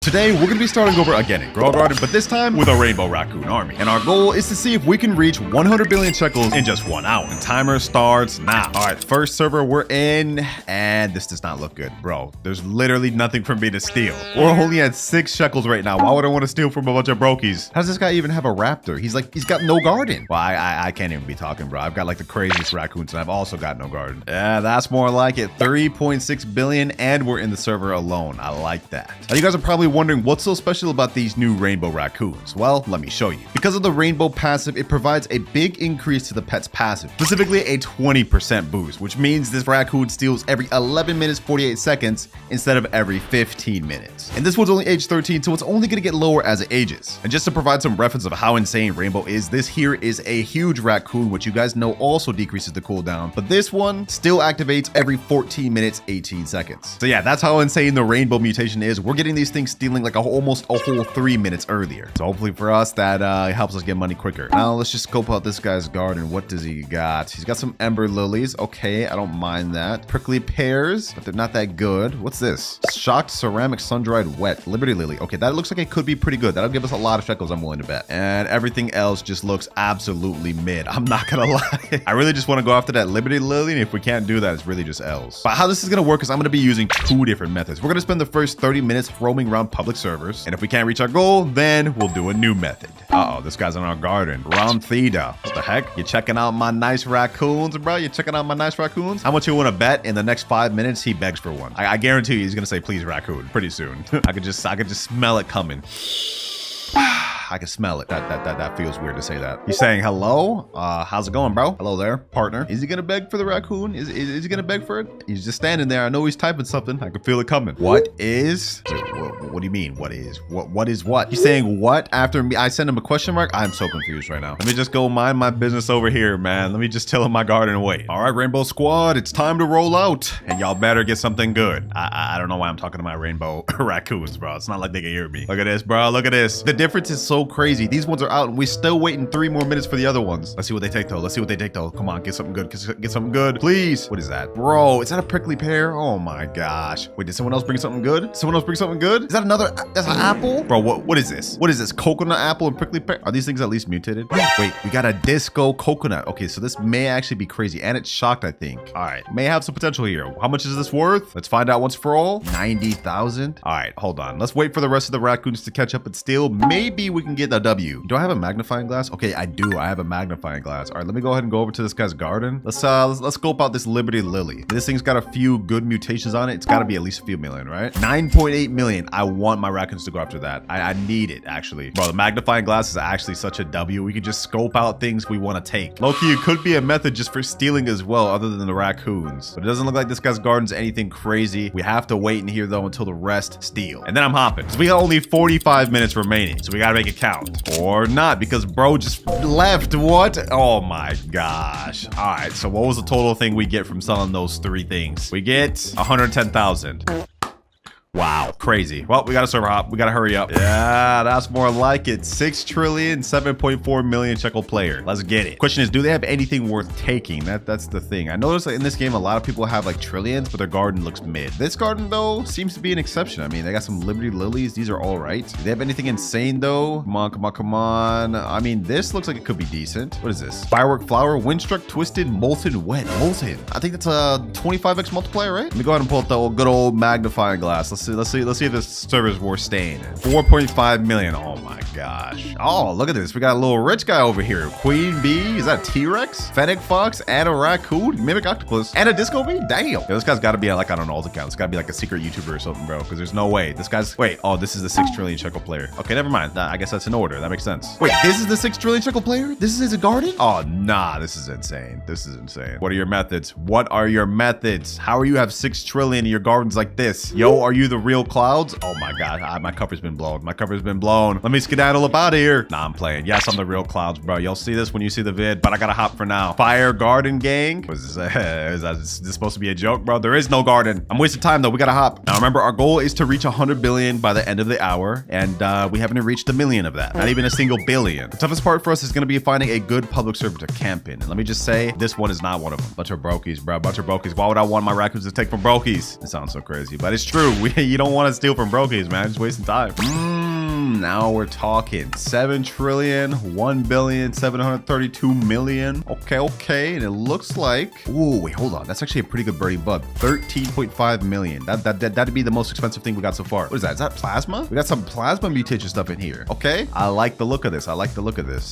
Today, we're going to be starting over again in Grow Garden, but this time with a rainbow raccoon army. And our goal is to see if we can reach 100 billion shekels in just 1 hour. And timer starts now. All right, first server we're in, and this does not look good. Bro, there's literally nothing for me to steal. We're only at 6 shekels right now. Why would I want to steal from a bunch of brokies? How does this guy even have a raptor? He's got no garden. Well, I can't even be talking, bro. I've got like the craziest raccoons, and I've also got no garden. Yeah, that's more like it. 3.6 billion, and we're in the server alone. I like that. Now, you guys are probably wondering what's so special about these new rainbow raccoons. Well, let me show you. Because of the rainbow passive, it provides a big increase to the pet's passive, specifically a 20% boost, which means this raccoon steals every 11 minutes 48 seconds instead of every 15 minutes. And this one's only age 13, so it's only going to get lower as it ages. And just to provide some reference of how insane rainbow is, this here is a huge raccoon, which you guys know also decreases the cooldown, but this one still activates every 14 minutes 18 seconds. So yeah, that's how insane the rainbow mutation is. We're getting these things stealing like almost a whole 3 minutes earlier. So hopefully for us that helps us get money quicker. Now let's just scope out this guy's garden. What does he got? He's got some ember lilies. Okay, I don't mind that. Prickly pears, but they're not that good. What's this? Shocked ceramic sun-dried wet liberty lily. Okay, that looks like it could be pretty good. That'll give us a lot of shekels, I'm willing to bet. And everything else just looks absolutely mid. I'm not gonna lie. I really just want to go after that liberty lily, and if we can't do that, it's really just L's. But how this is gonna work is I'm gonna be using 2 different methods. We're gonna spend the first 30 minutes roaming around public servers, and if we can't reach our goal, then we'll do a new method. Uh-oh, this guy's in our garden. Round theta. What the heck? You checking out my nice raccoons, bro? You checking out my nice raccoons? How much you want to bet in the next 5 minutes he begs for one? I guarantee you he's gonna say please raccoon pretty soon. I could just smell it coming. I can smell it. That feels weird to say that. He's saying hello. How's it going, bro? Hello there, partner. Is he gonna beg for the raccoon? Is he gonna beg for it? He's just standing there. I know he's typing something. I can feel it coming. What is? What do you mean? What is? What is what? He's saying what after me? I send him a question mark. I'm so confused right now. Let me just go mind my business over here, man. Let me just chill in my garden and wait. All right, Rainbow Squad, it's time to roll out, and y'all better get something good. I don't know why I'm talking to my rainbow raccoons, bro. It's not like they can hear me. Look at this, bro. Look at this. The difference is so crazy. These ones are out and we're still waiting 3 more minutes for the other ones. Let's see what they take though. Let's see what they take though. Come on, get something good. Get something good, please. What is that, bro? Is that a prickly pear? Oh my gosh. Wait, did someone else bring something good? Someone else bring something good? Is that another? That's an apple, bro. What is this? What is this? Coconut apple and prickly pear? Are these things at least mutated? Wait, we got a disco coconut. Okay, so this may actually be crazy, and it's shocked, I think. All right, may have some potential here. How much is this worth? Let's find out once for all. 90,000. All right, hold on. Let's wait for the rest of the raccoons to catch up and steal. Maybe we can get the W. Do I have a magnifying glass? Okay, I do. I have a magnifying glass. All right, let me go ahead and go over to this guy's garden. Let's scope out this liberty lily. This thing's got a few good mutations on it. It's got to be at least a few million, right? 9.8 million. I want my raccoons to go after that. I need it, actually. Bro, the magnifying glass is actually such a W. We can just scope out things we want to take. Low-key, it could be a method just for stealing as well, other than the raccoons. But it doesn't look like this guy's garden's anything crazy. We have to wait in here, though, until the rest steal. And then I'm hopping. Because we got only 45 minutes remaining, so we got to make it count. Or not, because bro just left. What? Oh my gosh. All right, so what was the total thing we get from selling those 3 things? We get 110,000. Wow, crazy. Well, we got to server hop. We got to hurry up. Yeah, that's more like it. 6 trillion, 7.4 million shekel player. Let's get it. Question is, do they have anything worth taking? That's the thing. I noticed that in this game, a lot of people have like trillions, but their garden looks mid. This garden, though, seems to be an exception. I mean, they got some liberty lilies. These are all right. Do they have anything insane, though? Come on, come on, come on. I mean, this looks like it could be decent. What is this? Firework flower, windstruck, twisted, molten, wet. Molten. I think that's a 25x multiplier, right? Let me go ahead and pull out the good old magnifying glass. Let's see if this server's worth staying in. 4.5 million. Oh my gosh. Oh, look at this. We got a little rich guy over here. Queen bee. Is that a T-Rex? Fennec fox and a raccoon. Mimic octopus and a disco bee. Damn. Yo, this guy's got to be like, I don't know, alt account. It's got to be like a secret YouTuber or something, bro. Because there's no way. This guy's. Wait. Oh, this is the 6 trillion shekel player. Okay, never mind. I guess that's in order. That makes sense. Wait, this is the 6 trillion shekel player? This is his garden? Oh, nah. This is insane. This is insane. What are your methods? What are your methods? How are you have 6 trillion in your gardens like this? Yo, are you the real Clouds? Oh my god, my cover's been blown. My cover's been blown. Let me skedaddle. handle up out of here. Nah, I'm playing. Yes, I'm the real Clouds, bro. You'll see this when you see the vid, but I gotta hop for now. Fire garden gang. Is this supposed to be a joke, bro? There is no garden. I'm wasting time though. We gotta hop. Now remember, our goal is to reach 100 billion by the end of the hour, and we haven't reached a million of that. Not even a single billion. The toughest part for us is gonna be finding a good public server to camp in. And let me just say, this one is not one of them. Bunch of brokies, bro. Bunch of brokies. Why would I want my raccoons to take from brokies? It sounds so crazy, but it's true. You don't want to steal from brokies, man. Just wasting time. Now we're talking 7 trillion, 1 billion, 732 million. Okay. And it looks like, ooh, wait, hold on. That's actually a pretty good birdie bug. 13.5 million. That'd be the most expensive thing we got so far. What is that? Is that plasma? We got some plasma mutation stuff in here. Okay. I like the look of this.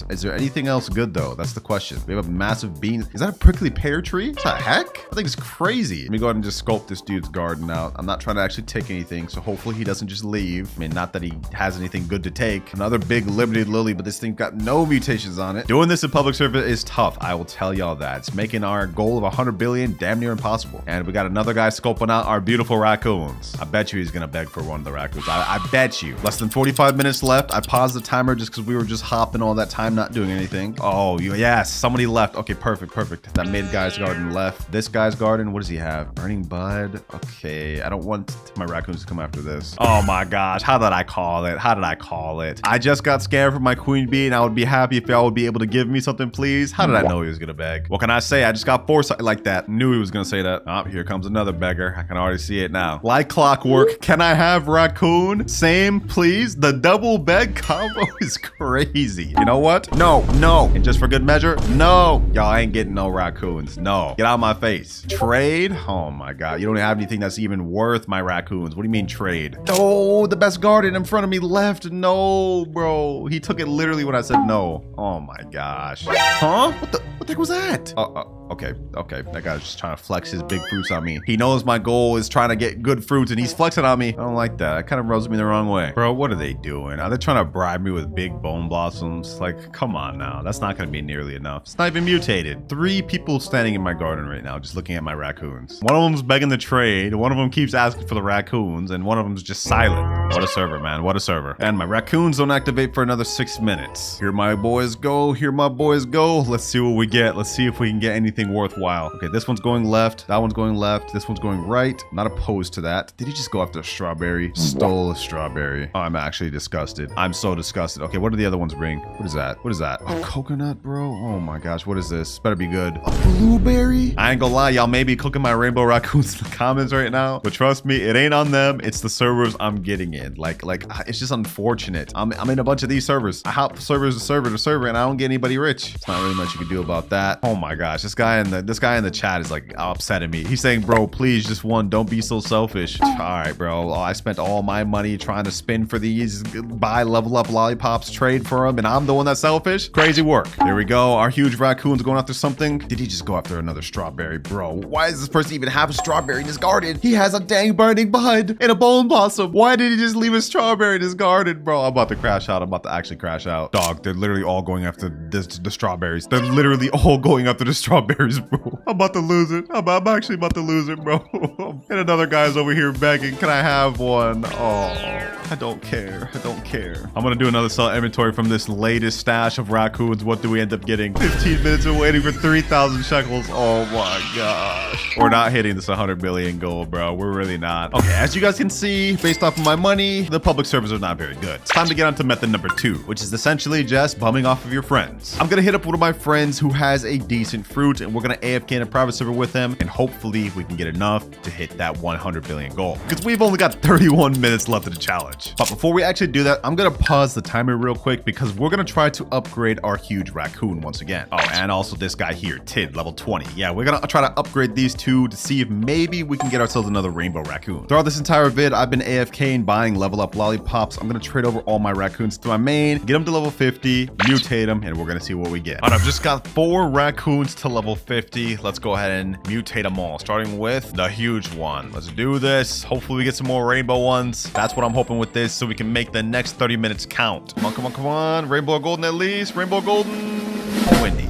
Is there anything else good though? That's the question. We have a massive bean. Is that a prickly pear tree? What the heck? I think it's crazy. Let me go ahead and just sculpt this dude's garden out. I'm not trying to actually take anything, so hopefully he doesn't just leave. I mean, not that he has anything good to take. Another big limited lily, but this thing got no mutations on it. Doing this in public server is tough. I will tell y'all that. It's making our goal of 100 billion damn near impossible. And we got another guy scoping out our beautiful raccoons. I bet you he's gonna beg for one of the raccoons. I bet you. Less than 45 minutes left. I paused the timer just because we were just hopping all that time, not doing anything. Oh, yes, somebody left. Okay, perfect. That mid guy's garden left. This guy's garden, what does he have? Burning bud. Okay, I don't want my raccoons to come after this. Oh my gosh, how did I call it? I just got scammed from my queen bee, and I would be happy if y'all would be able to give me something, please. How did I know he was gonna beg? What can I say? I just got foresight like that. Knew he was gonna say that. Oh, here comes another beggar. I can already see it now. Like clockwork. Can I have raccoon? Same, please. The double beg combo is crazy. You know what? No. And just for good measure, no. Y'all ain't getting no raccoons. No. Get out of my face. Trade? Oh my god. You don't have anything that's even worth my raccoons. What do you mean trade? Oh, the best garden in front of me left. No, bro. He took it literally when I said no. Oh my gosh. Huh? What the heck was that? Okay. That guy's just trying to flex his big fruits on me. He knows my goal is trying to get good fruits, and he's flexing on me. I don't like that. That kind of rubs me the wrong way. Bro, what are they doing? Are they trying to bribe me with big bone blossoms? Like, come on now. That's not going to be nearly enough. It's not even mutated. 3 people standing in my garden right now, just looking at my raccoons. One of them's begging the trade. One of them keeps asking for the raccoons, and one of them's just silent. What a server, man. What a server. And my raccoons don't activate for another 6 minutes. Here my boys go. Let's see what we get. Let's see if we can get anything worthwhile. Okay, this one's going left. That one's going left. This one's going right. Not opposed to that. Did he just go after a strawberry? Stole a strawberry. Oh, I'm actually disgusted. I'm so disgusted. Okay, what do the other ones bring? What is that? A coconut, bro? Oh my gosh, what is this? Better be good. A blueberry? I ain't gonna lie, y'all may be cooking my rainbow raccoons in the comments right now, but trust me, it ain't on them. It's the servers I'm getting in. Like it's just unfortunate. I'm in a bunch of these servers. I hop servers to server, and I don't get anybody rich. It's not really much you can do about that. Oh my gosh, this guy in the chat is like upsetting me. He's saying, bro, please just one, don't be so selfish. All right, bro. I spent all my money trying to spin for these, buy level up lollipops, trade for them, and I'm the one that's selfish. Crazy work. There we go. Our huge raccoon's going after something. Did he just go after another strawberry, bro? Why does this person even have a strawberry in his garden? He has a dang burning bud and a bone blossom. Why did he just leave a strawberry in his garden, bro? I'm about to crash out. I'm about to actually crash out. Dog, they're literally all going after the strawberries. They're literally all going after the strawberries, bro. I'm about to lose it. I'm actually about to lose it, bro. And another guy's over here begging. Can I have one? Oh, I don't care. I'm gonna do another sell inventory from this latest stash of raccoons. What do we end up getting? 15 minutes of waiting for 3,000 shekels. Oh my gosh. We're not hitting this 100 billion goal, bro. We're really not. Okay, as you guys can see, based off of my money, the public servers are not very good. It's time to get on to method number 2, which is essentially just bumming off of your friends. I'm gonna hit up one of my friends who has a decent fruit, and we're gonna AFK in a private server with him, and hopefully we can get enough to hit that 100 billion goal, because we've only got 31 minutes left of the challenge. But before we actually do that, I'm gonna pause the timer real quick, because we're gonna try to upgrade our huge raccoon once again. Oh, and also this guy here, Tid, level 20. Yeah, we're gonna try to upgrade these two to see if maybe we can get ourselves another rainbow raccoon. Throughout this entire vid, I've been AFKing, buying level up lollipops. I'm gonna trade over all my raccoons to my main, get them to level 50, mutate them, and we're gonna see what we get. All right, I've just got 4 raccoons to level 50. Let's go ahead and mutate them all, starting with the huge one. Let's do this. Hopefully we get some more rainbow ones. That's what I'm hoping with this, so we can make the next 30 minutes count. Come on. Rainbow golden at least. Rainbow golden. Windy.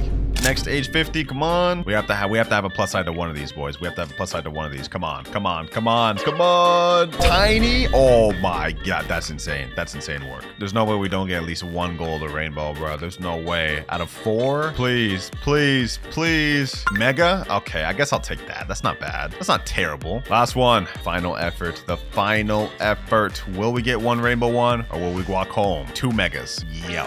next age 50. Come on. We have to have a plus side to one of these, boys. We have to have a plus side to one of these. Come on. Come on. Come on. Come on. Tiny. Oh my God. That's insane. That's insane work. There's no way we don't get at least one gold or rainbow, bro. There's no way. Out of 4? Please. Please. Please. Mega? Okay. I guess I'll take that. That's not bad. That's not terrible. Last one. Final effort. The final effort. Will we get one rainbow one or will we walk home? 2 megas. Yo.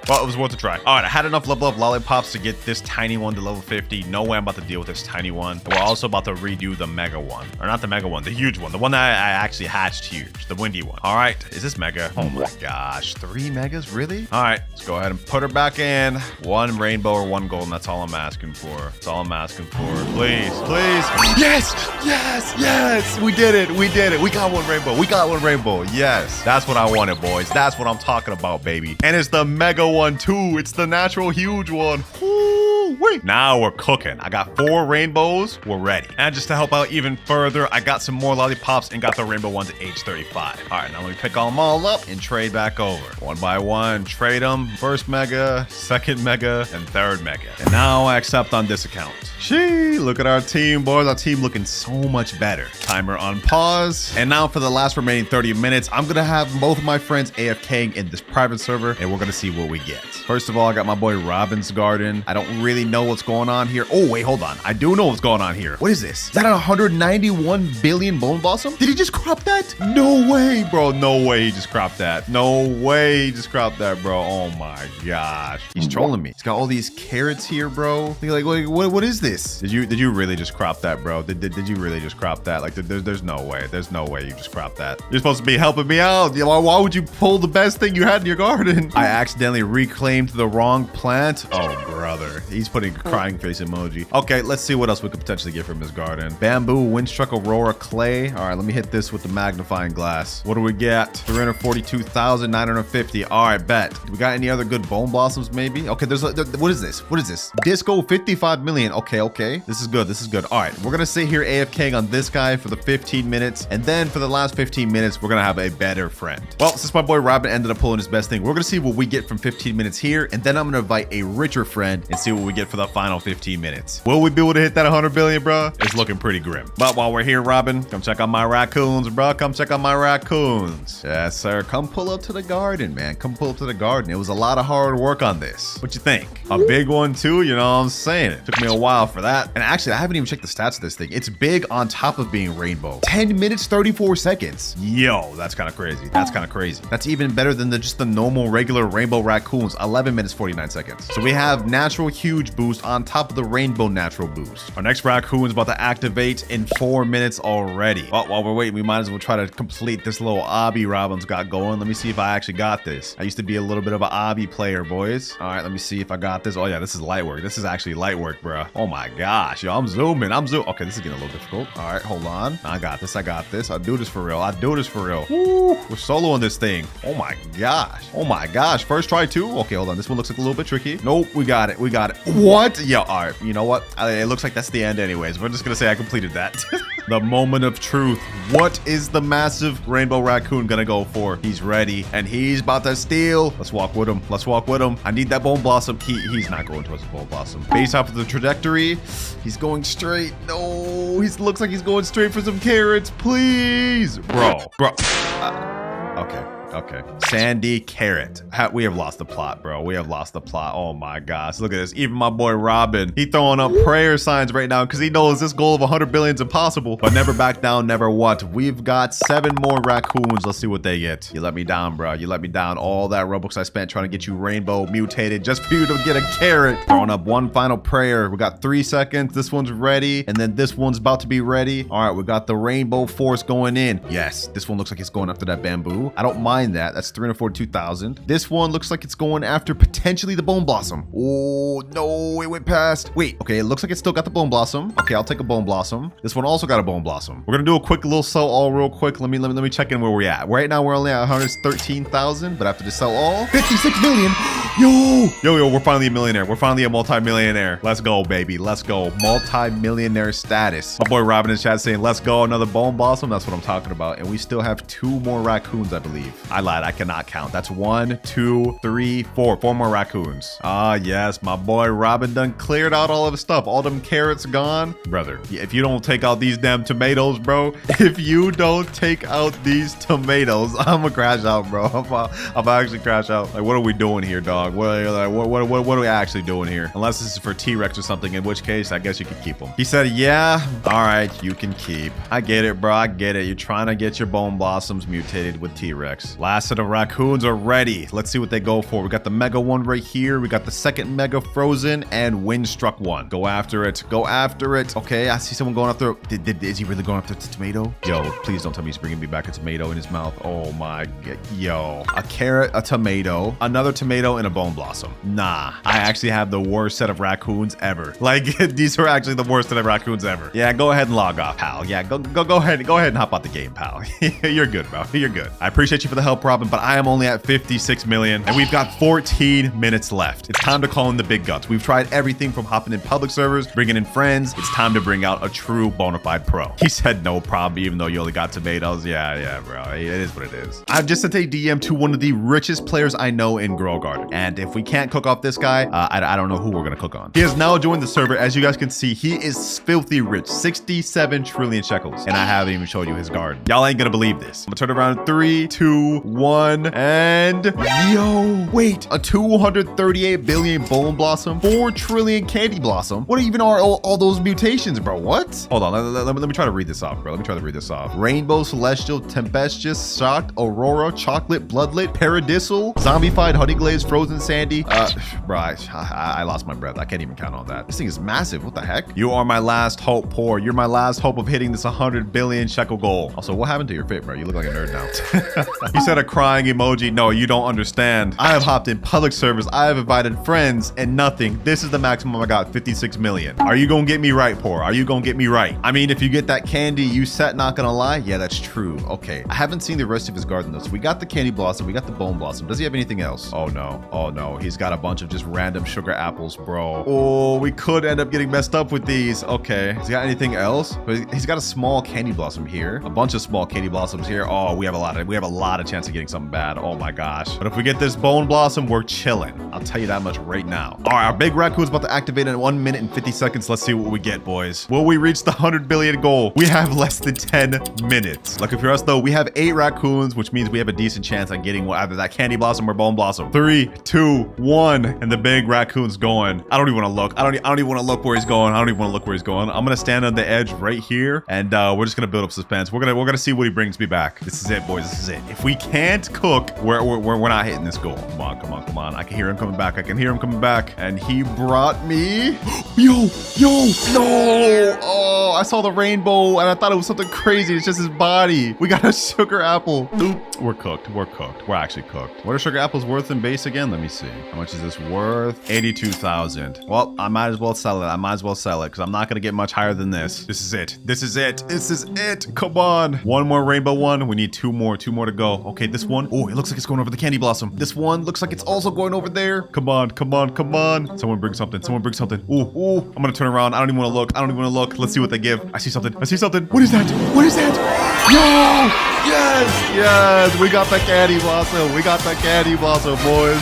Well, it was worth a try. All right, I had enough level up lollipops to get this tiny one to level 50. No way I'm about to deal with this tiny one. We're also about to redo the mega one. Or not the mega one, the huge one. The one that I actually hatched huge. The windy one. All right, is this mega? Oh my gosh, 3 megas? Really? All right, let's go ahead and put her back in. 1 rainbow or 1 gold, and that's all I'm asking for. That's all I'm asking for. Please, please. Yes, yes, yes. We did it. We did it. We got 1 rainbow. We got 1 rainbow. Yes, that's what I wanted, boys. That's what I'm talking about, baby. And it's the mega one too. It's the natural huge one. Wait. Now we're cooking. I got 4 rainbows. We're ready. And just to help out even further, I got some more lollipops and got the rainbow ones at age 35. All right, now let me pick them all up and trade back over. One by one, trade them. First mega, second mega, and third mega. And now I accept on this account. Shee, look at our team, boys. Our team looking so much better. Timer on pause. And now for the last remaining 30 minutes, I'm going to have both of my friends AFKing in this private server, and we're going to see what we get. First of all, I got my boy Robin's garden. I don't really know what's going on here. Oh, wait, hold on. I do know what's going on here. What is this? Is that a 191 billion bone blossom? Did he just crop that? No way, bro. No way he just cropped that. No way he just cropped that, bro. Oh my gosh. He's trolling me. He's got all these carrots here, bro. Like, what is this? Did you really just crop that, bro? Did you really just crop that? Like, there's no way. There's no way you just cropped that. You're supposed to be helping me out. Why would you pull the best thing you had in your garden? I accidentally reclaimed the wrong plant. Oh, brother. He's putting a crying face emoji. Okay, let's see what else we could potentially get from his garden. Bamboo, windstruck, aurora, clay. All right, let me hit this with the magnifying glass. What do we get? 342,950. All right, bet. Do we got any other good bone blossoms, maybe? Okay, what is this? What is this? Disco 55 million. Okay. This is good. This is good. All right, we're gonna sit here AFKing on this guy for the 15 minutes, and then for the last 15 minutes, we're gonna have a better friend. Well, since my boy Robin ended up pulling his best thing, we're gonna see what we get from 15 minutes here, and then I'm gonna invite a richer friend and see what we get for the final 15 minutes. Will we be able to hit that 100 billion, bro? It's looking pretty grim. But while we're here, Robin, come check out my raccoons, bro. Come check out my raccoons. Yes, sir. Come pull up to the garden, man. Come pull up to the garden. It was a lot of hard work on this. What you think? A big one too? You know what I'm saying? It took me a while for that. And actually, I haven't even checked the stats of this thing. It's big on top of being rainbow. 10 minutes, 34 seconds. Yo, that's kind of crazy. That's kind of crazy. That's even better than just the normal regular rainbow raccoons. 11 minutes, 49 seconds. So we have natural huge boost on top of the rainbow natural boost. Our next raccoon is about to activate in 4 minutes already. Well, while we're waiting, we might as well try to complete this little obby Robin's got going. Let me see if I actually got this. I used to be a little bit of an obby player, boys. All right, let me see if I got this. Oh yeah, this is light work. This is actually light work, bro. Oh my gosh, yo, I'm zooming. Okay, this is getting a little difficult. All right, hold on. I got this. I'll do this for real. Woo, we're soloing this thing. Oh my gosh. First try too. Okay, hold on. This one looks like a little bit tricky. Nope, we got it. What? Yeah, all right. You know what? It looks like that's the end anyways. We're just gonna say I completed that. The moment of truth. What is the massive rainbow raccoon gonna go for? He's ready and he's about to steal. Let's walk with him. I need that bone blossom. He's not going towards the bone blossom. Based off of the trajectory, he's going straight. No, he looks like he's going straight for some carrots. Please, bro. Okay. Sandy carrot. We have lost the plot, bro. We have lost the plot. Oh my gosh. Look at this. Even my boy Robin, he throwing up prayer signs right now because he knows this goal of 100 billion is impossible. But never back down, never what. We've got 7 more raccoons. Let's see what they get. You let me down, bro. You let me down. All that Robux I spent trying to get you rainbow mutated just for you to get a carrot. Throwing up one final prayer. We got 3 seconds. This one's ready. And then this one's about to be ready. All right, we got the rainbow force going in. Yes, this one looks like it's going after that bamboo. I don't mind that. That's 342,000. This one looks like it's going after potentially the bone blossom. Oh no, it went past. Wait, okay, it looks like it's still got the bone blossom. Okay, I'll take a bone blossom. This one also got a bone blossom. We're gonna do a quick little sell all real quick. Let me check in where we're at. Right now we're only at 113,000, but after the sell all, 56 million. Yo, we're finally a millionaire. We're finally a multi-millionaire. Let's go, baby. Let's go. Multi-millionaire status. My boy Robin in chat saying, let's go, another bone blossom. That's what I'm talking about. And we still have 2 more raccoons, I believe. I lied. I cannot count. That's 1, 2, 3, 4. 4 more raccoons. Ah, yes. My boy Robin done cleared out all of the stuff. All them carrots gone. Brother, if you don't take out these damn tomatoes, bro, if you don't take out these tomatoes, I'm gonna crash out, bro. I'm actually crash out. Like, what are we doing here, dog? What are we actually doing here? Unless this is for T-Rex or something, in which case, I guess you could keep them. He said, yeah, all right, you can keep. I get it, bro. I get it. You're trying to get your bone blossoms mutated with T-Rex. Last of the raccoons are ready. Let's see what they go for. We got the mega one right here. We got the second mega frozen and wind struck one. Go after it. Go after it. Okay, I see someone going after. Is he really going after the tomato? Yo, please don't tell me he's bringing me back a tomato in his mouth. Oh my god. Yo, a carrot, a tomato, another tomato, and a bone blossom. Nah, I actually have the worst set of raccoons ever. Like, these are actually the worst set of raccoons ever. Yeah, go ahead and log off, pal. Yeah, go ahead and hop out the game, pal. You're good, bro. You're good. I appreciate you for the help, Robin, but I am only at 56 million, and we've got 14 minutes left. It's time to call in the big guns. We've tried everything from hopping in public servers, bringing in friends. It's time to bring out a true bona fide pro. He said no problem, even though you only got tomatoes. Yeah, bro. It is what it is. I've just sent a DM to one of the richest players I know in Girl Garden, and if we can't cook off this guy, I don't know who we're gonna cook on. He has now joined the server. As you guys can see, he is filthy rich, 67 trillion shekels, and I haven't even showed you his garden. Y'all ain't gonna believe this. I'm gonna turn around in 3, 2, 1, and yo, wait, a 238 billion bone blossom, 4 trillion candy blossom. What even are all those mutations, bro? What? Hold on, let me try to read this off, bro. Let me try to read this off. Rainbow, celestial, tempestuous, shocked, aurora, chocolate, bloodlit, paradisal, zombified, honey glazed, frozen sandy. Bro, I lost my breath. I can't even count on that. This thing is massive. What the heck? You are my last hope, poor. You're my last hope of hitting this 100 billion shekel goal. Also, what happened to your fit, bro? You look like a nerd now. He said a crying emoji. No, you don't understand. I have hopped in public servers. I have invited friends and nothing. This is the maximum I got, 56 million. Are you gonna get me right, poor? Are you gonna get me right? I mean, if you get that candy, you set, not gonna lie. Yeah, that's true. Okay. I haven't seen the rest of his garden though. So we got the candy blossom. We got the bone blossom. Does he have anything else? Oh no. Oh no. He's got a bunch of just random sugar apples, bro. Oh, we could end up getting messed up with these. Okay. Has he got anything else? He's got a small candy blossom here. A bunch of small candy blossoms here. Oh, we have a lot of chance of getting something bad. Oh my gosh. But if we get this bone blossom, we're chilling. I'll tell you that much right now. All right, our big raccoon's about to activate in 1 minute and 50 seconds. Let's see what we get, boys. Will we reach the 100 billion goal? We have less than 10 minutes. Lucky for us though, we have 8 raccoons, which means we have a decent chance on getting either that candy blossom or bone blossom. 3, 2, 1, and the big raccoon's going. I don't even want to look. I don't even want to look where he's going. I don't even want to look where he's going. I'm gonna stand on the edge right here, and we're just gonna build up suspense. We're gonna see what he brings me back. This is it, boys. This is it. If we can't cook, we're not hitting this goal. Come on. I can hear him coming back. And he brought me. Yo, no. Oh, I saw the rainbow and I thought it was something crazy. It's just his body. We got a sugar apple. Oop, we're cooked. We're actually cooked. What are sugar apples worth in base again? Let me see. How much is this worth? 82,000. Well, I might as well sell it. Because I'm not gonna get much higher than this. This is it. Come on. One more rainbow one. We need two more to go. Okay, this one. Oh, it looks like it's going over the candy blossom. This one looks like it's also going over there. Come on. Someone bring something. Ooh, I'm gonna turn around. I don't even want to look. Let's see what they give. I see something. What is that? Yo! Yes! We got the candy blossom, boys.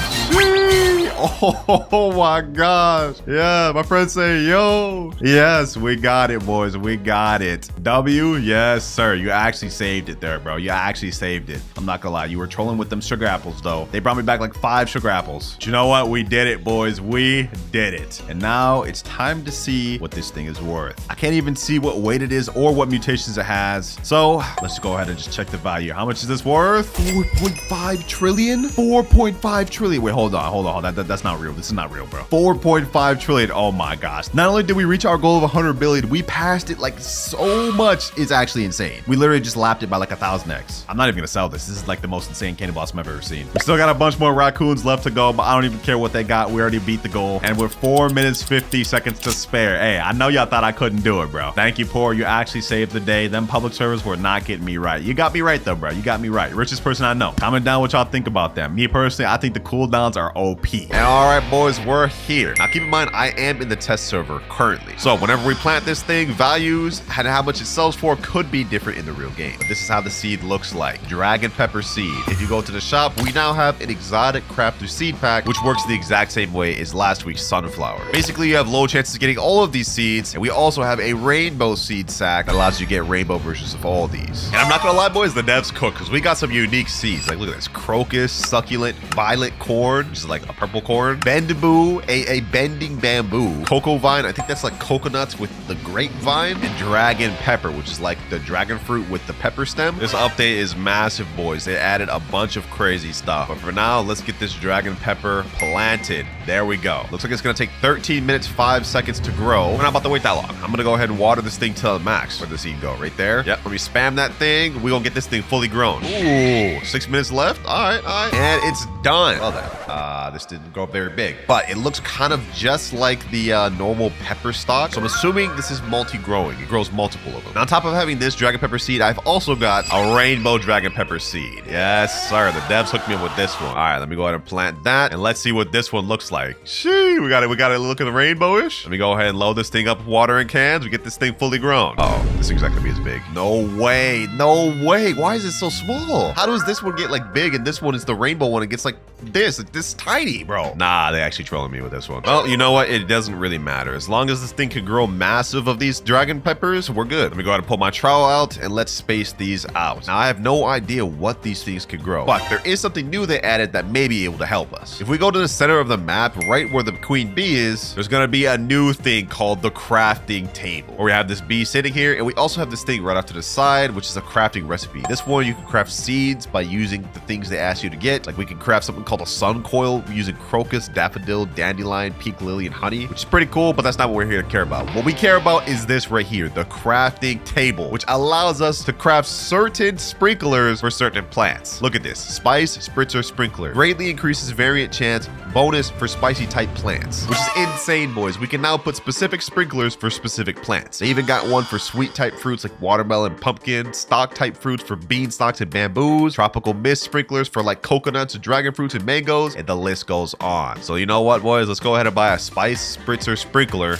Oh my gosh. Yeah, my friends say, yo. Yes, we got it, boys. We got it. W, yes, sir. You actually saved it there, bro. You actually saved it. I'm not gonna lie. You were trolling with them sugar apples, though. They brought me back like 5 sugar apples. But you know what? We did it, boys. We did it. And now it's time to see what this thing is worth. I can't even see what weight it is or what mutations it has. So let's go ahead and just check the value. How much is this worth? 4.5 trillion? 4.5 trillion. Wait, hold on. That's not real. This is not real, bro. 4.5 trillion. Oh my gosh. Not only did we reach our goal of 100 billion, we passed it like so much. It's actually insane. We literally just lapped it by like 1,000x. I'm not even gonna sell this. This is like the most insane candy blossom I've ever seen. We still got a bunch more raccoons left to go, but I don't even care what they got. We already beat the goal. And with 4 minutes, 50 seconds to spare. Hey, I know y'all thought I couldn't do it, bro. Thank you, poor. You actually saved the day. Them public servers were not getting me right. You got me right though, bro. You got me right. Richest person I know. Comment down what y'all think about them. Me personally, I think the cooldowns are OP. And all right, boys, we're here. Now, keep in mind, I am in the test server currently. So whenever we plant this thing, values and how much it sells for could be different in the real game. But this is how the seed looks like. Dragon pepper seed. If you go to the shop, we now have an exotic crafter seed pack, which works the exact same way as last week's sunflower. Basically, you have low chances of getting all of these seeds, and we also have a rainbow seed sack that allows you to get rainbow versions of all of these. And I'm not gonna lie, boys, the devs cook, because we got some unique seeds. Like, look at this. Crocus, succulent, violet corn, which is like a purple corn. Bendaboo, a bending bamboo. Cocoa vine, I think that's like coconuts with the grapevine. And dragon pepper, which is like the dragon fruit with the pepper stem. This update is massive, boys. They added a bunch of crazy stuff. But for now, let's get this dragon pepper planted. There we go. Looks like it's gonna take 13 minutes, 5 seconds to grow. We're not about to wait that long. I'm gonna go ahead and water this thing to the max. Where'd the seed go? Right there. Yep, let me spam that thing. We're gonna get this thing fully grown. Ooh, 6 minutes left. All right. And it's done. Well then, this didn't grow very big, but it looks kind of just like the normal pepper stock. So I'm assuming this is multi-growing. It grows multiple of them. Now, on top of having this dragon pepper seed, I've also got a rainbow dragon pepper seed. Yes, sir. The devs hooked me up with this one. All right, let me go ahead and plant that, and let's see what this one looks like. Shee, we got it look at the rainbowish. Let me go ahead and load this thing up with watering cans. We get this thing fully grown. Oh, this thing's not gonna be as big. No way. No way. Why is it so small? How does this one get like big and this one is the rainbow one? It gets like this tiny, bro. Nah, they actually trolling me with this one. Well, you know what? It doesn't really matter. As long as this thing can grow massive of these dragon peppers, we're good. Let me go ahead and pull my trowel out and let's space these out. Now, I have no idea what these things can grow, but there is something new they added that may be able to help us. If we go to the center of the map, right where the queen bee is, there's gonna be a new thing called the crafting table, where we have this bee sitting here, and we also have this thing right off to the side, which is a crafting recipe. This one, you can craft seeds by using the things they ask you to get. Like, we can craft something called a sun coil using crocus, daffodil, dandelion, pink lily, and honey, which is pretty cool, but that's not what we're here to care about. What we care about is this right here, the crafting table, which allows us to craft certain sprinklers for certain plants. Look at this. Spice spritzer sprinkler. Greatly increases variant chance bonus for spicy type plants, which is insane, boys. We can now put specific sprinklers for specific plants. They even got one for sweet type fruits like watermelon, pumpkin, stock type fruits for bean stalks and bamboos, tropical mist sprinklers for like coconuts, dragon fruits, and mangoes, and the list goes on. So you know what, boys? Let's go ahead and buy a spice spritzer sprinkler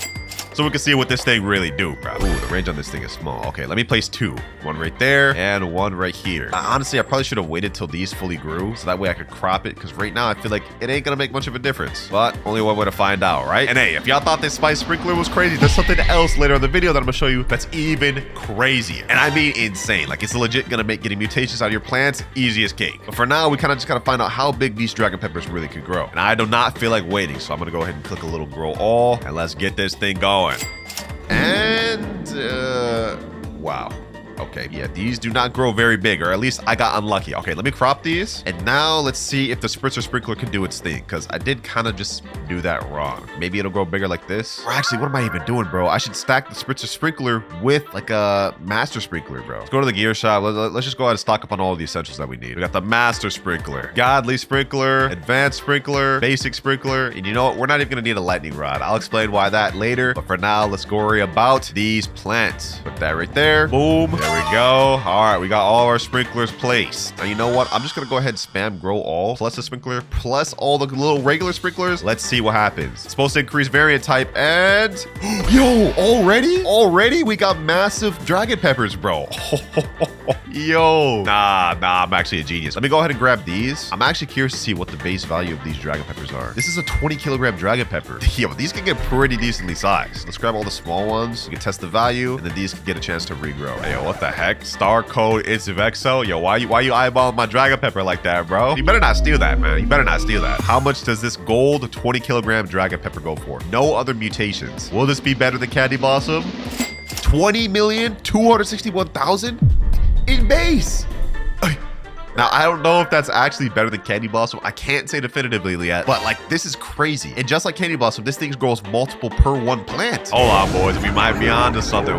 so we can see what this thing really do, bro. Ooh, the range on this thing is small. Okay, let me place two. One right there and one right here. Honestly, I probably should have waited till these fully grew so that way I could crop it, because right now I feel like it ain't gonna make much of a difference. But only one way to find out, right? And hey, if y'all thought this spice sprinkler was crazy, there's something else later in the video that I'm gonna show you that's even crazier. And I mean insane. Like, it's legit gonna make getting mutations out of your plants easy as cake. But for now, we kind of just gotta find out how big these dragon peppers really could grow. And I do not feel like waiting, so I'm gonna go ahead and click a little grow all, and let's get this thing going. And wow. Okay, yeah, these do not grow very big, or at least I got unlucky. Okay, let me crop these. And now let's see if the spritzer sprinkler can do its thing, because I did kind of just do that wrong. Maybe it'll grow bigger like this. Or actually, what am I even doing, bro? I should stack the spritzer sprinkler with like a master sprinkler, bro. Let's go to the gear shop. Let's just go ahead and stock up on all the essentials that we need. We got the master sprinkler, godly sprinkler, advanced sprinkler, basic sprinkler, and you know what? We're not even gonna need a lightning rod. I'll explain why that later. But for now, let's go worry about these plants. Put that right there. Boom. There we go. All right, we got all our sprinklers placed. Now, you know what? I'm just gonna go ahead and spam grow all plus the sprinkler plus all the little regular sprinklers. Let's see what happens. It's supposed to increase variant type, and yo, already we got massive dragon peppers, bro. Yo, nah, I'm actually a genius. Let me go ahead and grab these. I'm actually curious to see what the base value of these dragon peppers are. This is a 20 kilogram dragon pepper. Yo, these can get pretty decently sized. Let's grab all the small ones. We can test the value, and then these can get a chance to regrow. Hey, yo, what the heck? Star code is Vexo. Yo, why you eyeballing my dragon pepper like that, bro? You better not steal that, man. You better not steal that. How much does this gold 20 kilogram dragon pepper go for? No other mutations. Will this be better than Candy Blossom? 20,261,000 in base. Now, I don't know if that's actually better than Candy Blossom. I can't say definitively yet, but like, this is crazy. And just like Candy Blossom, this thing grows multiple per one plant. Hold on, boys. We might be on to something.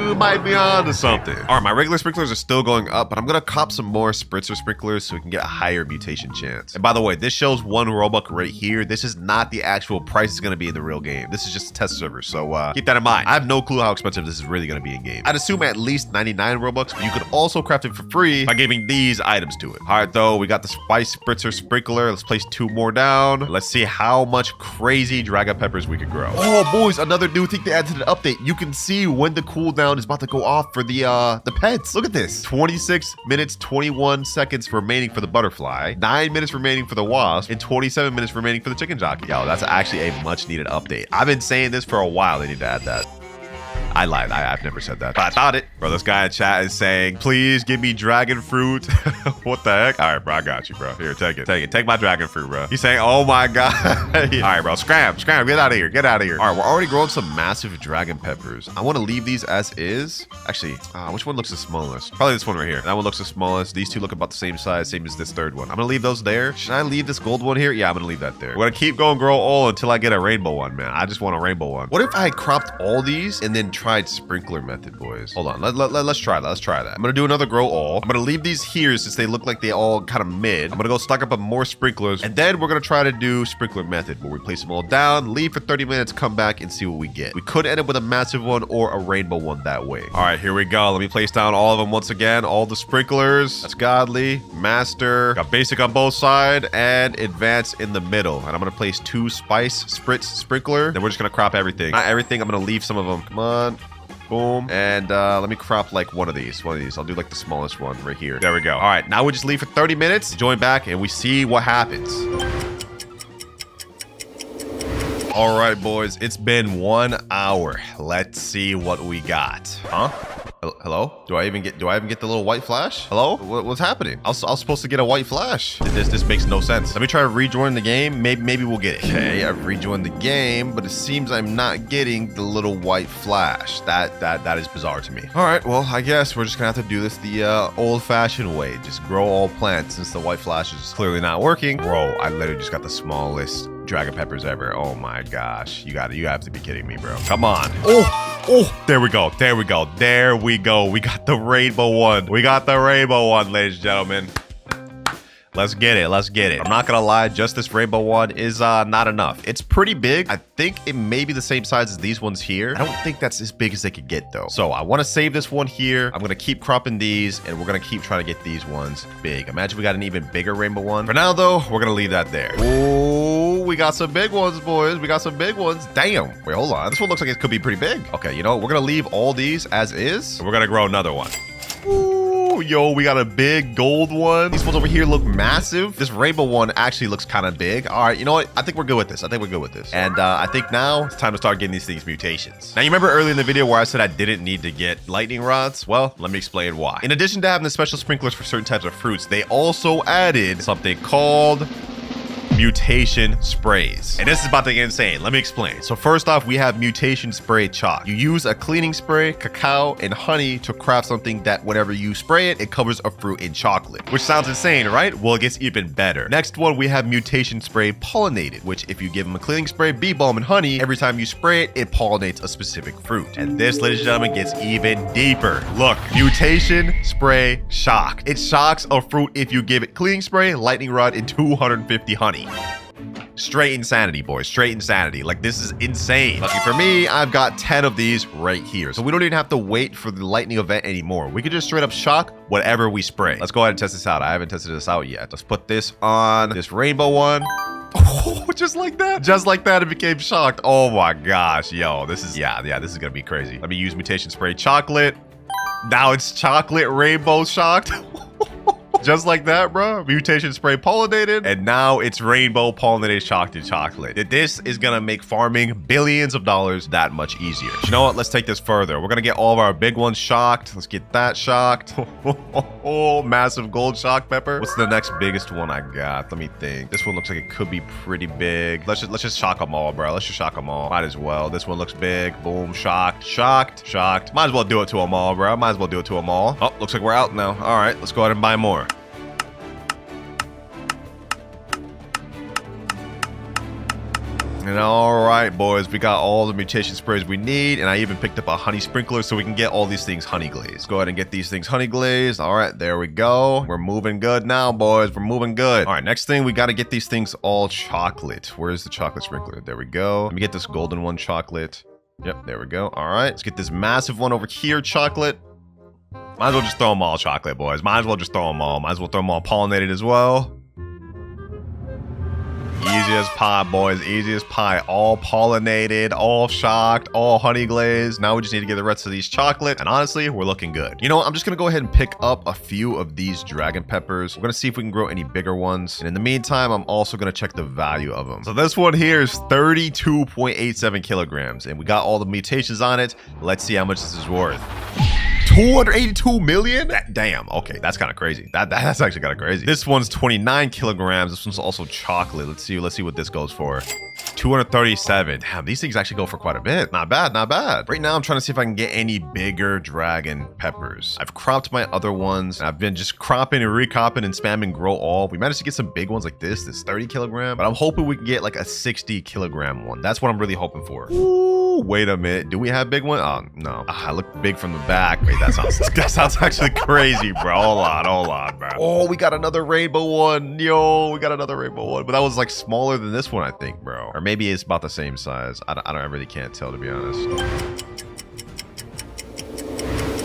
We might be on to something. All right, my regular sprinklers are still going up, but I'm going to cop some more spritzer sprinklers so we can get a higher mutation chance. And by the way, this shows one Robux right here. This is not the actual price it's going to be in the real game. This is just a test server, so keep that in mind. I have no clue how expensive this is really going to be in game. I'd assume at least 99 Robux, but you could also craft it for free by giving these items items to it. All right, though, we got the spice spritzer sprinkler. Let's place 2 more down. Let's see how much crazy dragon peppers we can grow. Oh, boys, another new thing to add to the update. You can see when the cooldown is about to go off for the pets. Look at this. 26 minutes, 21 seconds remaining for the butterfly, 9 minutes remaining for the wasp, and 27 minutes remaining for the chicken jockey. Yo, that's actually a much needed update. I've been saying this for a while. They need to add that. I lied. I've never said that, but I thought it. Bro, this guy in chat is saying, please give me dragon fruit. What the heck? All right, bro, I got you, bro. Here, take it. Take my dragon fruit, bro. He's saying, oh my God. All right, bro, scram. Get out of here. Get out of here. All right, we're already growing some massive dragon peppers. I want to leave these as is. Actually, which one looks the smallest? Probably this one right here. That one looks the smallest. These two look about the same size, same as this third one. I'm going to leave those there. Should I leave this gold one here? Yeah, I'm going to leave that there. We're going to keep going, grow all until I get a rainbow one, man. I just want a rainbow one. What if I cropped all these and then tried sprinkler method, boys? Hold on. Let's try that. Let's try that. I'm gonna do another grow all. I'm gonna leave these here since they look like they all kind of mid. I'm gonna go stock up on more sprinklers, and then we're gonna try to do sprinkler method where we place them all down, leave for 30 minutes, come back and see what we get. We could end up with a massive one or a rainbow one that way. All right, here we go. Let me place down all of them once again. All the sprinklers. That's godly, master, got basic on both sides, and advanced in the middle. And I'm gonna place 2 spice spritz sprinkler. Then we're just gonna crop everything. Not everything. I'm gonna leave some of them. Come on. Boom. And let me crop like one of these. I'll do like the smallest one right here. There we go. All right, now we just leave for 30 minutes, join back, and we see what happens. All right, boys, it's been 1 hour. Let's see what we got. Huh? Hello? Do I even get the little white flash? Hello? What's happening? I was supposed to get a white flash. This makes no sense. Let me try to rejoin the game. Maybe we'll get it. Okay, I've rejoined the game, but it seems I'm not getting the little white flash. That is bizarre to me. All right, well, I guess we're just gonna have to do this the old-fashioned way. Just grow all plants since the white flash is clearly not working. Bro, I literally just got the smallest dragon peppers ever. Oh my gosh. You have to be kidding me, bro. Come on. Oh, there we go. We got the rainbow one. Ladies and gentlemen. Let's get it. I'm not gonna lie, just this rainbow one is not enough. It's pretty big. I think it may be the same size as these ones here. I don't think that's as big as they could get though. So I want to save this one here. I'm gonna keep cropping these, and we're gonna keep trying to get these ones big. Imagine we got an even bigger rainbow one. For now though, we're gonna leave that there. Oh, we got some big ones, boys. We got some big ones. Damn. Wait, hold on. This one looks like it could be pretty big. Okay, you know what? We're gonna leave all these as is, and we're gonna grow another one. Ooh, yo, we got a big gold one. These ones over here look massive. This rainbow one actually looks kind of big. All right, you know what? I think we're good with this. And I think now it's time to start getting these things mutations. Now, you remember earlier in the video where I said I didn't need to get lightning rods? Well, let me explain why. In addition to having the special sprinklers for certain types of fruits, they also added something called mutation sprays. And this is about to get insane. Let me explain. So first off, we have mutation spray chalk. You use a cleaning spray, cacao, and honey to craft something that whenever you spray it, it covers a fruit in chocolate. Which sounds insane, right? Well, it gets even better. Next one, we have mutation spray pollinated, which if you give them a cleaning spray, bee balm, and honey, every time you spray it, it pollinates a specific fruit. And this, ladies and gentlemen, gets even deeper. Look, mutation spray shock. It shocks a fruit if you give it cleaning spray, lightning rod, and 250 honey. Straight insanity, boys. Straight insanity. Like, this is insane. Lucky for me, I've got 10 of these right here. So we don't even have to wait for the lightning event anymore. We can just straight up shock whatever we spray. Let's go ahead and test this out. I haven't tested this out yet. Let's put this on this rainbow one. Oh, just like that. Just like that, it became shocked. Oh my gosh, yo. This is, yeah, this is gonna be crazy. Let me use mutation spray chocolate. Now it's chocolate rainbow shocked. Just like that, bro. Mutation spray pollinated, and now it's rainbow pollinated chocolate. This is gonna make farming billions of dollars that much easier. You know what? Let's take this further. We're gonna get all of our big ones shocked. Let's get that shocked. Oh, massive gold shock pepper. What's the next biggest one I got? Let me think. This one looks like it could be pretty big. Let's just shock them all, bro. Let's just shock them all. Might as well. This one looks big. Boom, shocked. Might as well do it to them all, bro. Oh, looks like we're out now. All right, let's go ahead and buy more. And all right, boys, we got all the mutation sprays we need, and I even picked up a honey sprinkler so we can get all these things honey glazed. Go ahead and get these things honey glazed. All right, there we go. We're moving good now, boys. We're moving good. All right, next thing, we got to get these things all chocolate. Where's the chocolate sprinkler? There we go. Let me get this golden one chocolate. Yep, there we go. All right, let's get this massive one over here chocolate. Might as well just throw them all chocolate, boys. Might as well just throw them all. Might as well throw them all pollinated as well. Easy as pie, boys. Easy as pie. All pollinated, all shocked, all honey glazed. Now we just need to get the rest of these chocolate. And honestly, we're looking good. You know what? I'm just going to go ahead and pick up a few of these dragon peppers. We're going to see if we can grow any bigger ones. And in the meantime, I'm also going to check the value of them. So this one here is 32.87 kilograms. And we got all the mutations on it. Let's see how much this is worth. 282 million? Damn. Okay, that's kind of crazy. That's actually kind of crazy. This one's 29 kilograms. This one's also chocolate. Let's see what this goes for. 237. Damn, these things actually go for quite a bit. Not bad, not bad. Right now, I'm trying to see if I can get any bigger dragon peppers. I've cropped my other ones. I've been just cropping and recropping and spamming grow all. We managed to get some big ones like this 30 kilogram, but I'm hoping we can get like a 60 kilogram one. That's what I'm really hoping for. Ooh, wait a minute. Do we have big one? Oh, no. I look big from the back. Wait, that sounds actually crazy, bro. Hold on, bro. Oh, we got another rainbow one. Yo, we got another rainbow one, but that was like smaller than this one, I think, bro. Or maybe it's about the same size. I really can't tell, to be honest.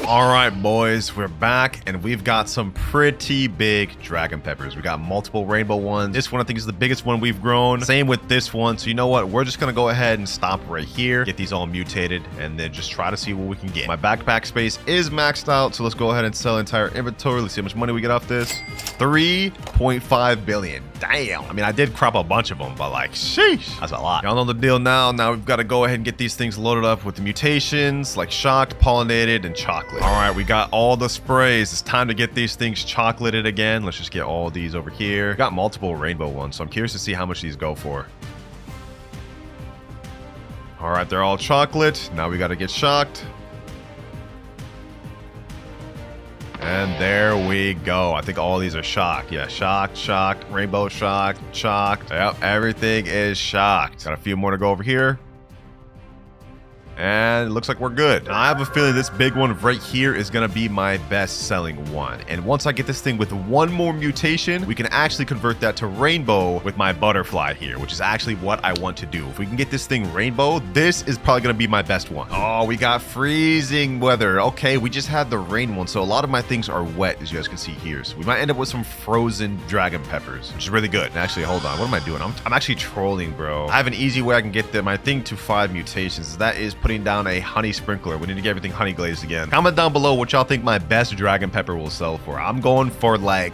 All right, boys, we're back and we've got some pretty big dragon peppers. We got multiple rainbow ones. This one I think is the biggest one we've grown. Same with this one. So you know what? We're just gonna go ahead and stop right here, get these all mutated, and then just try to see what we can get. My backpack space is maxed out, so let's go ahead and sell entire inventory. Let's see how much money we get off this. 3.5 billion. Damn. I mean, I did crop a bunch of them, but like, sheesh, that's a lot. Y'all know the deal now. Now we've got to go ahead and get these things loaded up with the mutations, like shocked, pollinated, and chocolate. All right, we got all the sprays. It's time to get these things chocolated again. Let's just get all these over here. We got multiple rainbow ones, so I'm curious to see how much these go for. All right, they're all chocolate. Now we got to get shocked. And there we go. I think all these are shocked. Yeah, shocked, rainbow shocked. Yep, everything is shocked. Got a few more to go over here. And it looks like we're good. Now, I have a feeling this big one right here is going to be my best selling one. And once I get this thing with one more mutation, we can actually convert that to rainbow with my butterfly here, which is actually what I want to do. If we can get this thing rainbow, this is probably going to be my best one. Oh, we got freezing weather. Okay, we just had the rain one. So a lot of my things are wet, as you guys can see here. So we might end up with some frozen dragon peppers, which is really good. And actually, hold on. What am I doing? I'm actually trolling, bro. I have an easy way I can get my thing to 5 mutations. That is putting down a honey sprinkler. We need to get everything honey glazed again. Comment down below what y'all think my best dragon pepper will sell for. I'm going for like,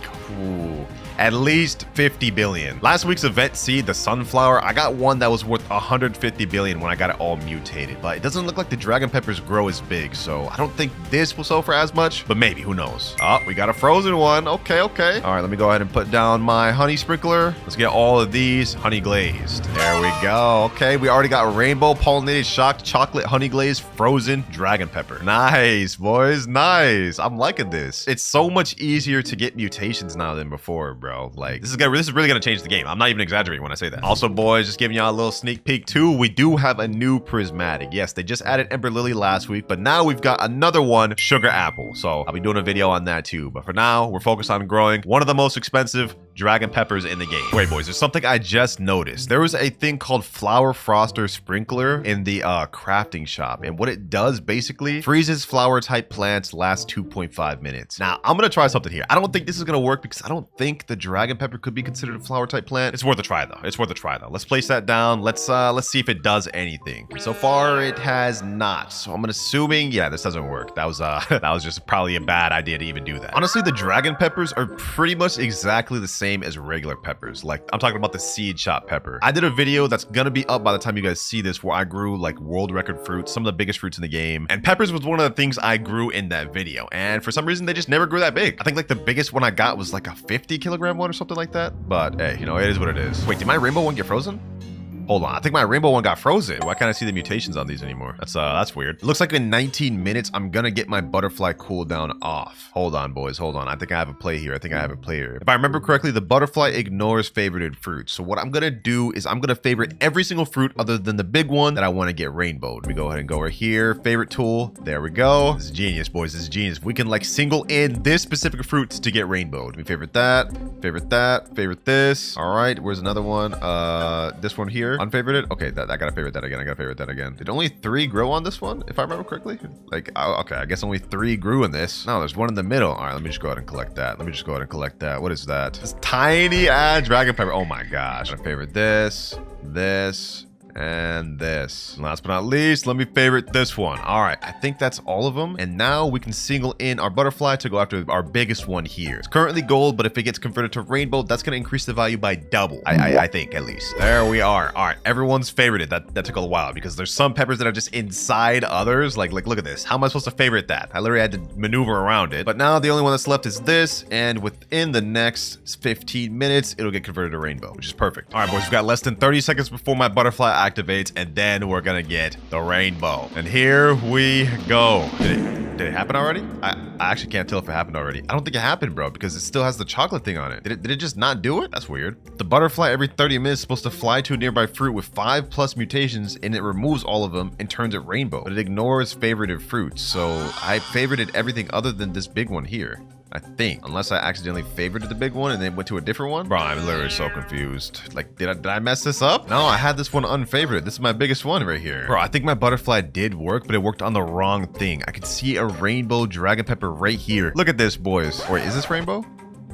at least 50 billion. Last week's event seed, the sunflower, I got one that was worth 150 billion when I got it all mutated, but it doesn't look like the dragon peppers grow as big, so I don't think this will sell for as much, but maybe, who knows. Oh, we got a frozen one. Okay. All right, let me go ahead and put down my honey sprinkler. Let's get all of these honey glazed. There we go. Okay, we already got rainbow, pollinated, shocked, chocolate, honey glazed, frozen dragon pepper. Nice, boys, nice. I'm liking this. It's so much easier to get mutations now than before, bro. Like, this is really gonna change the game. I'm not even exaggerating when I say that. Also, boys, just giving y'all a little sneak peek too, we do have a new prismatic. Yes, they just added ember lily last week, but now we've got another one, sugar apple. So I'll be doing a video on that too, but for now we're focused on growing one of the most expensive dragon peppers in the game. Wait, boys, there's something I just noticed. There was a thing called flower froster sprinkler in the crafting shop, and what it does basically freezes flower type plants last 2.5 minutes. Now I'm gonna try something here. I don't think this is gonna work because I don't think the dragon pepper could be considered a flower type plant. It's worth a try though. Let's place that down. Let's see if it does anything. So far it has not, so I'm assuming, yeah, this doesn't work. That was just probably a bad idea to even do that. Honestly, the dragon peppers are pretty much exactly the same as regular peppers. Like, I'm talking about the seed shop pepper. I did a video that's gonna be up by the time you guys see this where I grew like world record fruits, some of the biggest fruits in the game, and peppers was one of the things I grew in that video, and for some reason they just never grew that big. I think like the biggest one I got was like a 50 kilogram one or something like that, but hey, you know, it is what it is. Wait, did my rainbow one get frozen? Hold on, I think my rainbow one got frozen. Why can't I see the mutations on these anymore? That's weird. It looks like in 19 minutes, I'm gonna get my butterfly cooldown off. Hold on, boys, hold on. I think I have a play here. If I remember correctly, the butterfly ignores favorited fruits. So what I'm gonna do is I'm gonna favorite every single fruit other than the big one that I wanna get rainbowed. Let me go ahead and go right here, favorite tool. There we go. This is genius, boys, this is genius. We can like single in this specific fruit to get rainbowed. We favorite that, favorite this. All right, where's another one? This one here. Unfavorite it? Okay, I gotta favorite that again. I gotta favorite that again. Did only 3 grow on this one, if I remember correctly? Like, okay, I guess only 3 grew in this. No, there's one in the middle. All right, let me just go ahead and collect that. What is that? This tiny ass dragon pepper. Oh my gosh. I favorite this, and this. And last but not least, let me favorite this one. All right, I think that's all of them. And now we can single in our butterfly to go after our biggest one here. It's currently gold, but if it gets converted to rainbow, that's going to increase the value by double. I think, at least. There we are. All right, everyone's favorited. That took a while because there's some peppers that are just inside others. Like look at this. How am I supposed to favorite that? I literally had to maneuver around it. But now the only one that's left is this. And within the next 15 minutes, it'll get converted to rainbow, which is perfect. All right, boys, we've got less than 30 seconds before my butterfly activates, and then we're gonna get the rainbow. And here we go. Did it happen already? I actually can't tell if it happened already. I don't think it happened, bro, because it still has the chocolate thing on it. Did it just not do it? That's weird. The butterfly every 30 minutes is supposed to fly to a nearby fruit with 5+ mutations, and it removes all of them and turns it rainbow. But it ignores favorited fruits, so I favorited everything other than this big one here. I think, unless I accidentally favorited the big one and then went to a different one. Bro, I'm literally so confused. Like, did I mess this up? No, I had this one unfavored. This is my biggest one right here. Bro, I think my butterfly did work, but it worked on the wrong thing. I could see a rainbow dragon pepper right here. Look at this, boys. Wait, is this rainbow?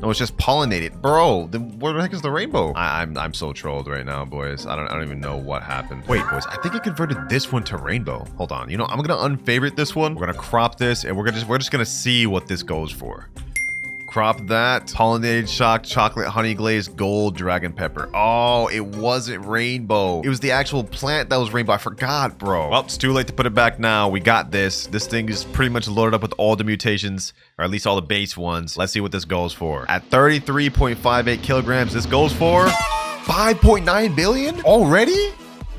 No, it's just pollinated. Bro, then where the heck is the rainbow? I'm so trolled right now, boys. I don't even know what happened. Wait, boys, I think I converted this one to rainbow. Hold on. You know, I'm gonna unfavorite this one. We're gonna crop this, and we're just gonna see what this goes for. Crop that. Pollinated shock chocolate honey glazed gold dragon pepper. Oh, it wasn't rainbow. It was the actual plant that was rainbow. I forgot, bro. Well, it's too late to put it back now. We got this. This thing is pretty much loaded up with all the mutations, or at least all the base ones. Let's see what this goes for. At 33.58 kilograms, this goes for 5.9 billion already?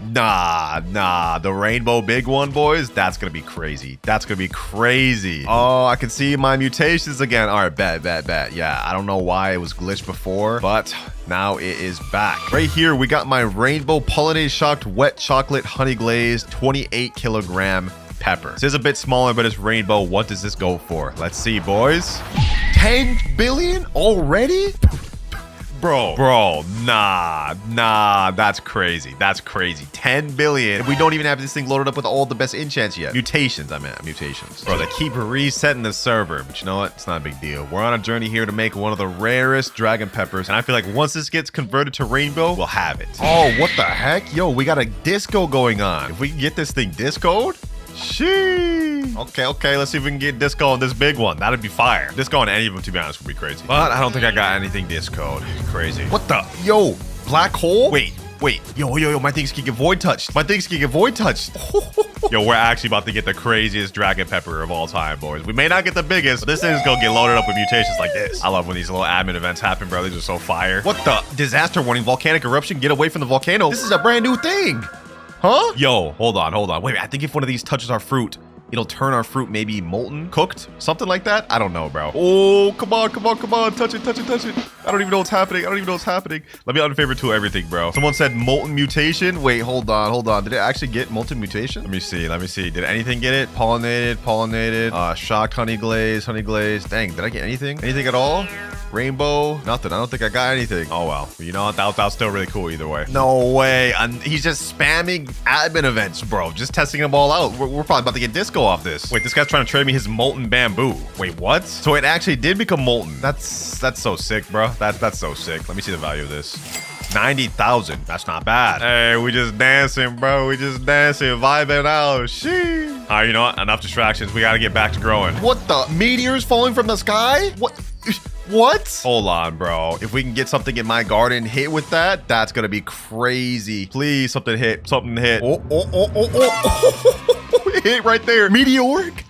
Nah, the rainbow big one, boys, that's gonna be crazy. That's gonna be crazy. Oh, I can see my mutations again. All right, bet. Yeah, I don't know why it was glitched before, but now it is back. Right here, we got my rainbow pollinated shocked wet chocolate honey glazed 28 kilogram pepper. This is a bit smaller, but it's rainbow. What does this go for? Let's see, boys. 10 billion already? Bro, nah, that's crazy. 10 billion. We don't even have this thing loaded up with all the best enchants yet. Mutations, I meant mutations. Bro, they keep resetting the server, but you know what? It's not a big deal. We're on a journey here to make one of the rarest dragon peppers, and I feel like once this gets converted to rainbow, we'll have it. Oh, what the heck? Yo, we got a disco going on. If we can get this thing discoed, sheesh. Okay, let's see if we can get disco on this big one. That'd be fire. Disco on any of them, to be honest, would be crazy. But I don't think I got anything discoed. Crazy. What the? Yo, black hole? Wait. Yo, my things can get void touched. Yo, we're actually about to get the craziest dragon pepper of all time, boys. We may not get the biggest, but this thing's gonna get loaded up with mutations like this. I love when these little admin events happen, bro. These are so fire. What the? Disaster warning, volcanic eruption, get away from the volcano. This is a brand new thing. Huh? Yo, hold on. Wait, I think if one of these touches our fruit, it'll turn our fruit maybe molten, cooked, something like that. I don't know, bro. Oh, come on. Touch it. I don't even know what's happening. Let me unfavorite to everything, bro. Someone said molten mutation. Wait, hold on. Did it actually get molten mutation? Let me see. Did anything get it? Pollinated. Shocked honey glaze. Dang, did I get anything? Anything at all? Rainbow? Nothing. I don't think I got anything. Oh, well. You know what? That was still really cool either way. No way. He's just spamming admin events, bro. Just testing them all out. We're probably about to get disco off this. Wait, this guy's trying to trade me his molten bamboo. Wait, what? So it actually did become molten. That's so sick, bro. That's so sick. Let me see the value of this. 90,000. That's not bad. Hey, we just dancing, bro. Vibing out. Sheesh. All right, you know what? Enough distractions. We got to get back to growing. What the? Meteors falling from the sky? What? Hold on, bro. If we can get something in my garden hit with that, that's gonna be crazy. Please, something hit. Oh. It hit right there. Meteoric,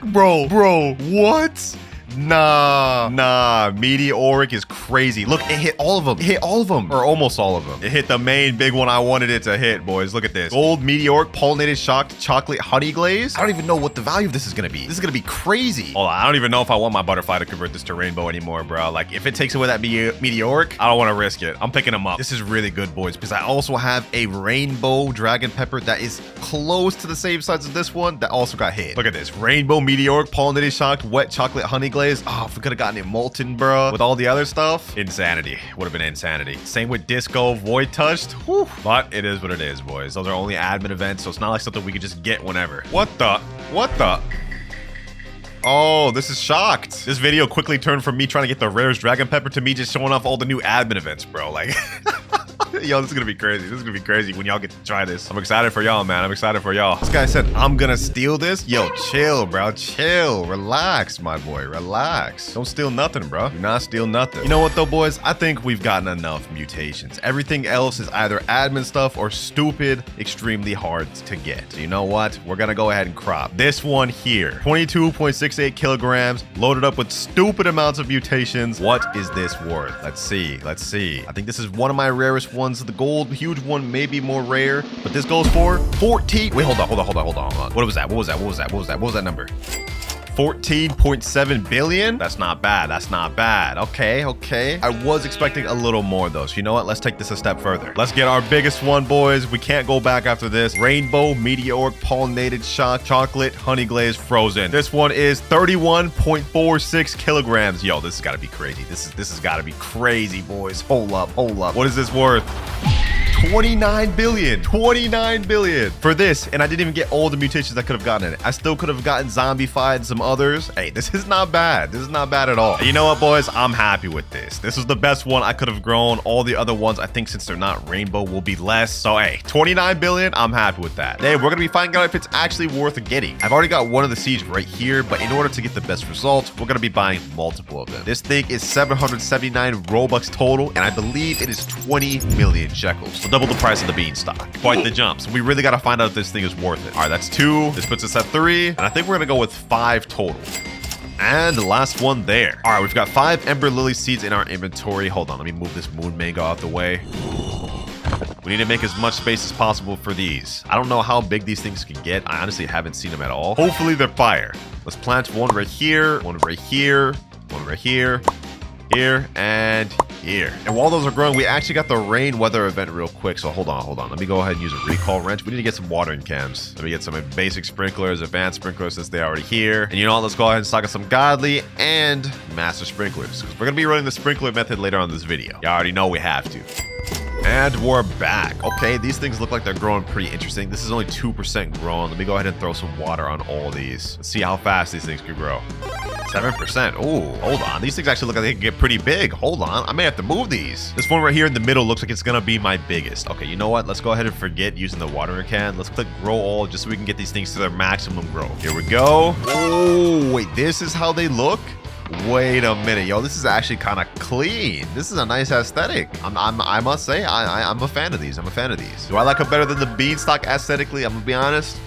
bro. What? Nah. Meteoric is crazy. Look, it hit all of them. Or almost all of them. It hit the main big one I wanted it to hit, boys. Look at this. Gold meteoric pollinated shocked chocolate honey glaze. I don't even know what the value of this is gonna be. This is gonna be crazy. Hold on, I don't even know if I want my butterfly to convert this to rainbow anymore, bro. Like, if it takes away that meteoric, I don't want to risk it. I'm picking them up. This is really good, boys, because I also have a rainbow dragon pepper that is close to the same size as this one that also got hit. Look at this. Rainbow meteoric pollinated shocked wet chocolate honey glaze. glaze. Oh, if we could have gotten it molten, bro, with all the other stuff, insanity. Would have been insanity. Same with disco void touched. Whew. But it is what it is, boys. Those are only admin events, so it's not like something we could just get whenever. What the? Oh, this is shocked. This video quickly turned from me trying to get the rarest dragon pepper to me just showing off all the new admin events, bro. Like, yo, this is gonna be crazy. This is gonna be crazy when y'all get to try this. I'm excited for y'all, man. I'm excited for y'all. This guy said, I'm gonna steal this. Yo, chill, bro. Chill. Relax, my boy. Relax. Don't steal nothing, bro. Do not steal nothing. You know what, though, boys? I think we've gotten enough mutations. Everything else is either admin stuff or stupid, extremely hard to get. So you know what? We're gonna go ahead and crop this one here. 22.68 kilograms, loaded up with stupid amounts of mutations. What is this worth? Let's see. Let's see. I think this is one of my rarest ones. The gold huge one may be more rare, but this goes for 14. Wait, hold on. What was that? What was that number? 14.7 billion? That's not bad. That's not bad. Okay. I was expecting a little more though. So you know what? Let's take this a step further. Let's get our biggest one, boys. We can't go back after this. Rainbow, meteoric, pollinated, chocolate, honey glazed, frozen. This one is 31.46 kilograms. Yo, this has got to be crazy. This has got to be crazy, boys. Hold up. What is this worth? 29 billion for this, and I didn't even get all the mutations I could have gotten in it. I still could have gotten zombified some others. Hey, this is not bad. This is not bad at all. You know what, boys? I'm happy with this. This is the best one I could have grown. All the other ones, I think, since they're not rainbow, will be less. So hey, 29 billion, I'm happy with that. Hey, we're gonna be finding out if it's actually worth getting. I've already got one of the seeds right here, but in order to get the best results, we're gonna be buying multiple of them. This thing is 779 Robux total, and I believe it is 20 million shekels. So double the price of the beanstalk. Quite the jump. So we really got to find out if this thing is worth it. All right, that's 2. This puts us at 3. And I think we're going to go with 5 total. And the last one there. All right, we've got 5 ember lily seeds in our inventory. Hold on, let me move this moon mango out the way. We need to make as much space as possible for these. I don't know how big these things can get. I honestly haven't seen them at all. Hopefully they're fire. Let's plant one right here, one right here, one right here, here, and here. And while those are growing, we actually got the rain weather event real quick. So hold on. Let me go ahead and use a recall wrench. We need to get some watering cans. Let me get some basic sprinklers, advanced sprinklers, since they're already here. And you know what? Let's go ahead and stock up some godly and master sprinklers, because we're gonna be running the sprinkler method later on in this video. You already know we have to. And we're back. Okay, these things look like they're growing pretty interesting. This is only 2% grown. Let me go ahead and throw some water on all these. Let's see how fast these things can grow. 7%. Oh, hold on. These things actually look like they can get pretty big. Hold on. I may have to move these. This one right here in the middle looks like it's going to be my biggest. Okay, you know what? Let's go ahead and forget using the watering can. Let's click grow all just so we can get these things to their maximum growth. Here we go. Oh, wait. This is how they look? Wait a minute, yo, this is actually kind of clean. This is a nice aesthetic. I must say, I'm a fan of these. Do I like them better than the beanstalk aesthetically? I'm gonna be honest.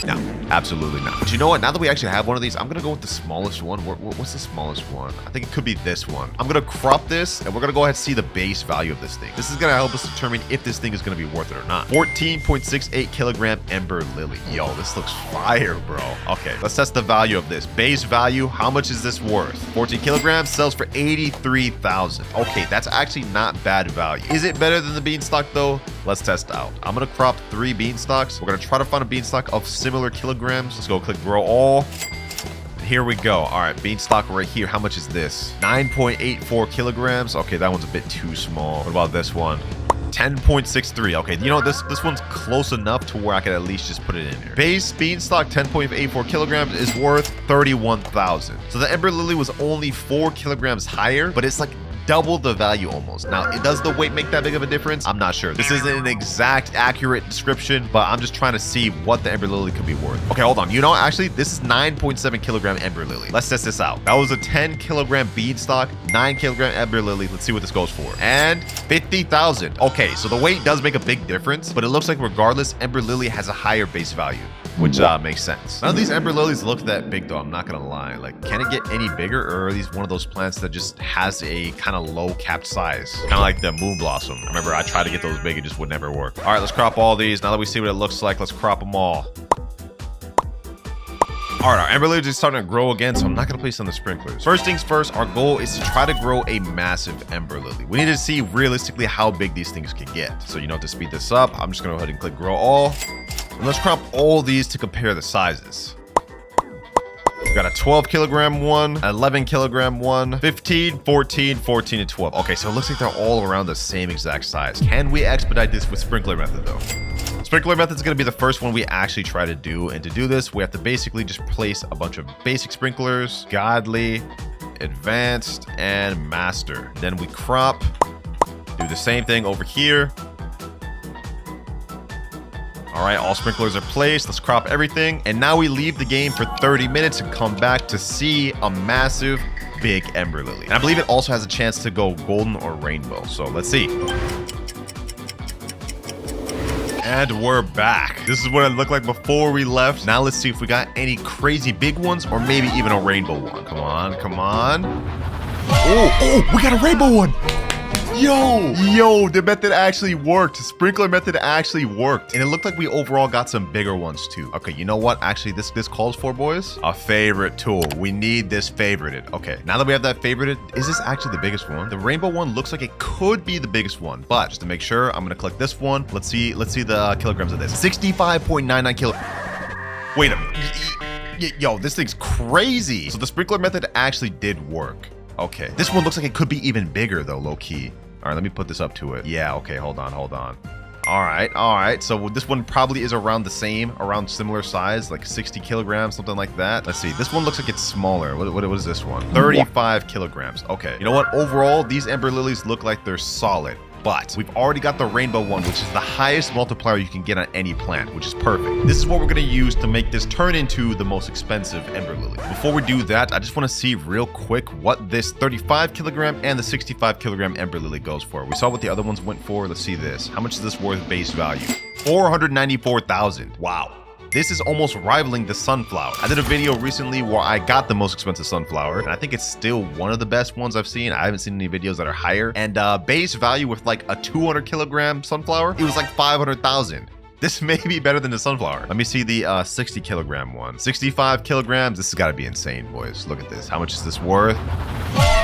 No, absolutely not. But you know what? Now that we actually have one of these, I'm gonna go with the smallest one. What's the smallest one? I think it could be this one. I'm gonna crop this, and we're gonna go ahead and see the base value of this thing. This is gonna help us determine if this thing is gonna be worth it or not. 14.68 kilogram ember lily. Yo, this looks fire, bro. Okay, let's test the value of this. Base value, how much is this worth? 14 kilograms sells for 83,000. Okay, that's actually not bad value. Is it better than the beanstalk though? Let's test out. I'm gonna crop 3 beanstalks. We're gonna try to find a beanstalk of similar kilograms. Let's go click grow all. Here we go. All right, beanstalk right here. How much is this? 9.84 kilograms. Okay, that one's a bit too small. What about this one? 10.63. Okay, you know, this one's close enough to where I could at least just put it in here. Base beanstalk 10.84 kilograms is worth 31,000. So the ember lily was only 4 kilograms higher, but it's like double the value almost. Now, does the weight make that big of a difference? I'm not sure. This isn't an exact accurate description, but I'm just trying to see what the ember lily could be worth. Okay, hold on. You know, actually, this is 9.7 kilogram ember lily. Let's test this out. That was a 10 kilogram beanstalk, 9 kilogram ember lily. Let's see what this goes for. And 50,000. Okay, so the weight does make a big difference, but it looks like regardless, ember lily has a higher base value, which makes sense. None of these ember lilies look that big though, I'm not gonna lie. Like, can it get any bigger, or are these one of those plants that just has a kind of low capped size? Kind of like the moon blossom. Remember, I tried to get those big, it just would never work. All right, let's crop all these. Now that we see what it looks like, let's crop them all. All right, our ember lilies is starting to grow again, so I'm not gonna place on the sprinklers. First things first, our goal is to try to grow a massive ember lily. We need to see realistically how big these things can get. So, you know, to speed this up, I'm just gonna go ahead and click grow all. And let's crop all these to compare the sizes. got a 12 kilogram one, 11 kilogram one, 15, 14, 14, and 12. Okay, so it looks like they're all around the same exact size. Can we expedite this with sprinkler method though? Sprinkler method is going to be the first one we actually try to do. And to do this, we have to basically just place a bunch of basic sprinklers, godly, advanced, and master. Then we crop, do the same thing over here. All right, all sprinklers are placed. Let's crop everything. And now we leave the game for 30 minutes and come back to see a massive, big ember lily. And I believe it also has a chance to go golden or rainbow. So let's see. And we're back. This is what it looked like before we left. Now let's see if we got any crazy big ones or maybe even a rainbow one. Come on, come on. Oh, we got a rainbow one. Yo, the method actually worked. Sprinkler method actually worked. And it looked like we overall got some bigger ones too. Okay, you know what? Actually, this calls for, boys, a favorite tool. We need this favorited. Okay, now that we have that favorited, is this actually the biggest one? The rainbow one looks like it could be the biggest one, but just to make sure, I'm gonna click this one. Let's see the kilograms of this. 65.99 kilo. Wait a minute. Yo, this thing's crazy. So the sprinkler method actually did work. Okay, this one looks like it could be even bigger though, low key. All right, let me put this up to it. Yeah, okay, hold on. All right. So this one probably is around similar size, like 60 kilograms, something like that. Let's see. This one looks like it's smaller. What is this one? 35 kilograms. Okay. You know what? Overall, these ember lilies look like they're solid. But we've already got the rainbow one, which is the highest multiplier you can get on any plant, which is perfect. This is what we're going to use to make this turn into the most expensive ember lily. Before we do that, I just want to see real quick what this 35 kilogram and the 65 kilogram ember lily goes for. We saw what the other ones went for. Let's see this. How much is this worth base value? 494,000. Wow. This is almost rivaling the sunflower. I did a video recently where I got the most expensive sunflower, and I think it's still one of the best ones I've seen. I haven't seen any videos that are higher. And base value with like a 200 kilogram sunflower, it was like 500,000. This may be better than the sunflower. Let me see the 60 kilogram one. 65 kilograms. This has got to be insane, boys. Look at this. How much is this worth?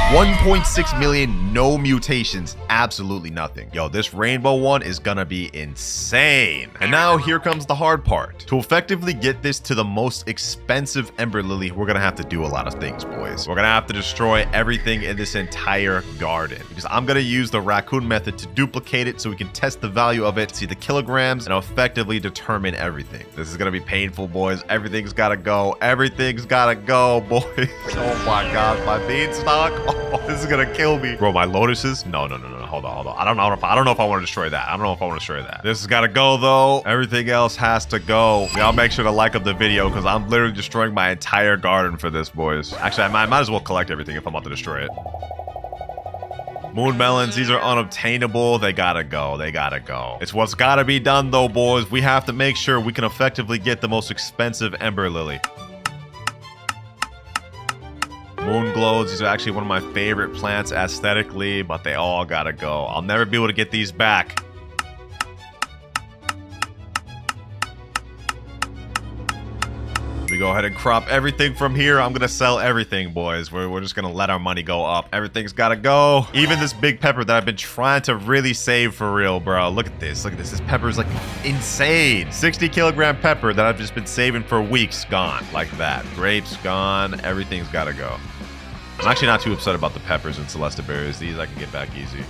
1.6 million, no mutations, absolutely nothing. Yo, this rainbow one is gonna be insane. And now here comes the hard part. To effectively get this to the most expensive ember lily, we're gonna have to do a lot of things, boys. We're gonna have to destroy everything in this entire garden, because I'm gonna use the raccoon method to duplicate it so we can test the value of it, see the kilograms, and effectively determine everything. This is gonna be painful, boys. Everything's gotta go. Everything's gotta go, boys. Oh my God, my beanstalk. Oh, this is gonna kill me. Bro, my lotuses? No. Hold on. I don't know if I want to destroy that. This has gotta go though. Everything else has to go. Y'all make sure to like up the video because I'm literally destroying my entire garden for this, boys. Actually, I might as well collect everything if I'm about to destroy it. Moon melons, these are unobtainable. They gotta go. It's what's gotta be done though, boys. We have to make sure we can effectively get the most expensive ember lily. Moon glows, these are actually one of my favorite plants aesthetically, but they all gotta go. I'll never be able to get these back. We go ahead and crop everything from here. I'm gonna sell everything, boys. We're just gonna let our money go up. Everything's gotta go. Even this big pepper that I've been trying to really save for real, bro. Look at this. This pepper is like insane. 60 kilogram pepper that I've just been saving for weeks, gone like that. Grapes gone. Everything's gotta go. I'm actually not too upset about the peppers and celesta berries. These I can get back easy.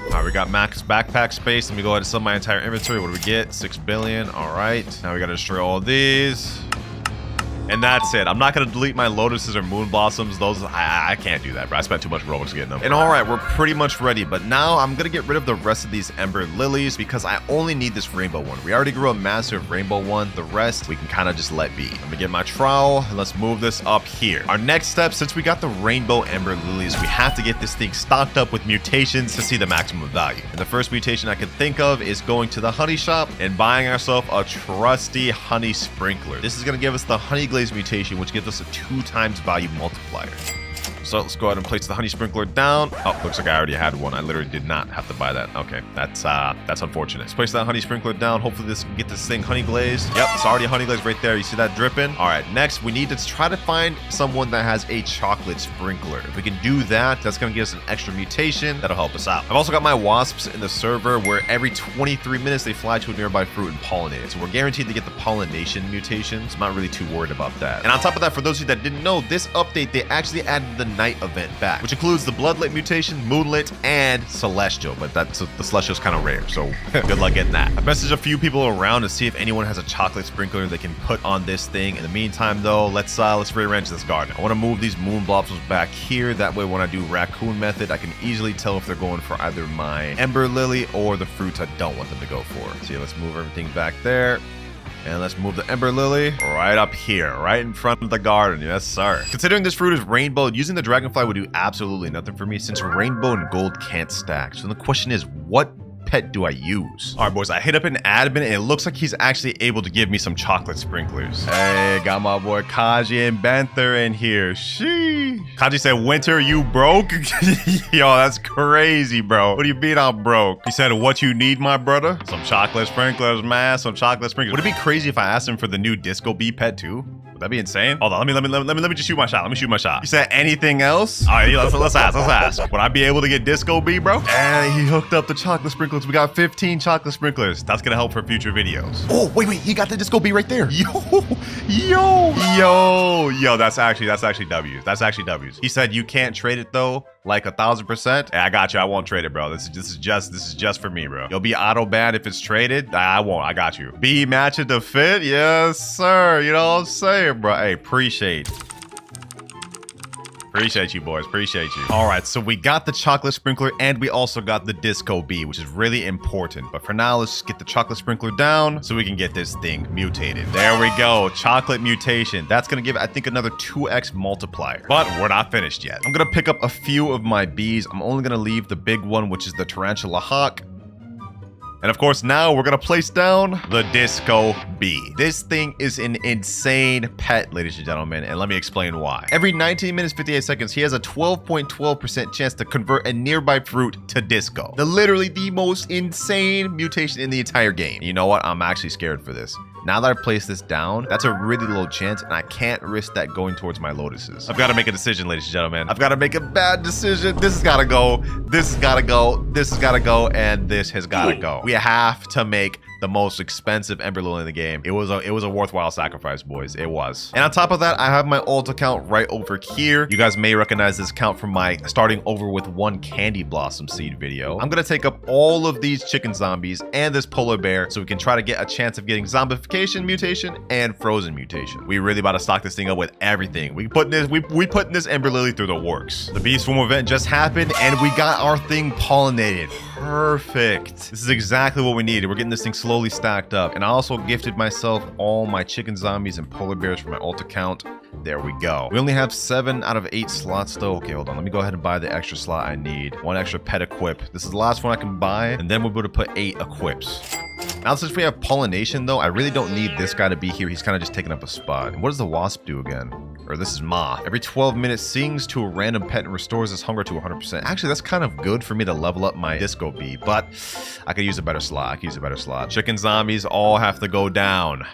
All right, we got max backpack space. Let me go ahead and sell my entire inventory. What do we get? 6 billion. All right. Now we got to destroy all of these. And that's it. I'm not going to delete my lotuses or moon blossoms. Those, I can't do that, bro. I spent too much Robux getting them. And all right, we're pretty much ready. But now I'm going to get rid of the rest of these ember lilies because I only need this rainbow one. We already grew a massive rainbow one. The rest, we can kind of just let be. Let me get my trowel and let's move this up here. Our next step, since we got the rainbow ember lilies, we have to get this thing stocked up with mutations to see the maximum value. And the first mutation I can think of is going to the honey shop and buying ourselves a trusty honey sprinkler. This is going to give us the honey glaze mutation, which gives us a 2x value multiplier. So let's go ahead and place the honey sprinkler down. Oh, looks like I already had one. I literally did not have to buy that. Okay, that's unfortunate. Let's place that honey sprinkler down. Hopefully this can get this thing honey glazed. Yep, it's already honey glazed right there. You see that dripping? All right, next we need to try to find someone that has a chocolate sprinkler. If we can do that, that's gonna give us an extra mutation. That'll help us out. I've also got my wasps in the server where every 23 minutes they fly to a nearby fruit and pollinate it. So we're guaranteed to get the pollination mutation. So I'm not really too worried about that. And on top of that, for those of you that didn't know, this update, they actually added the night event back, which includes the bloodlit mutation, moonlit, and celestial. But the celestial's kind of rare, so good luck getting that. I've messaged a few people around to see if anyone has a chocolate sprinkler they can put on this thing. In the meantime, though, let's rearrange this garden. I want to move these moon blossoms back here. That way, when I do raccoon method, I can easily tell if they're going for either my ember lily or the fruits I don't want them to go for. See, let's move everything back there. And let's move the ember lily right up here, right in front of the garden. Yes, sir. Considering this fruit is rainbow, using the dragonfly would do absolutely nothing for me since rainbow and gold can't stack. So the question is, what pet do I use? All right, boys, I hit up an admin and it looks like he's actually able to give me some chocolate sprinklers. Hey, got my boy Kaji and Banther in here. Sheesh. Kaji said, Winter, you broke? Yo, that's crazy, bro. What are you being on broke? He said, what you need, my brother? Some chocolate sprinklers, man. Some chocolate sprinklers. Would it be crazy if I asked him for the new disco bee pet too? Would that be insane? Hold on, let me just shoot my shot. Let me shoot my shot. You said anything else? All right, let's ask. Would I be able to get disco bee, bro? And he hooked up the chocolate sprinklers. We got 15 chocolate sprinklers. That's gonna help for future videos. Oh, wait, he got the disco bee right there. Yo, that's actually W's. That's actually W's. He said you can't trade it though, like 1000%. Hey, I got you. I won't trade it, bro. This is just for me, bro. You'll be auto banned if it's traded. I won't. I got you. B matching to fit. Yes, sir. You know what I'm saying, bro. Hey, appreciate you, boys. Appreciate you. All right, so we got the chocolate sprinkler and we also got the disco bee, which is really important. But for now, let's just get the chocolate sprinkler down so we can get this thing mutated. There we go. Chocolate mutation. That's going to give, I think, another 2x multiplier. But we're not finished yet. I'm going to pick up a few of my bees. I'm only going to leave the big one, which is the tarantula hawk. And of course, now we're gonna place down the disco bee. This thing is an insane pet, ladies and gentlemen, and let me explain why. Every 19 minutes, 58 seconds, he has a 12.12% chance to convert a nearby fruit to disco. Literally the most insane mutation in the entire game. You know what? I'm actually scared for this. Now that I've placed this down, that's a really low chance, and I can't risk that going towards my lotuses. I've got to make a decision, ladies and gentlemen. I've got to make a bad decision. This has got to go. This has got to go. This has got to go, and this has got to go. We have to make the most expensive ember lily in the game. It was a worthwhile sacrifice, boys. It was. And on top of that, I have my alt account right over here. You guys may recognize this account from my starting over with one candy blossom seed video. I'm gonna take up all of these chicken zombies and this polar bear so we can try to get a chance of getting zombification mutation and frozen mutation. We really about to stock this thing up with everything. We putting this ember lily through the works. The bee swarm event just happened and we got our thing pollinated. Perfect. This is exactly what we needed. We're getting this thing slowly stacked up. And I also gifted myself all my chicken zombies and polar bears for my alt account. There we go. We only have 7 out of 8 slots though. Okay, hold on. Let me go ahead and buy the extra slot I need. 1 extra pet equip. This is the last one I can buy. And then we're able to put 8 equips. Now, since we have pollination though, I really don't need this guy to be here. He's kind of just taking up a spot. And what does the wasp do again? Or this is moth. Every 12 minutes sings to a random pet and restores its hunger to 100%. Actually, that's kind of good for me to level up my disco bee, but I could use a better slot. Chicken zombies all have to go down.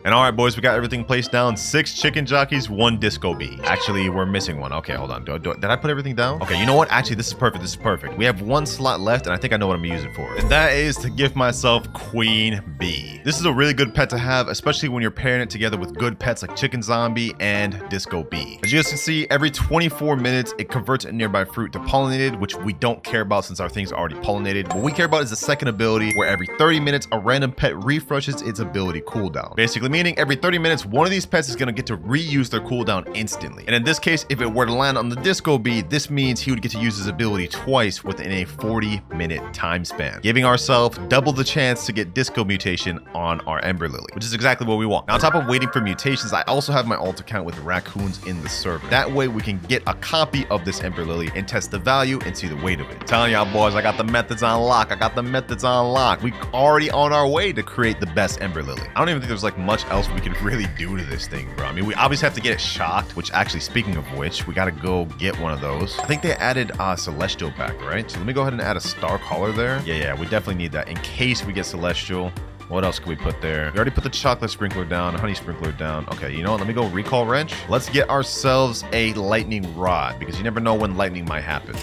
And all right, boys, we got everything placed down. 6 chicken jockeys, 1 disco bee. Actually, we're missing one. Okay, hold on. Did I put everything down? Okay, you know what? Actually, this is perfect. We have 1 slot left, and I think I know what I'm gonna use it for. And that is to give myself queen bee. This is a really good pet to have, especially when you're pairing it together with good pets like chicken zombie and disco bee. As you guys can see, every 24 minutes, it converts a nearby fruit to pollinated, which we don't care about since our thing's already pollinated. What we care about is the second ability, where every 30 minutes, a random pet refreshes its ability cooldown. Basically, meaning every 30 minutes, one of these pets is going to get to reuse their cooldown instantly. And in this case, if it were to land on the disco bee, this means he would get to use his ability twice within a 40-minute time span, giving ourselves double the chance to get disco mutation on our ember lily, which is exactly what we want. Now, on top of waiting for mutations, I also have my alt account with raccoons in the server. That way we can get a copy of this ember lily and test the value and see the weight of it. I'm telling y'all, boys, I got the methods on lock. We already on our way to create the best ember lily. I don't even think there's like much much else we can really do to this thing, bro. I mean, we obviously have to get it shocked, which actually, speaking of which, we got to go get one of those. I think they added Celestial back, right? So let me go ahead and add a star collar there. Yeah, we definitely need that in case we get Celestial. What else can we put there? We already put the chocolate sprinkler down, honey sprinkler down. Okay, you know what? Let me go recall wrench. Let's get ourselves a lightning rod because you never know when lightning might happen.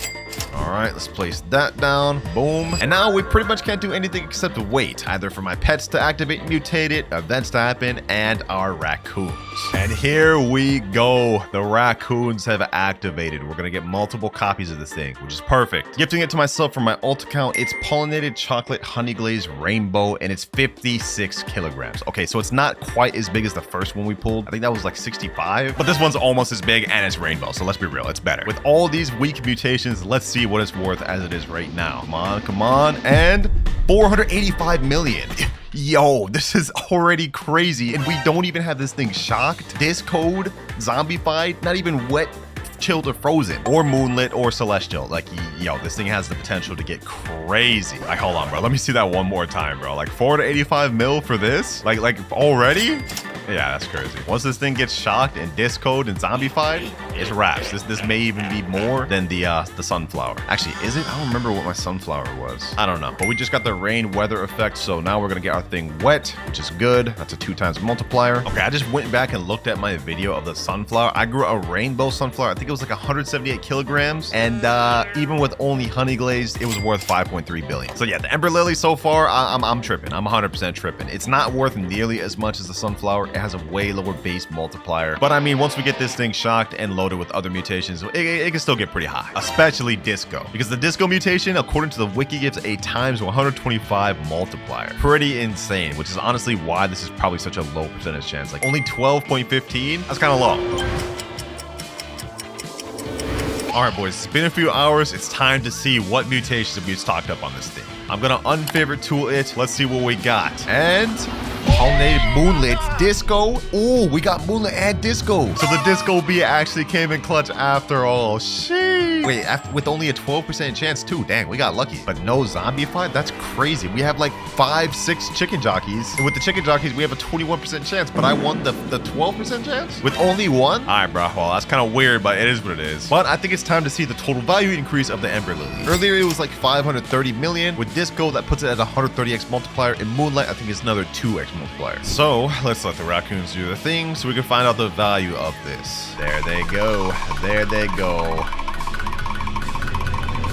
All right, let's place that down. Boom. And now we pretty much can't do anything except wait, either for my pets to activate and mutate it, events to happen, and our raccoons. And here we go. The raccoons have activated. We're going to get multiple copies of this thing, which is perfect. Gifting it to myself from my alt account. It's pollinated chocolate honey glazed rainbow, and it's 56 kilograms. Okay, so it's not quite as big as the first one we pulled. I think that was like 65, but this one's almost as big and it's rainbow. So let's be real, it's better. With all these weak mutations, let's see what it's worth as it is right now. Come on, and 485 million. Yo, this is already crazy, and we don't even have this thing shocked, discode, zombified, not even wet, chilled, or frozen, or moonlit, or celestial. Like, yo, this thing has the potential to get crazy. Like, hold on, bro. Let me see that one more time, bro. Like, 485 mil for this? Like already? Yeah, that's crazy. Once this thing gets shocked and discode and zombified, it's wraps. This may even be more than the sunflower. Actually, is it? I don't remember what my sunflower was. I don't know. But we just got the rain weather effect, so now we're gonna get our thing wet, which is good. That's a 2x multiplier. Okay, I just went back and looked at my video of the sunflower. I grew a rainbow sunflower. I think it was like 178 kilograms, and even with only honey glazed, it was worth 5.3 billion. So yeah, the ember lily so far, I'm tripping. I'm 100% tripping. It's not worth nearly as much as the sunflower. It has a way lower base multiplier. But I mean, once we get this thing shocked and loaded with other mutations, it can still get pretty high, especially disco. Because the disco mutation, according to the wiki, gives a times 125 multiplier. Pretty insane, which is honestly why this is probably such a low percentage chance. Like only 12.15, that's kind of low. All right, boys, it's been a few hours. It's time to see what mutations we've stocked up on this thing. I'm gonna unfavorite tool it. Let's see what we got. And pollinated moonlit disco. Oh, we got moonlit and disco. So the disco bee actually came in clutch after all. Sheesh. Wait, with only a 12% chance too. Dang, we got lucky. But no zombie fight? That's crazy. We have like 5-6 chicken jockeys. And with the chicken jockeys, we have a 21% chance. But I won the 12% chance with only one? All right, bro. Well, that's kind of weird, but it is what it is. But I think it's time to see the total value increase of the ember lily. Earlier, it was like 530 million. With disco, that puts it at 130x multiplier. In moonlight, I think it's another 2x multiplier. So let's let the raccoons do their thing so we can find out the value of this. There they go. There they go.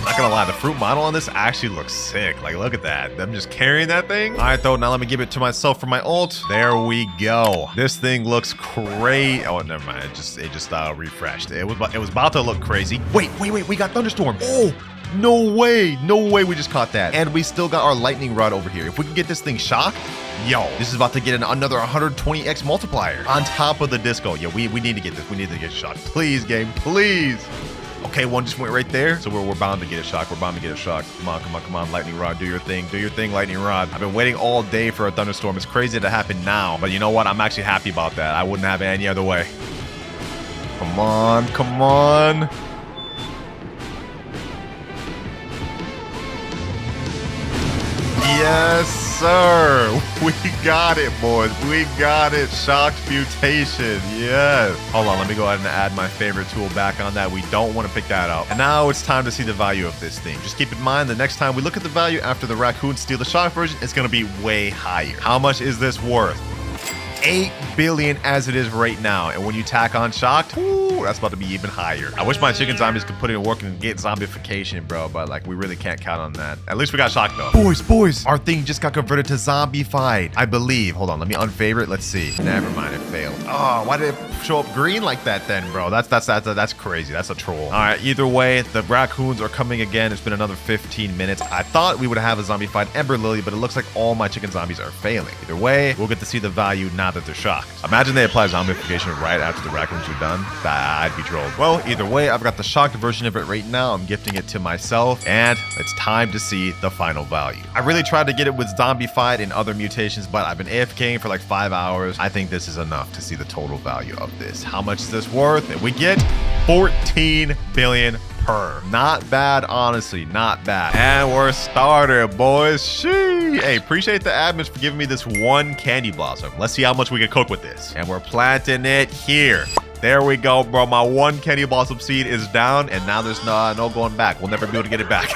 Not gonna lie, the fruit model on this actually looks sick. Like, look at that. Them just carrying that thing. All right, though, now let me give it to myself for my ult. There we go. This thing looks crazy. Oh, never mind. It just refreshed. It was about to look crazy. Wait. We got thunderstorm. Oh, no way we just caught that. And we still got our lightning rod over here. If we can get this thing shocked, yo, this is about to get another 120x multiplier on top of the disco. Yo, we need to get this. We need to get shocked. Please, game, please. Okay, one just went right there. So we're bound to get a shock. We're bound to get a shock. Come on, lightning rod, do your thing. Do your thing, lightning rod. I've been waiting all day for a thunderstorm. It's crazy to happen now, but you know what? I'm actually happy about that. I wouldn't have it any other way. Come on. Yes, sir. We got it, boys. We got it. Shocked mutation. Yes. Hold on. Let me go ahead and add my favorite tool back on that. We don't want to pick that up. And now it's time to see the value of this thing. Just keep in mind the next time we look at the value after the raccoons steal the shock version, it's going to be way higher. How much is this worth? 8 billion as it is right now. And when you tack on shocked, ooh, that's about to be even higher. I wish my chicken zombies could put it in work and get zombification, bro, but like we really can't count on that. At least we got shocked though. Boys, our thing just got converted to zombified, I believe. Hold on, let me unfavorite. Let's see. Never mind, it failed. Oh, why did it show up green like that then, bro? That's crazy. That's a troll. All right, either way, the raccoons are coming again. It's been another 15 minutes. I thought we would have a zombified ember lily, but it looks like all my chicken zombies are failing. Either way, we'll get to see the value now that they're shocked. Imagine they apply zombification right after the raccoons are done. I'd be trolled. Well, either way, I've got the shocked version of it right now. I'm gifting it to myself, and it's time to see the final value. I really tried to get it with zombified and other mutations, but I've been AFKing for like 5 hours. I think this is enough to see the total value of this. How much is this worth? And we get 14 billion per. Not bad, honestly, not bad. And we're started, boys. Shee. Hey, appreciate the admins for giving me this one candy blossom. Let's see how much we can cook with this. And we're planting it here. There we go, bro. My one candy blossom seed is down, and now there's no going back. We'll never be able to get it back.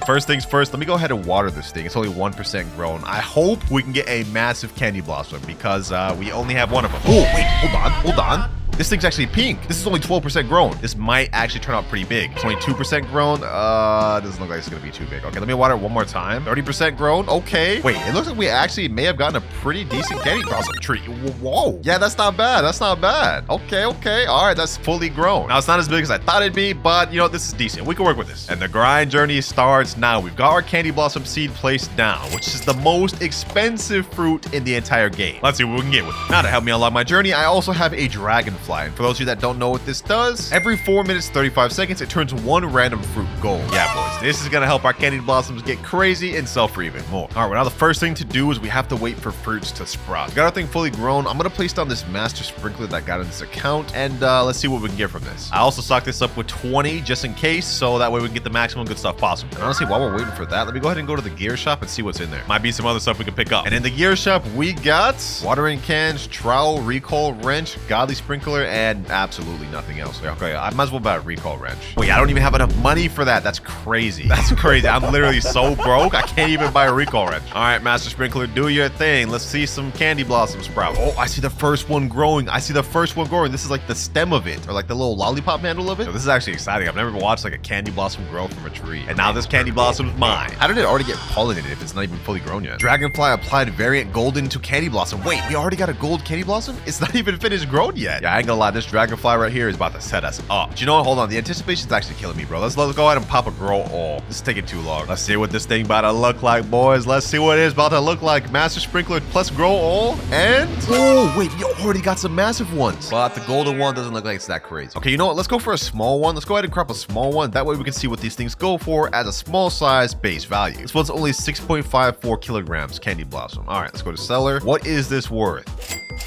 First things first, let me go ahead and water this thing. It's only 1% grown. I hope we can get a massive candy blossom because we only have one of them. Oh, wait, hold on. This thing's actually pink. This is only 12% grown. This might actually turn out pretty big. It's only 2% grown. Doesn't look like it's gonna be too big. Okay, let me water it one more time. 30% grown. Okay. Wait, it looks like we actually may have gotten a pretty decent candy blossom tree. Whoa. Yeah, that's not bad. That's not bad. Okay. All right, that's fully grown. Now, it's not as big as I thought it'd be, but, you know, this is decent. We can work with this. And the grind journey starts now. We've got our candy blossom seed placed down, which is the most expensive fruit in the entire game. Let's see what we can get with it. Now, to help me unlock my journey, I also have a dragonfly. And for those of you that don't know what this does, every 4 minutes, 35 seconds, it turns one random fruit gold. Yeah, boys, this is gonna help our candy blossoms get crazy and sell for even more. All right, well, now the first thing to do is we have to wait for fruits to sprout. We got our thing fully grown. I'm gonna place down this master sprinkler that got in this account, and let's see what we can get from this. I also stocked this up with 20 just in case, so that way we can get the maximum good stuff possible. And honestly, while we're waiting for that, let me go ahead and go to the gear shop and see what's in there. Might be some other stuff we can pick up. And in the gear shop, we got watering cans, trowel, recall wrench, godly sprinkler, and absolutely nothing else. Okay, I might as well buy a recall wrench. Wait, I don't even have enough money for that. That's crazy. That's crazy. I'm literally so broke. I can't even buy a recall wrench. All right, master sprinkler, do your thing. Let's see some candy blossoms sprout. Oh, I see the first one growing. This is like the stem of it, or like the little lollipop handle of it. So this is actually exciting. I've never watched like a candy blossom grow from a tree. And now this candy blossom's mine. How did it already get pollinated if it's not even fully grown yet? Dragonfly applied variant golden to candy blossom. Wait, we already got a gold candy blossom? It's not even finished grown yet. Yeah, I ain't gonna lie. This dragonfly right here is about to set us up. But you know what? Hold on. The anticipation's actually killing me, bro. Let's go ahead and pop a grow all. This is taking too long. Let's see what this thing about to look like, boys. Let's see what it is about to look like. Master sprinkler plus grow all. And oh, wait, we already got some massive ones. But the golden one doesn't look like it's that crazy. Okay, you know what? Let's go for a small one. Let's go ahead and crop a small one. That way we can see what these things go for as a small size base value. This one's only 6.54 kilograms candy blossom. All right, let's go to seller. What is this worth?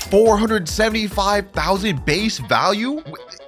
475,000 base value?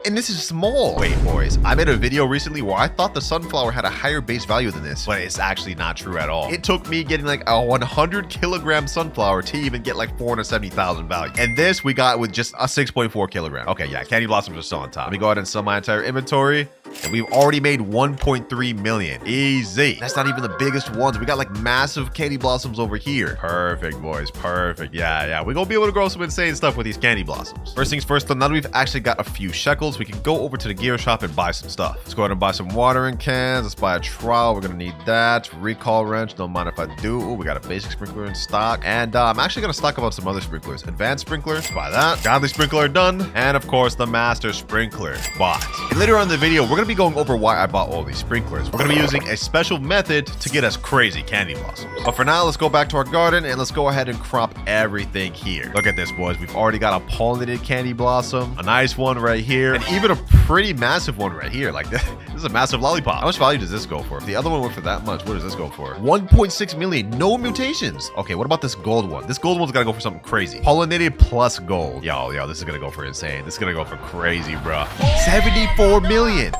And this is small. Wait, boys, I made a video recently where I thought the sunflower had a higher base value than this, but it's actually not true at all. It took me getting like a 100 kilogram sunflower to even get like 470,000 value. And this we got with just a 6.4 kilogram. Okay, yeah, candy blossoms are still on top. Let me go ahead and sell my entire inventory. And we've already made 1.3 million. Easy. That's not even the biggest ones. We got like massive candy blossoms over here. Perfect, boys. Perfect. Yeah. We're gonna be able to grow some insane stuff with these candy blossoms. First things first, though, now that we've actually got a few shekels, we can go over to the gear shop and buy some stuff. Let's go ahead and buy some watering cans. Let's buy a trowel. We're gonna need that. Recall wrench. Don't mind if I do. Ooh, we got a basic sprinkler in stock. And I'm actually gonna stock up on some other sprinklers. Advanced sprinkler. Let's buy that. Godly sprinkler done. And of course, the master sprinkler bought. And later on in the video, we're gonna be going over why I bought all these sprinklers. We're gonna be using a special method to get us crazy candy blossoms. But for now, let's go back to our garden and let's go ahead and crop everything here. Look at this, boys. We've already got a pollinated candy blossom, a nice one right here, and even a pretty massive one right here. Like this is a massive lollipop. How much value does this go for? If the other one went for that much, what does this go for? 1.6 million. No mutations. Okay, what about this gold one? This gold one's gotta go for something crazy. Pollinated plus gold. Yo, this is gonna go for insane. This is gonna go for crazy, bro. 74 million.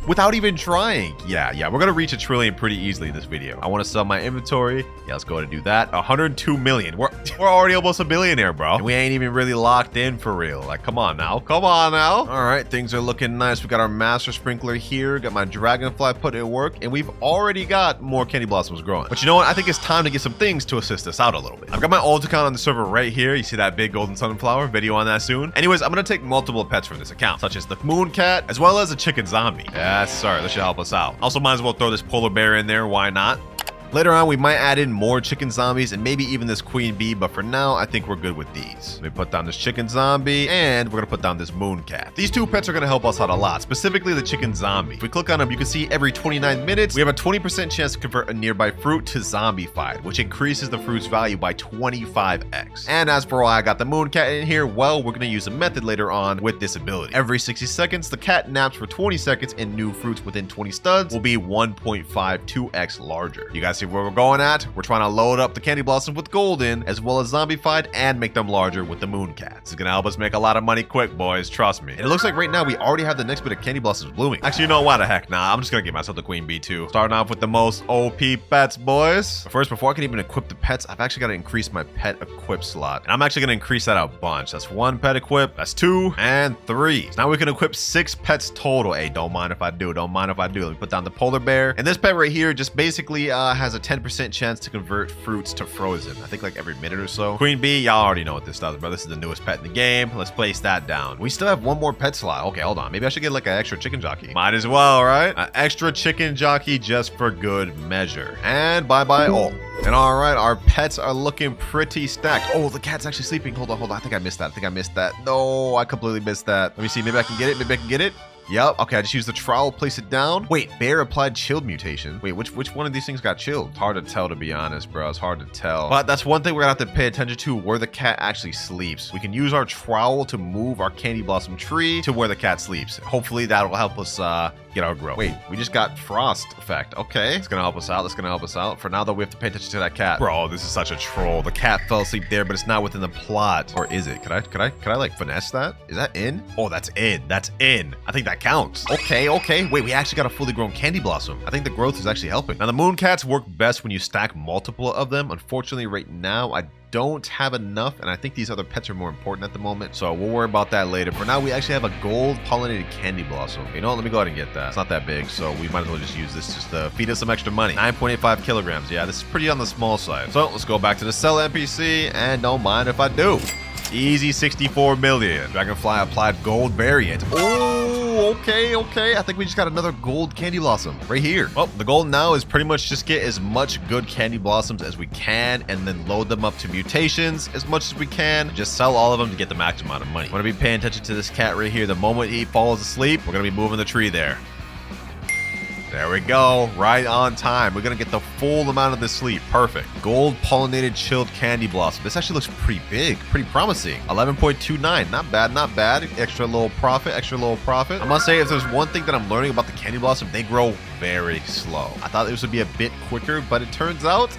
Without even trying. Yeah, we're gonna reach 1 trillion pretty easily in this video. I want to sell my inventory. Yeah, let's go ahead and do that. 102 million. We're already almost a billionaire, bro. And we ain't even really locked in for real. Like, come on now. All right, things are looking nice. We got our master sprinkler here. Got my dragonfly put in work, and we've already got more candy blossoms growing. But you know what? I think it's time to get some things to assist us out a little bit. I've got my alt account on the server right here. You see that big golden sunflower? Video on that soon. Anyways, I'm gonna take multiple pets from this account, such as the moon cat, as well as a chicken zombie. Yes, sir. That should help us out. Also, might as well throw this polar bear in there. Why not? Later on, we might add in more chicken zombies and maybe even this queen bee, but for now, I think we're good with these. Let me put down this chicken zombie, and we're gonna put down this moon cat. These two pets are gonna help us out a lot, specifically the chicken zombie. If we click on them, you can see every 29 minutes, we have a 20% chance to convert a nearby fruit to zombified, which increases the fruit's value by 25x. And as for why I got the moon cat in here, well, we're gonna use a method later on with this ability. Every 60 seconds, the cat naps for 20 seconds, and new fruits within 20 studs will be 1.52x larger. You guys see see where we're going at? We're trying to load up the candy blossoms with golden, as well as zombified, and make them larger with the moon cat. This is gonna help us make a lot of money quick, boys. Trust me. And it looks like right now we already have the next bit of candy blossoms blooming. Actually, you know what? The heck, nah. I'm just gonna get myself the queen bee too. Starting off with the most OP pets, boys. But first, before I can even equip the pets, I've actually got to increase my pet equip slot. And I'm actually gonna increase that a bunch. That's 1 pet equip. That's 2 and 3. So now we can equip 6 pets total. Hey, don't mind if I do. Don't mind if I do. Let me put down the polar bear. And this pet right here just basically has a 10% chance to convert fruits to frozen. I think like every minute or so. Queen bee, y'all already know what this does, bro. This is the newest pet in the game. Let's place that down. We still have 1 more pet slot. Okay, hold on. Maybe I should get like an extra chicken jockey. Might as well, right? An extra chicken jockey just for good measure. And bye-bye all. And all right, our pets are looking pretty stacked. Oh, the cat's actually sleeping. Hold on. I think I missed that. No, I completely missed that. Let me see. Maybe I can get it. Yep. Okay, I just used the trowel, place it down. Wait, bear applied chilled mutation. Wait, which one of these things got chilled? It's hard to tell, to be honest, bro. It's hard to tell. But that's one thing we're gonna have to pay attention to, where the cat actually sleeps. We can use our trowel to move our candy blossom tree to where the cat sleeps. Hopefully that'll help us get our growth. Wait, we just got frost effect. Okay, it's gonna help us out. For now, though, we have to pay attention to that cat. Bro, this is such a troll. The cat fell asleep there, but it's not within the plot. Or is it? Could I like finesse that? Is that in? Oh, that's in. I think that counts. Okay. Wait, we actually got a fully grown candy blossom. I think the growth is actually helping. Now, the moon cats work best when you stack multiple of them. Unfortunately, right now, I don't have enough, and I think these other pets are more important at the moment, so we'll worry about that later. For now, we actually have a gold pollinated candy blossom. You know what? Let me go ahead and get that. It's not that big, so we might as well just use this just to feed us some extra money. 9.85 kilograms. Yeah, this is pretty on the small side. So let's go back to the sell NPC, and don't mind if I do. Easy 64 million. Dragonfly applied gold variant. Oh, okay. I think we just got another gold candy blossom right here. Well, the goal now is pretty much just get as much good candy blossoms as we can and then load them up to mutations as much as we can. Just sell all of them to get the max amount of money. Want to be paying attention to this cat right here. The moment he falls asleep, we're going to be moving the tree there. There we go, right on time. We're gonna get the full amount of this sleep. Perfect. Gold pollinated chilled candy blossom. This actually looks pretty big, pretty promising. 11.29, not bad. Extra little profit. I must say, if there's one thing that I'm learning about the candy blossom, they grow very slow. I thought this would be a bit quicker, but it turns out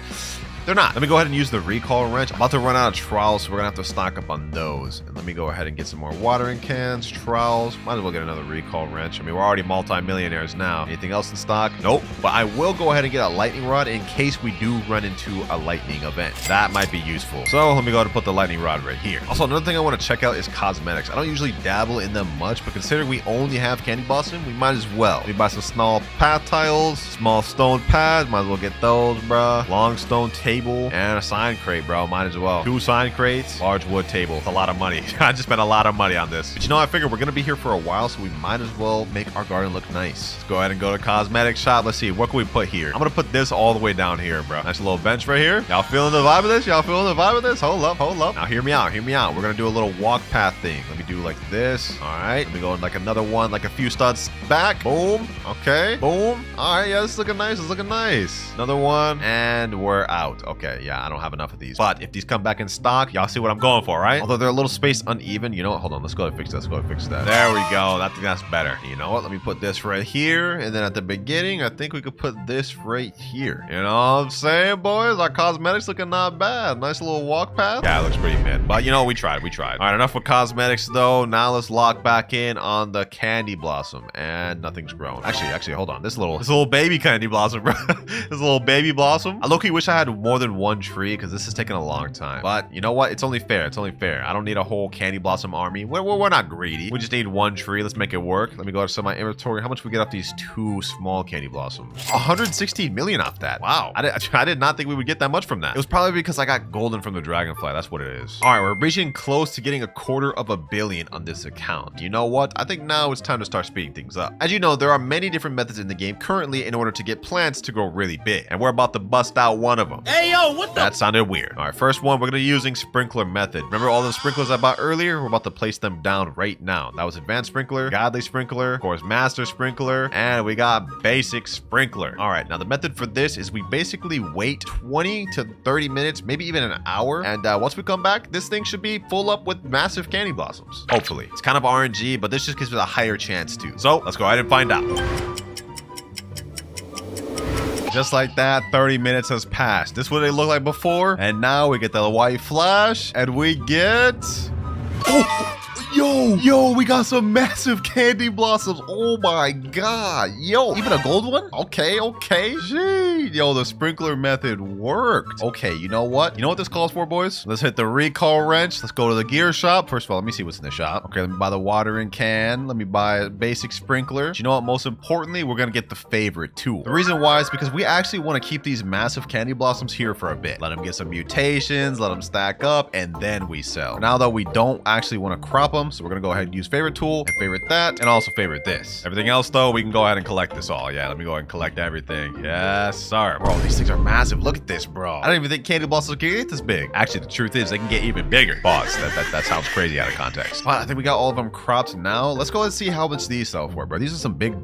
they're not. Let me go ahead and use the recall wrench. I'm about to run out of trowels, so we're gonna have to stock up on those. And let me go ahead and get some more watering cans, trowels. Might as well get another recall wrench. I mean, we're already multi-millionaires now. Anything else in stock? Nope. But I will go ahead and get a lightning rod in case we do run into a lightning event. That might be useful. So let me go ahead and put the lightning rod right here. Also, another thing I want to check out is cosmetics. I don't usually dabble in them much, but considering we only have candy blossom, we might as well. Let me buy some small path tiles, small stone pads. Might as well get those, bruh. Long stone table and a sign crate, bro. Might as well. 2 sign crates, large wood table. It's a lot of money. I just spent a lot of money on this. But you know, I figured we're gonna be here for a while, so we might as well make our garden look nice. Let's go ahead and go to cosmetic shop. Let's see, what can we put here? I'm gonna put this all the way down here, bro. Nice little bench right here. Y'all feeling the vibe of this? Hold up. Now hear me out. We're gonna do a little walk path thing. Let me do like this. All right. Let me go in like another one, like a few studs back. Boom. Okay. Boom. All right. Yeah, this is looking nice. Another one, and we're out. Okay. Yeah, I don't have enough of these. But if these come back in stock, y'all see what I'm going for, right? Although they're a little spaced uneven. You know what? Hold on. Let's go ahead and fix that. There we go. I think that's better. You know what? Let me put this right here. And then at the beginning, I think we could put this right here. You know what I'm saying, boys? Our cosmetics looking not bad. Nice little walk path. Yeah, it looks pretty mid. But you know, we tried. All right, enough with cosmetics though. Now let's lock back in on the candy blossom. And nothing's grown. Actually, hold on. This little baby candy blossom, bro. This little baby blossom. I low-key wish I had more than one tree because this is taking a long time. But you know what? It's only fair. I don't need a whole candy blossom army. We're not greedy. We just need one tree. Let's make it work. Let me go to my inventory. How much we get off these 2 small candy blossoms? 116 million off that. Wow. I did not think we would get that much from that. It was probably because I got golden from the dragonfly. That's what it is. All right, we're reaching close to getting $250 million on this account. You know what? I think now it's time to start speeding things up. As you know, there are many different methods in the game currently in order to get plants to grow really big. And we're about to bust out one of them. Hey, yo, what the? That sounded weird. All right, first one, we're going to be using sprinkler method. Remember all those sprinklers I bought earlier? We're about to place them down right now. That was advanced sprinkler, godly sprinkler, of course, master sprinkler, and we got basic sprinkler. All right, now the method for this is we basically wait 20 to 30 minutes, maybe even an hour. And once we come back, this thing should be full up with massive candy blossoms. Hopefully. It's kind of RNG, but this just gives it a higher chance too. So let's go ahead and find out. just like that, 30 minutes has passed. This is what they look like before. And now we get the white flash and we get... Oh! Yo, we got some massive candy blossoms. Oh my god. Yo, even a gold one? Okay. Gee, yo, the sprinkler method worked. Okay, you know what? You know what this calls for, boys? Let's hit the recall wrench. Let's go to the gear shop. First of all, let me see what's in the shop. Okay, let me buy the watering can. Let me buy a basic sprinkler. But you know what? Most importantly, we're gonna get the favorite tool. The reason why is because we actually want to keep these massive candy blossoms here for a bit. Let them get some mutations, let them stack up, and then we sell. Now though, we don't actually want to crop them, so we're gonna go ahead and use favorite tool and favorite that, and also favorite this. Everything else though, we can go ahead and collect this all. Yeah, let me go ahead and collect everything. Yes, sir. Bro, these things are massive. Look at this, bro. I don't even think candy blossoms can get this big. Actually, the truth is they can get even bigger. Boss, that sounds crazy out of context. But I think we got all of them cropped now. Let's go ahead and see how much these sell for, bro. These are some big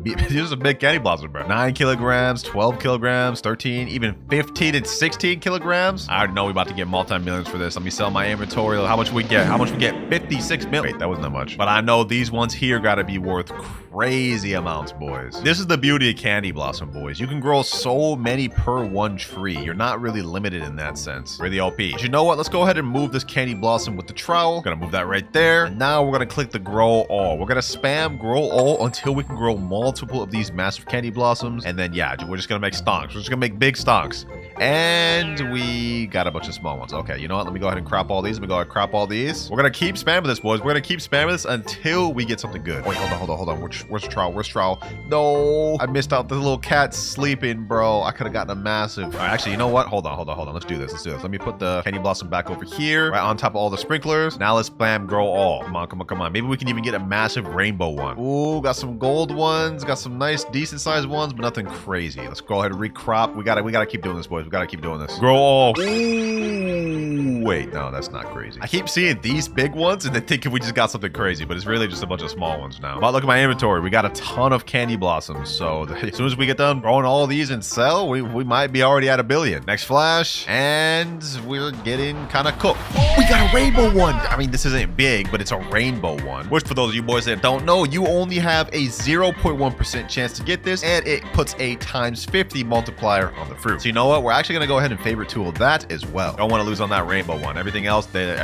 candy blossoms, bro. 9 kilograms, 12 kilograms, 13, even 15 and 16 kilograms. I already know we about to get multi-millions for this. Let me sell my inventory. How much we get? 56 million. Wait, that wasn't that much. But I know these ones here gotta be worth crazy amounts, boys. This is the beauty of candy blossom, boys. You can grow so many per one tree. You're not really limited in that sense. Really OP. But you know what? Let's go ahead and move this candy blossom with the trowel. Gonna move that right there. And now we're gonna click the grow all. We're gonna spam grow all until we can grow multiple of these massive candy blossoms. And then yeah, we're just gonna make stonks. We're just gonna make big stonks. And we got a bunch of small ones. Okay, you know what? Let me go ahead and crop all these. Let me go ahead and crop all these. We're gonna keep spamming this, boys. We're gonna keep spamming this until we get something good. Wait, hold on. Where's trowel? Where's trowel? No, I missed out. The little cat's sleeping, bro. I could have gotten a massive. All right, actually, you know what? Hold on. Let's do this. Let me put the candy blossom back over here, right on top of all the sprinklers. Now let's spam grow all. Come on. Maybe we can even get a massive rainbow one. Ooh, got some gold ones. Got some nice, decent sized ones, but nothing crazy. Let's go ahead and recrop. We gotta keep doing this, boys. We gotta keep doing this. Grow all. Ooh, wait, no, that's not crazy. I keep seeing these big ones and then thinking we just got something crazy, but it's really just a bunch of small ones now. But look at my inventory. We got a ton of candy blossoms. So as soon as we get done growing all of these and sell, we might be already at 1 billion. Next flash, and we're getting kind of cooked. Oh, we got a rainbow one. I mean, this isn't big, but it's a rainbow one. Which for those of you boys that don't know, you only have a 0.1% chance to get this, and it puts a times 50 multiplier on the fruit. So you know what? We're actually gonna go ahead and favorite tool that as well. Don't want to lose on that rainbow one. Everything else could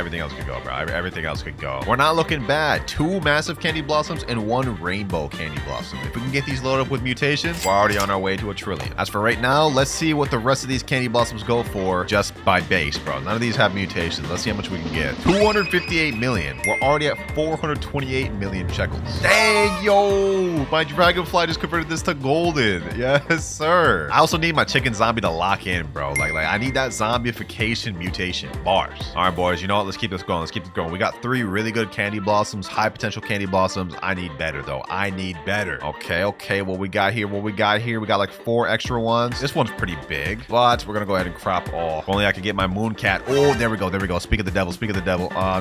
go, bro. Everything else could go. We're not looking bad. 2 massive candy blossoms and 1 rainbow candy blossom. If we can get these loaded up with mutations, we're already on our way to 1 trillion. As for right now, let's see what the rest of these candy blossoms go for just by base, bro. None of these have mutations. Let's see how much we can get. 258 million. We're already at 428 million shekels. Dang, yo! My dragonfly just converted this to golden. Yes, sir. I also need my chicken zombie to lock in, bro. Like I need that zombification mutation. Bars. All right, boys. You know what? Let's keep this going. We got 3 really good candy blossoms, high potential candy blossoms. I need better, though. I need better. Okay. What we got here? We got like 4 extra ones. This one's pretty big, but we're gonna go ahead and crop all. If only I could get my moon cat. Oh, there we go. Speak of the devil.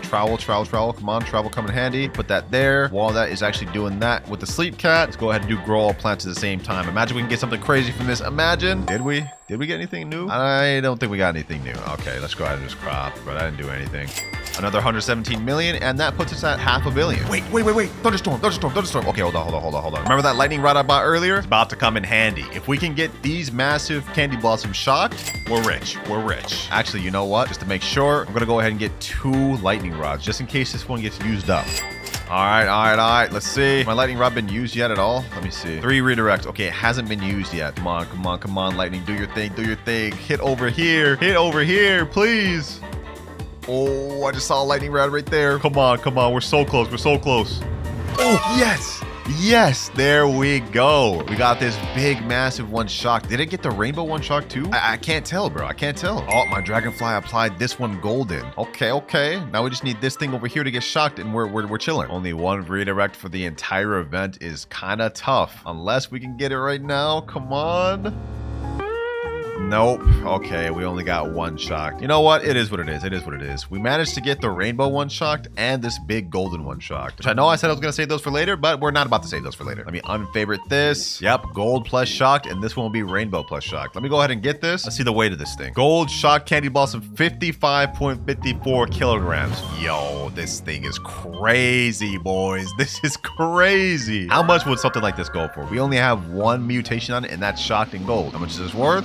Trowel. Come on, trowel, come in handy. Put that there. While that is actually doing that with the sleep cat, let's go ahead and do grow all plants at the same time. Imagine we can get something crazy from this. Imagine. Did we get anything new? I don't think we got anything new. Okay, let's go ahead and just crop, but I didn't do anything. Another 117 million, and that puts us at 500 million. Wait. Thunderstorm. Okay, hold on. Remember that lightning rod I bought earlier? It's about to come in handy. If we can get these massive candy blossoms shocked, we're rich. Actually, you know what? Just to make sure, I'm gonna go ahead and get 2 lightning rods, just in case this one gets used up. All right. Let's see. My lightning rod been used yet at all? Let me see. 3 redirects. Okay, it hasn't been used yet. Come on, lightning. Do your thing. Hit over here, please. Oh, I just saw a lightning rod right there. Come on. We're so close. Oh, yes. There we go. We got this big, massive one shocked. Did it get the rainbow one shocked too? I can't tell, bro. Oh, my dragonfly applied this one golden. Okay. Now we just need this thing over here to get shocked, and we're chilling. Only 1 redirect for the entire event is kind of tough, unless we can get it right now. Come on. Nope. Okay, we only got one shocked. You know what? It is what it is. It is what it is. We managed to get the rainbow one shocked and this big golden one shocked. Which I know I said I was going to save those for later, but we're not about to save those for later. Let me unfavorite this. Yep, gold plus shocked, and this one will be rainbow plus shocked. Let me go ahead and get this. Let's see the weight of this thing. Gold shocked candy blossom, 55.54 kilograms. Yo, this thing is crazy, boys. This is crazy. How much would something like this go for? We only have one mutation on it, and that's shocked in gold. How much is this worth?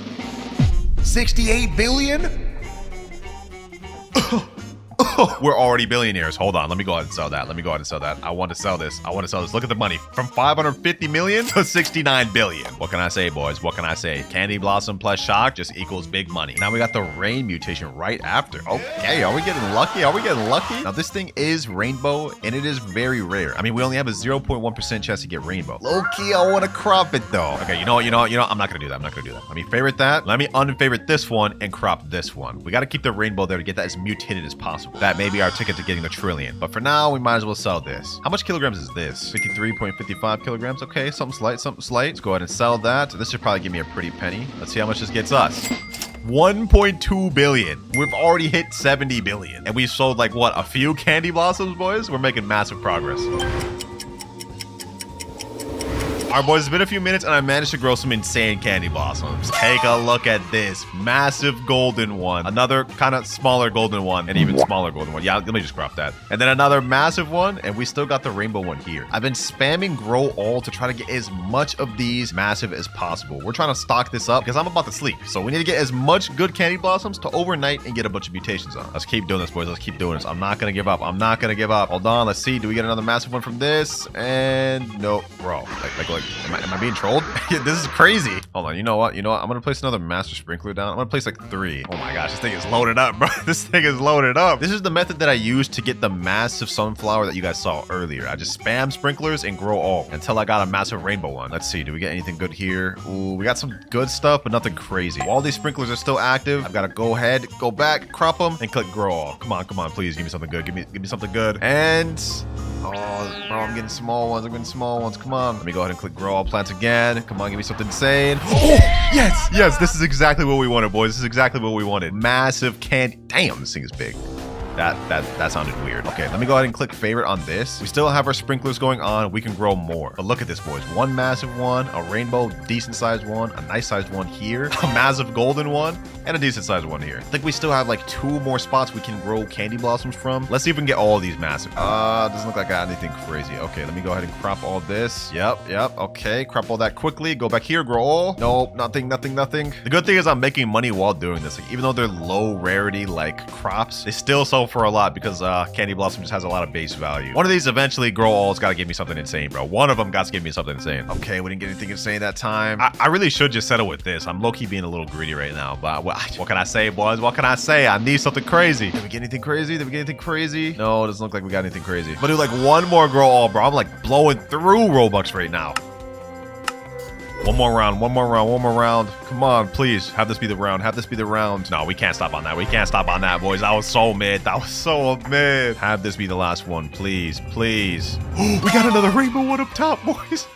68 billion? We're already billionaires. Hold on. Let me go ahead and sell that. Let me go ahead and sell that. I want to sell this. I want to sell this. Look at the money. From 550 million to 69 billion. What can I say, boys? What can I say? Candy blossom plus shock just equals big money. Now we got the rain mutation right after. Okay, are we getting lucky? Are we getting lucky? Now this thing is rainbow and it is very rare. I mean, we only have a 0.1% chance to get rainbow. Low key, I want to crop it though. Okay, you know what? I'm not going to do that. I'm not going to do that. Let me favorite that. Let me unfavorite this one and crop this one. We got to keep the rainbow there to get that as mutated as possible. That may be our ticket to getting the trillion. But for now, we might as well sell this. How much kilograms is this? 53.55 kilograms. Okay, something slight, something slight. Let's go ahead and sell that. This should probably give me a pretty penny. Let's see how much this gets us. 1.2 billion. We've already hit 70 billion. And we sold like what, a few candy blossoms, boys? We're making massive progress. All right, boys, it's been a few minutes and I managed to grow some insane candy blossoms. Take a look at this massive golden one, another kind of smaller golden one, and even smaller golden one. Yeah, let me just crop that. And then another massive one, and we still got the rainbow one here. I've been spamming grow all to try to get as much of these massive as possible. We're trying to stock this up because I'm about to sleep. So we need to get as much good candy blossoms to overnight and get a bunch of mutations on. Let's keep doing this, boys. Let's keep doing this. I'm not going to give up. I'm not going to give up. Hold on. Let's see. Do we get another massive one from this? And no, bro. Like, am I being trolled? This is crazy. Hold on. You know what? I'm going to place another master sprinkler down. I'm going to place like 3. Oh my gosh. This thing is loaded up, bro. This thing is loaded up. This is the method that I used to get the massive sunflower that you guys saw earlier. I just spam sprinklers and grow all until I got a massive rainbow one. Let's see. Do we get anything good here? Ooh, we got some good stuff, but nothing crazy. While these sprinklers are still active, I've got to go ahead, go back, crop them, and click grow all. Come on. Please give me something good. Give me something good. And oh, bro, I'm getting small ones. Come on. Let me go ahead and click grow all plants again. Come on, give me something insane. Oh, yes. This is exactly what we wanted, boys. This is exactly what we wanted. Massive candy. Damn, this thing is big. That sounded weird. Okay, let me go ahead and click favorite on this. We still have our sprinklers going on. We can grow more. But look at this, boys. One massive one, a rainbow, decent sized one, a nice sized one here, a massive golden one, and a decent sized one here. I think we still have like 2 more spots we can grow candy blossoms from. Let's see if we can get all of these massive. Doesn't look like I got anything crazy. Okay, let me go ahead and crop all this. Yep. Okay, crop all that quickly. Go back here, grow all. Nope, nothing. The good thing is I'm making money while doing this. Like, even though they're low rarity like crops, they still sell for a lot because candy blossom just has a lot of base value. One of these eventually grow all's got to give me something insane, bro. One of them got to give me something insane. Okay, we didn't get anything insane that time. I really should just settle with this. I'm low-key being a little greedy right now, but what can I say, boys? What can I say? I need something crazy. Did we get anything crazy? No, it doesn't look like we got anything crazy. But do like one more grow all, bro. I'm like blowing through Robux right now. One more round. Come on, please. Have this be the round. No, we can't stop on that. Boys. That was so mid. Have this be the last one, please. We got another rainbow one up top, boys.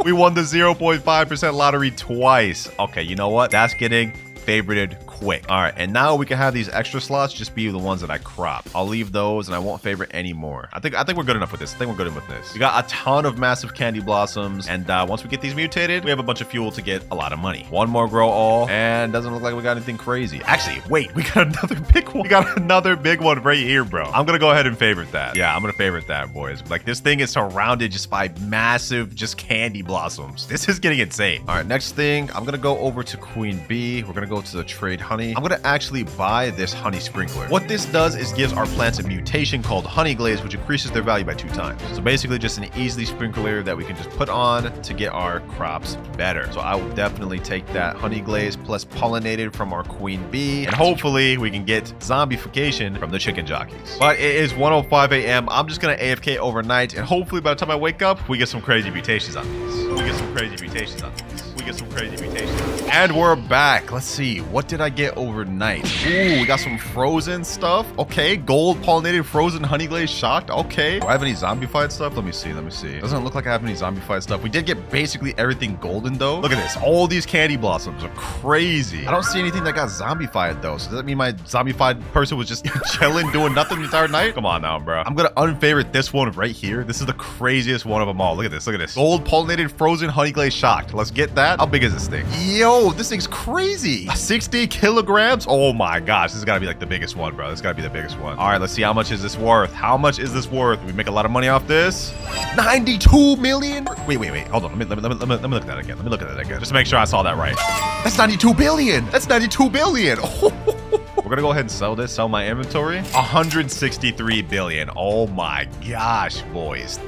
We won the 0.5% lottery twice. Okay, you know what? That's getting favorited quick. All right, and now we can have these extra slots just be the ones that I crop. I'll leave those and I won't favorite anymore. I think we're good enough with this. We got a ton of massive candy blossoms, and once we get these mutated, we have a bunch of fuel to get a lot of money. One more grow all, and doesn't look like we got anything crazy. Actually, wait, we got another big one. We got another big one right here, bro. I'm gonna go ahead and favorite that. Yeah, I'm gonna favorite that, boys. Like, this thing is surrounded just by massive just candy blossoms. This is getting insane. All right, next thing, I'm gonna go over to Queen Bee. We're gonna go to the trade honey. I'm gonna actually buy this honey sprinkler. What this does is gives our plants a mutation called honey glaze, which increases their value by 2 times. So basically just an easily sprinkler that we can just put on to get our crops better. So I will definitely take that honey glaze plus pollinated from our queen bee, and hopefully we can get zombification from the chicken jockeys. But it is 1:05 a.m. I'm just gonna AFK overnight, and hopefully by the time I wake up, we get some crazy mutations on these. get some crazy mutations. And we're back. Let's see. What did I get overnight? Ooh, we got some frozen stuff. Okay, gold pollinated frozen honey glazed shocked. Okay. Do I have any zombified stuff? Let me see. Doesn't look like I have any zombified stuff. We did get basically everything golden though. Look at this. All these candy blossoms are crazy. I don't see anything that got zombified though. So does that mean my zombified person was just chilling doing nothing the entire night? Come on now, bro. I'm gonna unfavorite this one right here. This is the craziest one of them all. Look at this. Gold pollinated frozen honey glazed shocked. Let's get that. How big is this thing? Yo, this thing's crazy. 60 kilograms. Oh my gosh. This has got to be like the biggest one, bro. This got to be the biggest one. All right, let's see. How much is this worth? How much is this worth? We make a lot of money off this. 92 million. Wait. Hold on. Let me look at that again. Just to make sure I saw that right. That's 92 billion. That's 92 billion. We're gonna go ahead and sell this, sell my inventory. 163 billion. Oh my gosh, boys.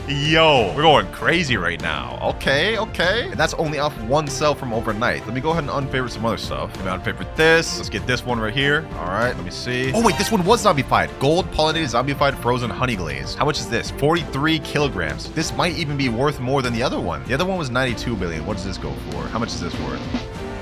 Yo, we're going crazy right now. Okay. And that's only off one sell from overnight. Let me go ahead and unfavorite some other stuff. Let me unfavorite this. Let's get this one right here. All right, let me see. Oh wait, this one was zombified. Gold pollinated zombified frozen honey glaze. How much is this? 43 kilograms. This might even be worth more than the other one. The other one was 92 billion. What does this go for? How much is this worth?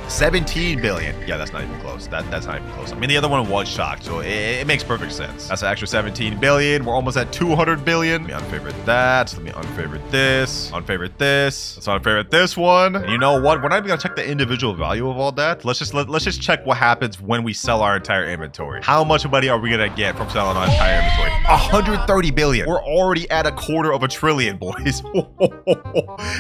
17 billion. Yeah, that's not even close. That's not even close. I mean, the other one was shocked, so it makes perfect sense. That's an extra 17 billion. We're almost at 200 billion. Let me unfavorite that. Let me unfavorite this. Unfavorite this. Let's unfavorite this one. And you know what? We're not even gonna check the individual value of all that. Let's just check what happens when we sell our entire inventory. How much money are we gonna get from selling our entire inventory? 130 billion. We're already at $250 billion, boys.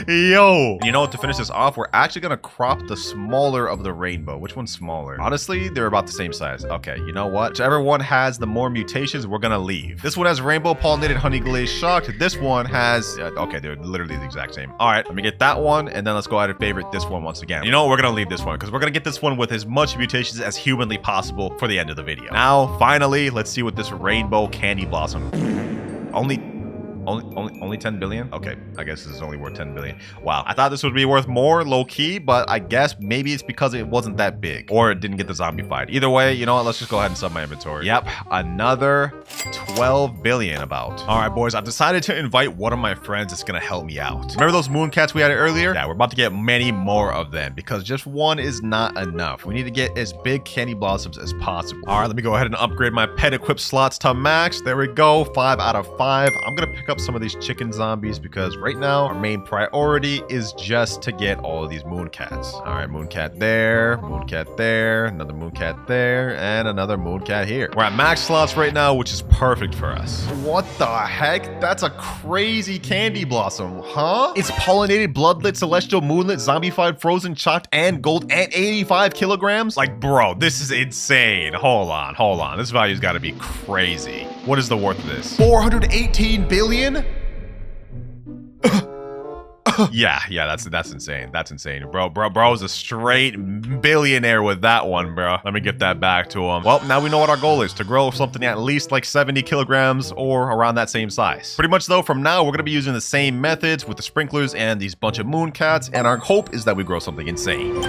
Yo. And you know what? To finish this off, we're actually gonna crop the smaller of the rainbow. Which one's smaller? Honestly, they're about the same size. Okay, you know what? Whichever one has the more mutations, we're gonna leave. This one has rainbow pollinated honey glazed shocked. This one has okay, they're literally the exact same. All right, let me get that one, and then let's go ahead and favorite this one once again. You know what? We're gonna leave this one because we're gonna get this one with as much mutations as humanly possible for the end of the video. Now, finally, let's see what this rainbow candy blossom. Only 10 billion? Okay, I guess this is only worth 10 billion. Wow, I thought this would be worth more, low-key, but I guess maybe it's because it wasn't that big, or it didn't get the zombified. Either way, you know what? Let's just go ahead and sub my inventory. Yep, another 12 billion about. All right, boys, I've decided to invite one of my friends that's gonna help me out. Remember those moon cats we had earlier? Yeah, we're about to get many more of them because just one is not enough. We need to get as big candy blossoms as possible. All right, let me go ahead and upgrade my pet equip slots to max. There we go, 5 out of 5. I'm gonna pick up some of these chicken zombies because right now our main priority is just to get all of these moon cats. All right, moon cat there, another moon cat there, and another moon cat here. We're at max slots right now, which is perfect for us. What the heck? That's a crazy candy blossom, huh? It's pollinated, bloodlit, celestial, moonlit, zombified, frozen, chocked, and gold, and 85 kilograms? Like, bro, this is insane. Hold on. This value's gotta be crazy. What is the worth of this? 418 billion? Yeah, that's insane. That's insane. Bro's a straight billionaire with that one, bro. Let me get that back to him. Well, now we know what our goal is, to grow something at least like 70 kilograms or around that same size. Pretty much though, from now, we're gonna be using the same methods with the sprinklers and these bunch of moon cats, and our hope is that we grow something insane.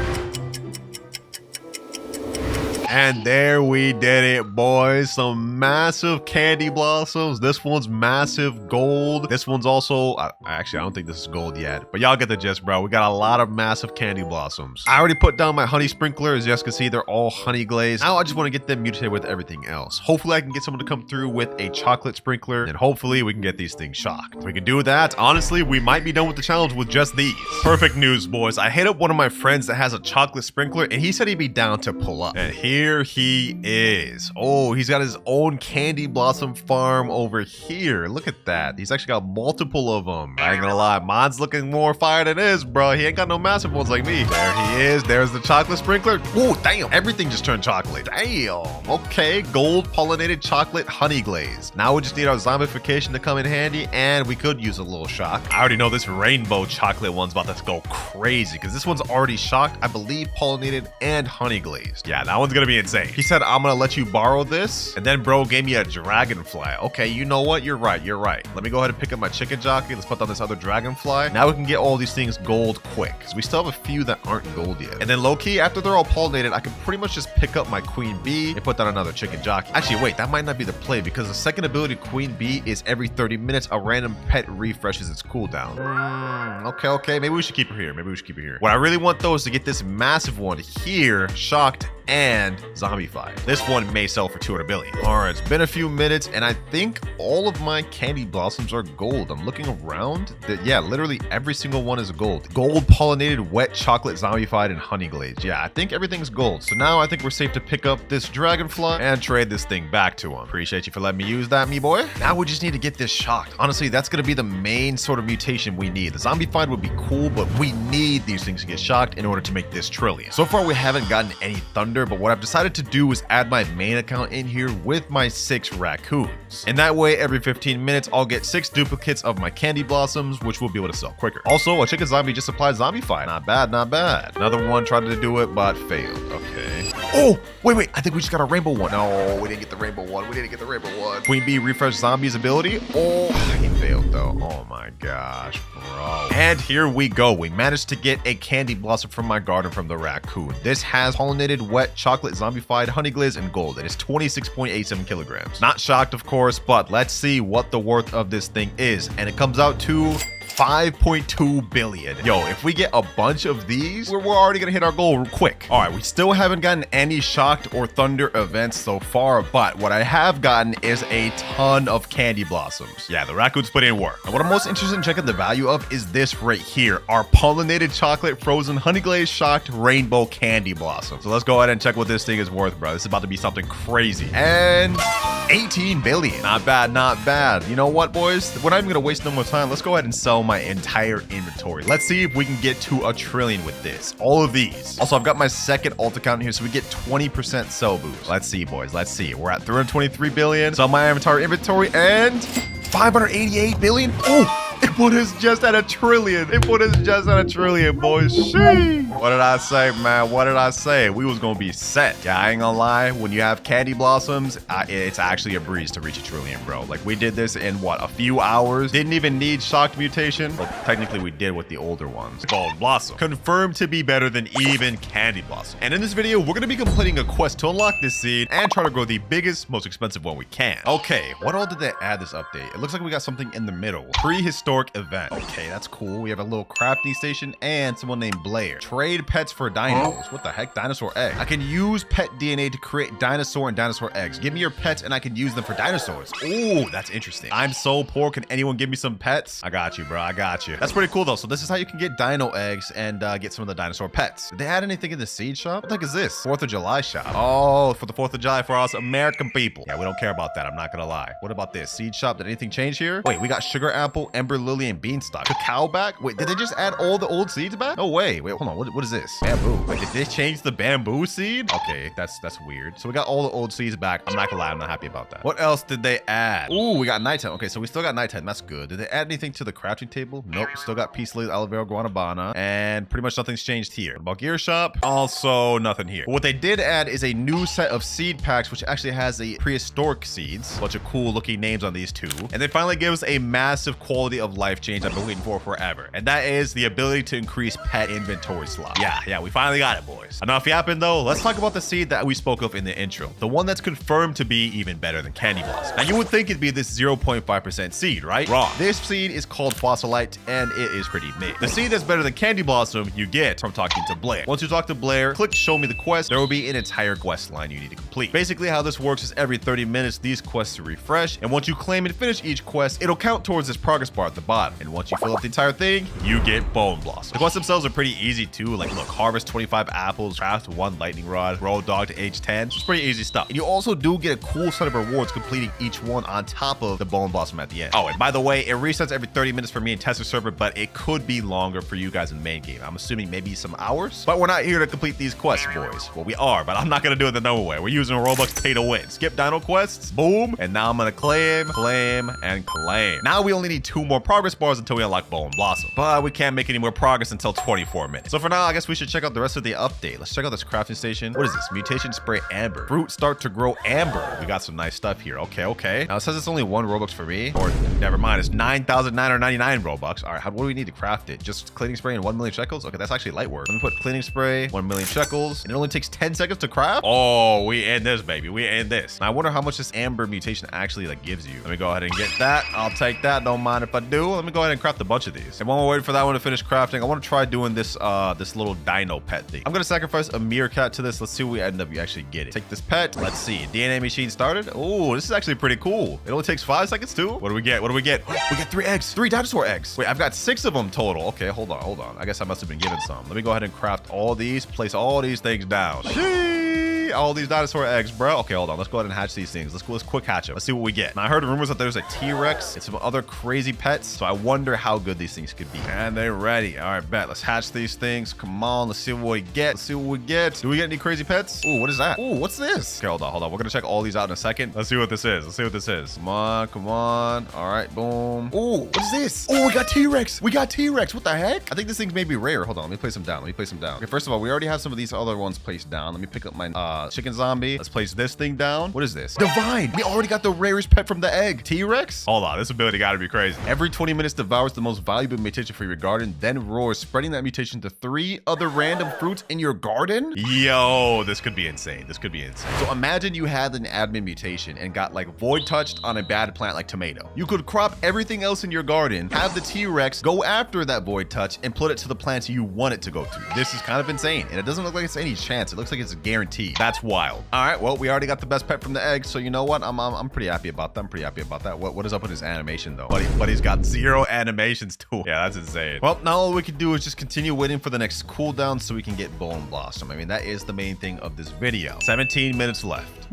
And there we did it, boys. Some massive candy blossoms. This one's massive gold. This one's also, actually, I don't think this is gold yet, but y'all get the gist, bro. We got a lot of massive candy blossoms. I already put down my honey sprinkler. As you guys can see, they're all honey glazed. Now I just want to get them mutated with everything else. Hopefully I can get someone to come through with a chocolate sprinkler, and hopefully we can get these things shocked. If we can do that, honestly, we might be done with the challenge with just these. Perfect news, boys. I hit up one of my friends that has a chocolate sprinkler, and he said he'd be down to pull up. And here he is. Oh, he's got his own candy blossom farm over here. Look at that. He's actually got multiple of them. I ain't gonna lie, mine's looking more fire than his, bro. He ain't got no massive ones like me. There he is. There's the chocolate sprinkler. Oh, damn. Everything just turned chocolate. Damn. Okay, gold pollinated chocolate honey glaze. Now we just need our zombification to come in handy, and we could use a little shock. I already know this rainbow chocolate one's about to go crazy because this one's already shocked, I believe, pollinated and honey glazed. Yeah, that one's gonna be be insane. He said, I'm gonna let you borrow this. And then bro gave me a dragonfly. Okay, you know what? You're right. You're right. Let me go ahead and pick up my chicken jockey. Let's put down this other dragonfly. Now we can get all these things gold quick, because we still have a few that aren't gold yet. And then low-key, after they're all pollinated, I can pretty much just pick up my queen bee and put down another chicken jockey. Actually, wait, that might not be the play, because the second ability queen bee is every 30 minutes a random pet refreshes its cooldown. Okay. Maybe we should keep her here. What I really want though is to get this massive one here, shocked and zombified. This one may sell for 200 billion. All right, it's been a few minutes and I think all of my candy blossoms are gold. I'm looking around. Yeah, literally every single one is gold. Gold pollinated, wet chocolate, zombified, and honey glazed. Yeah, I think everything's gold. So now I think we're safe to pick up this dragonfly and trade this thing back to him. Appreciate you for letting me use that, me boy. Now we just need to get this shocked. Honestly, that's gonna be the main sort of mutation we need. The zombified would be cool, but we need these things to get shocked in order to make this trillion. So far, we haven't gotten any thunder, but what I've decided to do is add my main account in here with my 6 raccoons. And that way, every 15 minutes, I'll get 6 duplicates of my candy blossoms, which we'll be able to sell quicker. Also, a chicken zombie just applied zombified. Not bad, not bad. Another one tried to do it, but failed. Okay. Oh, wait. I think we just got a rainbow one. No, we didn't get the rainbow one. Queen bee refresh zombies ability. Oh, he failed though. Oh my gosh, bro. And here we go. We managed to get a candy blossom from my garden from the raccoon. This has pollinated, wet, chocolate, zombified, honey glaze, and gold. It is 26.87 kilograms. Not shocked, of course, but let's see what the worth of this thing is. And it comes out to 5.2 billion. Yo, if we get a bunch of these, we're already gonna hit our goal quick. All right, we still haven't gotten any shocked or thunder events so far, but what I have gotten is a ton of candy blossoms. Yeah, the raccoons put in work. And what I'm most interested in checking the value of is this right here, our pollinated chocolate frozen honey glazed shocked rainbow candy blossom. So let's go ahead and check what this thing is worth, bro. This is about to be something crazy. And 18 billion. Not bad, not bad. You know what, boys? We're not even gonna waste no more time. Let's go ahead and sell my entire inventory. Let's see if we can get to a trillion with this. All of these. Also, I've got my second alt account here, so we get 20% sell boost. Let's see, boys. Let's see. We're at 323 billion. Sell my entire inventory and 588 billion. Oh! It put us just at a trillion. Boys. Sheesh. What did I say, man? What did I say? We was gonna be set. Yeah, I ain't gonna lie. When you have candy blossoms, it's actually a breeze to reach a trillion, bro. Like, we did this in, what, a few hours? Didn't even need shocked mutation. Well, technically, we did with the older ones. Gold blossom. Confirmed to be better than even candy blossom. And in this video, we're gonna be completing a quest to unlock this seed and try to grow the biggest, most expensive one we can. Okay, what all did they add this update? It looks like we got something in the middle. Prehistoric event. Okay, that's cool. We have a little crafting station and someone named Blair. Trade pets for dinos. What the heck? Dinosaur egg. I can use pet DNA to create dinosaur and dinosaur eggs. Give me your pets and I can use them for dinosaurs. Ooh, that's interesting. I'm so poor. Can anyone give me some pets? I got you, bro. I got you. That's pretty cool though. So this is how you can get dino eggs and get some of the dinosaur pets. Did they add anything in the seed shop? What the heck is this? 4th of July shop. Oh, for the 4th of July for us American people. Yeah, we don't care about that. I'm not gonna lie. What about this? Seed shop. Did anything change here? Wait, we got sugar apple, ember lily, and beanstalk. Cacao back? Wait, did they just add all the old seeds back? No way. Wait, hold on. What is this? Bamboo. Wait, did they change the bamboo seed? Okay, that's weird. So we got all the old seeds back. I'm not gonna lie, I'm not happy about that. What else did they add? Ooh, we got nighttime. Okay, so we still got nighttime. That's good. Did they add anything to the crafting table? Nope. Still got peace lilies, aloe vera, guanabana, and pretty much nothing's changed here. What about gear shop? Also nothing here. But what they did add is a new set of seed packs, which actually has the prehistoric seeds. Bunch of cool looking names on these two. And they finally give us a massive quality of life change I've been waiting for forever, and that is the ability to increase pet inventory slots. Yeah, we finally got it, boys. Enough yapping though. Let's talk about the seed that we spoke of in the intro, the one that's confirmed to be even better than candy blossom. Now you would think it'd be this 0.5% seed, right? Wrong. This seed is called fossilite and it is pretty mid. The seed that's better than candy blossom you get from talking to Blair. Once you talk to Blair, click show me the quest. There will be an entire quest line you need to complete. Basically how this works is every 30 minutes these quests refresh, and once you claim and finish each quest, it'll count towards this progress bar at the bottom. And once you fill up the entire thing, you get bone blossom. The quests themselves are pretty easy too. Like, look, harvest 25 apples, craft 1 lightning rod, grow a dog to age 10. It's pretty easy stuff. And you also do get a cool set of rewards completing each one on top of the bone blossom at the end. Oh, and by the way, it resets every 30 minutes for me in tester server, but it could be longer for you guys in the main game. I'm assuming maybe some hours, but we're not here to complete these quests, boys. Well, we are, but I'm not gonna do it the normal way. We're using Roblox pay to win. Skip dino quests, boom, and now I'm gonna claim, and claim. Now we only need 2 more more progress bars until we unlock Bone Blossom. But we can't make any more progress until 24 minutes. So for now, I guess we should check out the rest of the update. Let's check out this crafting station. What is this? Mutation spray amber. Fruit start to grow amber. We got some nice stuff here. Okay. Now it says it's only 1 Robux for me. Or never mind, it's 9,999 Robux. All right, what do we need to craft it? Just cleaning spray and 1 million shekels? Okay, that's actually light work. Let me put cleaning spray, 1 million shekels. And it only takes 10 seconds to craft? Oh, we end this, baby. We end this. Now, I wonder how much this amber mutation actually like gives you. Let me go ahead and get that. I'll take that. Don't mind if I do. Let me go ahead and craft a bunch of these. And while we're waiting for that one to finish crafting, I want to try doing this this little dino pet thing. I'm gonna sacrifice a meerkat to this. Let's see what we end up actually getting. Take this pet. Let's see. DNA machine started. Oh, this is actually pretty cool. It only takes 5 seconds too. What do we get? We get 3 eggs. 3 dinosaur eggs. Wait, I've got 6 of them total. Okay, hold on. I guess I must have been given some. Let me go ahead and craft all these. Place all these things down. All these dinosaur eggs, bro. Okay, hold on. Let's go ahead and hatch these things. Let's quick hatch them. Let's see what we get. Now, I heard rumors that there's a T-Rex and some other crazy pets, so I wonder how good these things could be. And they're ready. All right, bet. Let's hatch these things. Come on. Let's see what we get. Do we get any crazy pets? Ooh, what is that? Ooh, what's this? Okay, hold on. We're gonna check all these out in a second. Let's see what this is. Come on. All right, boom. Ooh, what is this? Oh, we got T-Rex. What the heck? I think this thing's maybe rare. Hold on. Let me place them down. Okay, first of all, we already have some of these other ones placed down. Let me pick up my chicken zombie. Let's place this thing down. What is this? Divine. We already got the rarest pet from the egg. T-Rex? Hold on. This ability gotta be crazy. Every 20 minutes devours the most valuable mutation for your garden, then roars, spreading that mutation to 3 other random fruits in your garden? Yo, this could be insane. So imagine you had an admin mutation and got like void touched on a bad plant like tomato. You could crop everything else in your garden, have the T-Rex go after that void touch and put it to the plants you want it to go to. This is kind of insane. And it doesn't look like it's any chance. It looks like it's a guarantee. That's wild. All right, well, we already got the best pet from the egg, so you know what? I'm pretty happy about that. What is up with his animation though? Buddy's got 0 animations too. Yeah, that's insane. Well, now all we can do is just continue waiting for the next cooldown so we can get Bone Blossom. I mean, that is the main thing of this video. 17 minutes left.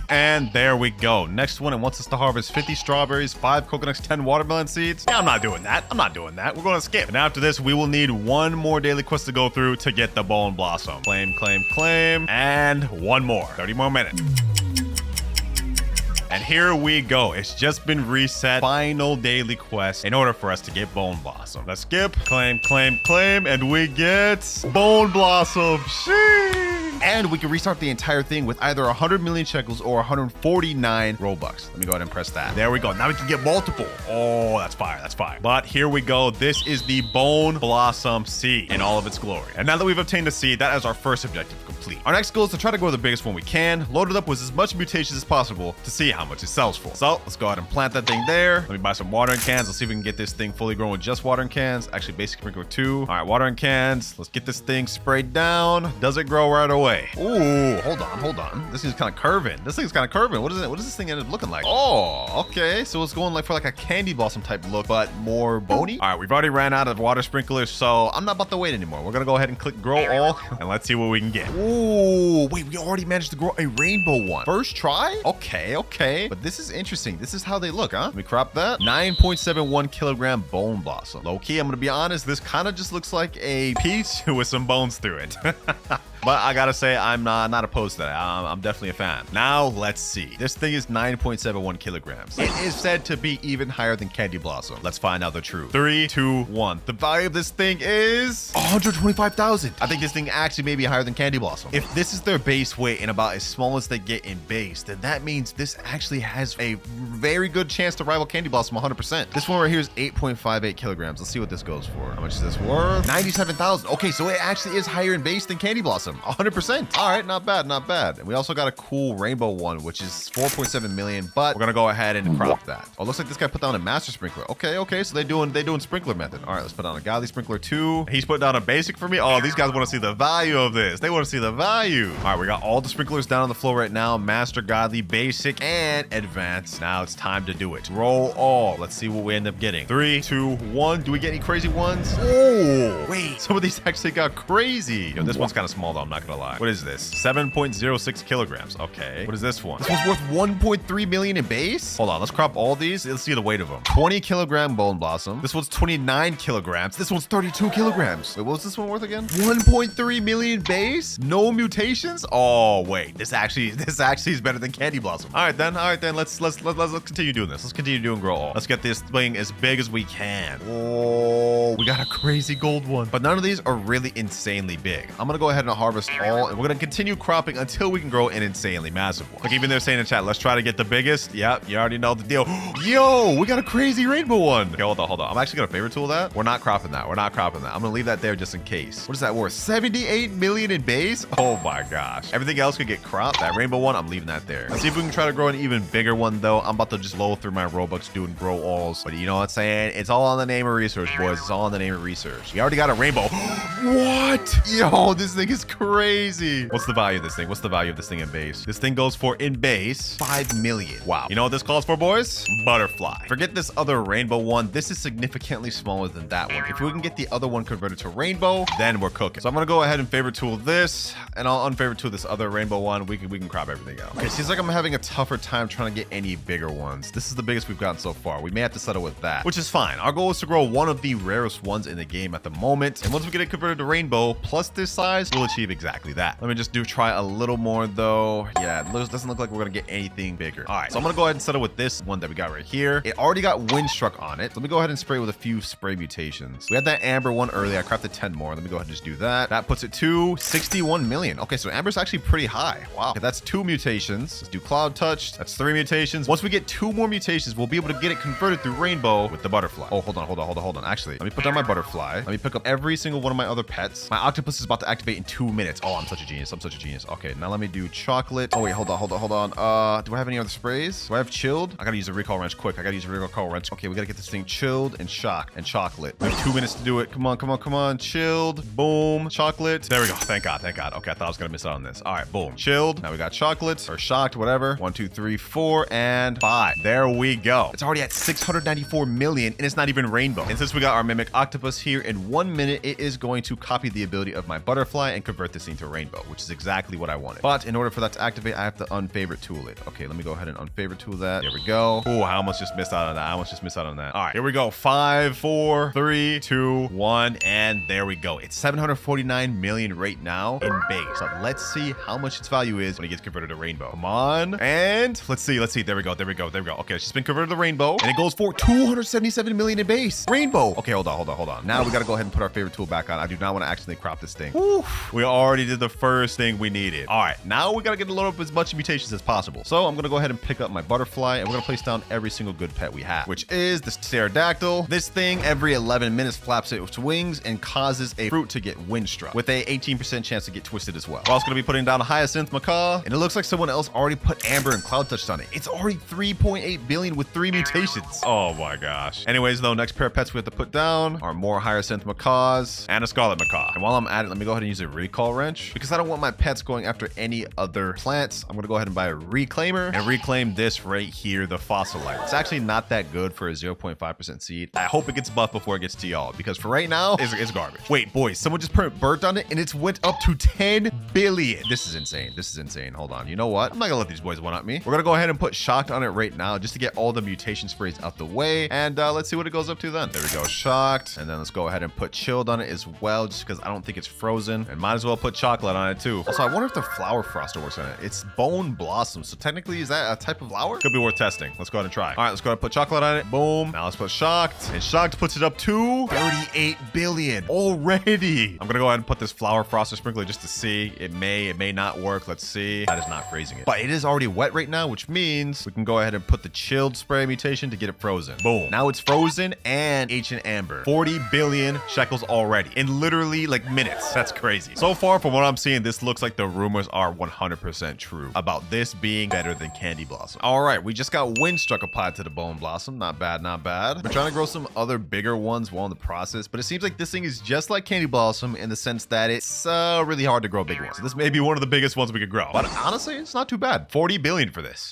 And there we go. Next one, it wants us to harvest 50 strawberries, 5 coconuts, 10 watermelon seeds. Yeah, I'm not doing that. We're going to skip. And after this, we will need 1 more daily quest to go through to get the Bone Blossom. Claim. And 1 more. 30 more minutes. And here we go. It's just been reset. Final daily quest in order for us to get Bone Blossom. Let's skip. Claim. And we get Bone Blossom. Sheesh. And we can restart the entire thing with either 100 million shekels or 149 Robux. Let me go ahead and press that. There we go. Now we can get multiple. Oh, that's fire. But here we go. This is the Bone Blossom seed in all of its glory. And now that we've obtained the seed, that is our first objective complete. Our next goal is to try to grow the biggest one we can, load it up with as much mutations as possible to see how much it sells for. So let's go ahead and plant that thing there. Let me buy some watering cans. Let's see if we can get this thing fully grown with just watering cans. Actually, basic sprinkler 2. All right, watering cans. Let's get this thing sprayed down. Does it grow right away? Ooh, hold on. This thing's kind of curving. What is it? What does this thing end up looking like? Oh, okay. So it's going like for like a candy blossom type look, but more bony. All right, we've already ran out of water sprinklers, so I'm not about to wait anymore. We're gonna go ahead and click grow all, and let's see what we can get. Ooh, wait, we already managed to grow a rainbow one. First try? Okay. But this is interesting. This is how they look, huh? Let me crop that. 9.71 kilogram bone blossom. Low key, I'm gonna be honest, this kind of just looks like a peach with some bones through it. But I gotta say, I'm not opposed to that. I'm definitely a fan. Now, let's see. This thing is 9.71 kilograms. It is said to be even higher than Candy Blossom. Let's find out the truth. 3, 2, 1. The value of this thing is 125,000. I think this thing actually may be higher than Candy Blossom. If this is their base weight and about as small as they get in base, then that means this actually has a very good chance to rival Candy Blossom 100%. This one right here is 8.58 kilograms. Let's see what this goes for. How much is this worth? 97,000. Okay, so it actually is higher in base than Candy Blossom. 100%. All right, not bad. And we also got a cool rainbow one, which is 4.7 million, but we're gonna go ahead and crop that. Oh, looks like this guy put down a master sprinkler. Okay, so they doing sprinkler method. All right, let's put down a godly sprinkler 2. He's put down a basic for me. Oh, these guys want to see the value of this. They want to see the value. All right, we got all the sprinklers down on the floor right now. Master, godly, basic, and advanced. Now it's time to do it. Roll all. Let's see what we end up getting. 3, 2, 1. Do we get any crazy ones? Oh, wait. some of these actually got crazy. Yo, this one's kind of small though, I'm not gonna lie. What is this? 7.06 kilograms. Okay. What is this one? This one's worth 1.3 million in base? Hold on, let's crop all these. Let's see the weight of them. 20 kilogram bone blossom. This one's 29 kilograms. This one's 32 kilograms. Wait, what was this one worth again? 1.3 million base? No mutations? Oh, wait. This actually is better than candy blossom. All right then. Let's continue doing this. Let's continue doing grow all. Let's get this thing as big as we can. Oh, we got a crazy gold one. But none of these are really insanely big. I'm gonna go ahead and harvest all, and we're gonna continue cropping until we can grow an insanely massive one. Like even they're saying in chat, let's try to get the biggest. Yep, you already know the deal. Yo, we got a crazy rainbow one. Okay, hold on. I'm actually gonna favorite tool that. We're not cropping that. I'm gonna leave that there just in case. What is that worth? 78 million in base? Oh my gosh. Everything else could get cropped. That rainbow one, I'm leaving that there. Let's see if we can try to grow an even bigger one though. I'm about to just blow through my Robux doing grow alls. But you know what I'm saying? It's all on the name of research, boys. It's all on the name of research. We already got a rainbow. What? Yo, this thing is crazy. What's the value of this thing? What's the value of this thing in base? This thing goes for in base 5 million. Wow. You know what this calls for, boys? Butterfly. Forget this other rainbow one. This is significantly smaller than that one. If we can get the other one converted to rainbow, then we're cooking. So I'm gonna go ahead and favorite tool this, and I'll unfavorite tool this other rainbow one. We can crop everything out. Okay, seems like I'm having a tougher time trying to get any bigger ones. This is the biggest we've gotten so far. We may have to settle with that, which is fine. Our goal is to grow one of the rarest ones in the game at the moment, and once we get it converted to rainbow plus this size, we'll achieve exactly that. Let me just try a little more though. Yeah, it doesn't look like we're gonna get anything bigger. All right, so I'm gonna go ahead and settle with this one that we got right here. It already got Windstruck on it. Let me go ahead and spray with a few spray mutations. We had that amber one earlier. I crafted 10 more. Let me go ahead and just do that. That puts it to 61 million. Okay, so amber's actually pretty high. Wow. Okay, that's 2 mutations. Let's do cloud touch. That's 3 mutations. Once we get 2 more mutations, we'll be able to get it converted through rainbow with the butterfly. Oh, hold on. Actually, let me put down my butterfly. Let me pick up every single one of my other pets. My octopus is about to activate in 2 minutes. Oh, I'm such a genius. Okay, now let me do chocolate. Oh wait, hold on. Do I have any other sprays? Do I have chilled? I gotta use a recall wrench quick. Okay, we gotta get this thing chilled and shocked and chocolate. We have 2 minutes to do it. Come on. Chilled. Boom. Chocolate. There we go. Thank God. Okay, I thought I was gonna miss out on this. All right, boom. Chilled. Now we got chocolate or shocked, whatever. 1, 2, 3, 4, and 5. There we go. It's already at 694 million, and it's not even rainbow. And since we got our mimic octopus here, in 1 minute, it is going to copy the ability of my butterfly and convert this into rainbow, which is exactly what I wanted. But in order for that to activate, I have to unfavorite tool it. Okay, let me go ahead and unfavorite tool that. There we go. Oh, I almost just missed out on that. All right, here we go. 5, 4, 3, 2, 1, and there we go. It's 749 million right now in base. But let's see how much its value is when it gets converted to rainbow. Come on, and let's see. There we go. Okay, it's just been converted to rainbow, and it goes for 277 million in base. Rainbow. Okay, hold on. Now we gotta go ahead and put our favorite tool back on. I do not want to accidentally crop this thing. Whew. We already did the first thing we needed. All right, now we gotta get to load up as much mutations as possible. So I'm gonna go ahead and pick up my butterfly, and we're gonna place down every single good pet we have, which is this pterodactyl. This thing every 11 minutes flaps its wings and causes a fruit to get windstruck with a 18% chance to get twisted as well. We're also gonna be putting down a hyacinth macaw, and it looks like someone else already put amber and cloud touch on it. It's already 3.8 billion with 3 mutations. Oh my gosh. Anyways, though, next pair of pets we have to put down are more hyacinth macaws and a scarlet macaw. And while I'm at it, let me go ahead and use a recall wrench because I don't want my pets going after any other plants. I'm gonna go ahead and buy a reclaimer and reclaim this right here, the fossilite. It's actually not that good for a 0.5% seed. I hope it gets buffed before it gets to y'all because for right now, it's garbage. Wait, boys, someone just put bird on it and it's went up to 10 billion. This is insane. Hold on. You know what? I'm not gonna let these boys one up me. We're gonna go ahead and put shocked on it right now just to get all the mutation sprays out the way. And let's see what it goes up to then. There we go, shocked. And then let's go ahead and put chilled on it as well, just because I don't think it's frozen. And might as well put chocolate on it too. Also, I wonder if the flower froster works on it. It's bone blossom. So technically, is that a type of flower? Could be worth testing. Let's go ahead and try. All right, let's go ahead and put chocolate on it. Boom. Now let's put shocked. And shocked puts it up to 38 billion already. I'm gonna go ahead and put this flower froster sprinkler just to see. It may not work. Let's see. That is not phrasing it. But it is already wet right now, which means we can go ahead and put the chilled spray mutation to get it frozen. Boom. Now it's frozen and ancient amber. 40 billion shekels already in literally like minutes. That's crazy. So far, from what I'm seeing, this looks like the rumors are 100% true about this being better than candy blossom. All right, we just got windstruck applied to the bone blossom. Not bad. We're trying to grow some other bigger ones while in the process, but it seems like this thing is just like candy blossom in the sense that it's really hard to grow big ones. So this may be one of the biggest ones we could grow, but honestly, it's not too bad. 40 billion for this.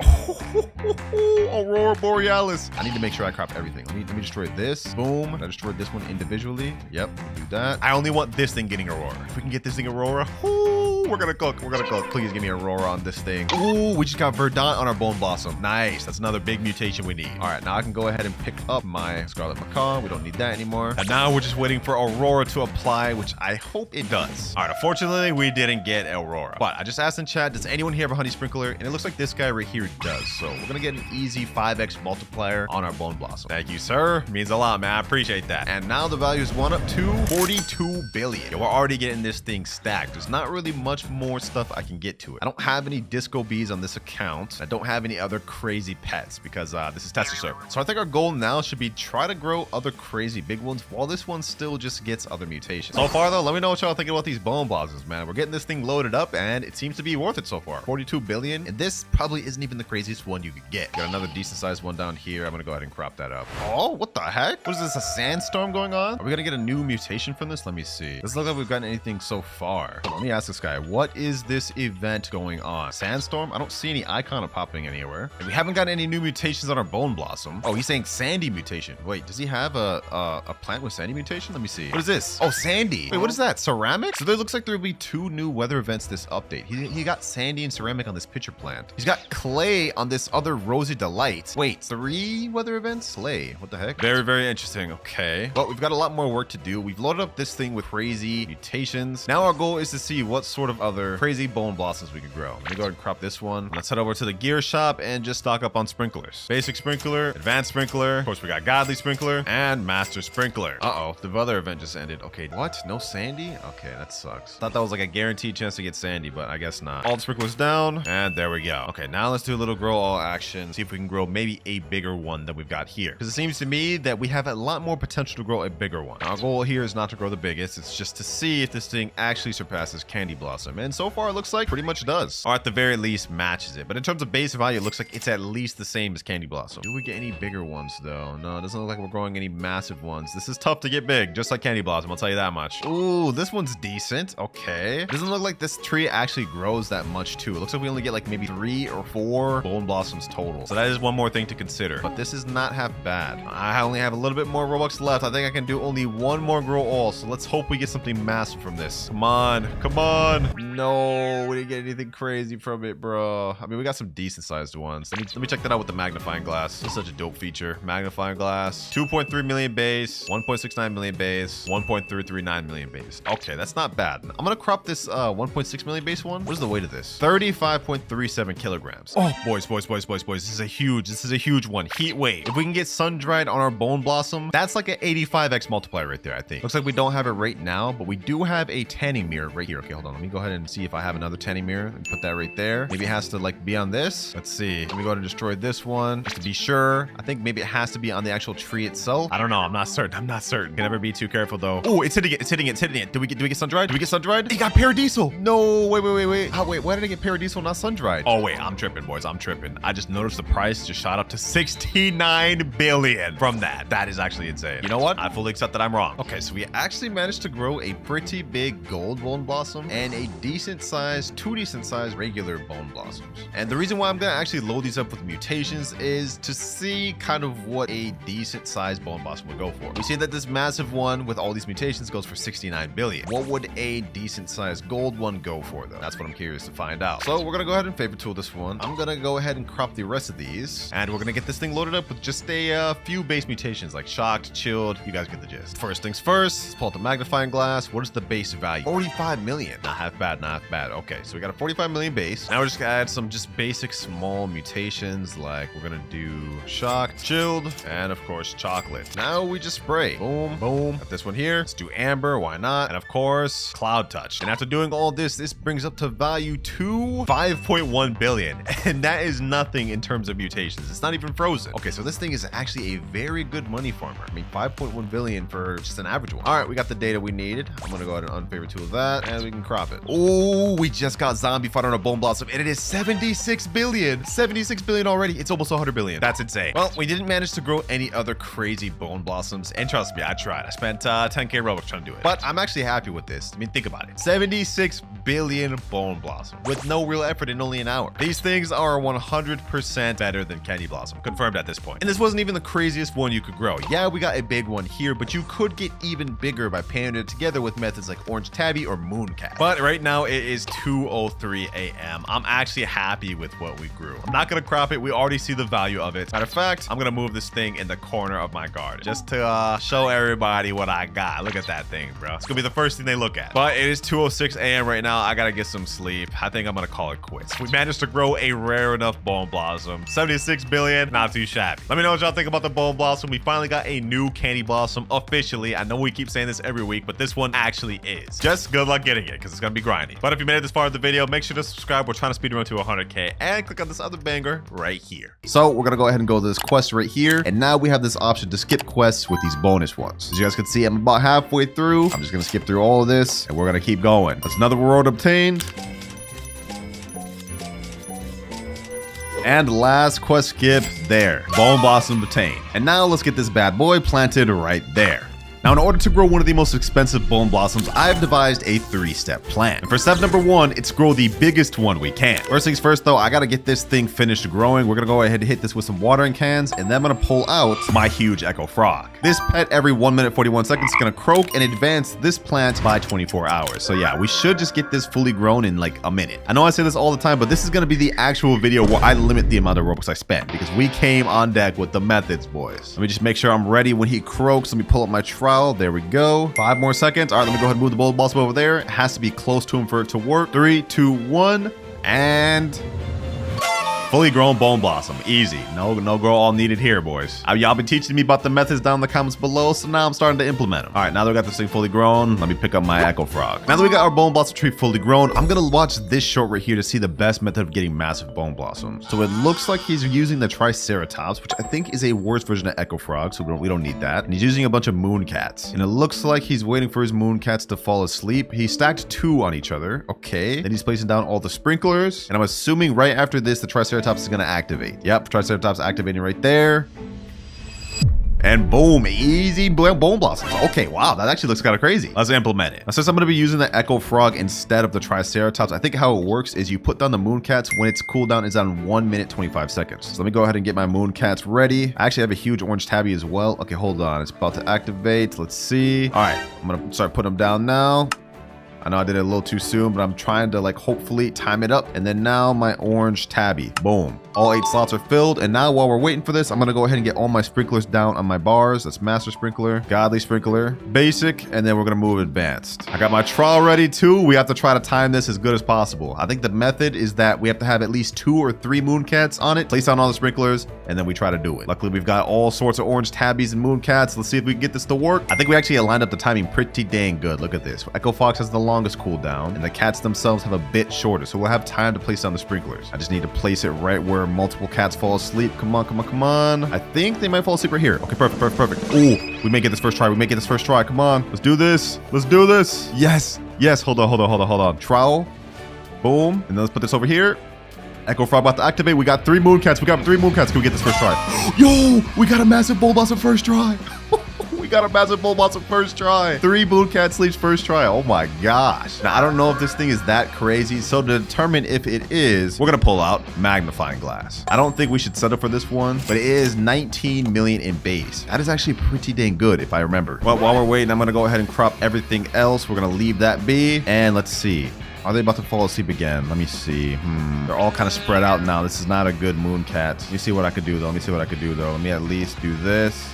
Aurora Borealis. I need to make sure I crop everything. Let me destroy this. Boom. I destroyed this one individually. Yep. Do need that. I only want this thing getting Aurora. If we can get this thing Aurora, ooh, we're gonna cook. We're gonna cook. Please give me Aurora on this thing. Ooh, we just got Verdant on our Bone Blossom. Nice. That's another big mutation we need. All right, now I can go ahead and pick up my Scarlet Macaw. We don't need that anymore. And now we're just waiting for Aurora to apply, which I hope it does. All right, unfortunately, we didn't get Aurora. But I just asked in chat, does anyone here have a Honey Sprinkler? And it looks like this guy right here does. So we're gonna get an easy 5x multiplier on our Bone Blossom. Thank you, sir. Means a lot, man. I appreciate that. And now the value is 1 up to 42 billion. Yo, we're already getting this thing stacked. There's not really much more stuff I can get to it. I don't have any disco bees on this account. I don't have any other crazy pets because this is tester server. So I think our goal now should be try to grow other crazy big ones while this one still just gets other mutations. So far though, let me know what y'all thinking about these Bone Blossoms, man. We're getting this thing loaded up and it seems to be worth it so far. 42 billion. And this probably isn't even the craziest one you could get. Got another decent sized one down here. I'm gonna go ahead and crop that up. Oh, what the heck? What is this, a sandstorm going on? Are we gonna get a new mutation from this? Let me see. Doesn't look like we've gotten anything so far. Let me ask this guy, what is this event going on? Sandstorm? I don't see any icon of popping anywhere. And we haven't got any new mutations on our Bone Blossom. Oh, he's saying sandy mutation. Wait, does he have a plant with sandy mutation? Let me see. What is this? Oh, sandy. Wait, what is that? Ceramic? So there looks like there will be 2 new weather events this update. He got sandy and ceramic on this pitcher plant. He's got clay on this other Rosy Delight. Wait, 3 weather events? Slay. What the heck? Very, very interesting. Okay. But we've got a lot more work to do. We've loaded up this thing with crazy mutations. Now our goal is to see what sort of other crazy Bone Blossoms we can grow. Let me go ahead and crop this one. Let's head over to the gear shop and just stock up on sprinklers. Basic sprinkler, advanced sprinkler. Of course, we got godly sprinkler and master sprinkler. Uh-oh, the weather event just ended. Okay, what? No sandy? Okay, that sucks. Thought that was like a guaranteed chance to get sandy, but I guess not. All the sprinklers down, and there we go. Okay, now let's do a little grow all action. See if we can grow maybe a bigger one than we've got here. Because it seems to me that we have a lot more potential to grow a bigger one. Our goal here is not to grow the biggest. It's just to see if this thing actually surpasses Candy Blossom. And so far, it looks like pretty much does. Or at the very least, matches it. But in terms of base value, it looks like it's at least the same as Candy Blossom. Do we get any bigger ones, though? No, it doesn't look like we're growing any massive ones. This is tough to get big, just like Candy Blossom. I'll tell you that much. Ooh, this one's decent. Okay. Doesn't look like this tree actually grows that much, too. It looks like we only get like maybe 3 or 4 Bone Blossoms total. So that is one more thing to consider. But this is not half bad. I only have a little bit more Robux left. I think I can do only one more grow all. So let's hope we get something massive from this. Come on. Come on. No, we didn't get anything crazy from it, bro. I mean, we got some decent sized ones. Let me check that out with the magnifying glass. This is such a dope feature. Magnifying glass. 2.3 million base. 1.69 million base. 1.339 million base. Okay, that's not bad. I'm gonna crop this 1.6 million base one. What is the weight of this? 35.37 kilograms. Oh, boys. This is a huge one. Heat wave. If we can get sun dried on our Bone Blossom, that's like an 85x multiplier right there, I think. Looks like we don't have it right now, but we do have a tanning mirror right here. Okay, hold on. Let me go ahead and see if I have another tanning mirror and put that right there. Maybe it has to like be on this. Let's see. Let me go ahead and destroy this one just to be sure. I think maybe it has to be on the actual tree itself. I don't know. I'm not certain. Can never be too careful though. Oh, it's hitting it. Do we get sun dried? He got Paradiesel. No, wait. Oh, wait, why did I get Paradiesel, not sun dried? Oh, wait, I'm tripping, boys. I'm tripping. I just noticed the price just shot up to 69 billion from that. That is actually insane. You know what? I fully accept that I'm wrong. Okay, so we actually managed to grow a pretty big gold Bone Blossom and a decent size, 2 decent size regular Bone Blossoms. And the reason why I'm gonna actually load these up with mutations is to see kind of what a decent sized Bone Blossom would go for. We see that this massive one with all these mutations goes for 69 billion. What would a decent sized gold one go for though? That's what I'm curious to find out. So we're gonna go ahead and favorite tool this one. I'm gonna go ahead and crop the rest of these, and we're gonna get this thing loaded up with just a few base mutations like shocked, chilled. You guys get the gist. First things first, let's pull out the magnifying glass. What is the base value? 45 million. Not half bad. Okay, so we got a 45 million base. Now we're just gonna add some just basic small mutations, like we're gonna do shocked, chilled, and of course chocolate. Now we just spray. Boom, boom. Got this one here. Let's do amber. Why not? And of course, cloud touch. And after doing all this brings up to value to 5.1 billion. And that is nothing in terms of mutations. It's not even frozen. Okay, so this thing is actually a very good money farmer. I mean, 5.1 billion for just an average one. All right, we got the data we needed. I'm gonna go ahead and unfavorite tool that, and we can crop it. Oh, we just got zombie fight on a Bone Blossom, and it is 76 billion. 76 billion already. It's almost 100 billion. That's insane. Well, we didn't manage to grow any other crazy Bone Blossoms, and trust me, I tried. I spent 10k Robux trying to do it. But I'm actually happy with this. I mean, think about it. 76 billion bone blossom with no real effort in only an hour. These things are 100% better than candy blossom, confirmed at this point. And this wasn't even the craziest one you could grow. Yeah, we got a big one here, but you could get even bigger by pairing it together with methods like orange tabby or mooncat. But right now it is 2:03 a.m. I'm actually happy with what we grew. I'm not gonna crop it. We already see the value of it. Matter of fact, I'm gonna move this thing in the corner of my garden just to show everybody what I got. Look at that thing, bro. It's gonna be the first thing they look at. But it is 2:06 a.m. right now. I gotta get some sleep. I think I'm gonna call it quits. We managed to grow a rare enough bone blossom. 76 billion, not too shabby. Let me know what y'all think about the bone blossom. We finally got a new candy blossom officially. I know we keep saying this every week, but this one actually is. Just good luck getting it because it's gonna be grindy. But if you made it this far in the video, make sure to subscribe. We're trying to speed run to 100K and click on this other banger right here. So we're gonna go ahead and go to this quest right here, and now we have this option to skip quests with these bonus ones. As you guys can see, I'm about halfway through. I'm just gonna skip through all of this, and we're gonna keep going. That's another reward obtained. And last quest skip there. Bone blossom obtained. And now let's get this bad boy planted right there. Now, in order to grow one of the most expensive bone blossoms, I've devised a 3-step plan. And for step number 1, it's grow the biggest one we can. First things first, though, I gotta get this thing finished growing. We're gonna go ahead and hit this with some watering cans, and then I'm gonna pull out my huge echo frog. This pet every 1 minute 41 seconds is gonna croak and advance this plant by 24 hours. So yeah, we should just get this fully grown in like a minute. I know I say this all the time, but this is gonna be the actual video where I limit the amount of Robux I spend because we came on deck with the methods, boys. Let me just make sure I'm ready when he croaks. Let me pull up my trowel. There we go. 5 more seconds. All right, let me go ahead and move the bone blossom over there. It has to be close to him for it to work. 3, 2, 1, and fully grown bone blossom. Easy. No grow all needed here, boys. Y'all been teaching me about the methods down in the comments below, so now I'm starting to implement them. All right, now that we got this thing fully grown, let me pick up my echo frog. Now that we got our bone blossom tree fully grown, I'm gonna watch this short right here to see the best method of getting massive bone blossoms. So it looks like he's using the triceratops, which I think is a worse version of echo frog, so we don't need that. And he's using a bunch of mooncats. And it looks like he's waiting for his mooncats to fall asleep. He stacked 2 on each other. Okay. Then he's placing down all the sprinklers. And I'm assuming right after this, the triceratops is gonna activate. Yep, triceratops activating right there. And boom, easy bone blossoms. Okay, wow, that actually looks kind of crazy. Let's implement it. Now, since I'm going to be using the echo frog instead of the triceratops, I think how it works is you put down the mooncats when its cooldown is on 1 minute 25 seconds. So let me go ahead and get my mooncats ready. I actually have a huge orange tabby as well. Okay, hold on, it's about to activate. Let's see. All right, I'm gonna start putting them down now. I know I did it a little too soon, but I'm trying to like hopefully time it up. And then now my orange tabby, boom. All 8 slots are filled. And now while we're waiting for this, I'm gonna go ahead and get all my sprinklers down on my bars. That's master sprinkler, godly sprinkler, basic, and then we're gonna move advanced. I got my trowel ready too. We have to try to time this as good as possible. I think the method is that we have to have at least 2 or 3 mooncats on it, place down all the sprinklers, and then we try to do it. Luckily, we've got all sorts of orange tabbies and mooncats. Let's see if we can get this to work. I think we actually lined up the timing pretty dang good. Look at this. Echo Fox has the longest cooldown, and the cats themselves have a bit shorter, so we'll have time to place down the sprinklers. I just need to place it right where multiple cats fall asleep. Come on, come on, come on. I think they might fall asleep right here. Okay, perfect, perfect, perfect. Ooh, we may get this first try. We may get this first try. Come on, let's do this. Let's do this. Yes, yes. Hold on, hold on, hold on, hold on. Trowel. Boom. And then let's put this over here. Echo Frog about to activate. We got 3 mooncats. We got 3 mooncats. Can we get this first try? Yo, we got a massive bone blossom first try. We got a massive bone blossom first try. 3 mooncat sleeps first try. Oh my gosh. Now, I don't know if this thing is that crazy. So to determine if it is, we're going to pull out magnifying glass. I don't think we should settle for this one, but it is 19 million in base. That is actually pretty dang good if I remember. Well, while we're waiting, I'm going to go ahead and crop everything else. We're going to leave that be. And let's see. Are they about to fall asleep again? Let me see. They're all kind of spread out now. This is not a good mooncat. Let me see what I could do though. Let me see what I could do though. Let me at least do this.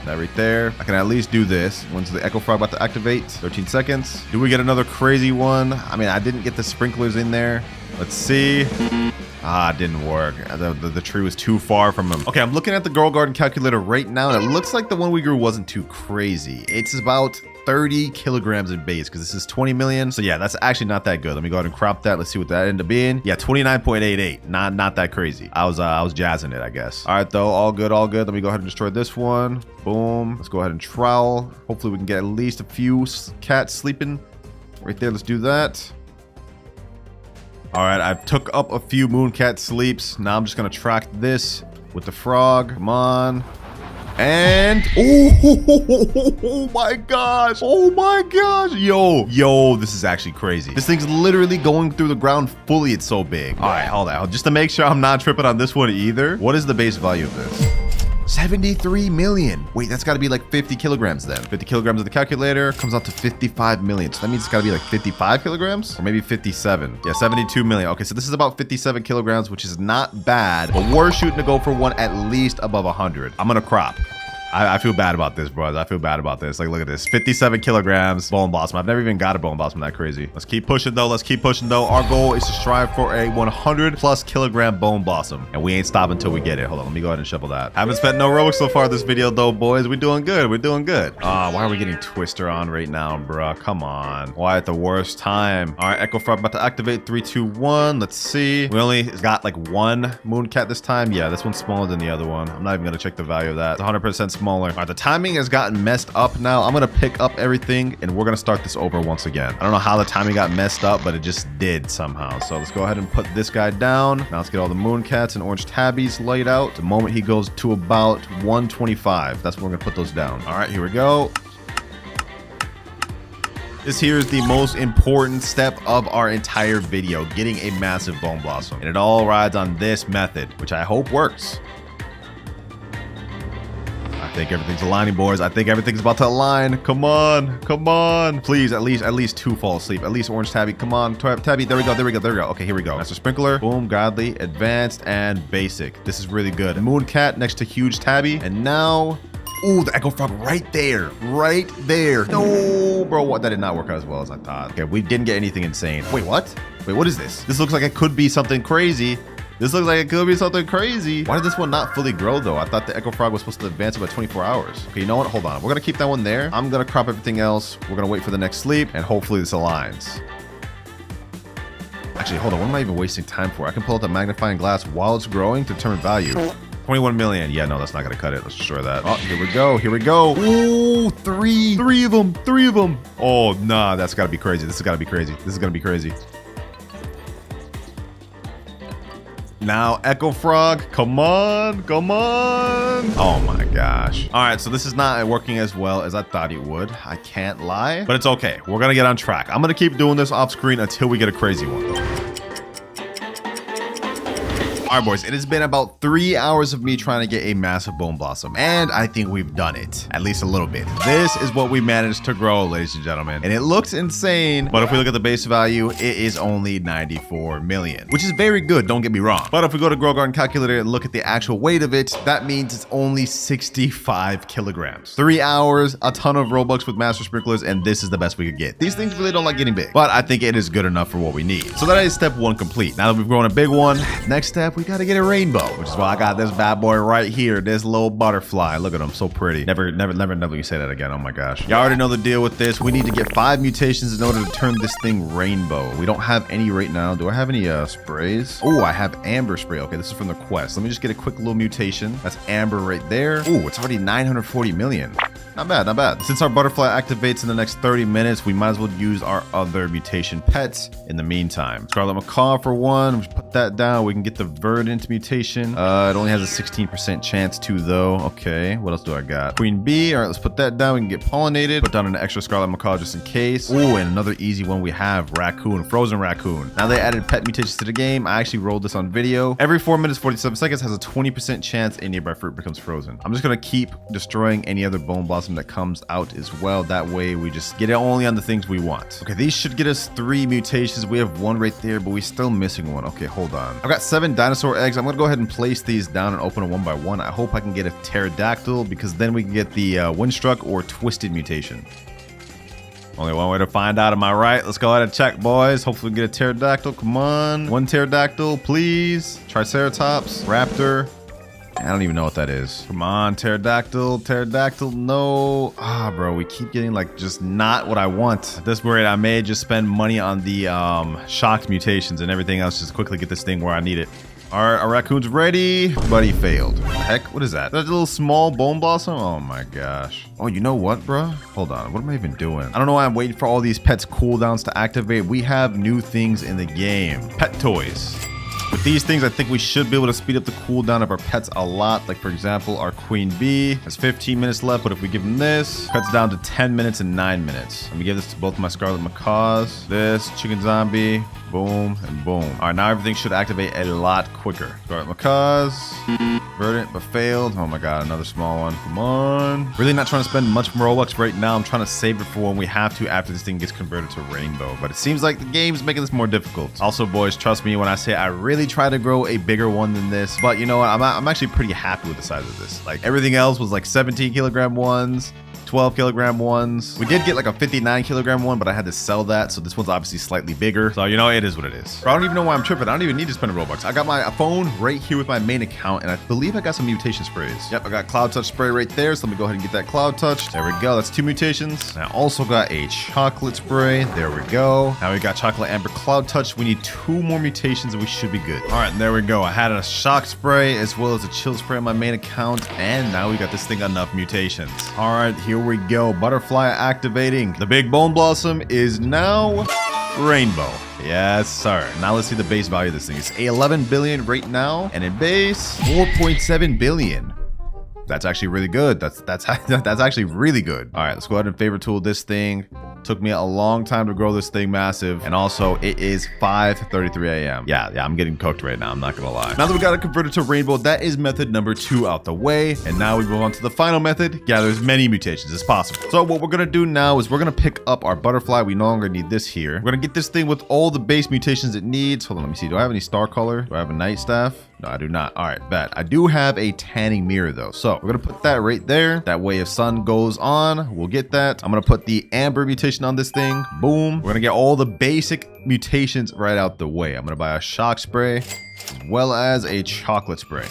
That right there. I can at least do this. When's the Echo Frog about to activate? 13 seconds. Do we get another crazy one? I mean, I didn't get the sprinklers in there. Let's see. Ah, it didn't work. The tree was too far from him. Okay, I'm looking at the Girl Garden calculator right now, and it looks like the one we grew wasn't too crazy. It's about 30 kilograms in base because this is 20 million. So yeah, that's actually not that good. Let me go ahead and crop that. Let's see what that ended up being. Yeah, 29.88. Not that crazy. I was jazzing it, I guess. All right, though. All good, all good. Let me go ahead and destroy this one. Boom. Let's go ahead and trowel. Hopefully we can get at least a few cats sleeping right there. Let's do that. All right, I've took up a few mooncat sleeps. Now I'm just gonna track this with the frog. Come on. And oh my gosh. Oh my gosh. Yo, this is actually crazy. This thing's literally going through the ground fully. It's so big. All right, hold on. Just to make sure I'm not tripping on this one either. What is the base value of this? 73 million. Wait, that's got to be like 50 kilograms then. 50 kilograms of the calculator comes out to 55 million. So that means it's got to be like 55 kilograms or maybe 57. Yeah, 72 million. Okay, so this is about 57 kilograms, which is not bad, but we're shooting to go for one at least above 100. I'm going to crop. I feel bad about this, bros. I feel bad about this. Like, look at this. 57 kilograms bone blossom. I've never even got a bone blossom that crazy. Let's keep pushing, though. Let's keep pushing, though. Our goal is to strive for a 100+ kilogram bone blossom. And we ain't stopping until we get it. Hold on. Let me go ahead and shuffle that. Haven't spent no Robux so far this video, though, boys. We're doing good. We're doing good. Why are we getting Twister on right now, bruh? Come on. Why at the worst time? All right, Echo Frog about to activate. 3, 2, 1. Let's see. We only got like one moon cat this time. Yeah, this one's smaller than the other one. I'm not even going to check the value of that. It's 100% smaller. All right, the timing has gotten messed up now. I'm gonna pick up everything and we're gonna start this over once again. I don't know how the timing got messed up, but it just did somehow. So let's go ahead and put this guy down. Now let's get all the moon cats and orange tabbies laid out. The moment he goes to about 125, that's when we're gonna put those down. All right, here we go. This here is the most important step of our entire video, getting a massive bone blossom. And it all rides on this method, which I hope works. I think everything's aligning, boys. I think everything's about to align. Come on. Come on. Please, at least 2 fall asleep. At least orange tabby. Come on. Tabby. There we go. There we go. There we go. Okay, here we go. Master Sprinkler. Boom. Godly. Advanced. And basic. This is really good. Moon cat next to huge tabby. And now... Ooh, the Echo Frog right there. Right there. No, bro. What? That did not work out as well as I thought. Okay, we didn't get anything insane. Wait, what? Wait, what is this? This looks like it could be something crazy. This looks like it could be something crazy. Why did this one not fully grow, though? I thought the Echo Frog was supposed to advance about 24 hours. Okay, you know what? Hold on. We're going to keep that one there. I'm going to crop everything else. We're going to wait for the next sleep, and hopefully this aligns. Actually, hold on. What am I even wasting time for? I can pull out the magnifying glass while it's growing to determine value. 21 million. Yeah, no, that's not going to cut it. Let's destroy that. Oh, here we go. Here we go. Ooh, three of them. 3 of them. Oh, nah, that's got to be crazy. This has got to be crazy. This is going to be crazy. Now, Echo Frog, come on, come on. Oh my gosh. All right, so this is not working as well as I thought it would. I can't lie, but it's okay. We're gonna get on track. I'm gonna keep doing this off screen until we get a crazy one. All right, boys, it has been about 3 hours of me trying to get a massive bone blossom, and I think we've done it, at least a little bit. This is what we managed to grow, ladies and gentlemen, and it looks insane, but if we look at the base value, it is only 94 million, which is very good, don't get me wrong. But if we go to Grow Garden Calculator and look at the actual weight of it, that means it's only 65 kilograms. 3 hours, a ton of Robux with Master Sprinklers, and this is the best we could get. These things really don't like getting big, but I think it is good enough for what we need. So that is step 1 complete. Now that we've grown a big one, next step, we gotta get a rainbow, which is why I got this bad boy right here, this little butterfly. Look at him, so pretty. Never you say that again. Oh my gosh. Y'all already know the deal with this. We need to get 5 mutations in order to turn this thing rainbow. We don't have any right now. Do I have any sprays? Oh, I have amber spray. Okay, this is from the quest. Let me just get a quick little mutation. That's amber right there. Oh, it's already 940 million. Not bad, not bad. Since our butterfly activates in the next 30 minutes, we might as well use our other mutation pets in the meantime. Scarlet Macaw for one. We put that down. We can get the verdant mutation. It only has a 16% chance to, though. Okay, what else do I got? Queen Bee. All right, let's put that down. We can get pollinated. Put down an extra Scarlet Macaw just in case. Oh, and another easy one we have, Raccoon, Frozen Raccoon. Now they added pet mutations to the game. I actually rolled this on video. Every 4 minutes, 47 seconds has a 20% chance a nearby fruit becomes frozen. I'm just gonna keep destroying any other bone blossom that comes out as well. That way we just get it only on the things we want. Okay, these should get us 3 mutations. We have 1 right there, but we're still missing 1. Okay, hold on. I've got 7 dinosaur eggs. I'm gonna go ahead and place these down and open them 1 by 1. I hope I can get a pterodactyl, because then we can get the windstruck or twisted mutation. Only one way to find out, am I right? Let's go ahead and check, boys. Hopefully we can get a pterodactyl. Come on. 1 pterodactyl, please. Triceratops, raptor. I don't even know what that is. Come on, pterodactyl, pterodactyl, no. Bro, we keep getting like just not what I want. At this rate, I may just spend money on the shocked mutations and everything else just quickly get this thing where I need it. All right, our raccoon's ready, but he failed. What the heck? What is that? That's a little small bone blossom? Oh my gosh. Oh, you know what, bro? Hold on, what am I even doing? I don't know why I'm waiting for all these pets cooldowns to activate. We have new things in the game. Pet toys. With these things, I think we should be able to speed up the cooldown of our pets a lot. Like, for example, our queen bee has 15 minutes left, but if we give him this, cuts down to 10 minutes and 9 minutes. Let me give this to both my scarlet macaws. This chicken zombie. Boom and boom. All right, now everything should activate a lot quicker. Scarlet macaws. Verdant, but failed. Oh my god, another small one. Come on. Really not trying to spend much Robux right now. I'm trying to save it for when we have to after this thing gets converted to rainbow. But it seems like the game's making this more difficult. Also, boys, trust me when I say I really try to grow a bigger one than this. But you know what? I'm actually pretty happy with the size of this. Like, everything else was like 17 kilogram ones. 12 kilogram ones. We did get like a 59 kilogram one, but I had to sell that. So this one's obviously slightly bigger. So, you know, it is what it is. Bro, I don't even know why I'm tripping. I don't even need to spend a Robux. I got my phone right here with my main account, and I believe I got some mutation sprays. Yep, I got Cloud Touch spray right there. So let me go ahead and get that Cloud Touch. There we go. That's 2 mutations. And I also got a chocolate spray. There we go. Now we got chocolate amber Cloud Touch. We need 2 more mutations and we should be good. All right, and there we go. I had a shock spray as well as a chill spray on my main account. And now we got this thing enough mutations. All right, here we go. Butterfly activating. The big bone blossom is now rainbow. Yes, sir. Now let's see the base value of this thing. It's 11 billion right now, and in base 4.7 billion. That's actually really good. That's actually really good. All right, let's go ahead and favorite tool this thing. Took me a long time to grow this thing massive, and also it is 5:33 a.m. Yeah, I'm getting cooked right now. I'm not gonna lie. Now that we got it converted to rainbow, that is method number 2 out the way, and now we move on to the final method. Gather as many mutations as possible. So what we're gonna do now is we're gonna pick up our butterfly. We no longer need this here. We're gonna get this thing with all the base mutations it needs. Hold on, let me see. Do I have any star color? Do I have a night staff? No, I do not. All right, bet. I do have a tanning mirror though. So we're gonna put that right there. That way if sun goes on, we'll get that. I'm gonna put the amber mutation on this thing. Boom. We're gonna get all the basic mutations right out the way. I'm gonna buy a shock spray as well as a chocolate spray.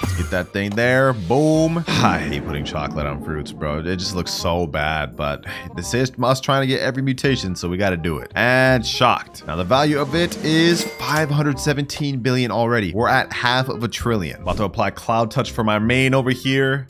Let's get that thing there. Boom. I hate putting chocolate on fruits, bro. It just looks so bad, but this is us trying to get every mutation, so we got to do it. And shocked. Now the value of it is 517 billion already. We're at half of a trillion. About to apply Cloud Touch for my main over here.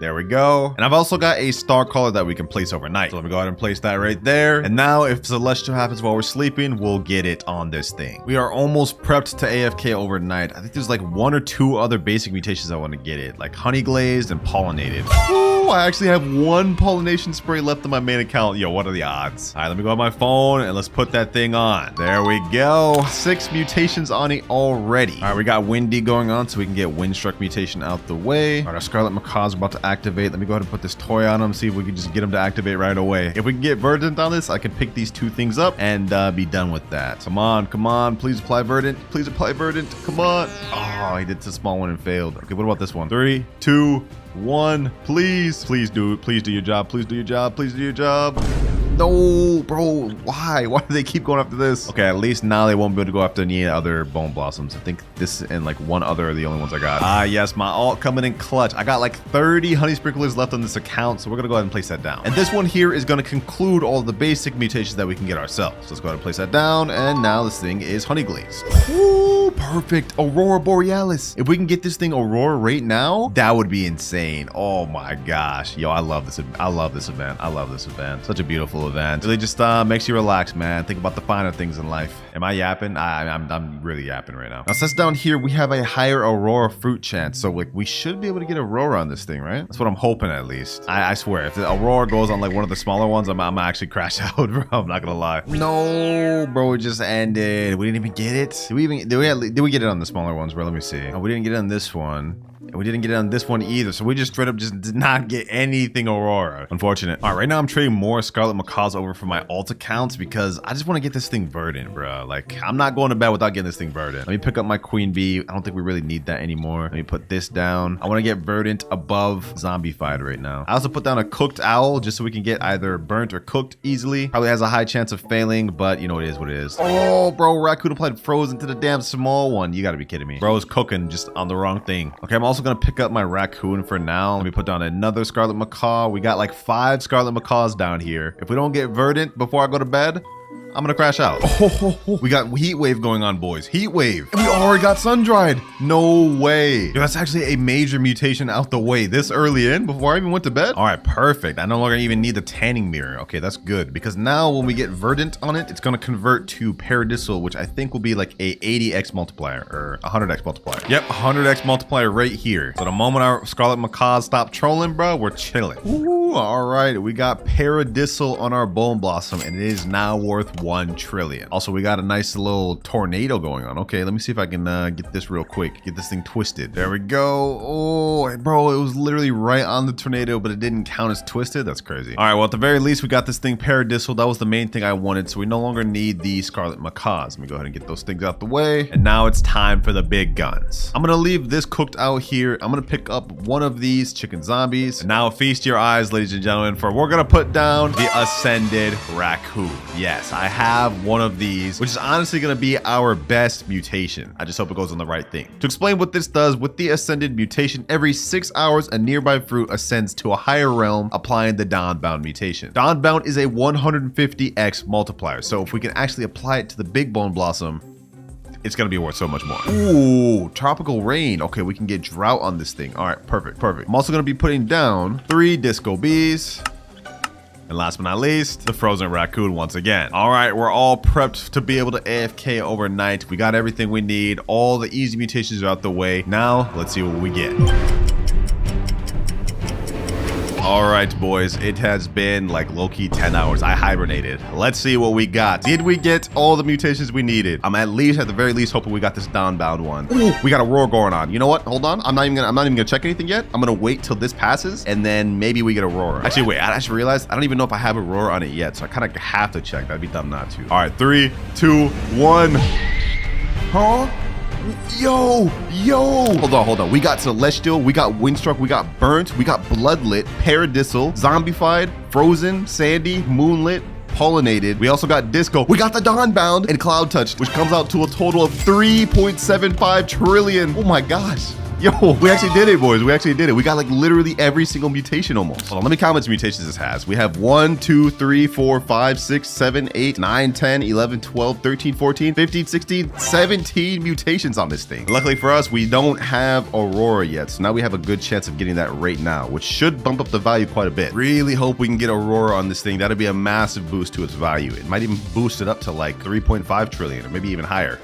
There we go. And I've also got a star color that we can place overnight. So let me go ahead and place that right there. And now if Celestial happens while we're sleeping, we'll get it on this thing. We are almost prepped to AFK overnight. I think there's like 1 or 2 other basic mutations I want to get it. Like honey glazed and pollinated. Ooh, I actually have 1 pollination spray left on my main account. Yo, what are the odds? All right, let me go on my phone and let's put that thing on. There we go. 6 mutations on it already. All right, we got windy going on so we can get windstruck mutation out the way. All right, our scarlet macaws are about to activate. Let me go ahead and put this toy on him, see if we can just get him to activate right away. If we can get verdant on this, I can pick these 2 things up and be done with that. Come on, please apply verdant. Please apply verdant. Come on. Oh, he did the small one and failed. Okay, what about this one? 3, 2, 1. Please do it. Please do your job. Please do your job. Please do your job. No, bro, why do they keep going after this? Okay, at least now they won't be able to go after any other bone blossoms. I think this and like 1 other are the only ones I got. Ah, yes, my alt coming in clutch. I got like 30 honey sprinklers left on this account, so we're gonna go ahead and place that down. And this one here is gonna conclude all the basic mutations that we can get ourselves. So let's go ahead and place that down, and now this thing is honey glazed. Ooh, perfect. Aurora Borealis. If we can get this thing Aurora right now, that would be insane. Oh my gosh. Yo, I love this. I love this event. I love this event. Such a beautiful event. Really just makes you relax, man. Think about the finer things in life. Am I yapping? I'm really yapping right now. Now since down here we have a higher Aurora fruit chance, so like we should be able to get Aurora on this thing, right? That's what I'm hoping at least. I swear, if the Aurora goes on like one of the smaller ones, I'm actually crash out, bro. I'm not gonna lie. No, bro, it just ended. We didn't even get it. Did we get it on the smaller ones, bro? Let me see. Oh, we didn't get it on this one. And we didn't get it on this one either. So we just straight up just did not get anything Aurora. Unfortunate. All right, right now I'm trading more Scarlet Macaws over for my alt accounts because I just want to get this thing verdant, bro. Like, I'm not going to bed without getting this thing verdant. Let me pick up my Queen Bee. I don't think we really need that anymore. Let me put this down. I want to get verdant above zombified right now. I also put down a cooked owl just so we can get either burnt or cooked easily. Probably has a high chance of failing, but you know, it is what it is. Oh, bro, Raccoon applied frozen to the damn small one. You got to be kidding me. Bro's cooking just on the wrong thing. Okay, I'm also gonna pick up my Raccoon for now. Let me put down another Scarlet Macaw. We got like 5 Scarlet Macaws down here. If we don't get verdant before I go to bed, I'm gonna crash out. Oh, we got heat wave going on, boys. Heat wave. And we already got sun dried. No way. Yo, that's actually a major mutation out the way this early in before I even went to bed. All right, perfect. I no longer even need the tanning mirror. Okay, that's good because now when we get verdant on it, it's gonna convert to paradisal, which I think will be like a 80x multiplier or 100x multiplier. Yep, 100x multiplier right here. So the moment our scarlet macaws stop trolling, bro, we're chilling. Ooh, all right, we got paradisal on our bone blossom and it is now worth 1 trillion. Also, we got a nice little tornado going on. Okay, let me see if I can get this real quick. Get this thing twisted. There we go. Oh, bro, it was literally right on the tornado, but it didn't count as twisted. That's crazy. All right, well, at the very least, we got this thing paradisal. That was the main thing I wanted, so we no longer need the scarlet macaws. Let me go ahead and get those things out the way. And now it's time for the big guns. I'm gonna leave this cooked out here. I'm gonna pick up one of these chicken zombies. And now feast your eyes, ladies and gentlemen, for we're gonna put down the ascended raccoon. Yes, I have one of these, which is honestly gonna be our best mutation. I just hope it goes on the right thing. To explain what this does, with the ascended mutation, every 6 hours, a nearby fruit ascends to a higher realm, applying the dawnbound mutation. Dawnbound is a 150x multiplier, so if we can actually apply it to the big bone blossom, it's gonna be worth so much more. Ooh, tropical rain. Okay, we can get drought on this thing. All right, perfect, perfect. I'm also gonna be putting down 3 disco bees. And last but not least, the frozen raccoon once again. All right, we're all prepped to be able to AFK overnight. We got everything we need. All the easy mutations are out the way. Now, let's see what we get. All right, boys, it has been like low-key 10 hours. I hibernated. Let's see what we got. Did we get all the mutations we needed? I'm at the very least hoping we got this dawnbound one. Ooh, we got a roar going on. You know what? Hold on. I'm not even gonna check anything yet. I'm gonna wait till this passes and then maybe we get a roar. Actually, wait, I just realized I don't even know if I have a roar on it yet, so I kind of have to check. That'd be dumb not to. All right, 3, 2, 1. Huh? Yo, hold on. We got celestial, we got windstruck, we got burnt, we got bloodlit, paradisal, zombified, frozen, sandy, moonlit, pollinated. We also got disco. We got the dawnbound and cloud touch, which comes out to a total of 3.75 trillion. Oh my gosh. Yo, we actually did it, boys. We actually did it. We got like literally every single mutation almost. Hold on, let me count how much mutations this has. We have 1, 2, 3, 4, 5, 6, 7, 8, 9, 10, 11, 12, 13, 14, 15, 16, 17 mutations on this thing. Luckily for us, we don't have Aurora yet. So now we have a good chance of getting that right now, which should bump up the value quite a bit. Really hope we can get Aurora on this thing. That'd be a massive boost to its value. It might even boost it up to like 3.5 trillion or maybe even higher.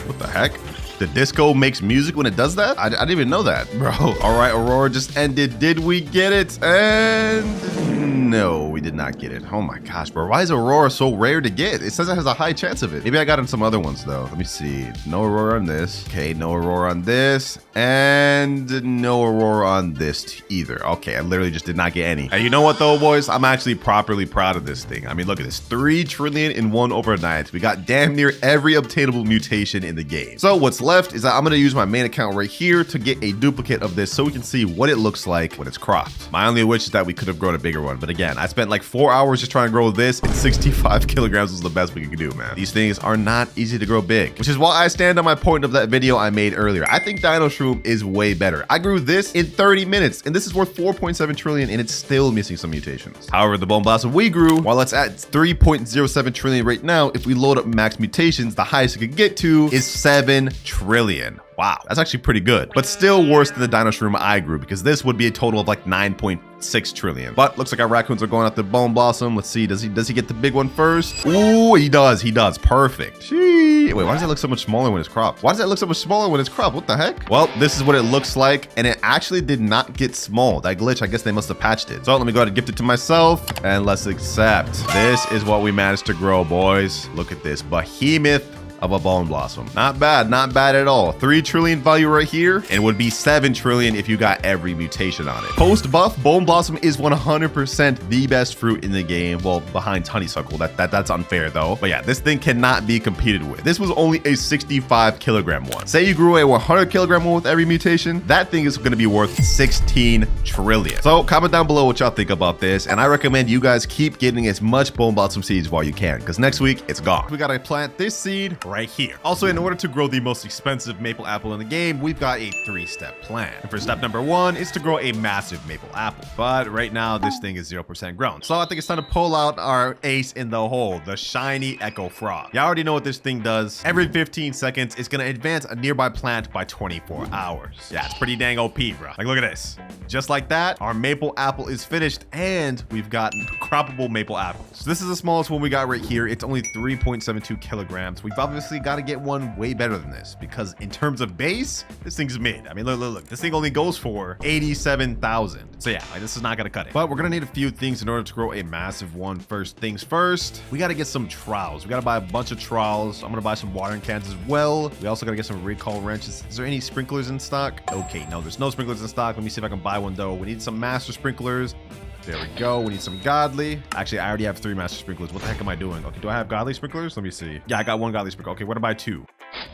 What the heck? The disco makes music when it does that? I didn't even know that, bro. All right, Aurora just ended. Did we get it? And no, we did not get it. Oh my gosh, bro. Why is Aurora so rare to get? It says it has a high chance of it. Maybe I got in some other ones though. Let me see. No Aurora on this. Okay, no Aurora on this. And no Aurora on this either. Okay, I literally just did not get any. And you know what though, boys? I'm actually properly proud of this thing. I mean, look at this. 3 trillion in one overnight. We got damn near every obtainable mutation in the game. So what's left is that I'm gonna use my main account right here to get a duplicate of this so we can see what it looks like when it's cropped. My only wish is that we could have grown a bigger one, but again, I spent like 4 hours just trying to grow this, and 65 kilograms was the best we could do, man. These things are not easy to grow big, which is why I stand on my point of that video I made earlier. I think Dino Shroom is way better. I grew this in 30 minutes, and this is worth 4.7 trillion, and it's still missing some mutations. However, the Bone Blossom we grew, while it's at 3.07 trillion right now, if we load up max mutations, the highest it could get to is 7 trillion. Wow, that's actually pretty good, but still worse than the Dino Shroom I grew because this would be a total of like 9.6 trillion. But looks like our raccoons are going out the Bone Blossom. Let's see, does he get the big one first? Ooh, he does, perfect. Wait, why does that look so much smaller when it's cropped? What the heck? Well, this is what it looks like, and it actually did not get small. That glitch, I guess they must have patched it. So let me go ahead and gift it to myself, and let's accept. This is what we managed to grow, boys. Look at this behemoth of a Bone Blossom. Not bad at all. 3 trillion value right here, and would be 7 trillion if you got every mutation on it. Post buff, Bone Blossom is 100% the best fruit in the game. Well, behind honeysuckle. That's unfair though. But yeah, this thing cannot be competed with. This was only a 65 kilogram one. Say you grew a 100 kilogram one with every mutation, that thing is going to be worth 16 trillion. So comment down below what y'all think about this, and I recommend you guys keep getting as much Bone Blossom seeds while you can, because next week it's gone. We gotta plant this seed right here. Also, in order to grow the most expensive maple apple in the game, we've got a 3-step plan. And for step number 1 is to grow a massive maple apple. But right now, this thing is 0% grown. So I think it's time to pull out our ace in the hole, the shiny echo frog. You already know what this thing does. Every 15 seconds, it's gonna advance a nearby plant by 24 hours. Yeah, it's pretty dang OP, bro. Like, look at this. Just like that, our maple apple is finished, and we've got croppable maple apples. So this is the smallest one we got right here. It's only 3.72 kilograms. We've obviously got to get one way better than this, because in terms of base, this thing's mid. I mean, look, this thing only goes for 87,000. So yeah, like, this is not gonna cut it. But we're gonna need a few things in order to grow a massive one. First things first, we gotta get some trowels. We gotta buy a bunch of trowels. I'm gonna buy some watering cans as well. We also gotta get some recall wrenches. Is there any sprinklers in stock? Okay, no, there's no sprinklers in stock. Let me see if I can buy one though. We need some master sprinklers. There we go. We need some godly. Actually, I already have 3 master sprinklers. What the heck am I doing? Okay, do I have godly sprinklers? Let me see. Yeah, I got 1 godly sprinkler. Okay, what about 2?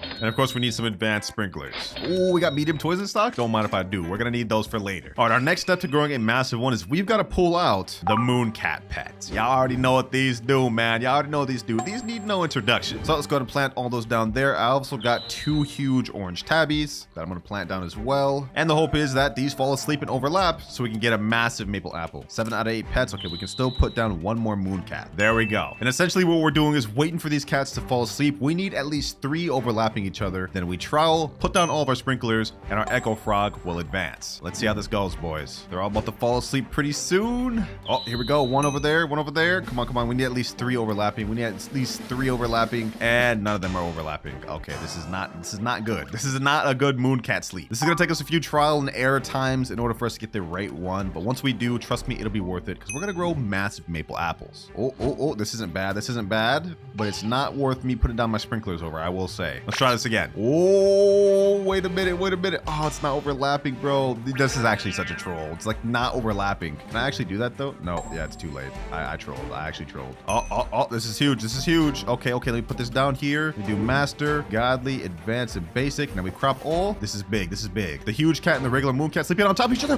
And of course, we need some advanced sprinklers. Oh, we got medium toys in stock? Don't mind if I do. We're gonna need those for later. All right, our next step to growing a massive one is we've got to pull out the moon cat pets. Y'all already know what these do, man. Y'all already know what these do. These need no introduction. So let's go ahead and plant all those down there. I also got 2 huge orange tabbies that I'm gonna plant down as well. And the hope is that these fall asleep and overlap so we can get a massive maple apple. 7 out of 8 pets. Okay, we can still put down 1 more moon cat. There we go. And essentially what we're doing is waiting for these cats to fall asleep. We need at least 3 overlapping each other. Then we trowel, put down all of our sprinklers, and our echo frog will advance. Let's see how this goes, boys. They're all about to fall asleep pretty soon. Oh, here we go. 1 over there, 1 over there. Come on, come on. We need at least 3 overlapping. We need at least 3 overlapping, and none of them are overlapping. Okay, this is not good. This is not a good moon cat sleep. This is gonna take us a few trial and error times in order for us to get the right one. But once we do, trust me, it'll be worth it because we're gonna grow massive maple apples. Oh, this isn't bad. This isn't bad, but it's not worth me putting down my sprinklers over, I will say. Let's try this again. Oh, wait a minute. Oh, it's not overlapping, bro. This is actually such a troll. It's like not overlapping. Can I actually do that though? No, yeah, it's too late. I trolled. I actually trolled. Oh, this is huge. This is huge. Okay, let me put this down here. We do master, godly, advanced, and basic. Now we crop all. This is big. This is big. The huge cat and the regular moon cat sleeping on top of each other.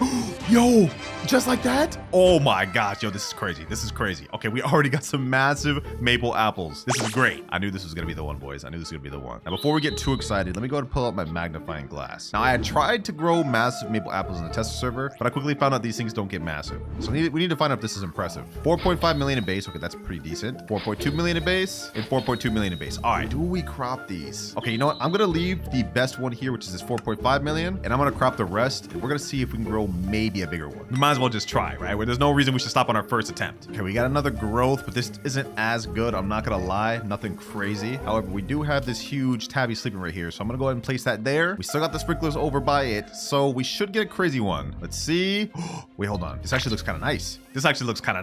Yo, just like that? Oh my gosh, yo, this is crazy. This is crazy. Okay, we already got some massive maple apples. This is great. I knew this was gonna be the one, boys. I knew this was gonna be the one. Now, before we get too excited, let me go ahead and pull out my magnifying glass. Now, I had tried to grow massive maple apples in the tester server, but I quickly found out these things don't get massive. So we need to find out if this is impressive. 4.5 million in base. Okay, that's pretty decent. 4.2 million in base and 4.2 million in base. All right, do we crop these? Okay, you know what? I'm gonna leave the best one here, which is this 4.5 million, and I'm gonna crop the rest, and we're gonna see if we can grow maybe a bigger one. We might as well just try, right? There's no reason we should stop on our first attempt. Okay, we got another growth, but this isn't as good. I'm not gonna lie, nothing crazy. However, we do have this huge tabby sleeping right here, so I'm gonna go ahead and place that there. We still got the sprinklers over by it, so we should get a crazy one. Let's see. Wait, hold on. This actually looks kind of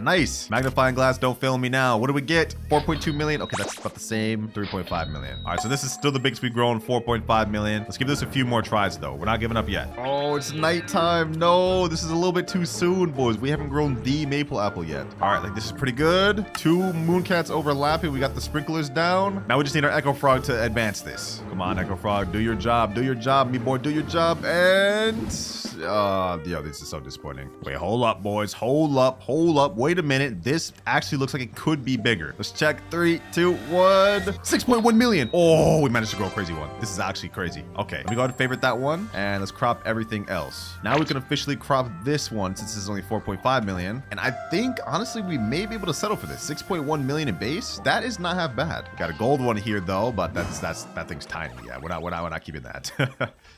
nice. Magnifying glass, don't fail me now. What do we get? 4.2 million. Okay, that's about the same. 3.5 million. All right, so this is still the biggest we've grown, 4.5 million. Let's give this a few more tries though. We're not giving up yet. Oh, it's nighttime. No, this is a little bit too soon, boys. We haven't grown the maple apple yet. All right, like this is pretty good. 2 moon-cats overlapping. We got the sprinklers down. Now we just need our echo frog to advance this. Come on, echo frog, do your job. Do your job, me boy. Do your job. And yo, this is so disappointing. Wait, hold up, boys. Hold up. Wait a minute. This actually looks like it could be bigger. Let's check. 3, 2, 1. 6.1 million. Oh, we managed to grow a crazy one. This is actually crazy. Okay, let me go ahead and favorite that one, and let's crop everything else. Now we can officially crop this one since this is only 4.5 million. And I think honestly we may be able to settle for this. 6.1 million in base. That is not half bad. Got a gold one here though, but that thing's tiny. Yeah, we're not keeping that.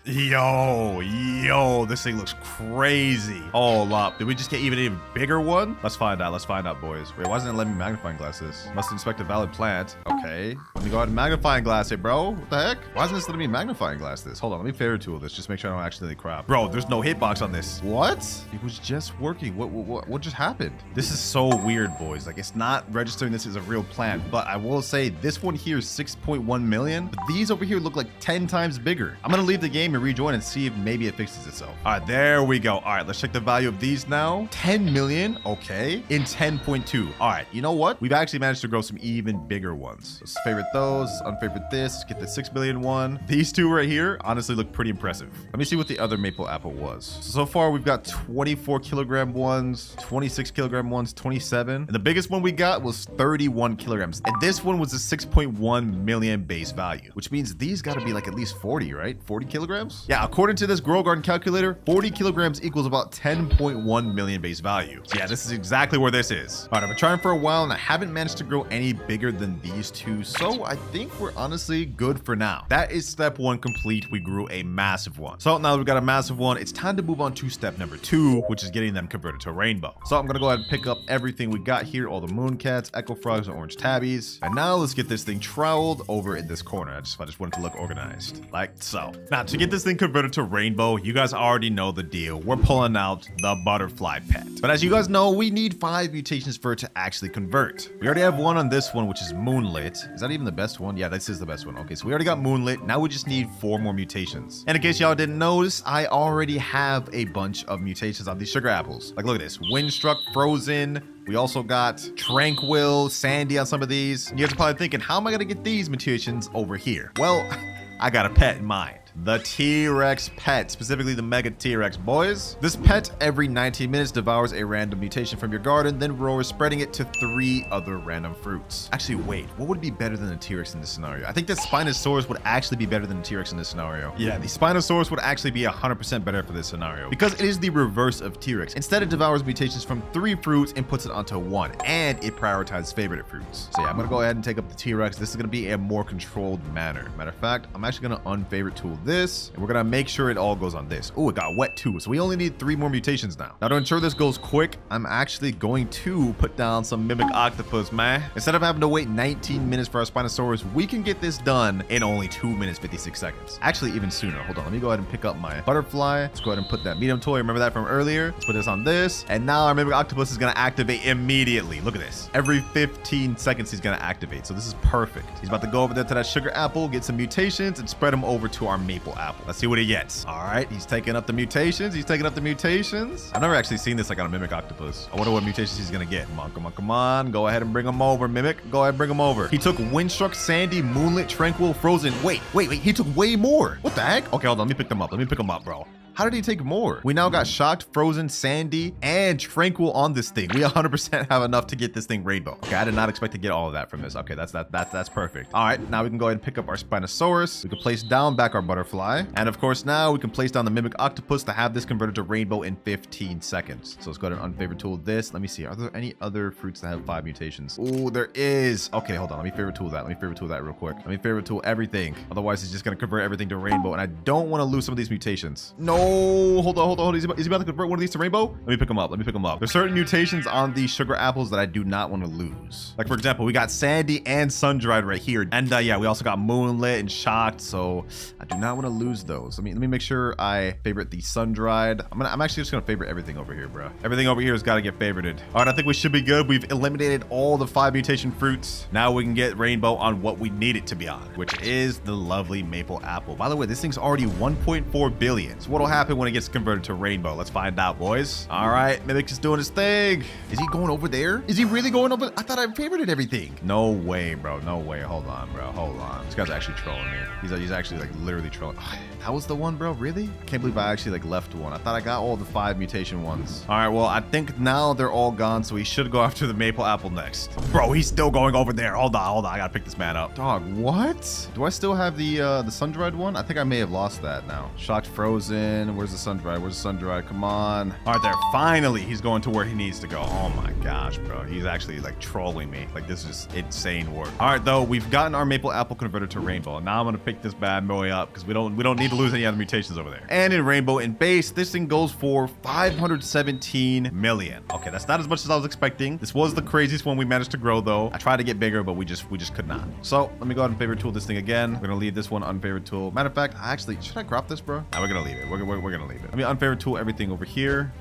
Yo, this thing looks crazy. Hold up. Did we just get even bigger one? Let's find out, boys. Wait, why isn't it letting me magnifying glass this? Must inspect a valid plant. Okay. Let me go ahead and magnifying glass it, bro. What the heck? Why isn't this letting me magnifying glass this? Hold on, let me favorite tool this. Just make sure I don't accidentally crop. Bro, there's no hitbox on this. What? It was just working. What just happened? This is so weird, boys. Like, it's not registering this as a real plant, but I will say this one here is 6.1 million. But these over here look like 10 times bigger. I'm gonna leave the game and rejoin and see if maybe it fixes itself. All right, there we go. All right, let's check the value of these now. 10 million, okay, in 10.2. All right, you know what? We've actually managed to grow some even bigger ones. Let's favorite those, unfavorite this, let's get the 6 billion one. These two right here honestly look pretty impressive. Let me see what the other maple apple was. So far, we've got 24 kilogram ones, 26 kilogram ones, 27. And the biggest one we got was 31 kilograms. And this one was a 6.1 million base value, which means these got to be like at least 40, right? 40 kilograms? Yeah, according to this Grow Garden calculator, 40 kilograms equals about 10.1 million base value. So yeah, this is exactly where this is. All right, I've been trying for a while and I haven't managed to grow any bigger than these two. So I think we're honestly good for now. That is step one complete. We grew a massive one. So now that we've got a massive one, it's time to move on to step number 2, which is getting them converted to rainbow. So I'm gonna go ahead and pick up everything we got here, all the moon cats, echo frogs, and orange tabbies. And now let's get this thing troweled over in this corner. I just wanted to look organized, like so. Now to get this thing converted to rainbow, you guys already know the deal. We're pulling out the butterfly pet. But as you guys know, we need 5 mutations for it to actually convert. We already have one on this one, which is moonlit. Is that even the best one? Yeah, this is the best one. Okay, so we already got moonlit. Now we just need 4 more mutations. And in case y'all didn't notice, I already have a bunch of mutations on these sugar apples. Like, look at this. Windstruck, frozen. We also got tranquil, sandy on some of these. You guys are probably thinking, how am I gonna get these mutations over here? Well, I got a pet in mind. The T-Rex pet, specifically the Mega T-Rex, boys. This pet every 19 minutes devours a random mutation from your garden, then roars, spreading it to 3 other random fruits. Actually, wait, what would be better than a T-Rex in this scenario? I think the Spinosaurus would actually be better than a T-Rex in this scenario. Yeah, the Spinosaurus would actually be 100% better for this scenario because it is the reverse of T-Rex. Instead, it devours mutations from 3 fruits and puts it onto 1, and it prioritizes favorite fruits. So yeah, I'm gonna go ahead and take up the T-Rex. This is gonna be a more controlled manner. Matter of fact, I'm actually gonna unfavorite tool this, and we're gonna make sure it all goes on this. Oh, it got wet too, so we only need 3 more mutations now. Now to ensure this goes quick, I'm actually going to put down some mimic octopus, man. Instead of having to wait 19 minutes for our Spinosaurus, we can get this done in only 2 minutes 56 seconds. Actually, even sooner. Hold on, let me go ahead and pick up my butterfly. Let's go ahead and put that medium toy. Remember that from earlier? Let's put this on this, and now our mimic octopus is gonna activate immediately. Look at this. Every 15 seconds he's gonna activate, so this is perfect. He's about to go over there to that sugar apple, get some mutations, and spread them over to our maple apple. Let's see what he gets. All right, he's taking up the mutations. He's taking up the mutations. I've never actually seen this like on a mimic octopus. I wonder what mutations he's gonna get. Come on, come on, come on. Go ahead and bring him over, mimic. Go ahead and bring him over. He took windstruck, sandy, moonlit, tranquil, frozen. Wait. He took way more. What the heck? Okay, hold on. Let me pick them up. Let me pick them up, bro. How did he take more? We now got shocked, frozen, sandy, and tranquil on this thing. We 100% have enough to get this thing rainbow. Okay, I did not expect to get all of that from this. Okay, that's perfect. All right, now we can go ahead and pick up our Spinosaurus. We can place down back our butterfly. And of course, now we can place down the mimic octopus to have this converted to rainbow in 15 seconds. So let's go ahead and unfavorite tool this. Let me see, are there any other fruits that have 5 mutations? Oh, there is. Okay, hold on. Let me favorite tool that. Let me favorite tool that real quick. Let me favorite tool everything. Otherwise, it's just gonna convert everything to rainbow. And I don't want to lose some of these mutations. No. Hold on. Is he about to convert one of these to rainbow? Let me pick him up. There's certain mutations on these sugar apples that I do not want to lose. Like, for example, we got sandy and sun-dried right here. And yeah, we also got moonlit and shocked. So I do not want to lose those. Let me make sure I favorite the sun-dried. I'm actually just going to favorite everything over here, bro. Everything over here has got to get favorited. All right, I think we should be good. We've eliminated all the 5 mutation fruits. Now we can get rainbow on what we need it to be on, which is the lovely maple apple. By the way, this thing's already 1.4 billion. So what'll happen when it gets converted to rainbow? Let's find out, boys. All right, Mimic is doing his thing. Is he going over there? Is he really going over? I thought I favorited everything. No way, bro. No way. Hold on, bro. Hold on. This guy's actually trolling me. He's actually like literally trolling. Oh, that was the one, bro. Really? I can't believe I actually like left one. I thought I got all the 5 mutation ones. All right, well, I think now they're all gone, so we should go after the maple apple next. Bro, he's still going over there. Hold on. I gotta pick this man up. Dog, what? Do I still have the sun-dried one? I think I may have lost that now. Shocked, frozen. Where's the sun-dried? Where's the sun-dried? Come on. All right, there. Finally, he's going to where he needs to go. Oh my gosh, bro. He's actually like trolling me. Like, this is just insane work. All right, though, we've gotten our maple apple converted to rainbow. Now I'm gonna pick this bad boy up because we don't need to lose any other mutations over there. And in rainbow in base, this thing goes for 517 million. Okay, that's not as much as I was expecting. This was the craziest one we managed to grow, though. I tried to get bigger, but we just could not. So let me go ahead and favorite tool this thing again. We're gonna leave this one unfavorite tool. Matter of fact, actually, should I crop this, bro? Nah, we're gonna leave it. We're gonna leave it. Let me unfavorite tool everything over here.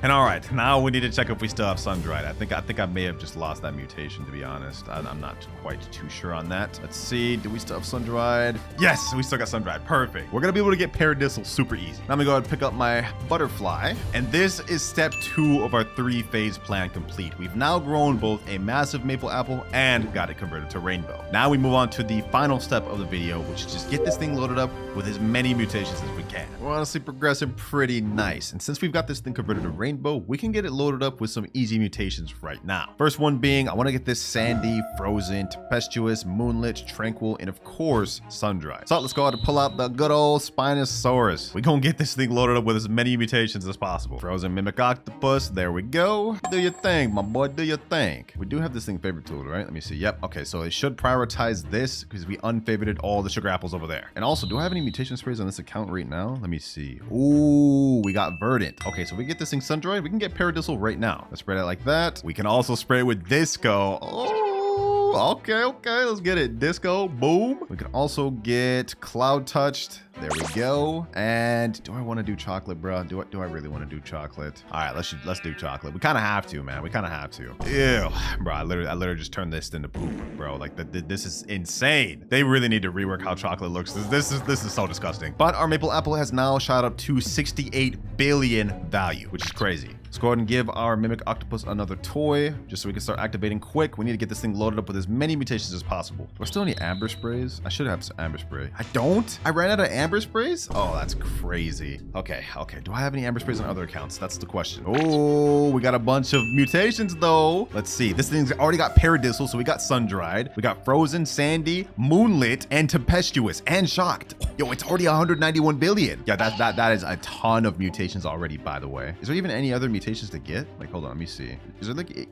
And all right, now we need to check if we still have sun-dried. I think I may have just lost that mutation, to be honest. I'm not quite too sure on that. Let's see. Do we still have sun-dried? Yes, we still got sun-dried. Perfect. We're going to be able to get paradisal super easy. Now I'm going to go ahead and pick up my butterfly. And this is step 2 of our 3-phase plan complete. We've now grown both a massive maple apple and got it converted to rainbow. Now we move on to the final step of the video, which is just get this thing loaded up with as many mutations as we can. We're honestly progressing pretty nice. And since we've got this thing converted to rainbow, we can get it loaded up with some easy mutations right now. First one being, I want to get this sandy, frozen, tempestuous, moonlit, tranquil, and of course, sun-dried. So let's go ahead and pull out the good old Spinosaurus. We're gonna get this thing loaded up with as many mutations as possible. Frozen mimic octopus, there we go. Do your thing, my boy, do your thing. We do have this thing favorite tool, right? Let me see. Yep. Okay, so it should prioritize this because we unfavorited all the sugar apples over there. And also, do I have any mutation sprays on this account right now? Let me see. Ooh, we got verdant. Okay, so we get this thing sun-dried. We can get paradisal right now. Let's spray it like that. We can also spray it with disco. Oh, okay, let's get it. Disco, boom. We can also get cloud touched. There we go. And do I want to do chocolate, bro? Do I really want to do chocolate? All right, let's do chocolate. We kind of have to, man. We kind of have to. Ew, bro. I literally just turned this into poop, bro. Like this is insane. They really need to rework how chocolate looks. This is so disgusting. But our maple apple has now shot up to 68 billion value, which is crazy. Let's go ahead and give our mimic octopus another toy just so we can start activating quick. We need to get this thing loaded up with as many mutations as possible. Do I still need amber sprays? I should have some amber spray. I don't. I ran out of amber sprays. Oh, that's crazy. Okay. Do I have any amber sprays on other accounts? That's the question. Oh, we got a bunch of mutations though. Let's see. This thing's already got paradisal, so we got sun-dried. We got frozen, sandy, moonlit, and tempestuous, and shocked. Yo, it's already 191 billion. Yeah, that is a ton of mutations already, by the way. Is there even any other mutations to get? Like, hold on, let me see.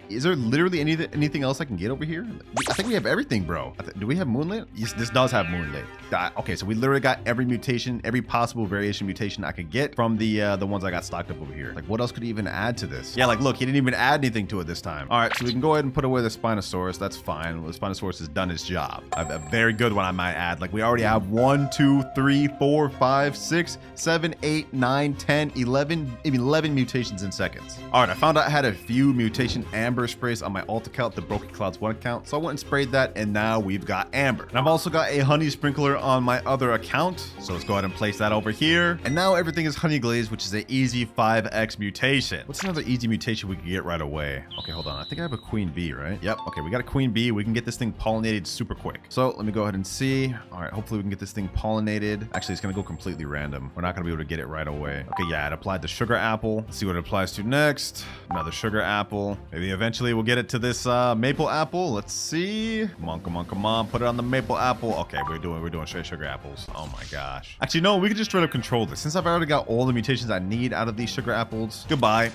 Is there literally anything else I can get over here? I think we have everything, bro. Do we have moonlit? Yes, this does have moonlit. Okay, so we literally got every mutation, every possible variation mutation I could get from the ones I got stocked up over here. Like, what else could he even add to this? Yeah, like, look, he didn't even add anything to it this time. All right, so we can go ahead and put away the Spinosaurus. That's fine. Well, the Spinosaurus has done its job. A very good one, I might add. Like, we already have 1, 2, 3, 4, 5, 6, 7, 8, 9, 10, 11 mutations in seconds. All right, I found out I had a few mutation amber sprays on my alt account, the WinterKloudz 1 account. So I went and sprayed that, and now we've got amber. And I've also got a honey sprinkler on my other account. So let's go ahead and place that over here. And now everything is honey glazed, which is an easy 5x mutation. What's another easy mutation we can get right away? Okay, hold on. I think I have a queen bee, right? Yep. Okay, we got a queen bee. We can get this thing pollinated super quick. So let me go ahead and see. All right, hopefully we can get this thing pollinated. Actually, it's gonna go completely random. We're not gonna be able to get it right away. Okay, yeah, it applied the sugar apple. Let's see what it applies to next. Another sugar apple. Maybe eventually we'll get it to this maple apple. Let's see. Come on. Put it on the maple apple. Okay, we're doing straight sugar apples. Oh my gosh. Actually, no, we can just straight up control this. Since I've already got all the mutations I need out of these sugar apples. Goodbye,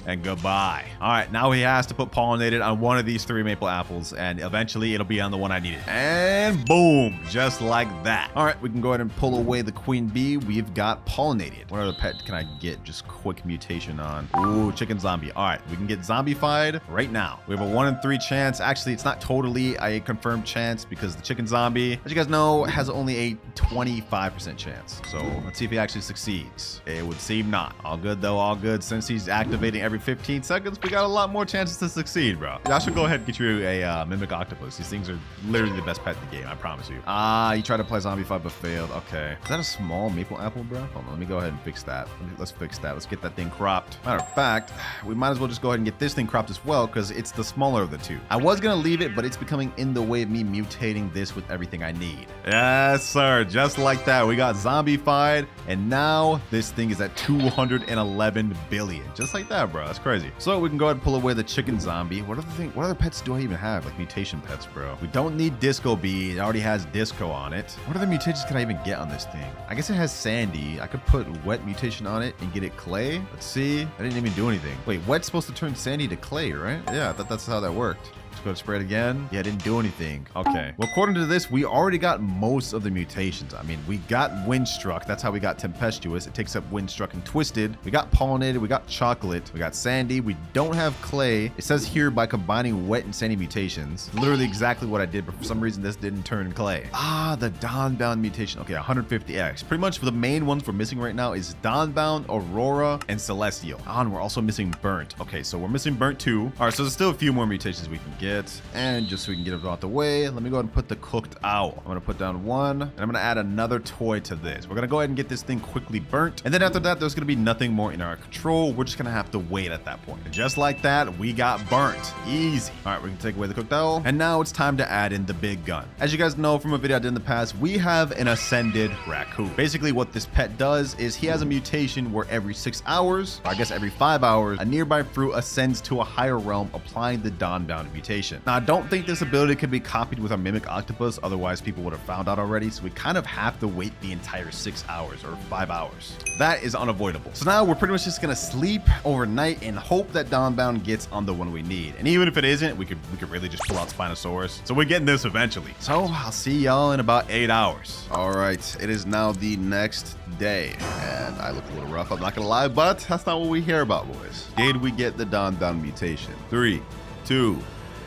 and goodbye. All right, now he has to put pollinated on one of these 3 maple apples, and eventually it'll be on the one I needed. And boom, just like that. All right, we can go ahead and pull away the queen bee. We've got pollinated. What other pet can I get just quick mutation on? Ooh, chicken zombie. All right, we can get zombified right now. We have a 1 in 3 chance. Actually, it's not totally a confirmed chance because the chicken zombie, as you guys know, has only a 25% chance. So let's see if he actually succeeds. It would seem not. All good though, all good. Since he's activating every 15 seconds, we got a lot more chances to succeed, bro. I should go ahead and get you a mimic octopus. These things are literally the best pet in the game, I promise you. You tried to play zombified but failed. Okay. Is that a small maple apple, bro? Hold on, let me go ahead and fix that. Let's fix that. Let's get that thing cropped. Matter of fact, we might as well just go ahead and get this thing cropped as well because it's the smaller of the 2. I was gonna leave it, but it's becoming in the way of me mutating this with everything I need. Yes, sir. Just like that. We got zombified, and now this thing is at 211 billion. Just like that, bro. That's crazy. So we can go ahead and pull away the chicken zombie. What other pets do I even have? Like mutation pets, bro. We don't need disco bee. It already has disco on it. What other mutations can I even get on this thing? I guess it has sandy. I could put wet mutation on it and get it clay. Let's see. I didn't even do anything. Wait, wet's supposed to turn sandy to clay, right? Yeah, that's how that worked. Let's go to spray it again. Yeah, it didn't do anything. Okay. Well, according to this, we already got most of the mutations. I mean, we got windstruck. That's how we got tempestuous. It takes up windstruck and twisted. We got pollinated. We got chocolate. We got sandy. We don't have clay. It says here by combining wet and sandy mutations. Literally exactly what I did, but for some reason this didn't turn clay. Ah, the Dawnbound mutation. Okay, 150x. Pretty much the main ones we're missing right now is Dawnbound, Aurora, and Celestial. And we're also missing Burnt. Okay, so we're missing Burnt too. All right, so there's still a few more mutations we can get. And just so we can get it out the way, let me go ahead and put the cooked owl. I'm gonna put down one, and I'm gonna add another toy to this. We're gonna go ahead and get this thing quickly burnt. And then after that, there's gonna be nothing more in our control. We're just gonna have to wait at that point. And just like that, we got burnt. Easy. All right, we can take away the cooked owl. And now it's time to add in the big gun. As you guys know from a video I did in the past, we have an ascended raccoon. Basically what this pet does is he has a mutation where every 6 hours, or I guess every 5 hours, a nearby fruit ascends to a higher realm, applying the Dawnbound mutation. Now I don't think this ability could be copied with our mimic octopus, otherwise people would have found out already, so we kind of have to wait the entire 6 hours or 5 hours. That is unavoidable. So now we're pretty much just gonna sleep overnight and hope that Dawnbound gets on the one we need. And even if it isn't, we could really just pull out Spinosaurus. So we're getting this eventually. So I'll see y'all in about 8 hours. All right, it is now the next day, and I look a little rough, I'm not gonna lie, but that's not what we hear about, boys. Did we get the Dawnbound mutation? 3, 2,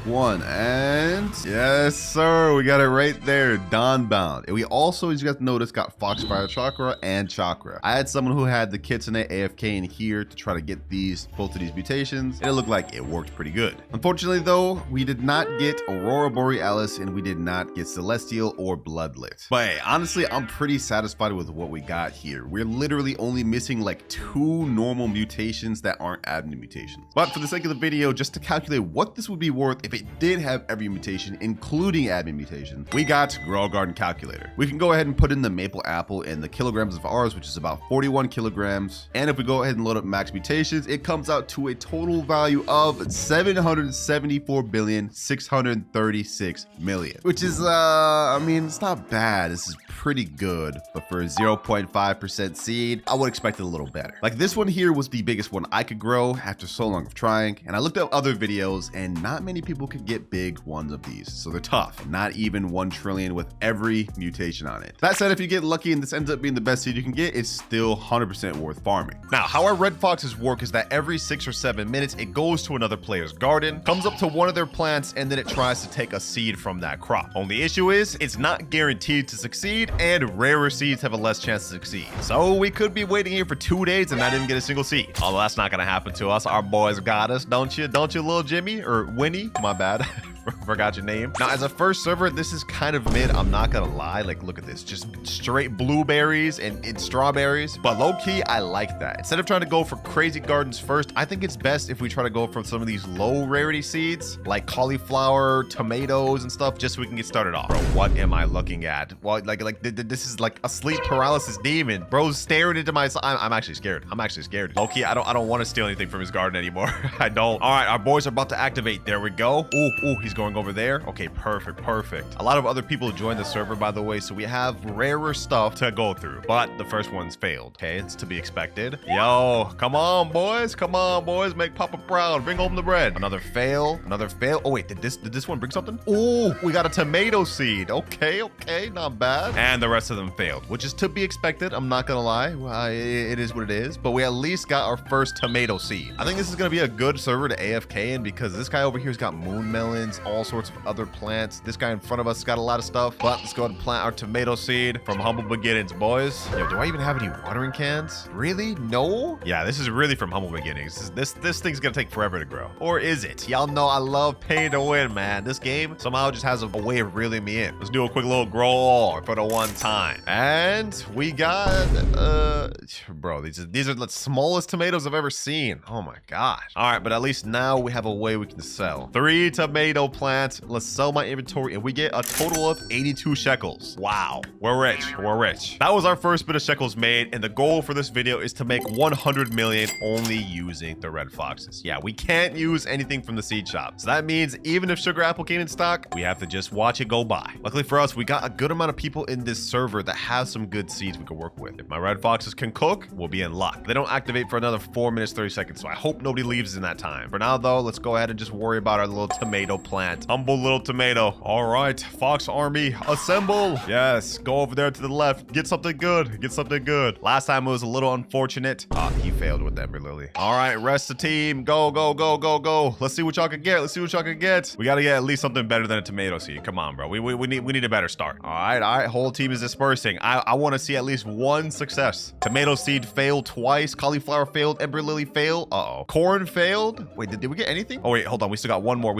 1, and yes sir, we got it right there, Dawnbound. And we also, as you guys noticed, got Foxfire Chakra and Chakra. I had someone who had the Kitsune AFK in here to try to get both of these mutations, and it looked like it worked pretty good. Unfortunately though, we did not get Aurora Borealis, and we did not get Celestial or Bloodlit. But hey, honestly, I'm pretty satisfied with what we got here. We're literally only missing like 2 normal mutations that aren't admin mutations. But for the sake of the video, just to calculate what this would be worth if it did have every mutation, including admin mutation, we got Grow Garden Calculator. We can go ahead and put in the maple apple and the kilograms of ours, which is about 41 kilograms. And if we go ahead and load up max mutations, it comes out to a total value of 774,636,000,000, which is, I mean, it's not bad. This is pretty good, but for a 0.5% seed, I would expect it a little better. Like this one here was the biggest one I could grow after so long of trying, and I looked up other videos and not many people could get big ones of these, so they're tough. Not even 1 trillion with every mutation on it. That said, if you get lucky and this ends up being the best seed you can get, it's still 100% worth farming. Now, how our red foxes work is that every 6 or 7 minutes, it goes to another player's garden, comes up to one of their plants, and then it tries to take a seed from that crop. Only issue is, it's not guaranteed to succeed, and rarer seeds have a less chance to succeed. So we could be waiting here for 2 days and not even get a single seed. Although that's not gonna happen to us. Our boys got us, don't you? Don't you, little Jimmy? Or Winnie? My bad. Forgot your name. Now, as a first server, this is kind of mid. I'm not gonna lie. Like, look at this. Just straight blueberries and strawberries. But low-key, I like that. Instead of trying to go for crazy gardens first, I think it's best if we try to go for some of these low rarity seeds, like cauliflower, tomatoes, and stuff, just so we can get started off. Bro, what am I looking at? Well, like this is like a sleep paralysis demon. Bro's staring into my... I'm actually scared. I'm actually scared. Low-key, I don't want to steal anything from his garden anymore. I don't. All right, our boys are about to activate. There we go. Ooh, he's going over there. Okay, perfect. A lot of other people joined the server, by the way, so we have rarer stuff to go through, but the first one's failed. Okay, it's to be expected. Yo, come on boys, make Papa proud, bring home the bread. Another fail. Oh wait, did this one bring something? Oh, we got a tomato seed. Okay, not bad. And the rest of them failed, which is to be expected. I'm not gonna lie. Well, it is what it is, but we at least got our first tomato seed. I think this is gonna be a good server to AFK in, because this guy over here's got moon melons, all sorts of other plants. This guy in front of us got a lot of stuff, but let's go ahead and plant our tomato seed from humble beginnings, boys. Yo, do I even have any watering cans? Really? No? Yeah, this is really from humble beginnings. This thing's gonna take forever to grow. Or is it? Y'all know I love paying to win, man. This game somehow just has a way of reeling me in. Let's do a quick little grow for the one time. And we got, bro, these are the smallest tomatoes I've ever seen. Oh my gosh. All right, but at least now we have a way we can sell. 3 tomato plants. Let's sell my inventory, and we get a total of 82 shekels. Wow, we're rich. That was our first bit of shekels made, and the goal for this video is to make 100 million only using the red foxes. Yeah, we can't use anything from the seed shop, so that means even if sugar apple came in stock, we have to just watch it go by. Luckily for us, we got a good amount of people in this server that have some good seeds we can work with. If my red foxes can cook, we'll be in luck. They don't activate for another 4 minutes 30 seconds, so I hope nobody leaves in that time. For now though, let's go ahead and just worry about our little tomato plant plant. Humble little tomato. All right, Fox Army, assemble. Yes, go over there to the left. Get something good. Get something good. Last time it was a little unfortunate. He failed with Ember Lily. All right, rest the team. Go, go, go, go, go. Let's see what y'all can get. Let's see what y'all can get. We got to get at least something better than a tomato seed. Come on, bro. We need a better start. All right. Whole team is dispersing. I want to see at least one success. Tomato seed failed twice. Cauliflower failed. Ember Lily failed. Corn failed. Wait, did we get anything? Oh, wait, hold on. We still got one more.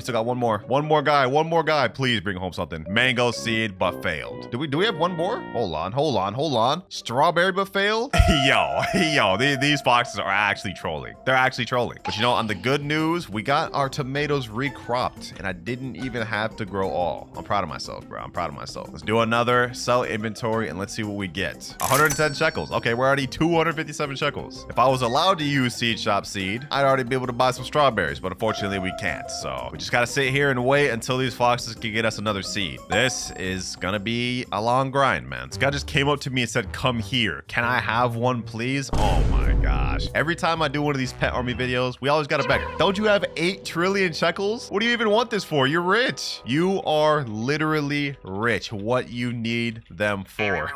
One more guy. Please bring home something. Mango seed, but failed. Do we have one more? Hold on. Strawberry, but failed? Yo, these foxes are actually trolling. They're actually trolling. But you know, on the good news, we got our tomatoes recropped, and I didn't even have to grow all. I'm proud of myself, bro. I'm proud of myself. Let's do another sell inventory, and let's see what we get. 110 shekels. Okay, we're already 257 shekels. If I was allowed to use seed shop seed, I'd already be able to buy some strawberries, but unfortunately we can't. So we just gotta sit here and wait until these foxes can get us another seed. This is gonna be a long grind, man. This guy just came up to me and said, come here. Can I have one, please? Oh my gosh. Every time I do one of these pet army videos, we always gotta beg. Don't you have 8 trillion shekels? What do you even want this for? You're rich. You are literally rich. What you need them for?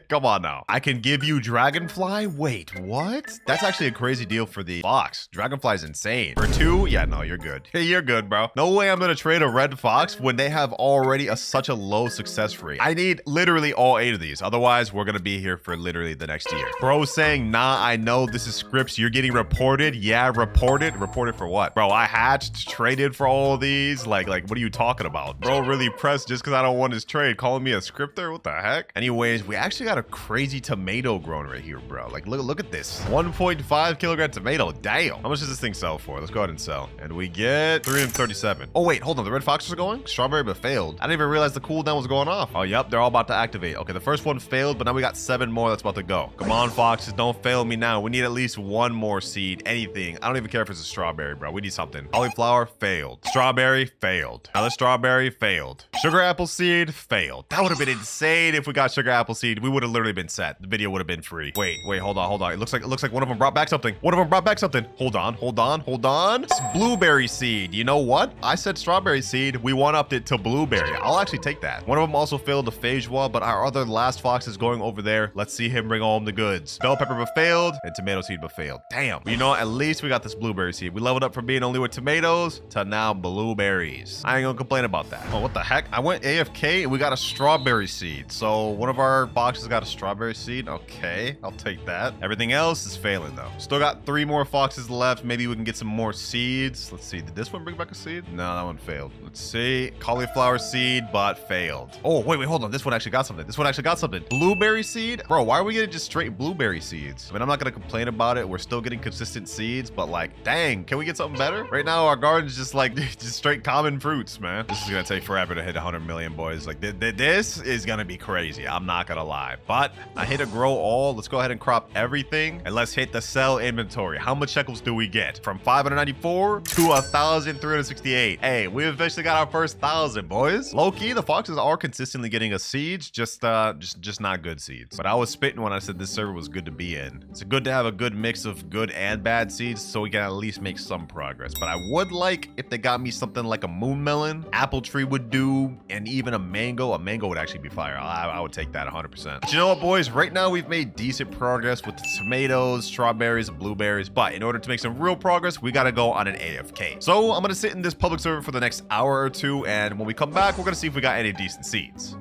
Come on now. I can give you dragonfly? Wait, what? That's actually a crazy deal for the fox. Dragonfly's insane. For 2? Yeah, no, you're good. Hey, you're good, bro. No way I'm gonna trade a red fox when they have already such a low success rate. I need literally all 8 of these. Otherwise, we're gonna be here for literally the next year. Bro saying, nah, I know this is scripts. You're getting reported. Yeah, reported. Reported for what? Bro, I hatched, traded for all of these. Like, what are you talking about? Bro really pressed just because I don't want his trade. Calling me a scripter? What the heck? Anyways, we actually got a crazy tomato growing right here, bro. Like, look at this. 1.5 kilogram tomato. Damn. How much does this thing sell for? Let's go ahead and sell. And we get 337. Oh, wait, hold on. The red foxes are going? Strawberry, but failed. I didn't even realize the cooldown was going off. Oh, yep. They're all about to activate. Okay, the first one failed, but now we got 7 more that's about to go. Come on, foxes. Don't fail me now. We need at least one more seed. Anything. I don't even care if it's a strawberry, bro. We need something. Cauliflower failed. Strawberry failed. Another strawberry failed. Sugar apple seed failed. That would have been insane if we got sugar apple seed. We would have literally been set. The video would have been free. Wait, hold on. It looks like one of them brought back something. Hold on. It's blueberry seed. You know what? I said strawberry seed. We one-upped it to blueberry. I'll actually take that. One of them also failed the phage wall, but our other last fox is going over there. Let's see him bring home the goods. Bell pepper but failed, and tomato seed but failed. Damn. But you know, at least we got this blueberry seed. We leveled up from being only with tomatoes to now blueberries. I ain't gonna complain about that. Oh, what the heck? I went AFK and we got a strawberry seed. So one of our boxes got a strawberry seed. Okay, I'll take that. Everything else is failing though. Still got 3 more foxes left. Maybe we can get some more seeds. Let's see. Did this one bring back a seed? No, that one failed. Let's see. Cauliflower seed, but failed. Oh, wait, hold on. This one actually got something. Blueberry seed? Bro, why are we getting just straight blueberry seeds? I mean, I'm not gonna complain about it. We're still getting consistent seeds, but like, dang, can we get something better? Right now, our garden's just like, just straight common fruits, man. This is gonna take forever to hit 100 million, boys. Like, this is gonna be crazy. I'm not gonna lie. But I hit a grow all. Let's go ahead and crop everything, and let's hit the sell inventory. How much shekels do we get? From 594 to 1,368. Hey, we eventually got our first 1,000, boys. Low-key, the foxes are consistently getting us seeds, just not good seeds. But I was spitting when I said this server was good to be in. It's good to have a good mix of good and bad seeds, so we can at least make some progress. But I would like if they got me something like a moon melon, apple tree would do, and even a mango. A mango would actually be fire. I would take that 100%. But you know what, boys? Right now, we've made decent progress with the tomatoes, strawberries, blueberries. But in order to make some real progress, we gotta go on an AFK. So I'm gonna sit in this public server for the next hour or 2, and when we come back, we're gonna see if we got any decent seeds.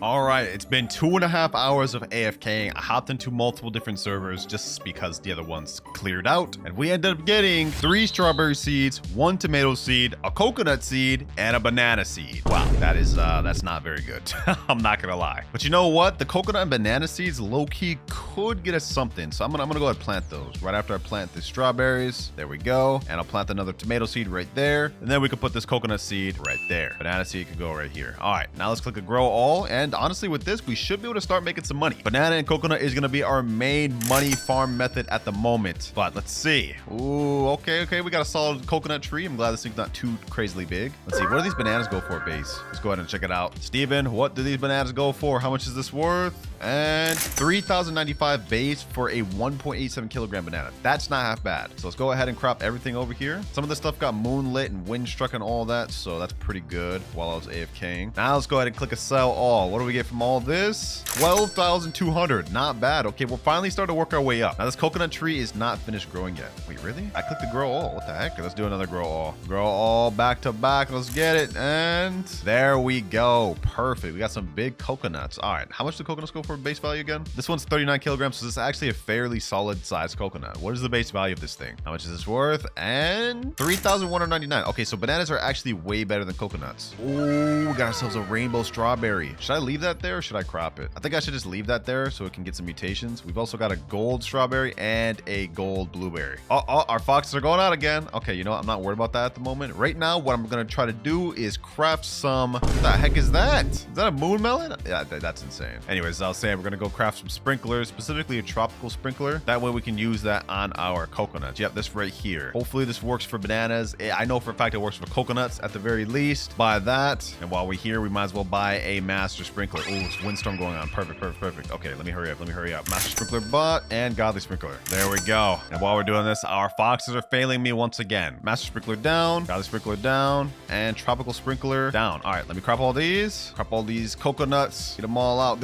All right, it's been 2.5 hours of AFK. I hopped into multiple different servers just because the other ones cleared out. And we ended up getting 3 strawberry seeds, 1 tomato seed, a coconut seed, and a banana seed. Wow, that's not very good. I'm not gonna lie. But you know what? The coconut and banana seeds low-key could get us something. So I'm gonna go ahead and plant those. Right after I plant the strawberries, there we go. And I'll plant another tomato seed right there. And then we can put this coconut seed right there. Banana seed can go right here. All right, now let's click a grow all, and honestly, with this, we should be able to start making some money. Banana and coconut is going to be our main money farm method at the moment. But let's see. Ooh, okay. We got a solid coconut tree. I'm glad this thing's not too crazily big. Let's see. What do these bananas go for, base? Let's go ahead and check it out. Steven, what do these bananas go for? How much is this worth? And 3,095 base for a 1.87 kilogram banana. That's not half bad. So let's go ahead and crop everything over here. Some of this stuff got moonlit and wind struck and all that, so that's pretty good while I was AFKing. Now let's go ahead and click a sell all. What do we get from all this? 12,200. Not bad. Okay, we're finally starting to work our way up. Now this coconut tree is not finished growing yet. Wait, really? I clicked the grow all. What the heck? Let's do another grow all. Grow all back to back. Let's get it. And there we go. Perfect. We got some big coconuts. All right. How much do coconuts go for base value again? This one's 39 kilograms, so this is actually a fairly solid size coconut. What is the base value of this thing? How much is this worth? And 3,199. Okay, so bananas are actually way better than coconuts. Ooh, we got ourselves a rainbow strawberry. Should I leave that there or should I crop it? I think I should just leave that there so it can get some mutations. We've also got a gold strawberry and a gold blueberry. Oh, our foxes are going out again. Okay, you know what? I'm not worried about that at the moment. Right now, what I'm going to try to do is craft some... What the heck is that? Is that a moon melon? Yeah, that's insane. Anyways, I was saying we're going to go craft some sprinklers, specifically a tropical sprinkler. That way we can use that on our coconuts. Yep, this right here. Hopefully this works for bananas. I know for a fact it works for coconuts at the very least. Buy that. And while we're here, we might as well buy a master sprinkler. Oh, it's windstorm going on. Perfect. Okay, let me hurry up. Master sprinkler bot and godly sprinkler. There we go. And while we're doing this, our foxes are failing me once again. Master sprinkler down, godly sprinkler down, and tropical sprinkler down. All right, let me crop all these. Crop all these coconuts. Get them all out.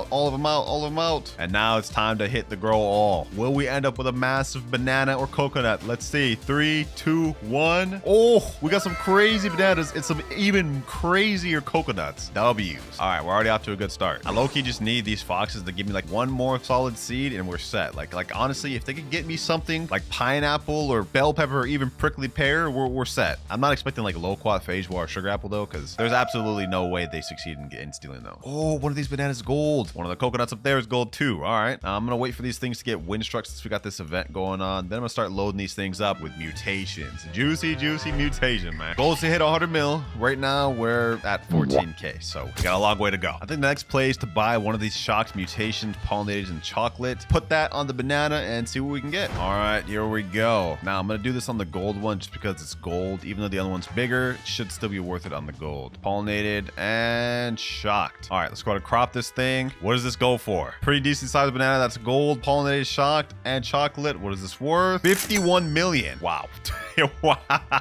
All of them out. And now it's time to hit the grow all. Will we end up with a massive banana or coconut? Let's see. 3, 2, 1. Oh, we got some crazy bananas and some even crazier coconuts. W's. All right, we're already off to a good start. I low-key just need these foxes to give me like one more solid seed and we're set. Like honestly, if they could get me something like pineapple or bell pepper or even prickly pear, we're set. I'm not expecting like loquat, phage or sugar apple though, because there's absolutely no way they succeed in stealing those. Oh, one of these bananas is gold. One of the coconuts up there is gold too. All right, I'm gonna wait for these things to get wind struck since we got this event going on. Then I'm gonna start loading these things up with mutations. Juicy mutation, man. Goal is to hit 100 mil. Right now we're at 14k, so we got a long way to go. I think the next play is to buy one of these shocked mutations, pollinated in chocolate, put that on the banana and see what we can get. All right, here we go. Now I'm gonna do this on the gold one just because it's gold. Even though the other one's bigger, it should still be worth it on the gold. Pollinated and shocked. All right, let's go to crop this thing. What does this go for? Pretty decent sized banana. That's gold, pollinated, shocked, and chocolate. What is this worth? 51 million. Wow.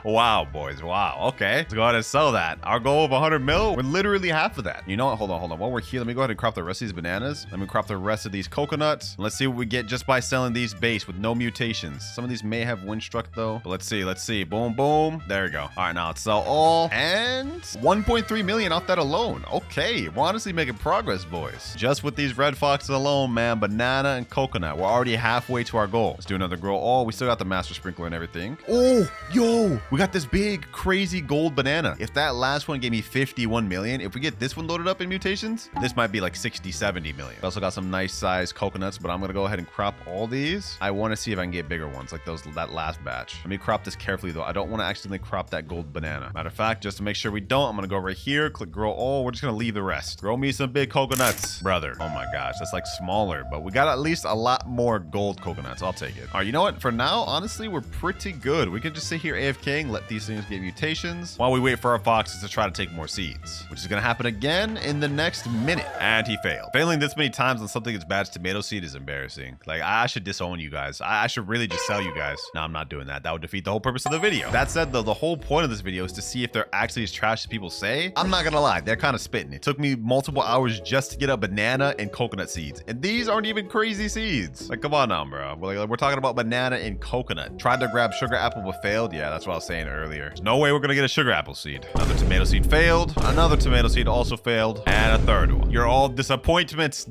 Wow, boys. Wow. Okay. Let's go ahead and sell that. Our goal of 100 mil, we're literally half of that. You know what? Hold on. While we're here, let me go ahead and crop the rest of these bananas. Let me crop the rest of these coconuts. And let's see what we get just by selling these base with no mutations. Some of these may have wind struck though. But let's see. Boom. There we go. All right, now let's sell all. And 1.3 million off that alone. Okay. We're honestly making progress, boys. Just with these red foxes alone, man. Banana and coconut. We're already halfway to our goal. Let's do another grow all. We still got the master sprinkler and everything. Oh, yo, we got this big crazy gold banana. If that last one gave me 51 million, if we get this one loaded up in mutations, this might be like 60-70 million. We also got some nice size coconuts, but I'm gonna go ahead and crop all these. I want to see if I can get bigger ones like that last batch. Let me crop this carefully though. I don't want to accidentally crop that gold banana. Matter of fact, just to make sure we don't, I'm gonna go right here, click grow all. We're just gonna leave the rest. Grow me some big coconuts, brother. Oh my gosh, that's like smaller, but we got at least a lot more gold coconuts. I'll take it. All right, you know what? For now, honestly, we're pretty good. We can just sit here AFK and let these things get mutations while we wait for our foxes to try to take more seeds, which is gonna happen again in the next minute. And he failed. Failing this many times on something as bad as tomato seed is embarrassing. Like, I should disown you guys. I should really just sell you guys. No, I'm not doing that. That would defeat the whole purpose of the video. That said, though, the whole point of this video is to see if they're actually as trash as people say. I'm not gonna lie, they're kind of spitting. It took me multiple hours just to get a banana and coconut seeds, and these aren't even crazy seeds. Like, come on now, bro. We're talking about banana and coconut. Tried to grab sugar apple but failed. Yeah, that's what I was saying earlier. There's no way we're gonna get a sugar apple seed. Another tomato seed failed. Another tomato seed also failed. And a third one. You're all disappointments,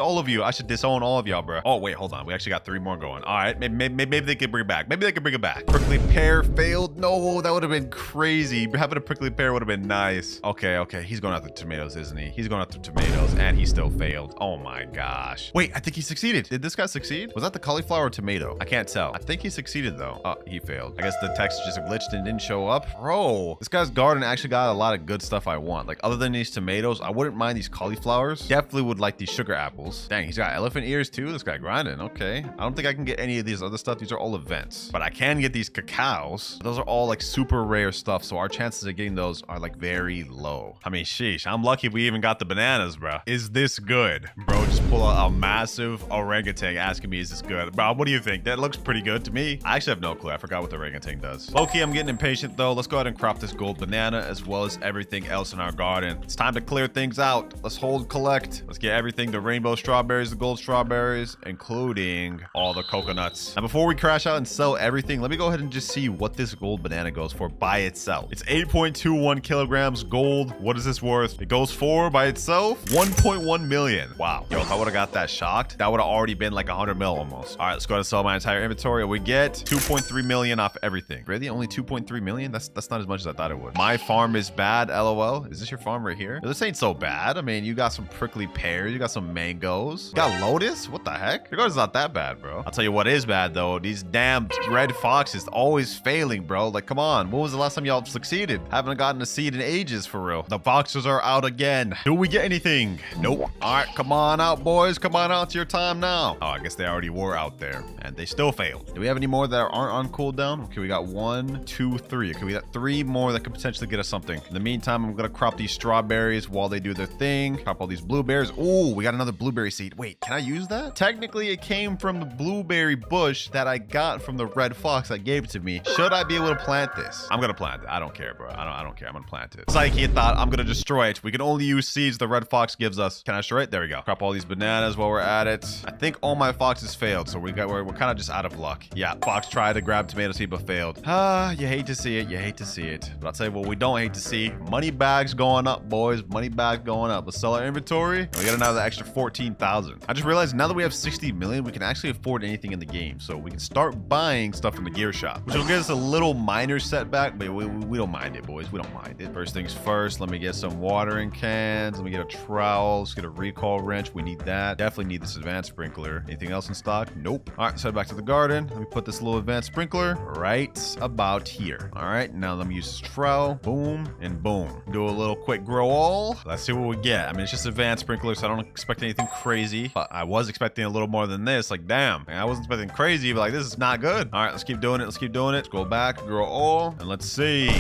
all of you. I should disown all of y'all, bro. Oh wait, hold on. We actually got 3 more going. All right, maybe they can bring it back. Maybe they can bring it back. Prickly pear failed. No, that would have been crazy. Having a prickly pear would have been nice. Okay. He's going after tomatoes, isn't he? He's going after tomatoes, and he still failed. Oh my gosh. Wait, I think he succeeded. Did this guy succeed? Was that the cauliflower or tomato? I can't tell. I think he succeeded though. Oh, he failed. I guess the text just glitched and didn't show up. Bro, this guy's garden actually got a lot of good stuff I want. Like, other than these tomatoes, I wouldn't mind these cauliflowers. Definitely would like these sugar apples. Dang, he's got elephant ears too. This guy grinding. Okay. I don't think I can get any of these other stuff. These are all events. But I can get these cacaos. Those are all like super rare stuff. So our chances of getting those are like very low. I mean, sheesh. I'm lucky we even got the bananas, bro. Is this good? Bro, just pull out a massive orangutan asking me, is this good? Bro, what do you think? That looks pretty good to me. I actually have no clue. I forgot what the orangutan does. Low-key, I'm getting impatient though. Let's go ahead and crop this gold banana as well as everything else in our garden. It's time to clear things out. Let's hold, collect. Let's get everything, the rainbow strawberries, the gold strawberries, including all the coconuts. Now, before we crash out and sell everything, let me go ahead and just see what this gold banana goes for by itself. It's 8.21 kilograms gold. What is this worth? It goes for by itself 1.1 million. Wow. Yo, if I would have got that shocked, that would have already been like 100 mil almost. All right, let's go ahead and sell my entire inventory. We get 2.3 million off everything. Really? Only 2.3 million? That's not as much as I thought it would. My farm is bad, LOL. Is this your farm right here? This ain't so bad. I mean, you got some prickly pears. You got some mangoes. You got lotus? What the heck? Your garden's not that bad, bro. I'll tell you what is bad, though. These damn red foxes always failing, bro. Like, come on. When was the last time y'all succeeded? Haven't gotten a seed in ages, for real. The foxes are out again. Do we get anything? Nope. All right, come on out, boys. Come on out. It's your time now. Oh, I guess they already were out there, and they still failed. Do we have any more that aren't on cooldown? Okay, we got 1, 2, 3. Okay, we got 3 more that could potentially get us something. In the meantime, I'm gonna crop these strawberries while they do their thing. Crop all these blueberries. Oh, we got another blueberry seed. Wait, can I use that? Technically, it came from the blueberry bush that I got from the red fox that gave it to me. Should I be able to plant this? I'm gonna plant it. I don't care, bro. I don't care. I'm gonna plant it. Psyche thought I'm gonna destroy it. We can only use seeds the red fox gives us. Can I destroy it? There we go. Crop all these bananas while we're at it. I think all my foxes failed, so we're kind of just out of luck. Yeah, fox tried to grab tomato seed but failed. Ah, you hate to see it. You hate to see it. But I'll tell you what we don't hate to see. Money bags going up, boys. Money bags going up. Let's sell our inventory. And we got another extra 14,000. I just realized now that we have 60 million, we can actually afford anything in the game. So we can start buying stuff from the gear shop, which will give us a little minor setback, but we don't mind it, boys. We don't mind it. First things first, let me get some watering cans. Let me get a trowel. Let's get a recall wrench. We need that. Definitely need this advanced sprinkler. Anything else in stock? Nope. All right, let's head back to the garden. Let me put this little advanced sprinkler right about here. All right, now let me use this trowel. Boom and boom. Do a little quick grow all. Let's see what we get. I mean, it's just advanced sprinkler, so I don't expect anything crazy. But I was expecting a little more than this. Like, damn. I wasn't expecting crazy, but like, this is not good. All right, let's keep doing it. Let's keep doing it. Let's go back, grow all, and let's see.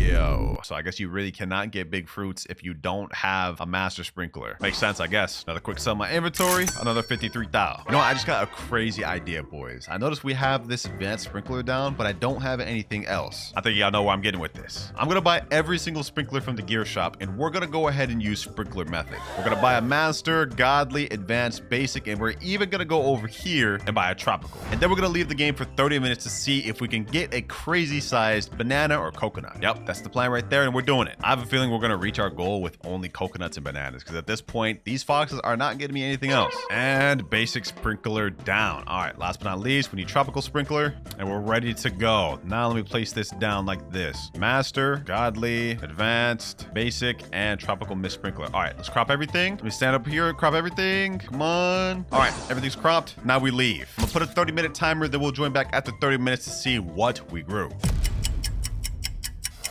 Yo. So I guess you really cannot get big fruits if you don't have a master sprinkler. Makes sense, I guess. Another quick sell my inventory. Another 53,000. You know what? I just got a crazy idea, boys. I noticed we have this advanced sprinkler down, but I don't have anything else. I think y'all know where I'm getting with this. I'm gonna buy every single sprinkler from the gear shop, and we're gonna go ahead and use sprinkler method. We're gonna buy a master, godly, advanced, basic, and we're even gonna go over here and buy a tropical. And then we're gonna leave the game for 30 minutes to see if we can get a crazy sized banana or coconut. Yep, that's the plan right there, and we're doing it. I have a feeling we're gonna reach our goal with only coconuts and bananas, because at this point, these foxes are not getting me anything else. And basic sprinkler down. All right, last but not least, we need tropical sprinkler, and we're ready to go. Now let me place this down like this. Master, godly, advanced, basic, and tropical mist sprinkler. All right, let's crop everything. Let me stand up here, crop everything. Come on. All right, everything's cropped. Now we leave. I'm gonna put a 30-minute timer, then we'll join back after 30 minutes to see what we grew.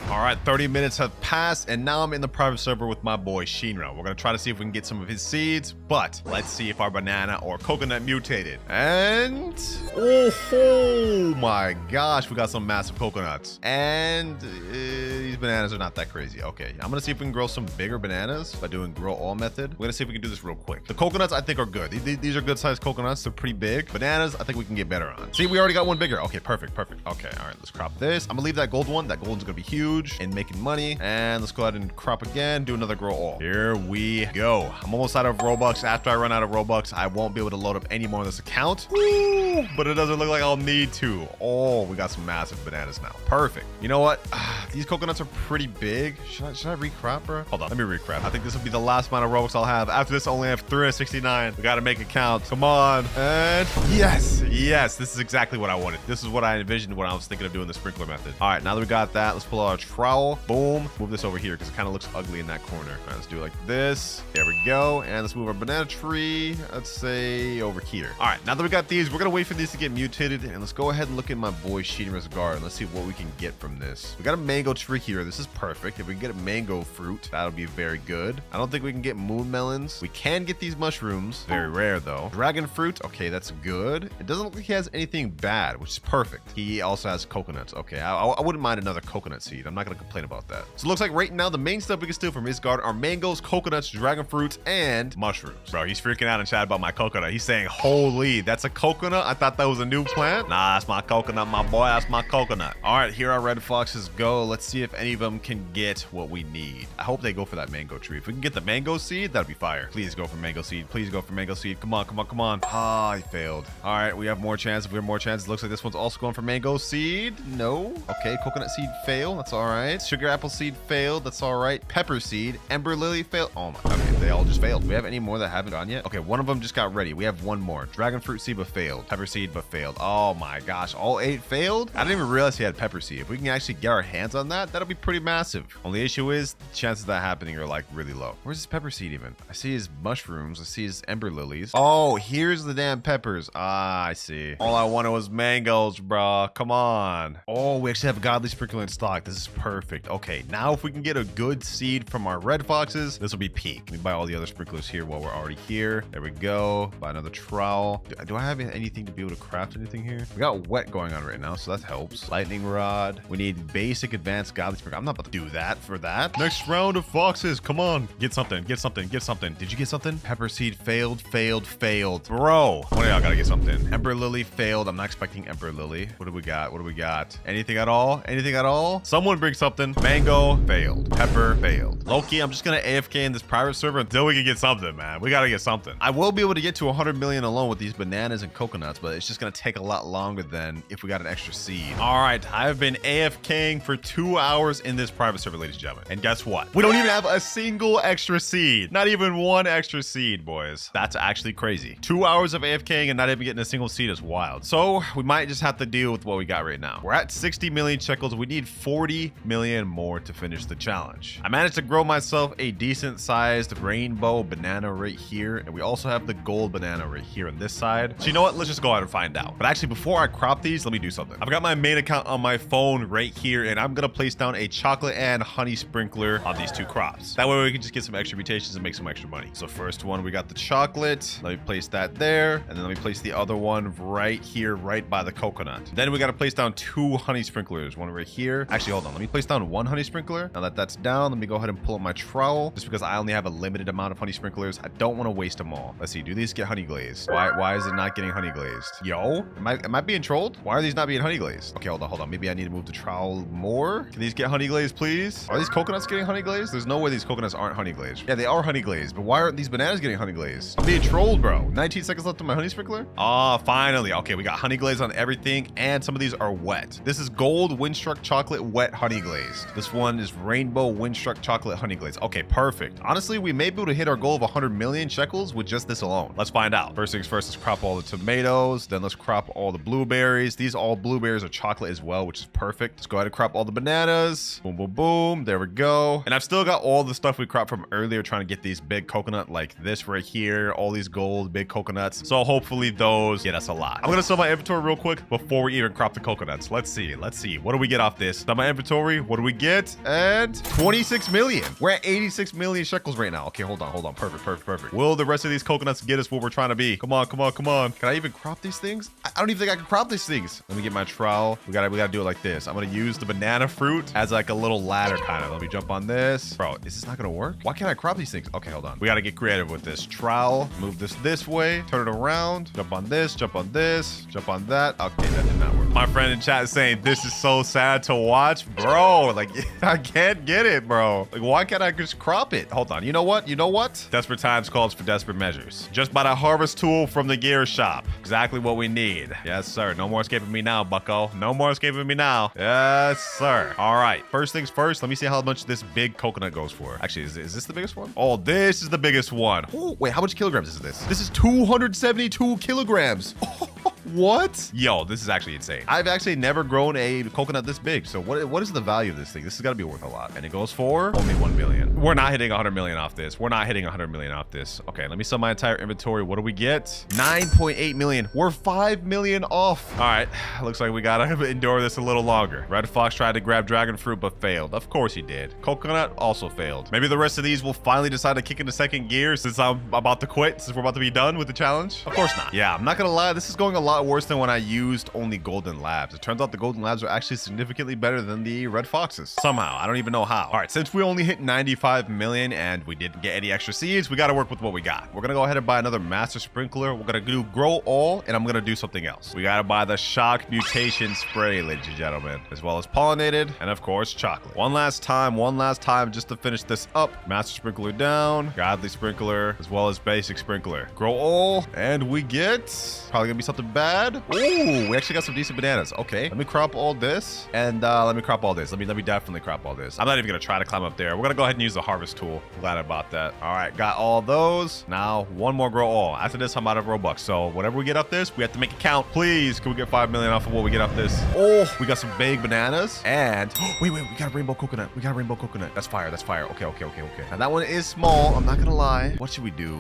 All right, 30 minutes have passed, and now I'm in the private server with my boy Shinra. We're gonna try to see if we can get some of his seeds, but let's see if our banana or coconut mutated. And oh my gosh, we got some massive coconuts. And these bananas are not that crazy. Okay, I'm gonna see if we can grow some bigger bananas by doing grow all method. We're gonna see if we can do this real quick. The coconuts I think are good. These are good sized coconuts. They're pretty big. Bananas I think we can get better on. See, we already got one bigger. Okay, perfect. Okay, all right, let's crop this. I'm gonna leave that gold one. That gold's gonna be huge and making money. And let's go ahead and crop again, do another grow all. Here we go. I'm almost out of Robux. After I run out of Robux, I won't be able to load up any more on this account. Woo! But it doesn't look like I'll need to. Oh, we got some massive bananas now. Perfect. You know what? These coconuts are pretty big. Should I recrop, bro? Hold on, let me recrop. I think this will be the last amount of Robux I'll have. After this, I only have 369. We gotta make it count. Come on. And yes, this is exactly what I wanted. This is what I envisioned when I was thinking of doing the sprinkler method. All right, now that we got that, let's pull out our trowel. Boom. Move this over here because it kind of looks ugly in that corner. All right, let's do it like this. There we go. And let's move our banana tree, let's say over here. All right, now that we got these, we're gonna wait for these to get mutated, and let's go ahead and look at my boy Shinra's garden. Let's see what we can get from this. We got a mango tree here. earlier. This is perfect. If we can get a mango fruit, that'll be very good. I don't think we can get moon melons. We can get these mushrooms. Very rare though. Dragon fruit. Okay, that's good. It doesn't look like he has anything bad, which is perfect. He also has coconuts. Okay, I wouldn't mind another coconut seed. I'm not gonna complain about that. So it looks like right now the main stuff we can steal from his garden are mangoes, coconuts, dragon fruits, and mushrooms. Bro, he's freaking out in chat about my coconut. He's saying, holy, that's a coconut? I thought that was a new plant. Nah, that's my coconut, my boy. That's my coconut. All right, here our red foxes go. Let's see if any of them can get what we need. I hope they go for that mango tree. If we can get the mango seed, that'd be fire. Please go for mango seed. Please go for mango seed. Come on, come on, come on. Ah, I failed. All right, we have more chance. If we have more chances, looks like this one's also going for mango seed. No. Okay, coconut seed fail. That's all right. Sugar apple seed failed. That's all right. Pepper seed. Ember lily failed. Oh my. Okay, they all just failed. Do we have any more that haven't gone yet? Okay, one of them just got ready. We have one more. Dragon fruit seed but failed. Pepper seed but failed. Oh my gosh, all 8 failed? I didn't even realize he had pepper seed. If we can actually get our hands on that, that'll be pretty massive. Only issue is the chances of that happening are like really low. Where's his pepper seed even? I see his mushrooms. I see his ember lilies. Oh, here's the damn peppers. Ah, I see. All I wanted was mangoes, bro. Come on. Oh, we actually have a godly sprinkler in stock. This is perfect. Okay, now if we can get a good seed from our red foxes, this will be peak. Let me buy all the other sprinklers here while we're already here. There we go. Buy another trowel. Do I have anything to be able to craft anything here? We got wet going on right now, so that helps. Lightning rod. We need basic advanced godly sprinkler. I'm not about to do that for that. Next round of foxes. Come on. Get something. Get something. Get something. Did you get something? Pepper seed failed, failed, failed. Bro, one of y'all gotta get something. Ember lily failed. I'm not expecting ember lily. What do we got? What do we got? Anything at all? Anything at all? Someone bring something. Mango failed. Pepper failed. Loki, I'm just gonna AFK in this private server until we can get something, man. We gotta get something. I will be able to get to 100 million alone with these bananas and coconuts, but it's just gonna take a lot longer than if we got an extra seed. All right, I've been AFKing for 2 hours in this private server, ladies and gentlemen. And guess what? We don't even have a single extra seed. Not even one extra seed, boys. That's actually crazy. 2 hours of AFKing and not even getting a single seed is wild. So we might just have to deal with what we got right now. We're at 60 million shekels. We need 40 million more to finish the challenge. I managed to grow myself a decent sized rainbow banana right here. And we also have the gold banana right here on this side. So you know what? Let's just go out and find out. But actually, before I crop these, let me do something. I've got my main account on my phone right here, and I'm gonna place down a chocolate and honey sprinkler on these 2 crops. That way we can just get some extra mutations and make some extra money. So first one, we got the chocolate. Let me place that there. And then let me place the other one right here, right by the coconut. Then we gotta place down 2 honey sprinklers. One right here. Actually, hold on. Let me place down 1 honey sprinkler. Now that that's down, let me go ahead and pull up my trowel. Just because I only have a limited amount of honey sprinklers, I don't want to waste them all. Let's see. Do these get honey glazed? Why is it not getting honey glazed? Yo, am I being trolled? Why are these not being honey glazed? Okay, hold on. Maybe I need to move the trowel more. Can these get honey glazed, please? Are these coconuts getting honey glazed? There's no way these coconuts aren't honey glazed. Yeah, they are honey glazed, but why aren't these bananas getting honey glazed? I'm being trolled, bro. 19 seconds left on my honey sprinkler. Ah, finally. Okay, we got honey glaze on everything, and some of these are wet. This is gold windstruck chocolate wet honey glazed. This one is rainbow windstruck chocolate honey glaze. Okay, perfect. Honestly, we may be able to hit our goal of 100 million shekels with just this alone. Let's find out. First things first, let's crop all the tomatoes. Then let's crop all the blueberries. These all blueberries are chocolate as well, which is perfect. Let's go ahead and crop all the bananas. Boom, boom, boom. There we go. And I've still got all the stuff we cropped from earlier, trying to get these big coconut like this right here. All these gold big coconuts. So hopefully those get us a lot. I'm gonna sell my inventory real quick before we even crop the coconuts. Let's see. What do we get off this? Sell my inventory. What do we get? And 26 million. We're at 86 million shekels right now. Okay, hold on. Perfect. Will the rest of these coconuts get us what we're trying to be? Come on. Can I even crop these things? I don't even think I can crop these things. Let me get my trowel. We gotta do it like this. I'm gonna use the banana fruit as like a little ladder kind of. Let me jump on this. Bro, is this not gonna work? Why can't I crop these things? Okay, hold on. We gotta get creative with this trowel. Move this way. Turn it around. Jump on this. Jump on this. Jump on that. Okay, that did not work. My friend in chat is saying this is so sad to watch. Bro, like I can't get it, bro. Like why can't I just crop it? Hold on. You know what? Desperate times calls for desperate measures. Just buy the harvest tool from the gear shop. Exactly what we need. Yes, sir. No more escaping me now, bucko. No more escaping me now. Yes, sir. All right. First things first. Let me see how much this big coconut goes for. Actually, is this the biggest one? Oh, this is the biggest one. Oh, wait, how much kilograms is this? This is 272 kilograms. What? Yo, this is actually insane. I've actually never grown a coconut this big. So what is the value of this thing? This has got to be worth a lot. And it goes for only 1 million. We're not hitting 100 million off this. We're not hitting 100 million off this. Okay, let me sell my entire inventory. What do we get? 9.8 million. We're 5 million off. All right, looks like we gotta endure this a little longer. Red Fox tried to grab dragon fruit but failed. Of course he did. Coconut also failed. Maybe the rest of these will finally decide to kick into second gear since I'm about to quit, since we're about to be done with the challenge. Of course not. Yeah, I'm not gonna lie, this is going a lot worse than when I used only golden labs. It turns out the golden labs are actually significantly better than the red foxes. Somehow, I don't even know how. All right, since we only hit 95 million and we didn't get any extra seeds, we gotta work with what we got. We're gonna go ahead and buy another master sprinkler. We're gonna do grow all, and I'm gonna do something else. We gotta buy the shock mutation spray, ladies and gentlemen, as well as pollinated, and of course, chocolate. One last time just to finish this up. Master sprinkler down, godly sprinkler, as well as basic sprinkler. Grow all, and we get probably gonna be something bad. Ooh, we actually got some decent bananas. Okay, let me crop all this, and let me crop all this. Let me definitely crop all this. I'm not even gonna try to climb up there. We're gonna go ahead and use the harvest tool. Glad about that. All right, got all those. Now one more grow all. After this, I'm out of Robux. So whatever we get off this, we have to make it count. Please, can we get 5 million off of what we get off this? Oh, we got some big bananas, and wait, we got a rainbow coconut. We got a rainbow coconut. That's fire. That's fire. Okay. Now that one is small. I'm not gonna lie. What should we do?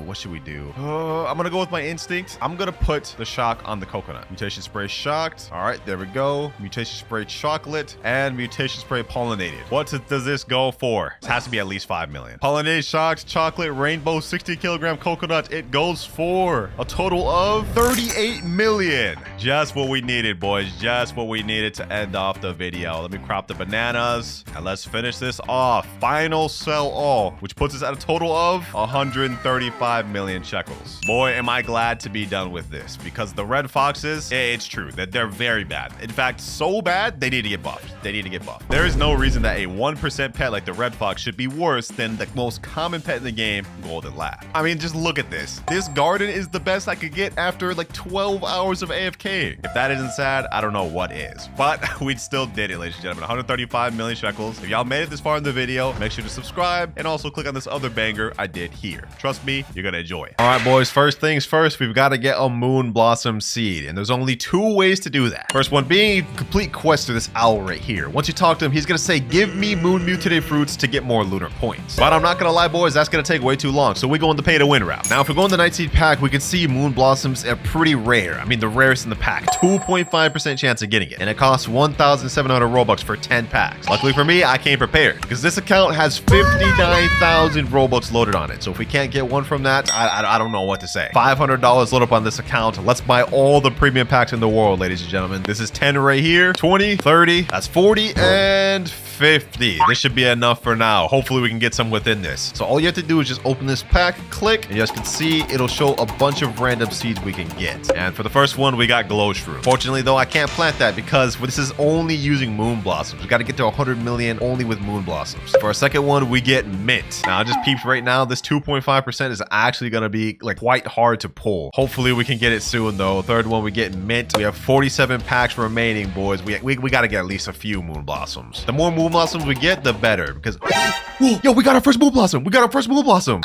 I'm gonna go with my instinct. I'm gonna put the shock on the coconut. Mutation spray shocked. All right, there we go. Mutation spray chocolate and mutation spray pollinated. What does this go for? This has to be at least 5 million. Pollinated shocked chocolate rainbow 60 kilogram coconut. It goes for a total of 38 million. Just what we needed, boys. Just what we needed to end off the video. Let me crop the bananas and let's finish this off. Final sell all, which puts us at a total of 135 million shekels. Boy, am I glad to be done with this, because the red foxes, it's true that they're very bad. In fact, so bad, they need to get buffed. There is no reason that a 1% pet like the red fox should be worse than the most common pet in the game, golden lab. I mean, just look at this. This garden is the best I could get after like 12 hours of AFK. If that isn't sad, I don't know what is. But we still did it, ladies and gentlemen. 135 million shekels. If y'all made it this far in the video, make sure to subscribe and also click on this other banger I did here. Trust me, you're gonna enjoy it. All right, boys, first things first, we've got to get a moon blossom seed, and there's only 2 ways to do that. First one being complete quest to this owl right here. Once you talk to him, he's gonna say, give me moon mutated fruits to get more lunar points. But I'm not gonna lie, boys, that's gonna take way too long, so we go in the pay to win route. Now, if we go in the night seed pack, we can see moon blossoms are pretty rare. I mean, the rarest in the pack. 2.5% chance of getting it, and it costs 1,700 Robux for 10 packs. Luckily for me, I came prepared, because this account has 59,000 Robux loaded on it. So if we can't get one from that, I don't know what to say. $500 load up on this account. Let's buy all the premium packs in the world, ladies and gentlemen. This is 10 right here, 20, 30, that's 40, and 50. This should be enough for now. Hopefully we can get some within this. So all you have to do is just open this pack, click, and you guys can see it'll show a bunch of random seeds we can get. And for the first one, we got glow shroom. Fortunately though, I can't plant that because this is only using moon blossoms. We got to get to 100 million only with moon blossoms. For our second one, we get mint. Now I just peeped right now, this 2.5% is actually going to be like quite hard to pull. Hopefully we can get it soon though. Third one, we get mint. We have 47 packs remaining, boys. We got to get at least a few moon blossoms. The more moon blossoms we get, the better, because whoa, yo, we got our first moon blossom.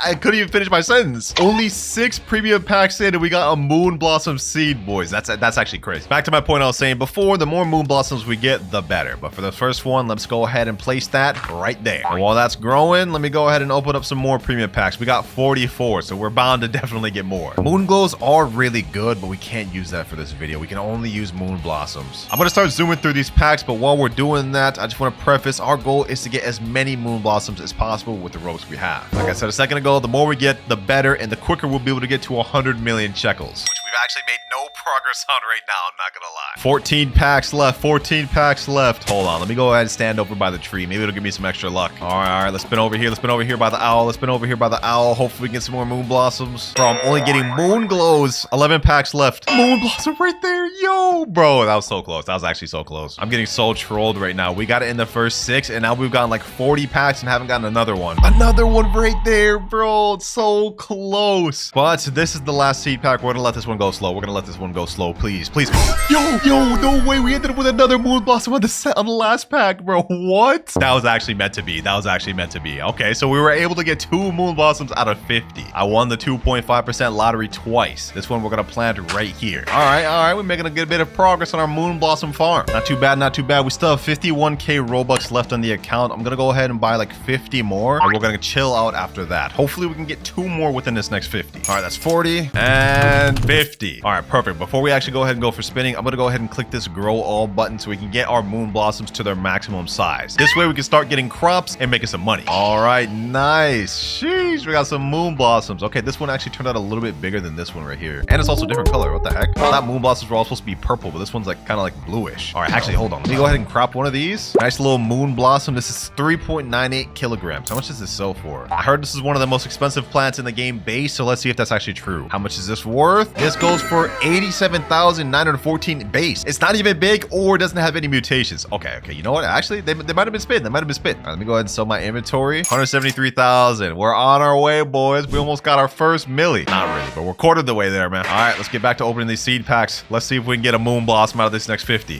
I couldn't even finish my sentence. Only 6 premium packs in and we got a moon blossom seed, boys. That's actually crazy. Back to my point I was saying before, the more moon blossoms we get, the better. But for the first one, let's go ahead and place that right there. And while that's growing, let me go ahead and open up some more premium packs. We got 44, so we're bound to definitely get more. Moon glows are really good, but we can't use that for this video. We can only use moon blossoms. I'm gonna start zooming through these packs, but while we're doing that, I just want to preface, our goal is to get as many moon blossoms as possible with the ropes we have. Like I said a second ago, the more we get, the better, and the quicker we'll be able to get to 100 million shekels, which we've actually made no progress on right now, I'm not gonna lie. 14 packs left. Hold on, let me go ahead and stand over by the tree. Maybe it'll give me some extra luck. All right, let's spin over here by the owl. Hopefully we can get some more moon blossoms. Bro, I'm only getting moon glows. 11 packs left. Moon blossom right there. Yo, bro, that was so close. That was actually so close. I'm getting so trolled right now. We got it in the first 6, and now we've gotten like 40 packs and haven't gotten another one. Another one right there, bro. It's so close. But this is the last seed pack. We're gonna let this one go go slow. We're gonna let this one go slow, please. Please. Yo, no way. We ended up with another moon blossom on the last pack, bro. What? That was actually meant to be. That was actually meant to be. Okay, so we were able to get 2 moon blossoms out of 50. I won the 2.5% lottery twice. This one we're gonna plant right here. All right. We're making a good bit of progress on our moon blossom farm. Not too bad, not too bad. We still have 51k Robux left on the account. I'm gonna go ahead and buy like 50 more, and we're gonna chill out after that. Hopefully we can get 2 more within this next 50. All right, that's 40 and 50. All right, perfect. Before we actually go ahead and go for spinning, I'm gonna go ahead and click this grow all button so we can get our moon blossoms to their maximum size. This way we can start getting crops and making some money. All right, nice. Sheesh, we got some moon blossoms. Okay, this one actually turned out a little bit bigger than this one right here, and it's also a different color. What the heck? I thought moon blossoms were all supposed to be purple, but this one's like kind of like bluish. All right, actually, hold on. Let me go ahead and crop one of these. Nice little moon blossom. This is 3.98 kilograms. How much does this sell for? I heard this is one of the most expensive plants in the game base, so let's see if that's actually true. How much is this worth? This goes for 87,914 base. It's not even big or doesn't have any mutations. Okay, you know what? Actually, they might have been spit. All right, let me go ahead and sell my inventory. 173,000. We're on our way, boys. We almost got our first milli. Not really, but we're quarter of the way there, man. All right, let's get back to opening these seed packs. Let's see if we can get a moon blossom out of this next 50.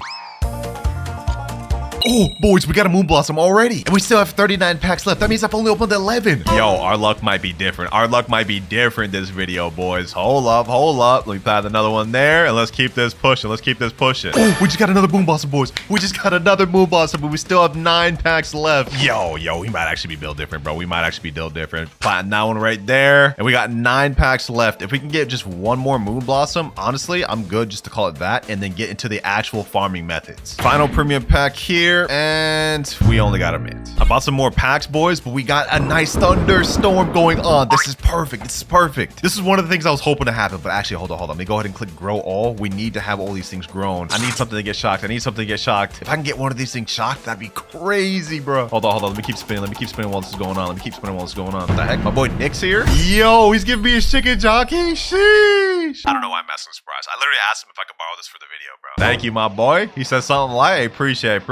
Oh, boys, we got a moon blossom already. And we still have 39 packs left. That means I've only opened 11. Yo, our luck might be different. Our luck might be different this video, boys. Hold up. Let me plant another one there. And let's keep this pushing. Oh, we just got another moon blossom, boys. We just got another moon blossom, but we still have 9 packs left. Yo, we might actually be built different, bro. We might actually be built different. Planting that one right there. And we got 9 packs left. If we can get just one more moon blossom, honestly, I'm good just to call it that. And then get into the actual farming methods. Final premium pack here. And we only got a mint. I bought some more packs, boys, but we got a nice thunderstorm going on. This is perfect. This is one of the things I was hoping to happen, but actually, hold on. Let me go ahead and click grow all. We need to have all these things grown. I need something to get shocked. If I can get one of these things shocked, that'd be crazy, bro. Hold on. Let me keep spinning. while this is going on. What the heck? My boy Nick's here. Yo, he's giving me a chicken jockey. Sheesh. I don't know why I'm messing surprised. I literally asked him if I could borrow this for the video, bro. Thank you, my boy. He said something like, appreciate,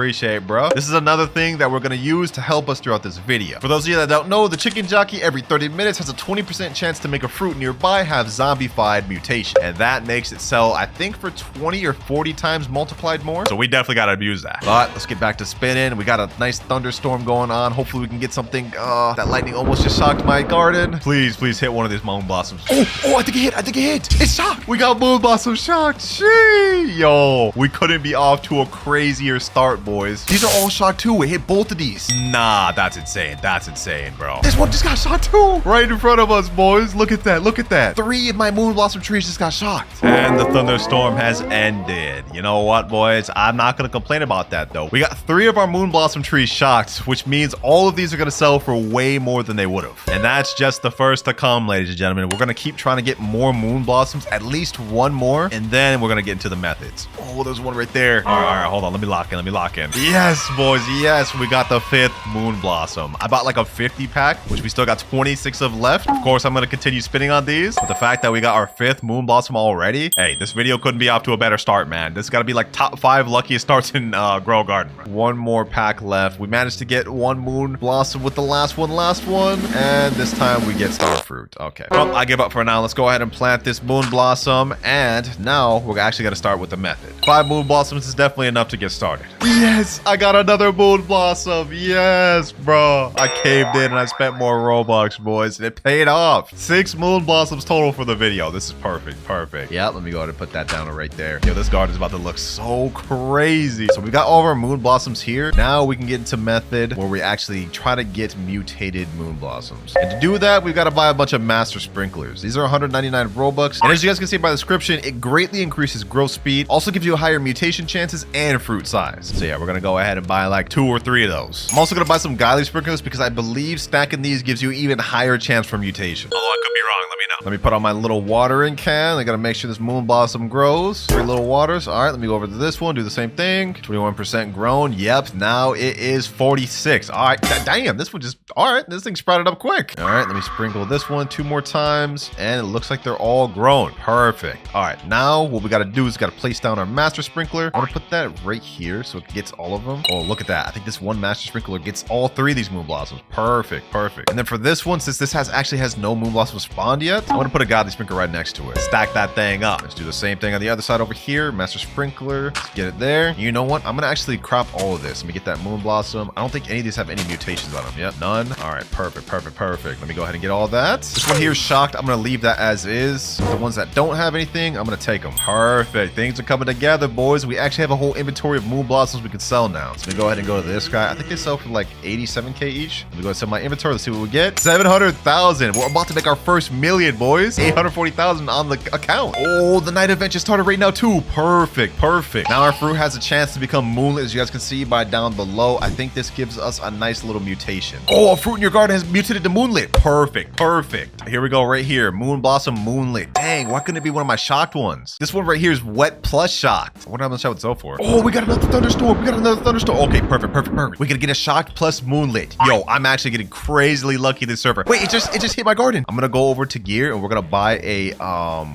bro. This is another thing that we're gonna use to help us throughout this video. For those of you that don't know, the chicken jockey every 30 minutes has a 20% chance to make a fruit nearby have zombified mutation. And that makes it sell, I think, for 20 or 40 times multiplied more. So we definitely gotta abuse that. But let's get back to spinning. We got a nice thunderstorm going on. Hopefully we can get something. That lightning almost just shocked my garden. Please hit one of these moon blossoms. Oh, I think it hit. It's shocked. We got moon blossom shocked. Shee. Yo, we couldn't be off to a crazier start, boys. These are all shocked too. We hit both of these. Nah, that's insane, bro. This one just got shot too. Right in front of us, boys. Look at that. 3 of my moon blossom trees just got shocked. And the thunderstorm has ended. You know what, boys? I'm not gonna complain about that though. We got 3 of our moon blossom trees shocked, which means all of these are gonna sell for way more than they would have. And that's just the first to come, ladies and gentlemen. We're gonna keep trying to get more moon blossoms, at least 1 more, and then we're gonna get into the methods. Oh, there's one right there. All right, hold on. Let me lock in. Yes, boys. Yes, we got the 5th moon blossom. I bought like a 50 pack, which we still got 26 of left. Of course, I'm going to continue spinning on these. But the fact that we got our 5th moon blossom already, hey, this video couldn't be off to a better start, man. This got to be like top 5 luckiest starts in Grow Garden. 1 more pack left. We managed to get 1 moon blossom with the last one. And this time we get star fruit. Okay. Well, I give up for now. Let's go ahead and plant this moon blossom. And now we're actually going to start with the method. 5 moon blossoms is definitely enough to get started. Yes, I got another moon blossom. Yes, bro. I caved in and I spent more Robux, boys. And it paid off. 6 moon blossoms total for the video. This is perfect. Yeah, let me go ahead and put that down right there. Yo, this garden is about to look so crazy. So we got all of our moon blossoms here. Now we can get into method where we actually try to get mutated moon blossoms. And to do that, we've got to buy a bunch of master sprinklers. These are 199 Robux. And as you guys can see by the description, it greatly increases growth speed. Also gives you higher mutation chances and fruit size. So yeah, we're going to go ahead and buy like 2 or 3 of those. I'm also going to buy some godly sprinklers because I believe stacking these gives you even higher chance for mutation. Although I could be wrong, let me know. Let me put on my little watering can. I got to make sure this moon blossom grows. 3 little waters. All right, let me go over to this one, do the same thing. 21% grown. Yep, now it is 46. All right, damn, this one just, all right, this thing sprouted up quick. All right, let me sprinkle this one 2 more times and it looks like they're all grown. Perfect. All right, right, now what we got to do is got to place down our master sprinkler. I'm going to put that right here so it gets all of them. Oh, look at that. I think this one master sprinkler gets all 3 of these moon blossoms. Perfect, perfect. And then for this one, since this actually has no moon blossoms spawned yet, I'm going to put a godly sprinkler right next to it. Stack that thing up. Let's do the same thing on the other side over here. Master sprinkler. Let's get it there. You know what? I'm going to actually crop all of this. Let me get that moon blossom. I don't think any of these have any mutations on them. Yep, none. All right, perfect, perfect, perfect. Let me go ahead and get all that. This one here is shocked. I'm going to leave that as is. The ones that don't have anything, I'm going to take them. Perfect. Things are coming together, boys. We actually have a whole inventory of moon blossoms we can sell now. So let me go ahead and go to this guy. I think they sell for like 87k each. Let me go to my inventory. Let's see what we get. 700,000. We're about to make our first million, boys. 840,000 on the account. Oh, the night event just started right now too. Perfect, perfect. Now our fruit has a chance to become moonlit, as you guys can see by down below. I think this gives us a nice little mutation. Oh, a fruit in your garden has mutated to moonlit. Perfect, perfect. Here we go right here. Moon blossom moonlit. Dang, why couldn't it be one of my shocked ones? This one right here is wet plus shocked. I wonder how much that would sell for. Oh, we got another thunderstorm. We got another thunderstorm. Okay, perfect, perfect, perfect. We're gonna get a shocked plus moonlit. Yo, I'm actually getting crazily lucky this server. Wait, it just hit my garden. I'm gonna go over to gear and we're gonna buy a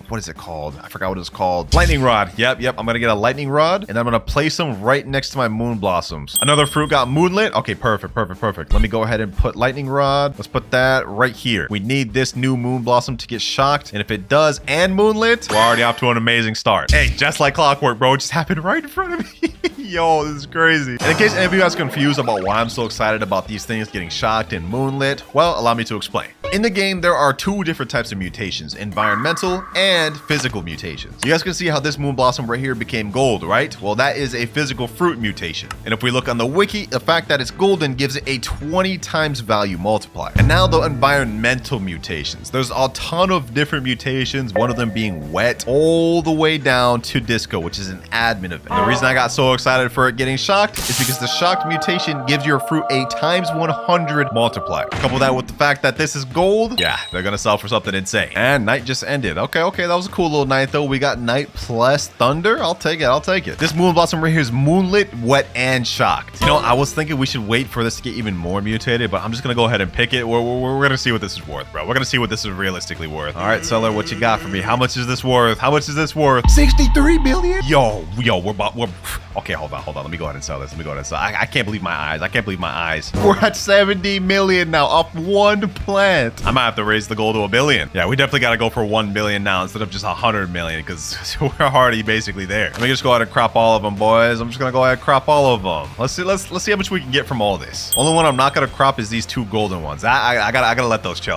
what is it called? I forgot what it's called. Lightning rod. Yep. I'm gonna get a lightning rod and I'm gonna place them right next to my moon blossoms. Another fruit got moonlit. Okay, perfect, perfect, perfect. Let me go ahead and put lightning rod. Let's put that right here. We need this new moon blossom to get shocked, and if it does and moonlit, we're already off to an amazing start. Hey, just like clockwork, bro. It just happened right in front of me. Yo, this is crazy. And in case any of you guys are confused about why I'm so excited about these things getting shocked and moonlit, well, allow me to explain. In the game, there are 2 different types of mutations, environmental and physical mutations. You guys can see how this moon blossom right here became gold, right? Well, that is a physical fruit mutation. And if we look on the wiki, the fact that it's golden gives it a 20 times value multiplier. And now the environmental mutations. There's a ton of different mutations, one of them being wet all the way down to disco, which is an admin event. And the reason I got so excited for it getting shocked is because the shocked mutation gives your fruit a times 100 multiplier. Couple that with the fact that this is gold, yeah, they're gonna sell for something insane. And night just ended. Okay, that was a cool little night though. We got night plus thunder. I'll take it. This moon blossom right here is moonlit, wet, and shocked. You know, I was thinking we should wait for this to get even more mutated, but I'm just gonna go ahead and pick it. We're gonna see what this is worth, bro. We're gonna see what this is realistically worth. All right, seller, what you got for me? How much is this worth? How much is this worth? 63 million? Yo, we're okay, hold on. Let me go ahead and sell this. I can't believe my eyes. We're at 70 million now off one plant. I might have to raise the goal to $1 billion. Yeah, we definitely got to go for 1 billion now instead of just 100 million because we're already basically there. Let me just go ahead and crop all of them, boys. I'm just gonna go ahead and crop all of them. Let's see how much we can get from all this. Only one I'm not gonna crop is these 2 golden ones. I gotta let those chill.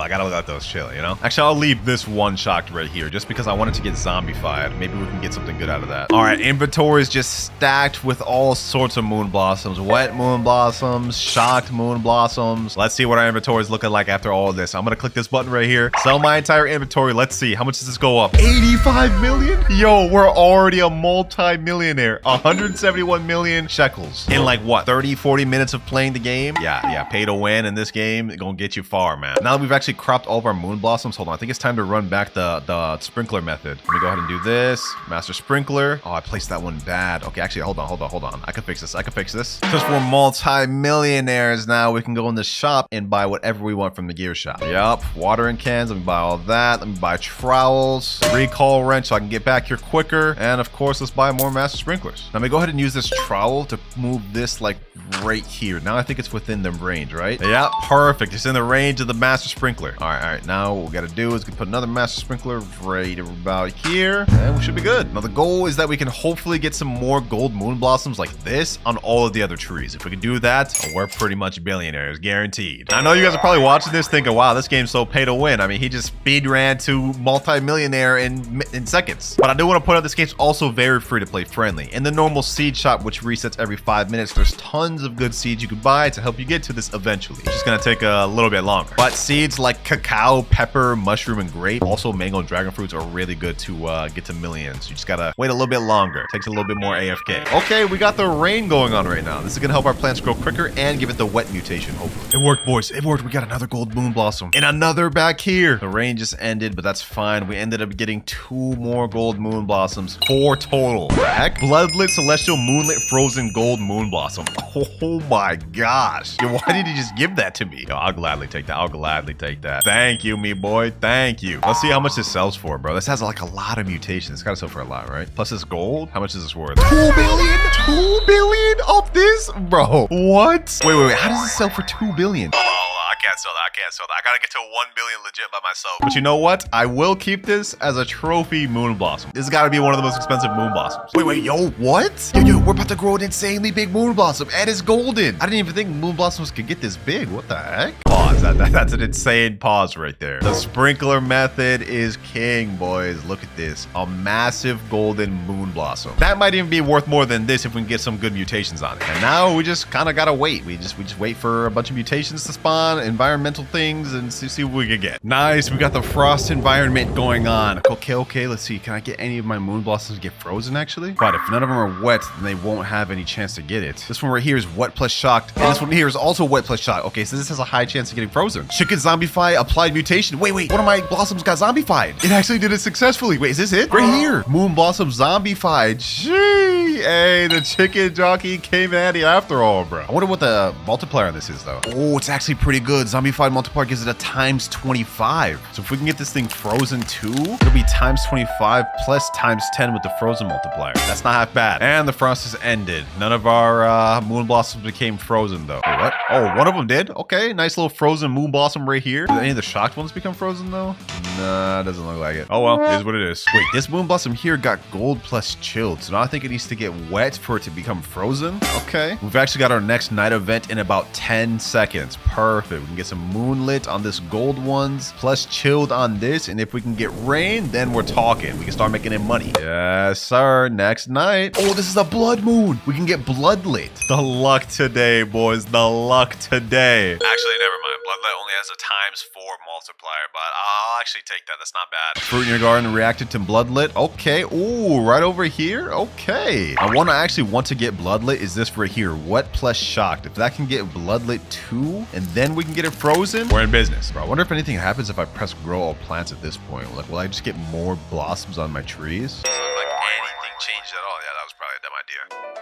You know. Actually, I'll leave this one shocked right here just because I wanted to get zombified. Maybe we can get something good out of that. All right, inventory is just stacked with all sorts of moon blossoms, wet moon blossoms, shocked moon blossoms. Let's see what our inventory is looking like after all of this. I'm gonna click this button right here, sell my entire inventory. Let's see, how much does this go up? 85 million? Yo, we're already a multi-millionaire. 171 million shekels in like what, 30-40 minutes of playing the game? Yeah, pay to win in this game, it's gonna get you far, man. Now that we've actually cropped all of our moon blossoms, hold on, I think it's time to run back the sprinkler method. Let me go ahead and do this. Master sprinkler. Oh, I placed that one bad. Okay, actually, hold on. I can fix this. Because we're multi-millionaires now, we can go in the shop and buy whatever we want from the gear shop. Yup, watering cans. Let me buy all that. Let me buy trowels, recall wrench so I can get back here quicker. And of course, let's buy more master sprinklers. Now, let me go ahead and use this trowel to move this like right here. Now I think it's within the range, right? Yeah, perfect. It's in the range of the master sprinkler. All right. Now what we got to do is put another master sprinkler right about here, and we should be good. Now the goal is that we can hopefully get some more gold moon blossoms like this on all of the other trees. If we can do that, we're pretty much billionaires, guaranteed. I know you guys are probably watching this thinking, wow, this game's so pay to win. I mean, he just speed ran to multi-millionaire in seconds. But I do want to point out this game's also very free to play friendly. In the normal seed shop, which resets every 5 minutes, there's tons of good seeds you could buy to help you get to this eventually. It's just gonna take a little bit longer. But seeds like cacao, pepper, mushroom, and grape, also mango and dragon fruits are really good to get to millions. You just gotta wait a little bit longer. Takes a little bit more AFK. Okay, we got the rain going on right now. This is gonna help our plants grow quicker and give it the wet mutation, hopefully. It worked, boys. It worked. We got another gold moon blossom and another back here. The rain just ended, but that's fine. We ended up getting 2 more gold moon blossoms. 4 total. What the heck? Bloodlit, celestial, moonlit, frozen gold moon blossom. Oh my gosh. Yo, why did you just give that to me? Yo, I'll gladly take that. I'll gladly take that. Thank you, me boy. Thank you. Let's see how much this sells for, bro. This has like a lot of mutations. It's gotta sell for a lot, right? Plus this gold. How much is this worth? 2 billion? 2 billion of this? Bro, what? Wait. How does it sell for 2 billion? I can't sell that. I gotta get to 1 billion legit by myself. But you know what? I will keep this as a trophy moon blossom. This has got to be one of the most expensive moon blossoms. Wait, yo, what? Yo, we're about to grow an insanely big moon blossom, and it's golden. I didn't even think moon blossoms could get this big. What the heck? Pause. That's an insane pause right there. The sprinkler method is king, boys. Look at this. A massive golden moon blossom. That might even be worth more than this if we can get some good mutations on it. And now we just kind of gotta wait. We just wait for a bunch of mutations to spawn, environmental things, and see what we can get. Nice. We got the frost environment going on. Okay. Let's see. Can I get any of my moon blossoms to get frozen, actually? But if none of them are wet, then they won't have any chance to get it. This one right here is wet plus shocked. And this one here is also wet plus shocked. Okay, so this has a high chance of getting frozen. Chicken zombify applied mutation. Wait. One of my blossoms got zombified. It actually did it successfully. Wait, is this it? Right here. Moon blossom zombified. Gee. Hey, the chicken jockey came handy after all, bro. I wonder what the multiplier on this is, though. Oh, it's actually pretty good. Zombified multiplier gives it a times 25. So if we can get this thing frozen too, it'll be times 25 plus times 10 with the frozen multiplier. That's not half bad. And the frost has ended. None of our moon blossoms became frozen, though. Wait, what? Oh, one of them did? Okay, nice little frozen moon blossom right here. Did any of the shocked ones become frozen, though? Nah, doesn't look like it. Oh, well, it is what it is. Wait, this moon blossom here got gold plus chilled. So now I think it needs to get wet for it to become frozen. Okay. We've actually got our next night event in about 10 seconds. Perfect. We can get some moonlit on this gold ones, plus chilled on this. And if we can get rain, then we're talking. We can start making it money. Yes, sir. Next night. Oh, this is a blood moon. We can get bloodlit. The luck today, boys. The luck today. Actually, never mind. Bloodlit only has a times 4 multiplier, but I'll actually take that. That's not bad. Fruit in your garden reacted to bloodlit. Okay. Ooh, right over here. Okay. I actually want to get bloodlit is this right here. Wet plus shocked. If that can get bloodlit too, and then we can get it frozen, we're in business. Bro, I wonder if anything happens if I press grow all plants at this point. Like, will I just get more blossoms on my trees? Doesn't look like anything changed at all. Yeah, that was probably a dumb idea.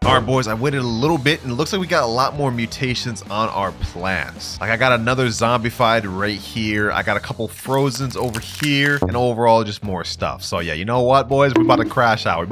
All right, boys, I waited a little bit, and it looks like we got a lot more mutations on our plants. Like, I got another zombified right here. I got a couple frozens over here, and overall, just more stuff. So, yeah, you know what, boys? We about to crash out. We're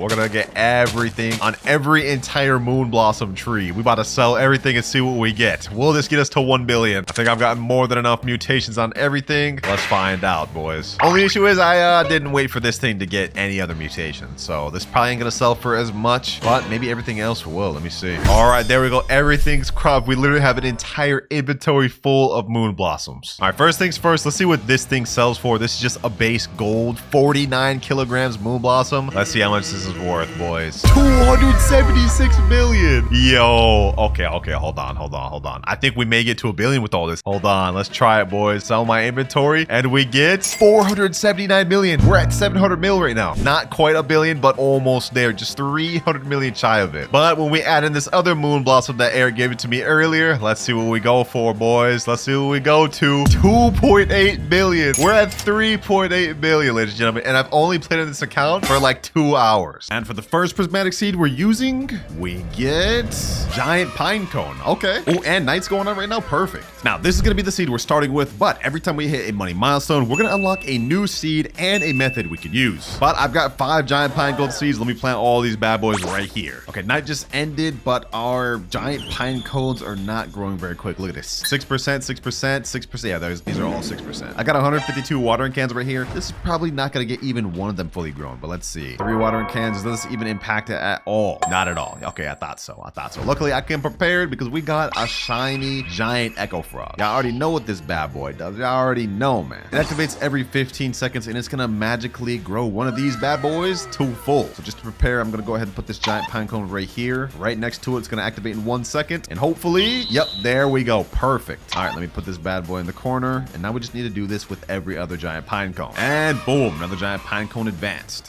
going to get everything on every entire moon blossom tree. We about to sell everything and see what we get. Will this get us to 1 billion? I think I've gotten more than enough mutations on everything. Let's find out, boys. Only issue is I didn't wait for this thing to get any other mutations. So, this probably ain't going to sell for as much, but maybe everything else will. Let me see. All right, there we go. Everything's cropped. We literally have an entire inventory full of moon blossoms. All right, first things first, let's see what this thing sells for. This is just a base gold 49 kilograms moon blossom. Let's see how much this is worth, boys. 276 million. Yo, okay, hold on. I think we may get to 1 billion with all this. Hold on, let's try it, boys. Sell my inventory and we get 479 million. We're at 700 mil right now. Not quite 1 billion, but almost there. Just 300 million shy of it. But when we add in this other moon blossom that Eric gave it to me earlier, let's see what we go for, boys. Let's see what we go to. 2.8 billion. We're at 3.8 billion, ladies and gentlemen, and I've only played on this account for like 2 hours. And for the first prismatic seed we're using, we get giant pine cone. Okay. Oh, and night's going on right now. Perfect. Now, this is going to be the seed we're starting with, but every time we hit a money milestone, we're going to unlock a new seed and a method we can use. But I've got 5 giant pine cone seeds. Let me plant all these bad boys right here. Okay, night just ended, but our giant pine cones are not growing very quick. Look at this. 6%, 6%. Yeah, these are all 6%. I got 152 watering cans right here. This is probably not going to get even one of them fully grown, but let's see. 3 watering cans. Does this even impact it at all? Not at all. Okay, I thought so. Luckily, I came prepared because we got a shiny giant echo frog. Y'all already know what this bad boy does. Y'all already know, man. It activates every 15 seconds, and it's going to magically grow one of these bad boys to full. So just to prepare, I'm going to go ahead and put this giant pine cone right here. Right next to it, it's going to activate in 1 second. And hopefully, yep, there we go. Perfect. All right, let me put this bad boy in the corner. And now we just need to do this with every other giant pine cone. And boom, another giant pine cone advanced.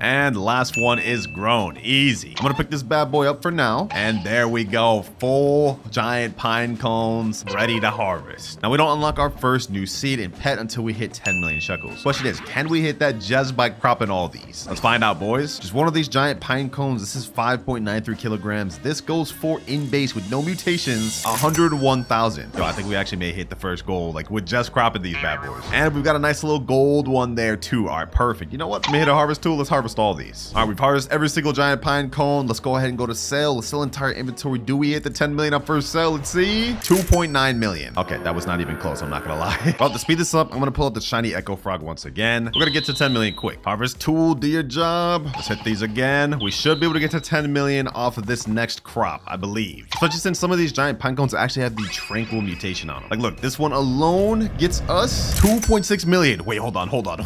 And the last one is grown. Easy. I'm gonna pick this bad boy up for now. And there we go. Full giant pine cones ready to harvest. Now we don't unlock our first new seed and pet until we hit 10 million shekels. Question is, can we hit that just by cropping all these? Let's find out, boys. Just one of these giant pine cones. This is 5.93 kilograms. This goes for in base with no mutations, 101,000. Yo, I think we actually may hit the first goal, like with just cropping these bad boys. And we've got a nice little gold one there too. All right, perfect. You know what? Let me hit a harvest tool. Let's harvest all these. All right, we've harvested every single giant pine cone. Let's go ahead and go to sale. Let's sell entire inventory. Do we hit the 10 million on first sale? Let's see. 2.9 million. Okay, that was not even close. I'm not gonna lie. Well, to speed this up, I'm gonna pull up the shiny Echo Frog once again. We're gonna get to 10 million quick. Harvest tool, do your job. Let's hit these again. We should be able to get to 10 million off of this next crop, I believe. Especially since some of these giant pine cones actually have the tranquil mutation on them. Like, look, this one alone gets us 2.6 million. Wait, hold on. Hold up.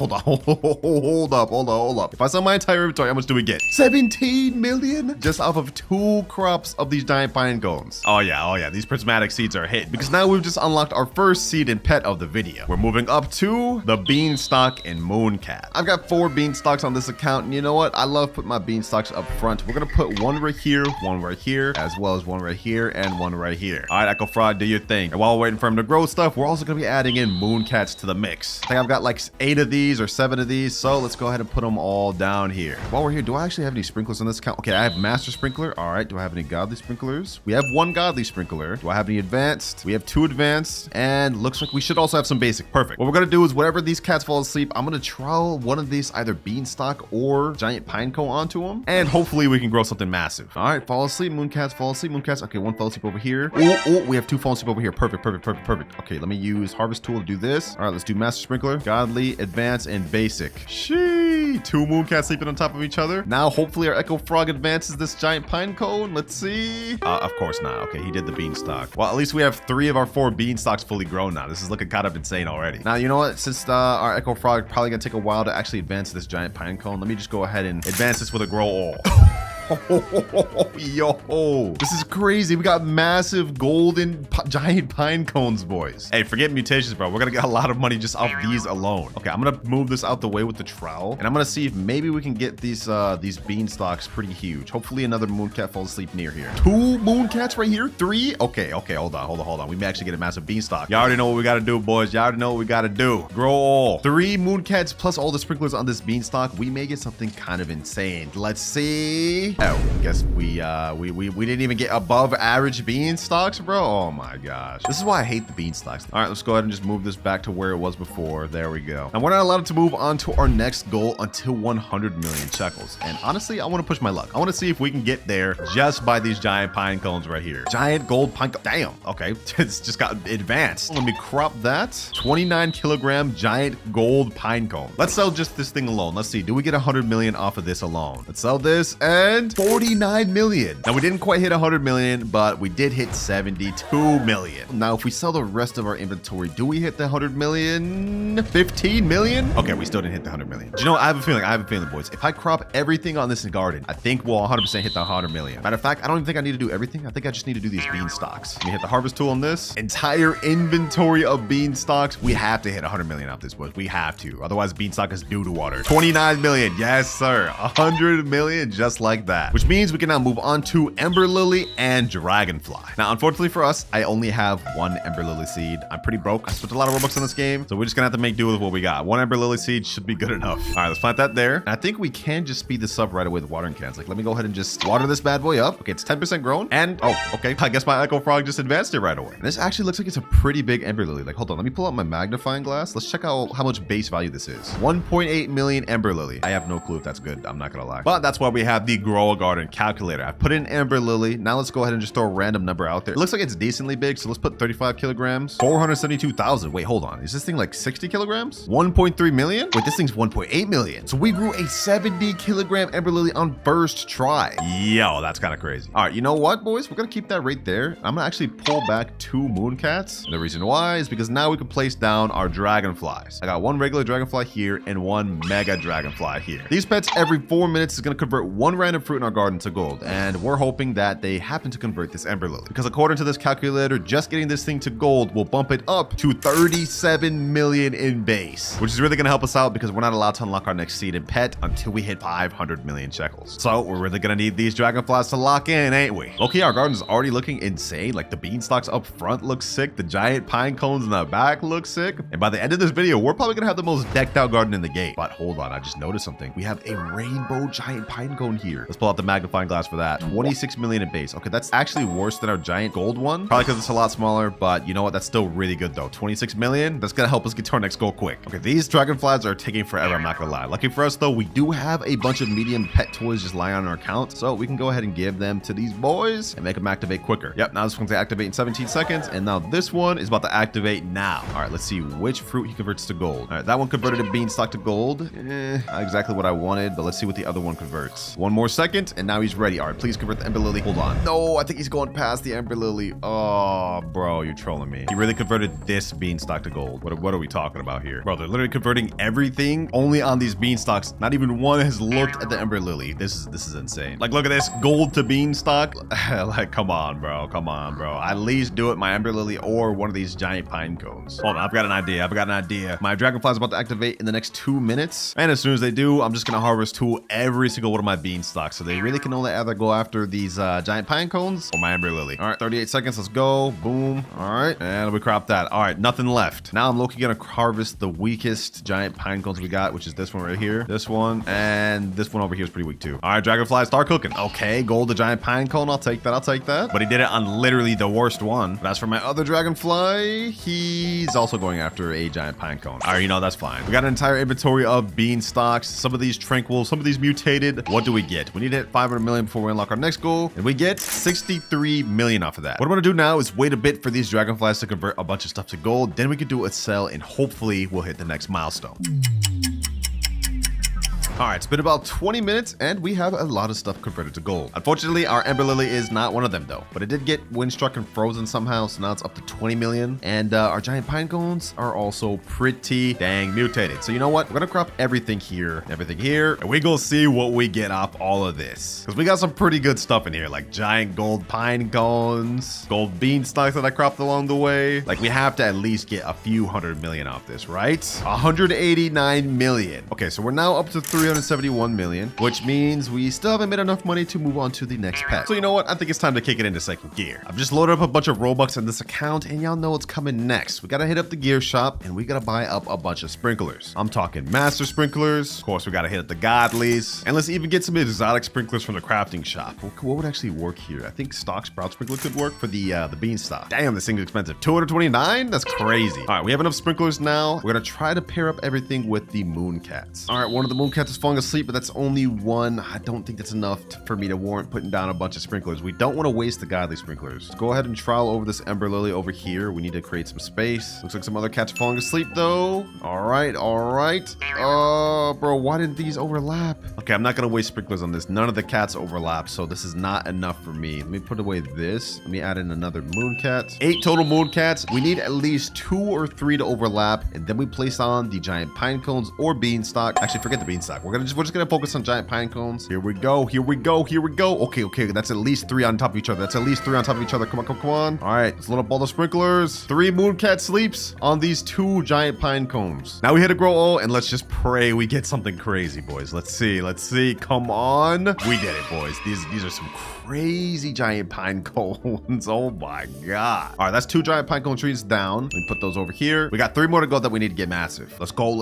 If I sell my entire inventory, how much do we get? 17 million just off of 2 crops of these giant pine cones. Oh yeah. These prismatic seeds are hit because now we've just unlocked our first seed and pet of the video. We're moving up to the beanstalk and mooncat. I've got 4 beanstalks on this account, and you know what? I love putting my beanstalks up front. We're gonna put one right here, as well as one right here, and one right here. All right, Echo Frog, do your thing. And while we're waiting for him to grow stuff, we're also gonna be adding in mooncats to the mix. I think I've got like 8 of these or 7 of these, so let's go ahead and put them all down here. While we're here, do I actually have any sprinklers on this account? Okay, I have master sprinkler. All right, do I have any godly sprinklers? We have 1 godly sprinkler. Do I have any advanced? We have 2 advanced, and looks like we should also have some basic. Perfect. What we're gonna do is whenever these cats fall asleep, I'm gonna trowel one of these either beanstalk or giant pine cone onto them, and hopefully we can grow something massive. All right, fall asleep, mooncats, fall asleep, mooncats. Okay, 1 fell asleep over here. Oh, we have 2 falling asleep over here. Perfect. Okay, let me use harvest tool to do this. All right, let's do master sprinkler, godly, advanced, and basic. Shee, 2 mooncats sleeping on top of each other. Now, hopefully our Echo Frog advances this giant pine cone. Let's see. Of course not. Okay, he did the beanstalk. Well, at least we have 3 of our 4 beanstalks fully grown now. This is looking kind of insane already. Now, you know what? Since our Echo Frog probably gonna take a while to actually advance this giant pine cone, let me just go ahead and advance this with a grow all. Yo, this is crazy. We got massive golden giant pine cones, boys. Hey, forget mutations, bro. We're gonna get a lot of money just off these alone. Okay, I'm gonna move this out the way with the trowel, and I'm gonna see if maybe we can get these beanstalks pretty huge. Hopefully another mooncat falls asleep near here. 2 mooncats right here. 3. Okay, hold on. We may actually get a massive beanstalk. Y'all already know what we gotta do, boys. Y'all already know what we gotta do. Grow all. 3 mooncats plus all the sprinklers on this beanstalk. We may get something kind of insane. Let's see. Oh, I guess we didn't even get above average beanstalks, bro. Oh my gosh. This is why I hate the beanstalks. All right, let's go ahead and just move this back to where it was before. There we go. And we're not allowed to move on to our next goal until 100 million shekels. And honestly, I want to push my luck. I want to see if we can get there just by these giant pine cones right here. Giant gold pine cone. Damn. Okay. It's just got advanced. Let me crop that. 29 kilogram giant gold pine cone. Let's sell just this thing alone. Let's see. Do we get 100 million off of this alone? Let's sell this and 49 million. Now we didn't quite hit 100 million, but we did hit 72 million. Now, if we sell the rest of our inventory, do we hit the 100 million? 15 million? Okay, we still didn't hit the 100 million. Do you know, I have a feeling, boys. If I crop everything on this garden, I think we'll 100% hit the 100 million. Matter of fact, I don't even think I need to do everything. I think I just need to do these beanstalks. Let me hit the harvest tool on this. Entire inventory of beanstalks. We have to hit 100 million off this, boys. We have to. Otherwise, beanstalk is due to water. 29 million. Yes, sir. 100 million just like that. Which means we can now move on to ember lily and dragonfly. Now, unfortunately for us, I only have 1 ember lily seed. I'm pretty broke. I spent a lot of Robux on this game, so we're just gonna have to make do with what we got. 1 ember lily seed should be good enough. All right, let's plant that there. And I think we can just speed this up right away with watering cans. Like, let me go ahead and just water this bad boy up. Okay, it's 10% grown. And, oh, okay. I guess my Echo Frog just advanced it right away. And this actually looks like it's a pretty big ember lily. Like, hold on, let me pull out my magnifying glass. Let's check out how much base value this is. 1.8 million ember lily. I have no clue if that's good. I'm not gonna lie. But that's why we have the grow a garden calculator. I put in ember lily. Now let's go ahead and just throw a random number out there. It looks like it's decently big, so let's put 35 kilograms. 472,000. Wait, hold on. Is this thing like 60 kilograms? 1.3 million? Wait, this thing's 1.8 million. So we grew a 70 kilogram ember lily on first try. Yo, that's kind of crazy. All right, you know what, boys? We're gonna keep that right there. I'm gonna actually pull back 2 mooncats. And the reason why is because now we can place down our dragonflies. I got 1 regular dragonfly here and 1 mega dragonfly here. These pets every 4 minutes is gonna convert 1 random fruit fruit in our garden to gold, and we're hoping that they happen to convert this ember lily, because according to this calculator, just getting this thing to gold will bump it up to 37 million in base, which is really going to help us out because we're not allowed to unlock our next seed and pet until we hit 500 million shekels. So we're really going to need these dragonflies to lock in, ain't we? Okay, our garden is already looking insane. Like the beanstalks up front look sick, the giant pine cones in the back look sick, and by the end of this video, we're probably going to have the most decked out garden in the game. But hold on, I just noticed something. We have a rainbow giant pine cone here. Let's pull out the magnifying glass for that. 26 million in base. Okay, that's actually worse than our giant gold one. Probably because it's a lot smaller, but you know what? That's still really good though. 26 million. That's gonna help us get to our next goal quick. Okay, these dragonflies are taking forever. I'm not gonna lie. Lucky for us though, we do have a bunch of medium pet toys just lying on our account, so we can go ahead and give them to these boys and make them activate quicker. Yep, now this one's gonna activate in 17 seconds, and now this one is about to activate now. All right, let's see which fruit he converts to gold. All right, that one converted a beanstalk to gold. Not exactly what I wanted, but let's see what the other one converts. One more second, and now he's ready. All right, please convert the ember lily. Hold on. No, I think he's going past the ember lily. Oh, bro, you're trolling me. He really converted this beanstalk to gold. What are we talking about here? Bro, they're literally converting everything only on these beanstalks. Not even one has looked at the ember lily. This is insane. Like, look at this, gold to beanstalk. Like, come on, bro. Come on, bro. At least do it, my ember lily or one of these giant pine cones. Hold on, I've got an idea. My dragonfly is about to activate in the next 2 minutes. And as soon as they do, I'm just gonna harvest to every single one of my beanstalks. So they really can only either go after these giant pine cones or my ember lily. All right, 38 seconds. Let's go. Boom. All right. And we crop that. All right, nothing left. Now I'm low-key gonna harvest the weakest giant pine cones we got, which is this one right here. This one and this one over here is pretty weak too. All right, dragonfly, start cooking. Okay, gold, the giant pine cone. I'll take that. But he did it on literally the worst one. But as for my other dragonfly, he's also going after a giant pine cone. All right, you know, that's fine. We got an entire inventory of beanstalks, some of these tranquil, some of these mutated. What do we get? We need to hit 500 million before we unlock our next goal, and we get 63 million off of that. What I'm gonna do now is wait a bit for these dragonflies to convert a bunch of stuff to gold, then we can do a sell, and hopefully we'll hit the next milestone. All right, it's been about 20 minutes and we have a lot of stuff converted to gold. Unfortunately, our ember lily is not one of them though, but it did get windstruck and frozen somehow, so now it's up to 20 million. And our giant pine cones are also pretty dang mutated. So you know what? We're gonna crop everything here, and we go see what we get off all of this. Because we got some pretty good stuff in here, like giant gold pine cones, gold beanstalks that I cropped along the way. Like we have to at least get a few 100 million off this, right? 189 million. Okay, so we're now up to 371 million, which means we still haven't made enough money to move on to the next pet. So you know what? I think it's time to kick it into second gear. I've just loaded up a bunch of Robux in this account, and y'all know what's coming next. We gotta hit up the gear shop, and we gotta buy up a bunch of sprinklers. I'm talking master sprinklers. Of course, we gotta hit up the godlies, and let's even get some exotic sprinklers from the crafting shop. What would actually work here? I think stock sprout sprinkler could work for the beanstalk. Damn, this thing's expensive. 229? That's crazy. All right, we have enough sprinklers now. We're gonna try to pair up everything with the moon cats. All right, one of the moon cats is falling asleep, but that's only one. I don't think that's enough for me to warrant putting down a bunch of sprinklers. We don't want to waste the godly sprinklers. Let's go ahead and trowel over this ember lily over here. We need to create some space. Looks like some other cats are falling asleep though. All right. Oh, bro, why didn't these overlap? Okay, I'm not gonna waste sprinklers on this. None of the cats overlap, so this is not enough for me. Let me put away this. Let me add in another moon cat. 8 total moon cats. We need at least 2 or 3 to overlap, and then we place on the giant pine cones or beanstalk. Actually, forget the beanstalk. We're just gonna focus on giant pine cones. Here we go. Okay, that's at least 3 on top of each other. Come on. All right, let's load up all the sprinklers. 3 mooncat sleeps on these 2 giant pine cones. Now we hit a grow all, and let's just pray we get something crazy, boys. Let's see. Come on. We did it, boys. These are some crazy giant pine cones. Oh my god. All right, that's 2 giant pine cone trees down. Let me put those over here. We got 3 more to go that we need to get massive. Let's go.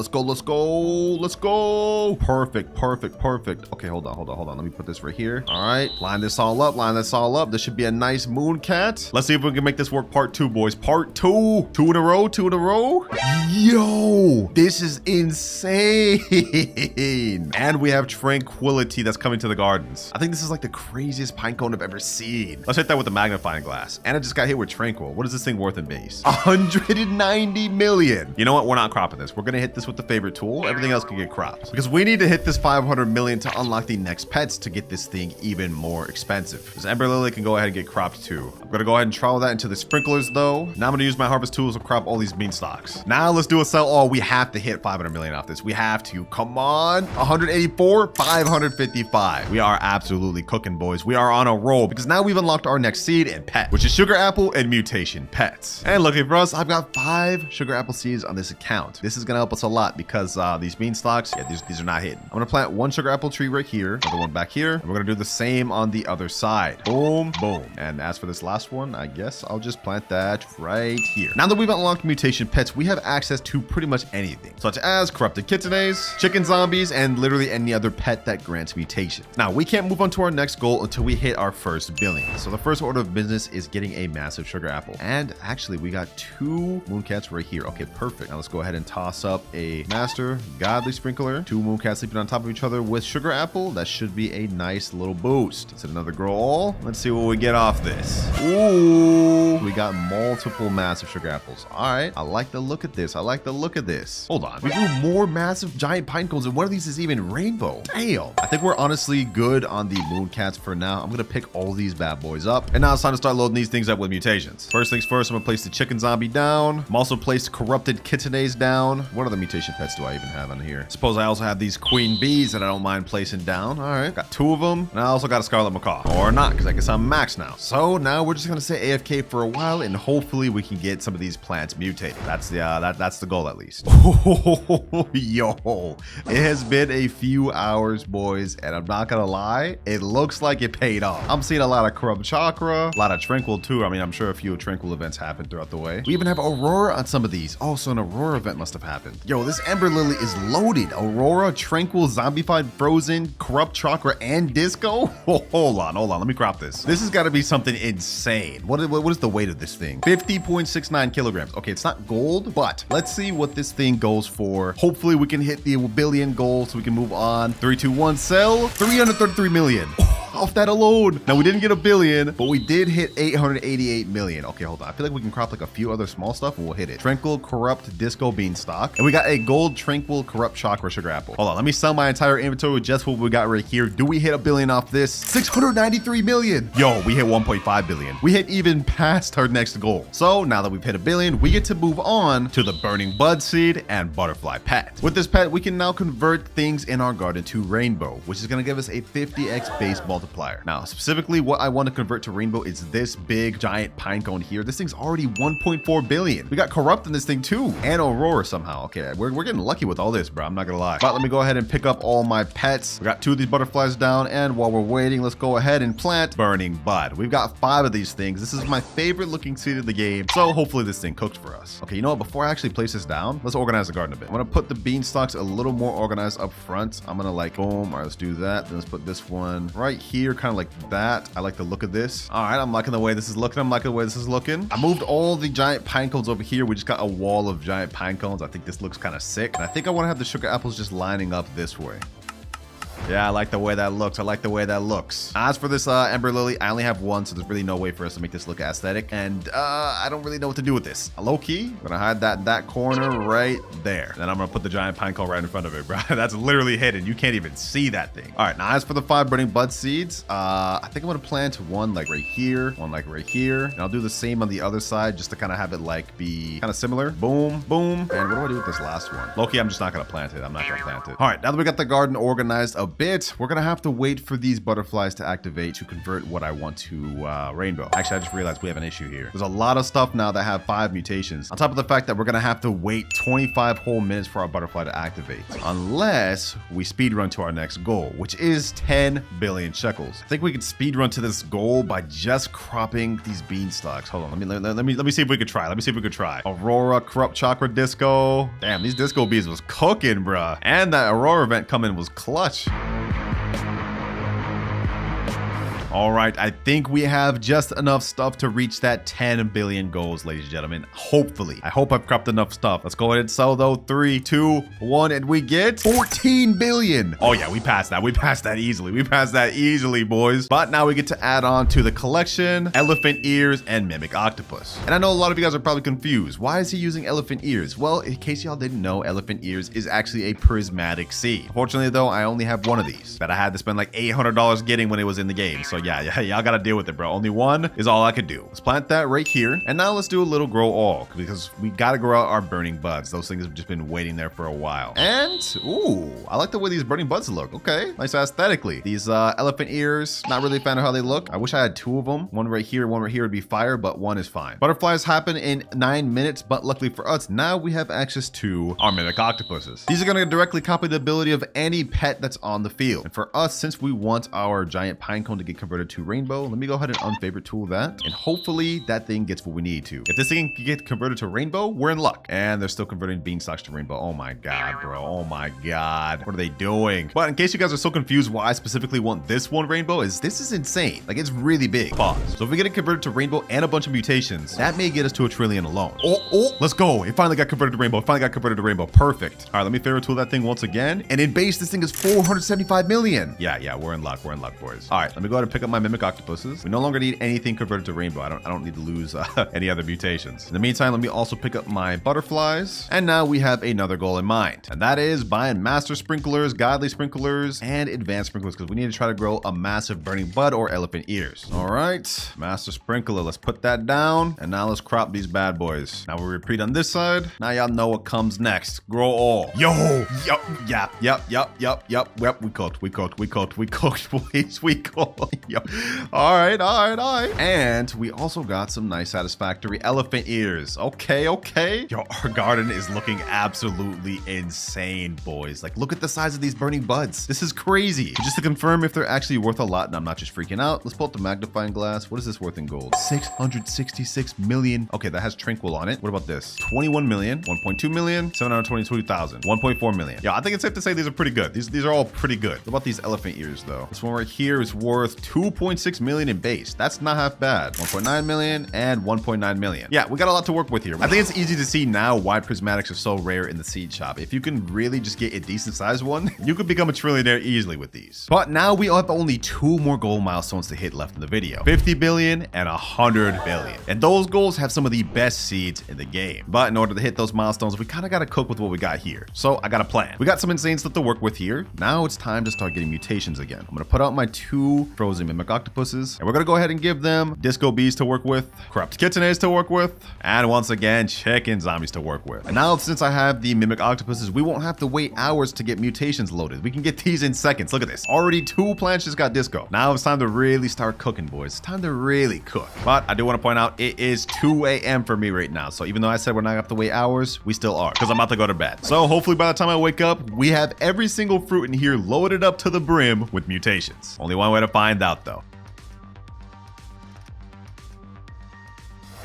Perfect. Okay, hold on. Let me put this right here. All right, line this all up. This should be a nice moon cat. Let's see if we can make this work. Part 2, boys. Part 2. 2 in a row. Yo, this is insane. And we have tranquility that's coming to the gardens. I think this is like the craziest pine cone I've ever seen. Let's hit that with a magnifying glass. And I just got hit with tranquil. What is this thing worth in base? 190 million. You know what? We're not cropping this. We're gonna hit this with the favorite tool. Everything else can get cropped because we need to to hit this 500 million to unlock the next pets to get this thing even more expensive. This Ember Lily can go ahead and get cropped too. I'm gonna go ahead and trial that into the sprinklers though. Now I'm gonna use my harvest tools to crop all these beanstalks. Now let's do a sell all. We have to hit 500 million off this. We have to. Come on. 184, 555. We are absolutely cooking, boys. We are on a roll because now we've unlocked our next seed and pet, which is sugar apple and mutation pets. And luckily for us, I've got 5 sugar apple seeds on this account. This is gonna help us a lot because these beanstalks, yeah, these are not hidden. I'm gonna plant 1 sugar apple tree right here, another one back here, and we're gonna do the same on the other side. Boom, boom. And as for this last one, I guess I'll just plant that right here. Now that we've unlocked mutation pets, we have access to pretty much anything, such as corrupted kitsunes, chicken zombies, and literally any other pet that grants mutations. Now, we can't move on to our next goal until we hit our first billion. So the first order of business is getting a massive sugar apple. And actually, we got 2 mooncats right here. Okay, perfect. Now let's go ahead and toss up a master godly sprinkler. 2 mooncats sleeping on top of each other with sugar apple. That should be a nice little boost. Is it another grow all? Let's see what we get off this. Ooh, we got multiple massive sugar apples. All right, I like the look at this. I like the look at this. Hold on, we grew more massive giant pine cones, and one of these is even rainbow. Damn. I think we're honestly good on the mooncats for now. I'm gonna pick all these bad boys up, and now it's time to start loading these things up with mutations. First things first, I'm gonna place the chicken zombie down. I'm also placed corrupted kitsunes down. What other mutation pets do I even have on here? Suppose I also have these queen bees that I don't mind placing down. All right, got 2 of them, and I also got a scarlet macaw, or not, because I guess I'm max now. So now we're just gonna stay AFK for a while, and hopefully we can get some of these plants mutated. That's the that's the goal at least. Yo, it has been a few hours, boys, and I'm not gonna lie, it looks like it paid off. I'm seeing a lot of corrupt chakra, a lot of tranquil too. I mean, I'm sure a few tranquil events happened throughout the way. We even have aurora on some of these. Also, an aurora event must have happened. Yo, this Ember Lily is loaded. Aurora, tranquil, zombified, frozen, corrupt chakra, and disco. Hold on. Let me crop this. This has got to be something insane. What is the weight of this thing? 50.69 kilograms. Okay, it's not gold, but let's see what this thing goes for. Hopefully we can hit the billion goal so we can move on. 3, 2, 1, sell. 333 million. Off that alone. Now we didn't get a billion, but we did hit 888 million. Okay, hold on. I feel like we can crop like a few other small stuff and we'll hit it. Tranquil, corrupt, disco beanstalk. And we got a gold, tranquil, corrupt chakra sugar apple. Hold on, let me sell my entire inventory with just what we got right here. Do we hit a billion off this? 693 million. Yo, we hit 1.5 billion. We hit even past our next goal. So now that we've hit a billion, we get to move on to the burning bud seed and butterfly pet. With this pet, we can now convert things in our garden to rainbow, which is going to give us a 50x base multiplier. Now, specifically what I want to convert to rainbow is this big giant pine cone here. This thing's already 1.4 billion. We got corrupt in this thing too, and aurora somehow. Okay, we're getting lucky with all this, bro. I'm not gonna lie. But let me go ahead and pick up all my pets. We got 2 of these butterflies down, and while we're waiting, let's go ahead and plant burning bud. We've got 5 of these things. This is my favorite looking seed of the game, so hopefully this thing cooks for us. Okay, you know what? Before I actually place this down, let's organize the garden a bit. I'm gonna put the beanstalks a little more organized up front. I'm gonna like boom. All right, let's do that. Then let's put this one right here, kind of like that. I like the look of this. All right, I'm liking the way this is looking. I moved all the giant pine cones over here. We just got a wall of giant pine cones. I think this looks kind of sick. And I think I want to have the sugar apples just lining up this way. Yeah, I like the way that looks. As for this Ember Lily, I only have 1, so there's really no way for us to make this look aesthetic. And I don't really know what to do with this. Low key, I'm gonna hide that corner right there. Then I'm gonna put the giant pine cone right in front of it, bro. That's literally hidden. You can't even see that thing. All right, now as for the 5 burning bud seeds, I think I'm gonna plant 1 like right here, 1 like right here. And I'll do the same on the other side just to kind of have it like be kind of similar. Boom, boom. And what do I do with this last one? Low key, I'm just not gonna plant it. I'm not gonna plant it. All right, now that we got the garden organized a bit, we're gonna have to wait for these butterflies to activate to convert what I want to rainbow. Actually, I just realized we have an issue here. There's a lot of stuff now that have 5 mutations, on top of the fact that we're gonna have to wait 25 whole minutes for our butterfly to activate, unless we speed run to our next goal, which is 10 billion shekels. I think we can speed run to this goal by just cropping these beanstalks. Hold on, let me see if we could try. Aurora, corrupt chakra, disco. Damn, these disco bees was cooking, bruh. And that aurora event coming was clutch. All right, I think we have just enough stuff to reach that 10 billion goals, ladies and gentlemen. Hopefully. I hope I've cropped enough stuff. Let's go ahead and sell though. 3, 2, 1, and we get 14 billion. Oh yeah, we passed that. We passed that easily. We passed that easily, boys. But now we get to add on to the collection, elephant ears and mimic octopus. And I know a lot of you guys are probably confused. Why is he using elephant ears? Well, in case y'all didn't know, elephant ears is actually a prismatic seed. Unfortunately though, I only have one of these that I had to spend like $800 getting when it was in the game. So yeah, y'all gotta deal with it, bro. Only one is all I could do. Let's plant that right here. And now let's do a little grow all because we gotta grow out our burning buds. Those things have just been waiting there for a while. And ooh, I like the way these burning buds look. Okay, nice aesthetically. These elephant ears, not really a fan of how they look. I wish I had 2 of them. One right here would be fire, but one is fine. Butterflies happen in 9 minutes, but luckily for us, now we have access to our mimic octopuses. These are gonna directly copy the ability of any pet that's on the field. And for us, since we want our giant pine cone to get converted to rainbow, let me go ahead and unfavorite tool that. And hopefully that thing gets what we need to. If this thing can get converted to rainbow, we're in luck. And they're still converting beanstalks to rainbow. Oh my God, bro. Oh my God. What are they doing? But in case you guys are so confused why I specifically want this one rainbow, this is insane. Like, it's really big. Pause. So if we get it converted to rainbow and a bunch of mutations, that may get us to 1 trillion alone. Oh, let's go. It finally got converted to rainbow. Perfect. All right, let me favorite tool that thing once again. And in base, this thing is 475 million. Yeah, we're in luck. We're in luck, boys. All right, let me go ahead and pick up my mimic octopuses. We no longer need anything converted to rainbow. I don't need to lose any other mutations. In the meantime, let me also pick up my butterflies. And now we have another goal in mind. And that is buying master sprinklers, godly sprinklers, and advanced sprinklers because we need to try to grow a massive burning bud or elephant ears. All right, master sprinkler. Let's put that down. And now let's crop these bad boys. Now we repeat on this side. Now y'all know what comes next. Grow all. Yep. We cooked, boys. We cooked. Yep. All right. And we also got some nice satisfactory elephant ears. Okay. Yo, our garden is looking absolutely insane, boys. Like, look at the size of these burning buds. This is crazy. Just to confirm if they're actually worth a lot and I'm not just freaking out, let's pull up the magnifying glass. What is this worth in gold? 666 million. Okay, that has tranquil on it. What about this? 21 million, 1.2 million, 722,000, 1.4 million. Yeah, I think it's safe to say these are pretty good. These are all pretty good. What about these elephant ears though? This one right here is worth 2.6 million in base. That's not half bad. 1.9 million and 1.9 million. Yeah, we got a lot to work with here. I think it's easy to see now why prismatics are so rare in the seed shop. If you can really just get a decent sized one, you could become a trillionaire easily with these. But now we have only 2 more goal milestones to hit left in the video. 50 billion and 100 billion. And those goals have some of the best seeds in the game. But in order to hit those milestones, we kind of got to cook with what we got here. So I got a plan. We got some insane stuff to work with here. Now it's time to start getting mutations again. I'm going to put out my 2 frozen mimic octopuses. And we're going to go ahead and give them disco bees to work with, corrupt kittenaids to work with, and once again, chicken zombies to work with. And now since I have the mimic octopuses, we won't have to wait hours to get mutations loaded. We can get these in seconds. Look at this. Already 2 plants just got disco. Now it's time to really start cooking, boys. It's time to really cook. But I do want to point out it is 2 a.m. for me right now. So even though I said we're not gonna have to wait hours, we still are because I'm about to go to bed. So hopefully by the time I wake up, we have every single fruit in here loaded up to the brim with mutations. Only one way to find out though.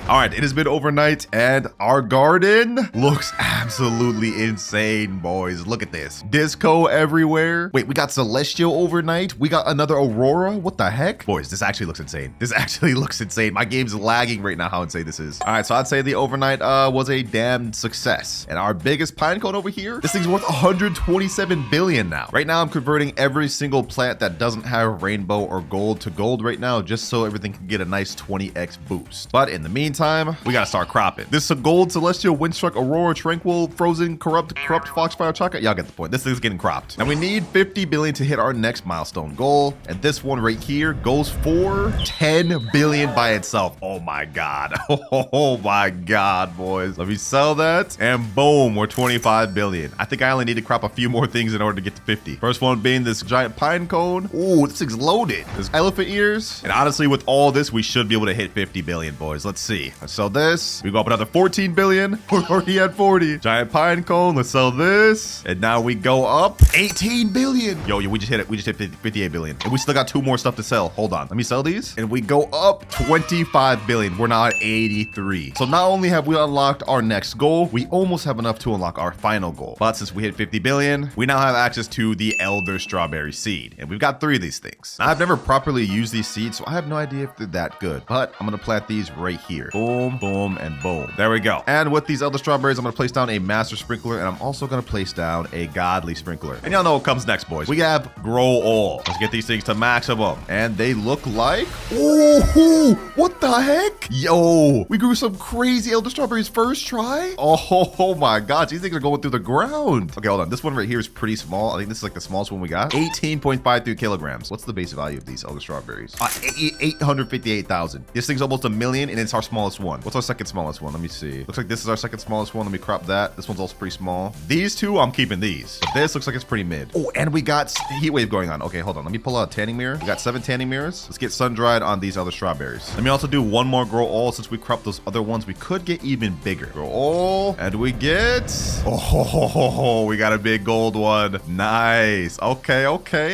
All right, it has been overnight and our garden looks absolutely insane, boys. Look at this. Disco everywhere. Wait, we got celestial overnight. We got another aurora. What the heck? Boys, this actually looks insane. This actually looks insane. My game's lagging right now how insane this is. All right, so I'd say the overnight was a damn success. And our biggest pine cone over here, this thing's worth 127 billion now. Right now, I'm converting every single plant that doesn't have rainbow or gold to gold right now, just so everything can get a nice 20x boost. But in the meantime, we gotta start cropping. This is a gold, celestial, windstruck, aurora, tranquil, frozen, corrupt, foxfire, chocolate. Y'all get the point. This thing's getting cropped. Now we need 50 billion to hit our next milestone goal. And this one right here goes for 10 billion by itself. Oh my God. Oh my God, boys. Let me sell that. And boom, we're 25 billion. I think I only need to crop a few more things in order to get to 50. First one being this giant pine cone. Ooh, this thing's loaded. There's elephant ears. And honestly, with all this, we should be able to hit 50 billion, boys. Let's see. see. Let's sell this. We go up another 14 billion. We're already at 40. Giant pine cone. Let's sell this. And now we go up 18 billion. Yo, we just hit it. We just hit 58 billion. And we still got 2 more stuff to sell. Hold on. Let me sell these. And we go up 25 billion. We're now at 83. So not only have we unlocked our next goal, we almost have enough to unlock our final goal. But since we hit 50 billion, we now have access to the Elder Strawberry Seed. And we've got 3 of these things. Now, I've never properly used these seeds, so I have no idea if they're that good. But I'm going to plant these right here. Boom, boom, and boom. There we go. And with these Elder Strawberries, I'm going to place down a Master Sprinkler, and I'm also going to place down a Godly Sprinkler. And y'all know what comes next, boys. We have Grow All. Let's get these things to maximum. And they look like... Oh, what the heck? Yo, we grew some crazy Elder Strawberries first try. Oh my gosh, these things are going through the ground. Okay, hold on. This one right here is pretty small. I think this is like the smallest one we got. 18.53 kilograms. What's the base value of these Elder Strawberries? 858,000. This thing's almost 1 million, and it's our smallest one. What's our second smallest one? Let me see. Looks like this is our second smallest one. Let me crop that. This one's also pretty small. These 2, I'm keeping these. But this looks like it's pretty mid. Oh, and we got heat wave going on. Okay, hold on. Let me pull out a tanning mirror. We got 7 tanning mirrors. Let's get sun dried on these other strawberries. Let me also do one more Grow All. Since we cropped those other ones, we could get even bigger. Grow All, and we get... Oh, we got a big gold one. Nice. Okay,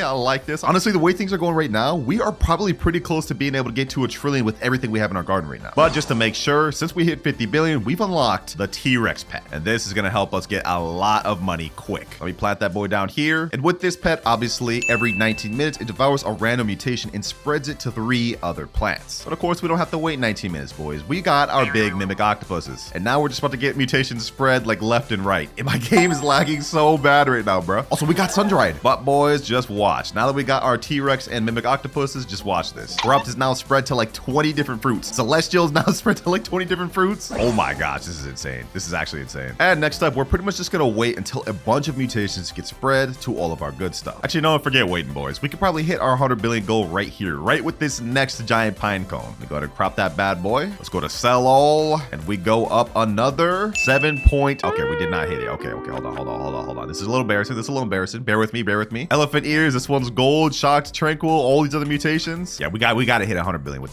I like this. Honestly, the way things are going right now, we are probably pretty close to being able to get to 1 trillion with everything we have in our garden right now. But just to make sure, since we hit 50 billion, we've unlocked the T-Rex pet. And this is going to help us get a lot of money quick. Let me plant that boy down here. And with this pet, obviously, every 19 minutes, it devours a random mutation and spreads it to 3 other plants. But of course, we don't have to wait 19 minutes, boys. We got our big mimic octopuses. And now we're just about to get mutations spread like left and right. And my game is lagging so bad right now, bro. Also, we got sun-dried. But boys, just watch. Now that we got our T-Rex and mimic octopuses, just watch this. Corrupt is now spread to like 20 different fruits. Celestial is now spread to like 20 different fruits. Oh my gosh, this is insane. This is actually insane. And next up, we're pretty much just gonna wait until a bunch of mutations get spread to all of our good stuff. Actually, no, forget waiting, boys. We could probably hit our 100 billion goal right here, right with this next giant pine cone. Let me go ahead and crop that bad boy. Let's go to sell all, and we go up another 7 point. Okay, we did not hit it. Okay, hold on. This is a little embarrassing. Bear with me. Elephant ears. This one's gold, shocked, tranquil, all these other mutations. Yeah, we got to hit 100 billion with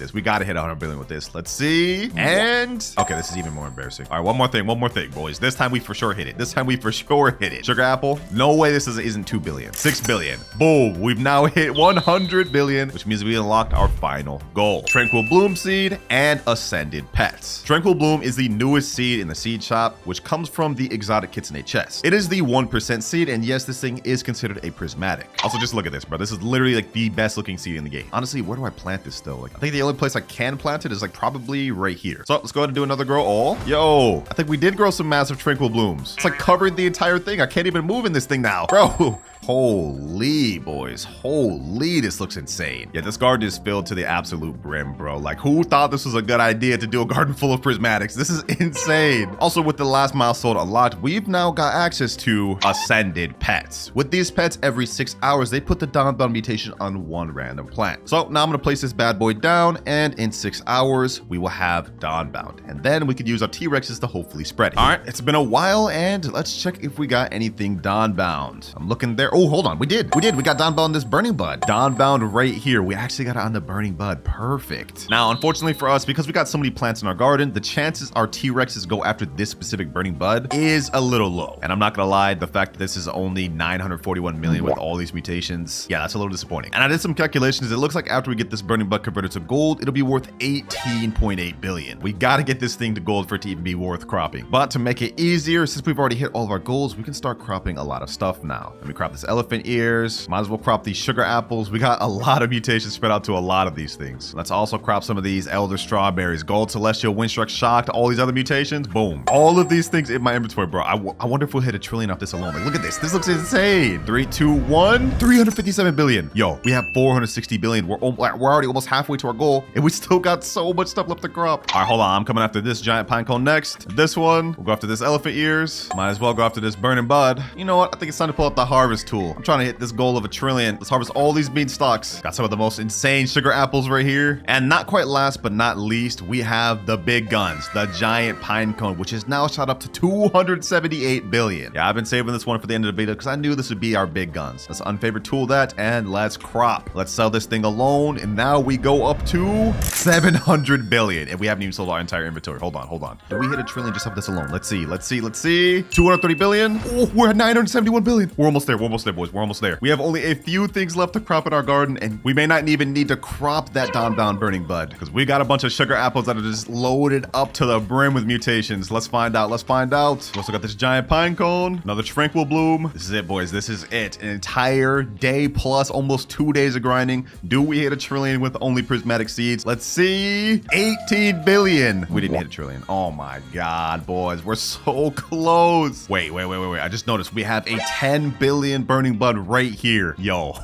this. Let's see. And okay, this is even more embarrassing. All right, one more thing, boys. This time we for sure hit it. Sugar apple. No way this isn't 2 billion. 6 billion. Boom. We've now hit 100 billion, which means we unlocked our final goal. Tranquil Bloom seed and Ascended pets. Tranquil Bloom is the newest seed in the seed shop, which comes from the exotic kitsune chest. It is the 1% seed, and yes, this thing is considered a prismatic. Also, just look at this, bro. This is literally like the best looking seed in the game. Honestly, where do I plant this still? Like, I think the only place I can plant it is like probably right here. So let's go ahead and do another grow all. Yo, I think we did grow some massive Tranquil Blooms. It's like covering the entire thing. I can't even move in this thing now, bro. Holy, boys. Holy, this looks insane. Yeah, this garden is filled to the absolute brim, bro. Like, who thought this was a good idea to do a garden full of prismatics? This is insane. Also, with the last milestone unlocked, we've now got access to Ascended pets. With these pets, every 6 hours, they put the Dawnbound mutation on one random plant. So now I'm gonna place this bad boy down, and in 6 hours, we will have Dawnbound. And then we could use our T-Rexes to hopefully spread it. All right, it's been a while, and let's check if we got anything Dawnbound. I'm looking there. Oh, hold on. We did. We got Dawnbound on this Burning Bud. Dawnbound right here. We actually got it on the Burning Bud. Perfect. Now, unfortunately for us, because we got so many plants in our garden, the chances our T-Rexes go after this specific Burning Bud is a little low. And I'm not gonna lie, the fact that this is only 941 million with all these mutations, yeah, that's a little disappointing. And I did some calculations. It looks like after we get this Burning Bud converted to gold, it'll be worth 18.8 billion. We gotta get this thing to gold for it to even be worth cropping. But to make it easier, since we've already hit all of our goals, we can start cropping a lot of stuff now. Let me crop this elephant ears. Might as well crop these sugar apples. We got a lot of mutations spread out to a lot of these things. Let's also crop some of these elder strawberries, gold, celestial, windstruck, shocked, all these other mutations. Boom. All of these things in my inventory, bro. I wonder if we'll hit 1 trillion off this alone. Like, look at this. This looks insane. 3, 2, 1. 357 billion. Yo, we have 460 billion. We're already almost halfway to our goal, and we still got so much stuff left to crop. All right, hold on. I'm coming after this giant pine cone next. This one. We'll go after this elephant ears. Might as well go after this burning bud. You know what? I think it's time to pull out the harvest tool. I'm trying to hit this goal of 1 trillion. Let's harvest all these beanstalks. Got some of the most insane sugar apples right here. And not quite last but not least, we have the big guns, the giant pine cone, which is now shot up to 278 billion. Yeah, I've been saving this one for the end of the video because I knew this would be our big guns. Let's unfavorite tool that, and let's crop. Let's sell this thing alone, and now we go up to 700 billion. and we haven't even sold our entire inventory. Hold on. Did we hit a trillion just off this alone? Let's see. 230 billion. Oh, we're at 971 billion. We're almost there, boys. We're almost there. We have only a few things left to crop in our garden, and we may not even need to crop that down burning bud, because we got a bunch of sugar apples that are just loaded up to the brim with mutations. Let's find out. We also got this giant pine cone, another tranquil bloom. This is it, boys. This is it. An entire day plus almost 2 days of grinding. Do we hit a trillion with only prismatic seeds? Let's see. 18 billion. We didn't hit a trillion. Oh my God, boys. We're so close. Wait. I just noticed we have a 10 billion burning bud right here. Yo,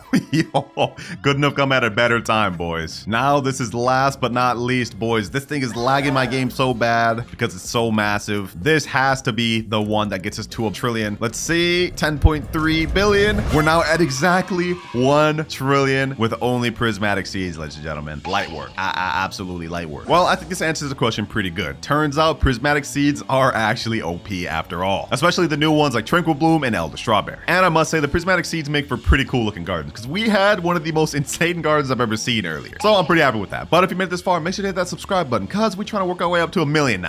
good enough come at a better time, boys. Now this is last but not least, boys. This thing is lagging my game so bad because it's so massive. This has to be the one that gets us to a trillion. Let's see. 10.3 billion. We're now at exactly 1 trillion with only prismatic seeds, ladies and gentlemen. Light work. Absolutely light work. Well, I think this answers the question pretty good. Turns out prismatic seeds are actually OP after all, especially the new ones like Tranquil Bloom and Elder Strawberry. And I must say the prismatic seeds make for pretty cool looking gardens, because we had one of the most insane gardens I've ever seen earlier. So I'm pretty happy with that. But if you made it this far, make sure to hit that subscribe button, because we're trying to work our way up to 1 million now.